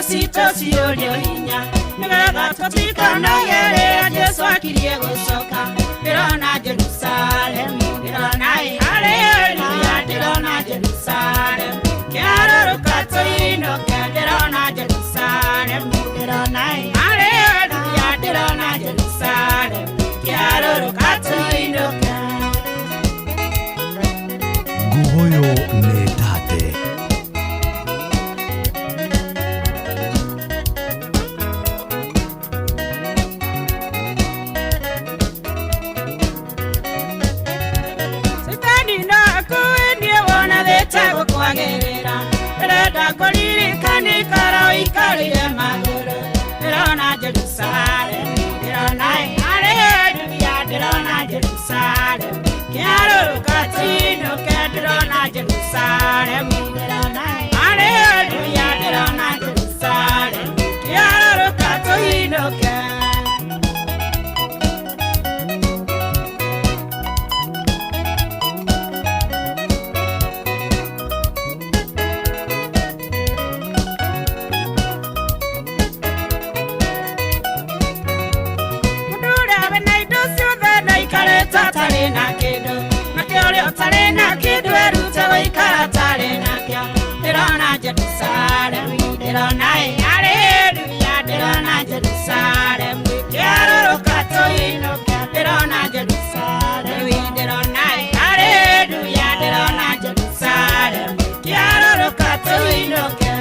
Sitosiyo hinya nigaraga twatika na yere Jesu akirie gucoka ndirona Jerusalemu ndirona haleluya ndirona Jerusalemu kiaroroka toindoke ndirona Jerusalemu ndirona haleluya Jerusalem kiarũrũka tũinũke. Nguoyo nĩ tate. Sitani no akuendie wona thĩtagwo kwagĩrĩra. Ndĩrenda kũririkana ikara ũikarĩre magũrũ. Ndĩrona Jerusalem, ndĩrona Haleluya, ndĩrona Jerusalem kiarũrũka tũinũke. Ndĩrona Jerusalem, ndĩrona Haleluya, ndĩrona Jerusalem kiarũrũka tũinũke. Tarĩ na kĩndũ nakĩo ũrĩa ũtarĩ na kĩndũ erute gũikara tarĩ nakĩo. Ndĩrona Jerusalem, ndĩrona Haleluya, ndĩrona Jerusalem kĩarũrũka tũinũke. Ndĩrona Jerusalem, ndĩrona Haleluya, ndĩrona Jerusalem kĩarũrũka tũinũke.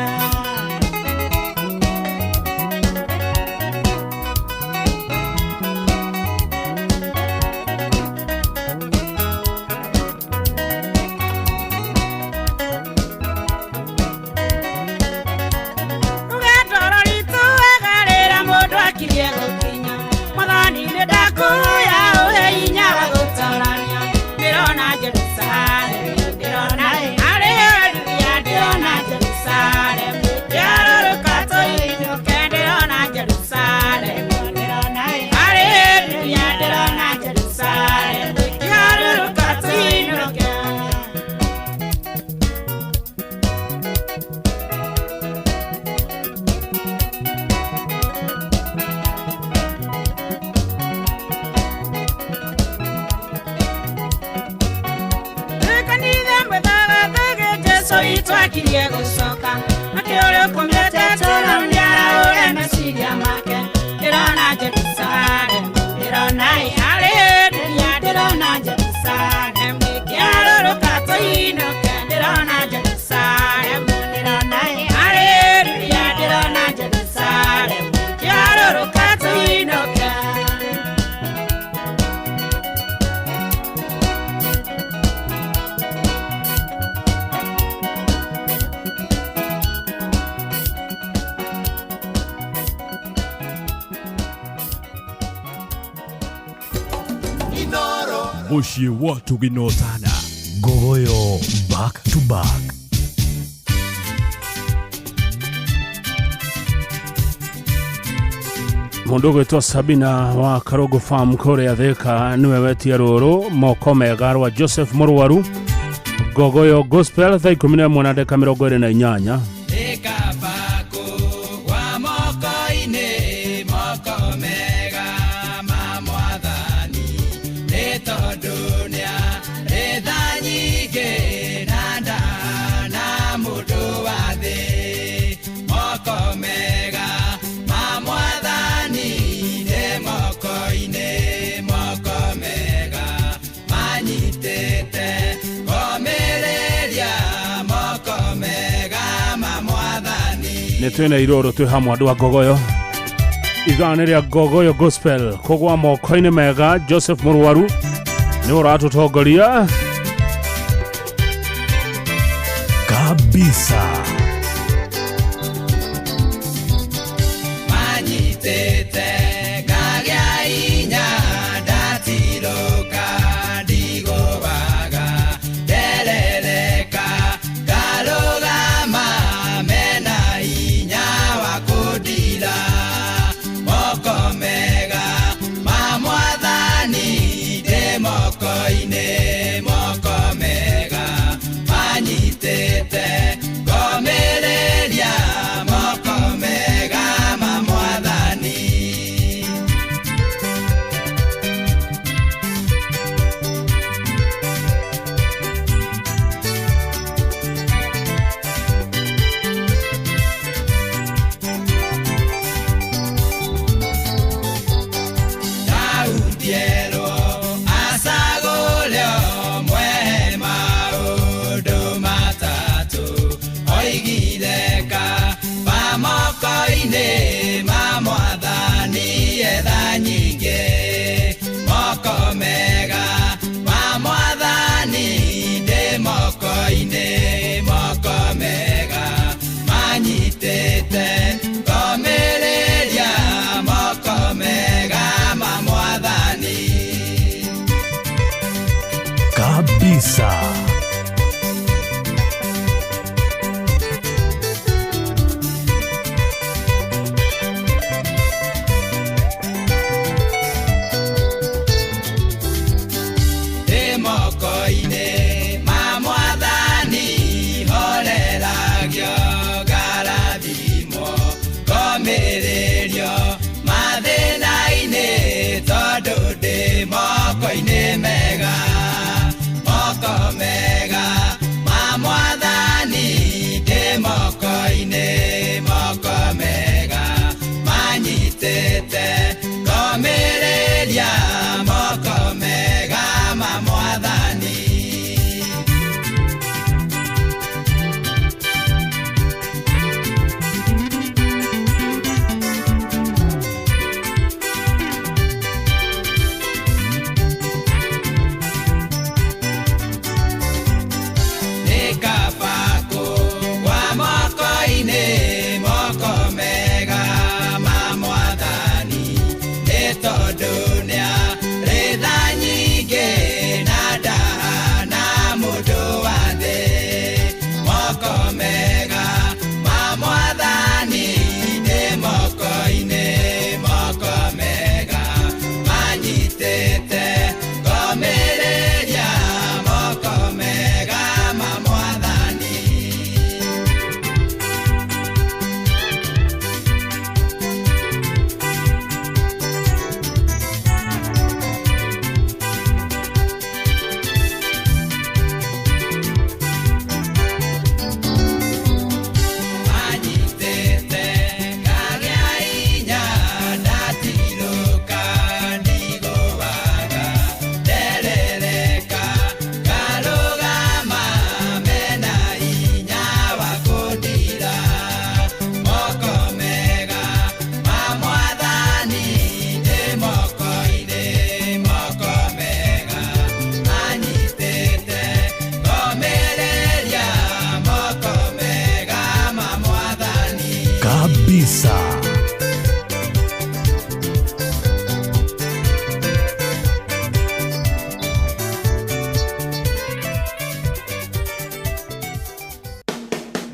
Twakirie gũcoka nakĩo ũrĩa ũkomete tũra ũniara ũrĩa meciria make. Ndĩrona Jerusalem, ndĩrona Haleluya, ndĩrona Jerusalem kĩarũrũka tũinũke. Ndĩrona Jerusalem, ndĩrona Haleluya, ndĩrona Jerusalem kĩarũrũka tũinũke. Muciĩ watu ginotana. Ngogoyo back to back. Mũndũ ũgwĩtwo Sabina wa Karogo Farm kũrĩa Thika nĩwe wetia rũrũ moko mega rwa Joseph Mũrwaru. Ngogoyo Gospel thaa 11:28. Nĩ twĩna irũrũ twĩ hamwe andũ a Ngogoyo. Igana rĩa Ngogoyo Gospel kũgwa moko-inĩ mega. Joseph Mũrwaru nĩ ũratũtongoria kabisa. Moko mega, manyitete, come mathĩna-inĩ ma Mwathani etha nyingĩ moko mega ma Mwathani ndĩ moko-inĩ moko mega manyitĩte ngomĩrĩria moko mega ma Mwathani kabisa. moko-inĩ mega moko mega ma Mwathani ndĩ moko-inĩ moko mega manyitĩte ngomĩrĩria moko mega ma Mwathani kabisa.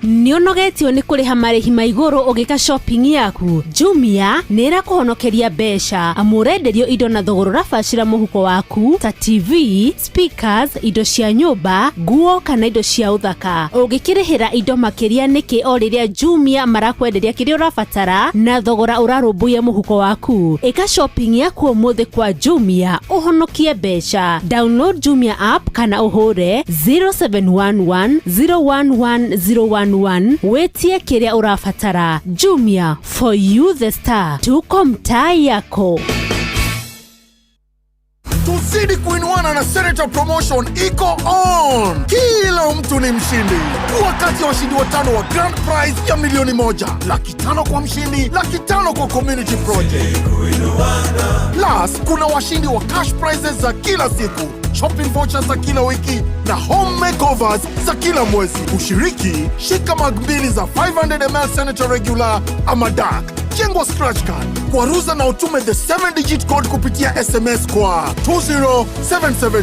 Nĩũnogetio nĩ kũrĩha marĩhi ma igũrũ ũgĩka shopping yaku? Jumia nĩra kũhonokeria mbeca amu ũrenderio indo na thogora ũrabacĩra mũhuko waku ta TV, speakers, indo cia nyũmba, nguo kana indo cia ũthaka. Ũngĩkĩrĩhĩra indo makĩria nĩkĩ o rĩrĩa Jumia marakwenderia kĩrĩa ũrabatara na thogora ũrarũmbũiya mũhuko waku. Ĩka shopping yaku ũmũthĩ kwa Jumia ũhonokie mbeca. Download Jumia app kana ũhũre 0711 011 011 wetie kĩrĩa ũrabatara. Jumia, for you the star. Tuko mtaa yako. Tuzidi kuinuana na Senator Promotion iko on. Kila mtu ni mshindi. Wakati wa washindi watano wa grand prize ya milioni 1, $500,000 kwa mshindi, $500,000 kwa community project. Plus, kuna washindi wa cash prizes za kila siku, shopping vouchers za kila wiki na home makeovers za kila mwezi. Ushiriki, shika mag 2 za 500ml Senator Regular ama Dark. Jengwa scratch card, kwaruza na utume the 7-digit code kupitia SMS kwa 20770.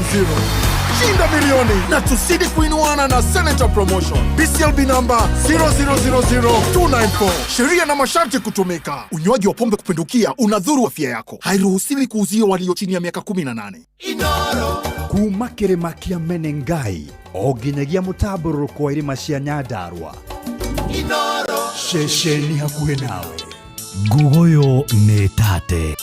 Shinda milioni na tuzidi kuinuana na Senator Promotion. BCLB number 0000294. Sheria na masharti kutumika. Unywaji wa pombe kupindukia unadhuru afya yako. Hairuhusiwi kuuzia walio chini ya miaka 18. Inoro kuma kĩrĩma kĩa Menengai o nginyagia mũtambũrũko wa irĩma cia Nyandarua. Inoro ceceni hakuhĩ nawe. Ngugoyo nĩ tate.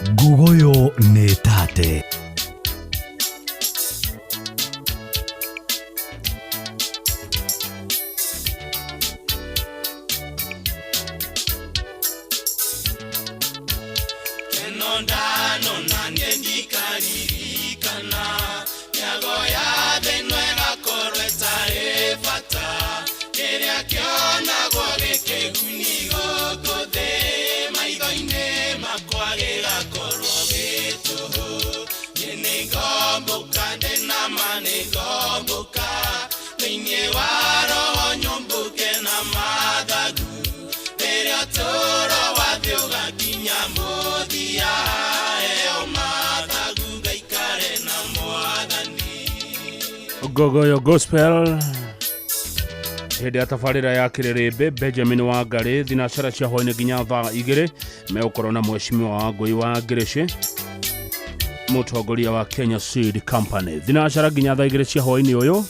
Gugoyo nĩ tate. Gogoyo Gospel hĩndĩ ya tabarĩra ya Kĩrĩrĩmbĩ Benjamin Wangari thinacara cia hwainĩ nginya thaa 2 megũkorwo na Mheshimiwa Wangui wa Ngĩrĩcĩ mũtongoria wa Kenya Seed Company thinacara nginya thaa 2 cia hwainĩ ũyũ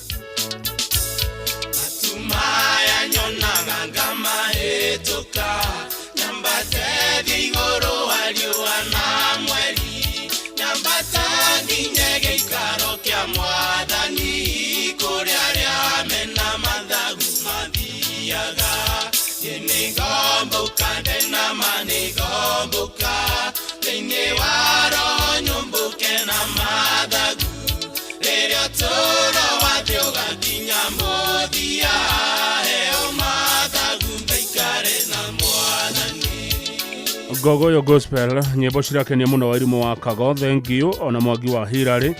Gogoyo Gospel nyimbo cirakenia muno Wairimu wa Kago thank you ona Mwangi wa Hirari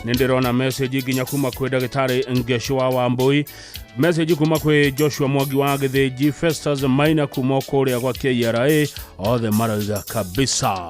nindirona message nginya kuma kwi Dagitari Ngesho wa Wambui message kuma kwi Joshua Mwangi wa Githĩnji Festus Maina kuma kuria gwa KRA othe marauga kabisa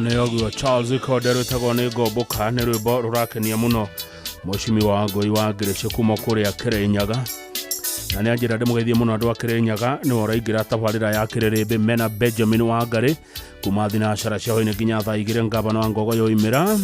Neogu Charles Kodero tagone goboka ne rwimbo rurakenia muno Mheshimiwa Wangui wa Ngĩrĩcĩ kuma kuria Kirinyaga na nĩ anjĩra ndĩmũgeithie muno andũ a Kirinyaga nĩ ũraingĩra tabarĩra ya Kĩrĩrĩmbĩ mena Benjamin Wangari kuma thinacara cia hwainĩ nginya thaa 2 ngavana wa Ngogoyo imĩra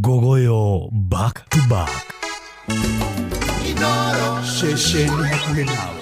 Gogoyo back to back. Shesheni hakuhe nawe.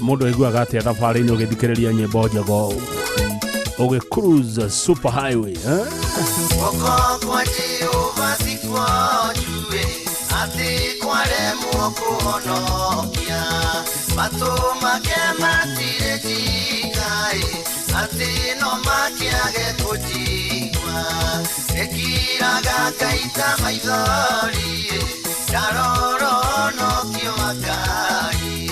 Mundu aiguaga atia thabarĩ-inĩ ũgĩthikĩrĩria nyĩmbo njega Oge cruise super highway, Oko kwa Jehova sikwa jue ati kware mukuhonokia mato makema tire jikai ati no makiage kujigwa ekiraga kaita maithori daroro no kio makari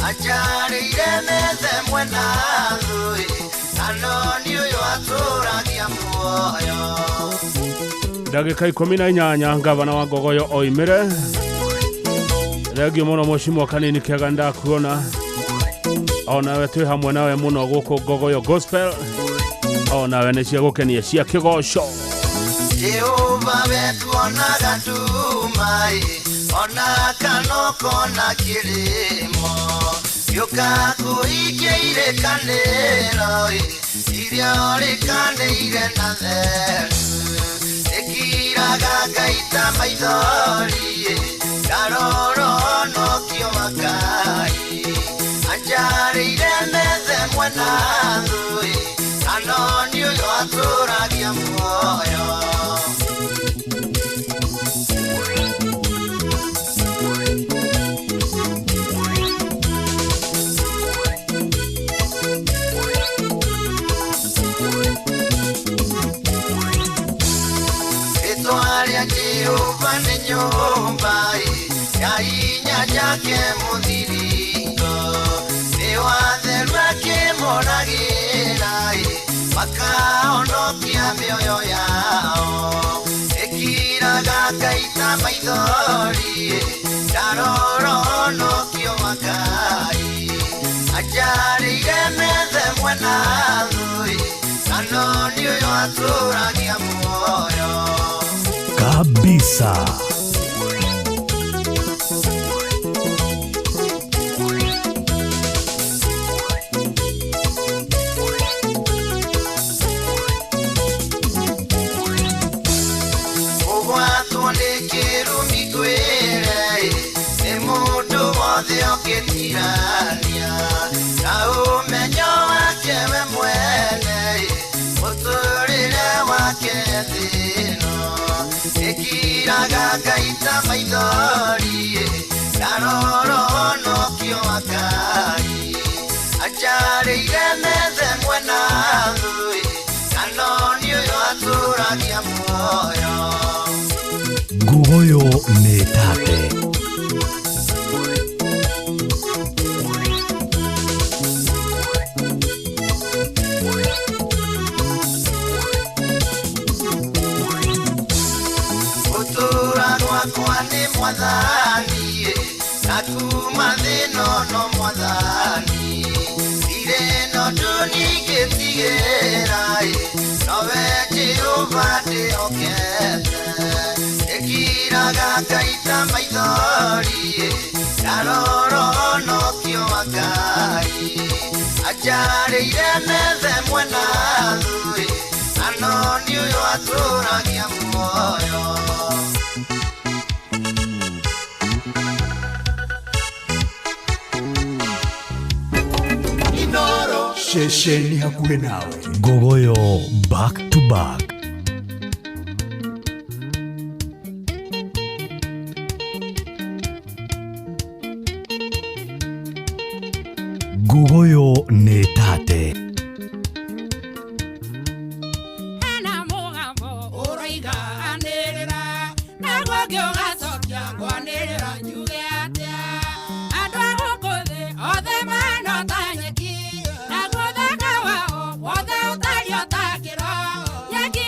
ajarire methe mwena thui anoni uyo aturagia muoyo. Ndagika 18 ngavana wa Gogoyo oimire. Regi muno mheshimiwa kanini kiaga ndakuona. Ona we twi hamwe nawe muno guku Gogoyo Gospel. Ona we ni cia gukenia cia kigosho. Jehova wetu onaga tumai ona kanoko na kilimo yuka kuikia ile kanero iria orikaneire na theru ekiraga gaita maithori karoro no kio makai anjarire methe mwena thui anoni uyo aturagia muoyo. Jehova ni nyumba ya inya yake mudhiriko ni watheru akimuragira makaonokia mioyo yao ekiraga kaita maithori daroro no kio makai ajarire methe mwena thui anoni uyo aturagia muoyo kabisa. Ugwatwo nĩ kĩrumi kwĩre nĩ mũndũ wothe ũngĩtirania na ũmenyo wake we mwene mũtũrĩre wake thĩno ekiraga gaita maithori daroro no kio makai ajarire methe mwena thui anoni uyo aturagia muoyo. Gogoyo nĩ tate. Kwani mwadhani nakuma thino no mwadhani ireno tunigetigera nowe Jehova ndiokete ekiraga kaita maithori daroro no kio makai ajarire methe mwena thui anoni uyo aturagia muoyo. Shesheni hakuhe nawe. Gogoyo back to back. Gogoyo nĩ tate. Hena mũgambo ũroiga anĩrĩra naguo ngĩũgacokia ngwanĩrĩra njuge atĩa andũ a gũkũ thĩ othe mahana ta nyeki naguo thaka wao wothe ũtario ta kĩro nyeki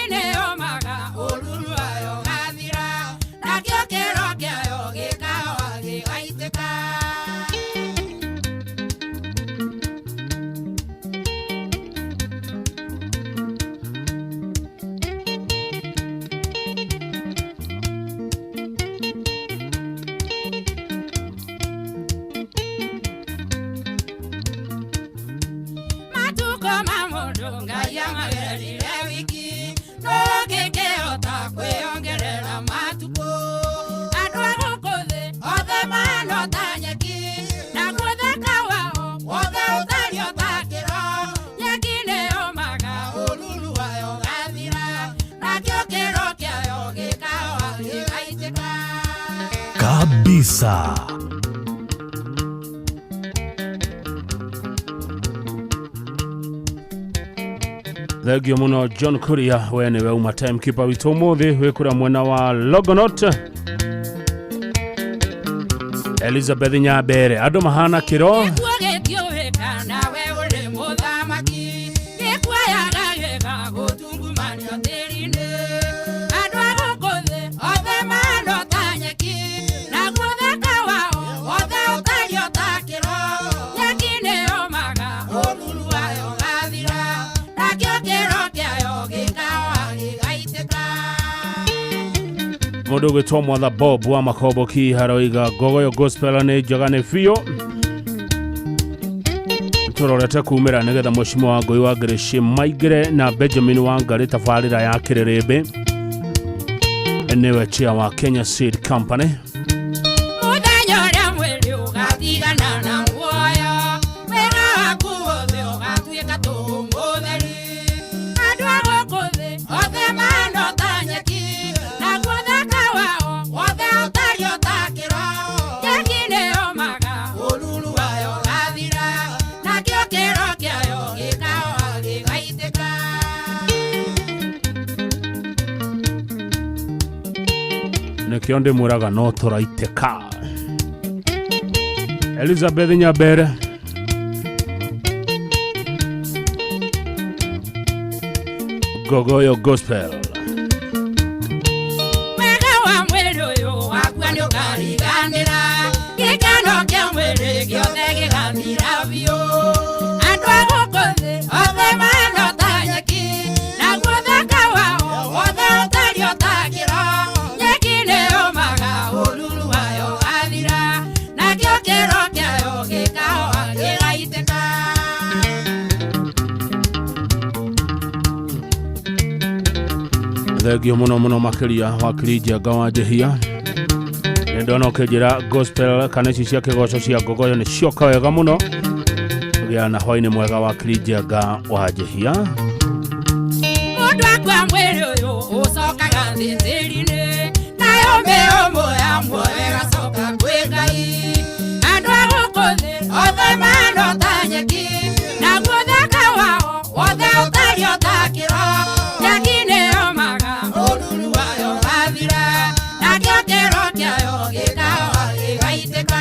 kabisa. Thegio muno John Kuria we niwe uma timekeeper witu umuthi wikura mwena wa Logonot. Elizabeth Nyabere ado mahana kiro Mundu gwitwo Mwatha Bob wa Makoboki haroiga Gogoyo Gospel ni jagane fio turorete kumira nigetha mushimo wa Ngui wa Grace Maigire na Benjamin Wangari tafarira ya Kirerebe enewe chia wa Kenya Seed Company Kionde muraga no toraiteka Elizabeth Nyabere Gogoyo Gospel Mwega wa mwero yo wakwano kariganira Kikano kya mwere gyothe gigambira bio Andwa gukothe othe mano tanyeki Na guthaka wao othe utario takiro Thegio muno makiria wa Kirija Gawajehia Ndono kejira gospel kaneci cia kigoco cia Gogoyo ni cioka wega muno gia na hoine mwega wa Kirija Gawajehia Mundu akwa mwero yo usokaga thindirine nayo meomo ya mwega soka kwegai andwa gukothe othe mano tanyeki na guthaka wao othe utario takiro yakine omaga olulu wayo gathira na kiokero kiayo gikawa gigaiteka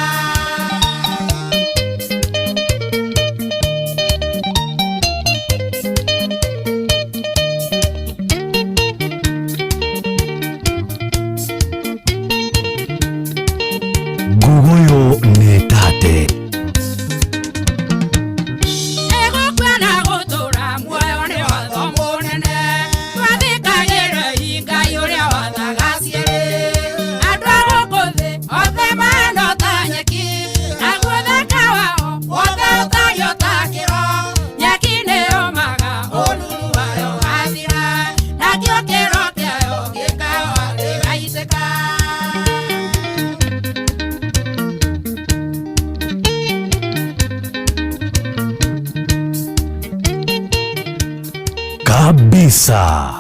Gogoyo ni tate kabisa.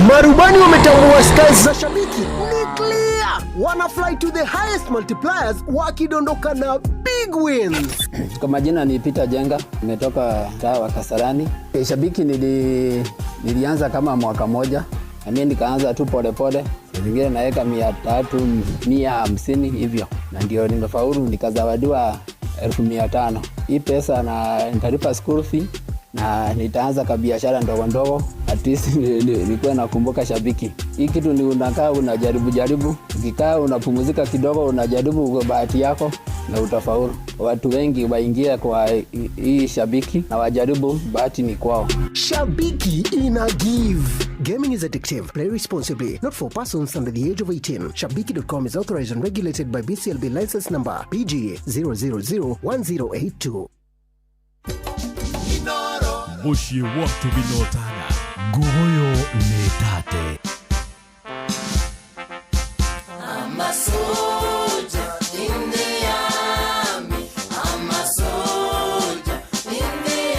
Marubani wametambua skies za shabiki ni clear. Wana fly to the highest multipliers wakidondoka na big wins. Kwa majina ni Peter Jenga, nimetoka mtaa wa Kasarani. Shabiki nilianza kama mwaka moja. Na mimi nikaanza tu pole pole. Zingine naweka 300, 150 hivyo. Na ndio nimefaulu nikazawadiwa 1500. Hii pesa na nitalipa school fee na nitaanza kabiashara ndogo ndogo. At least nilikuwa nakumbuka shabiki. Hii kitu ni unakaa unajaribu. Ukikaa unapumzika kidogo unajaribu bahati yako na utafaulu. Watu wengi waingia kwa hii shabiki na wajaribu bahati ni kwao. Shabiki ina give. Gaming is addictive. Play responsibly. Not for persons under the age of 18. Shabiki.com is authorized and regulated by BCLB license number PG 0001082. Bushi watu binotana. Gogoyo ni tate. I'm a soldier in the army. I'm a soldier in the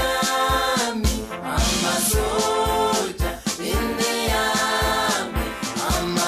army. I'm a soldier in the army. I'm a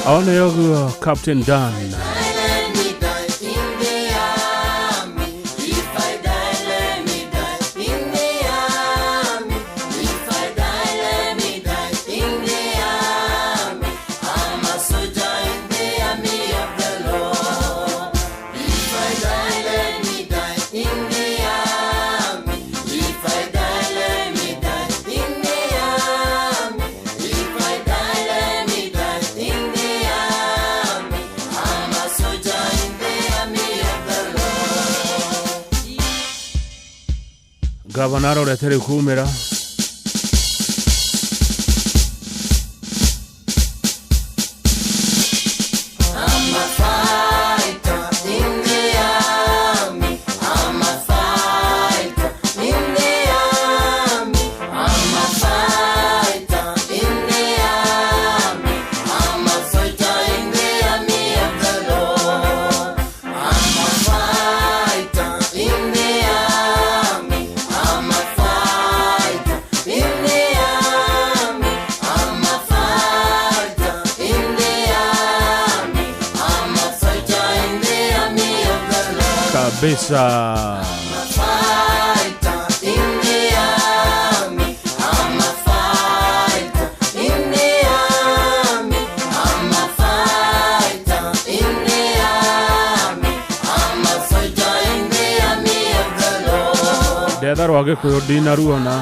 Ona yogu Captain Dan. Governor oretere kumera. Besa. Dedar wage kuyodina ruona.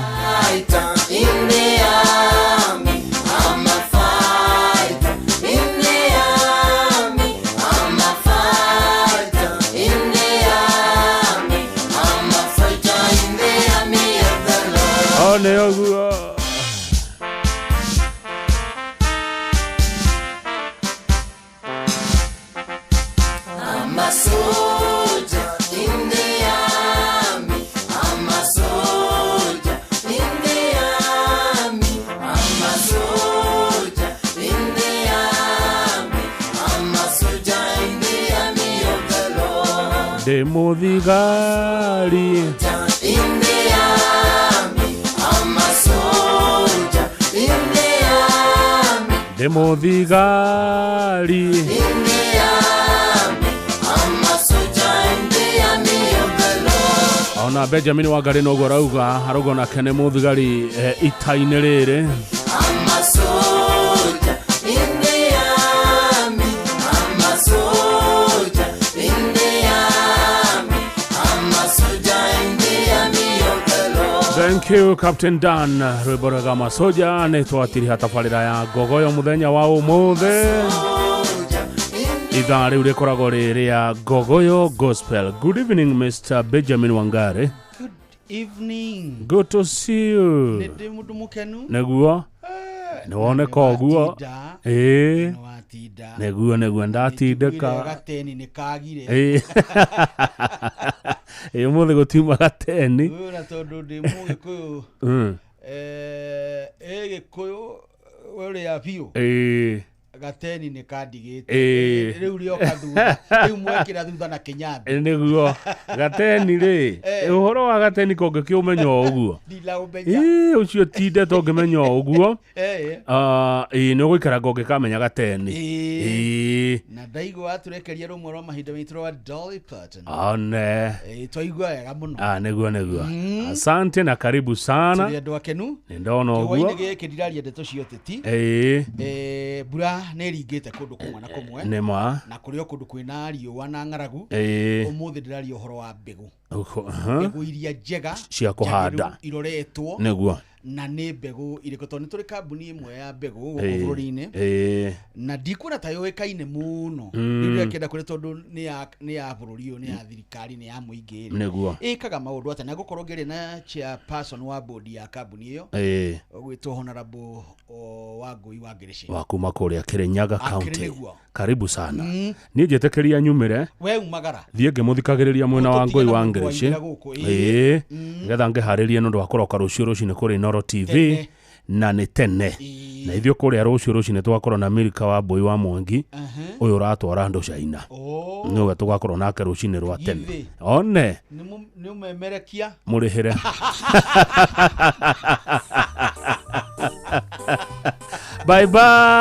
De Modigari. De Modigari. Ona Benjamin Wangari no gorauga harogo na Kene Modigari itaine rere. Thank you Captain Dan Rweboraga Masoja netwatiri hatafarira ya gogoyo muthenya wa umuthe idhaa riu rikoragwo riri ya gogoyo gospel. Good evening Mr. Benjamin Wangari. Good evening. Good to see you. Nede mundu mukenu. Neguo niwone koguo neguo ndatindika gateni nikagire muthe gutima gateni na tondu ndi mugikuyu gikuyu uri ya biu gateni nikandigite riu rioka thutha riu mwekira thutha na kinyambi niguo gateni ri uhoro wa gateni kongekio umenyo uguo ndila umenya ucio tinde tongimenya uguo ni guikara ngongekamenya gateni na ndaigo aturekeria rumwe rwa mahinda mitu rwa Dolly Parton one twaigua wega muno niguo asante na karibu sana tuli andu akenu ndona uguo kiwaine giki ndiraria ndeto cio teti bura neringite kundu kumwe na kumwe nema na kurio kundu kwina riua na ngaragu umuthi ndiraria uhoro wa mbegu mbegu iria njega cia kuhanda iroretwo niguo na nĩ mbegu irĩkũ tondũ nĩ tũrĩ kambuni ĩmwe ya mbegu gũkũ bũrũri-inĩ na ndikuona ta yũĩkaine mũno rĩu rĩkĩenda kũrĩ tondũ nĩ ya bũrũri ũyũ nĩ ya thirikari nĩ ya mũingĩ ĩkaga maũndũ atĩ na gũkorwo ngĩrĩ na chairperson wa board ya kambuni ĩyo gwĩtwo Honorable Wangui wa Ngirici wa kuma kũrĩa Kirinyaga County. Karibu sana niĩ njĩtĩkĩria nyumĩre we umagara thiĩ ngĩmũthikagĩrĩria mwena wa Ngui wa Ngirici nĩgetha ngĩharĩrie nĩ ũndũ wa kũroka rũciũ rũcinĩ kũrĩ Inooro TV na nĩ tene na ithuĩ kũrĩa rũciũ rũcinĩ tũgakorwo na Milka wa Mbui wa Mwangi ũyũ ũratwara andũ China nĩwe tũgakorwo nake rũcinĩ rwa tene one nĩ ũmemerekia mũrĩhĩre bye bye.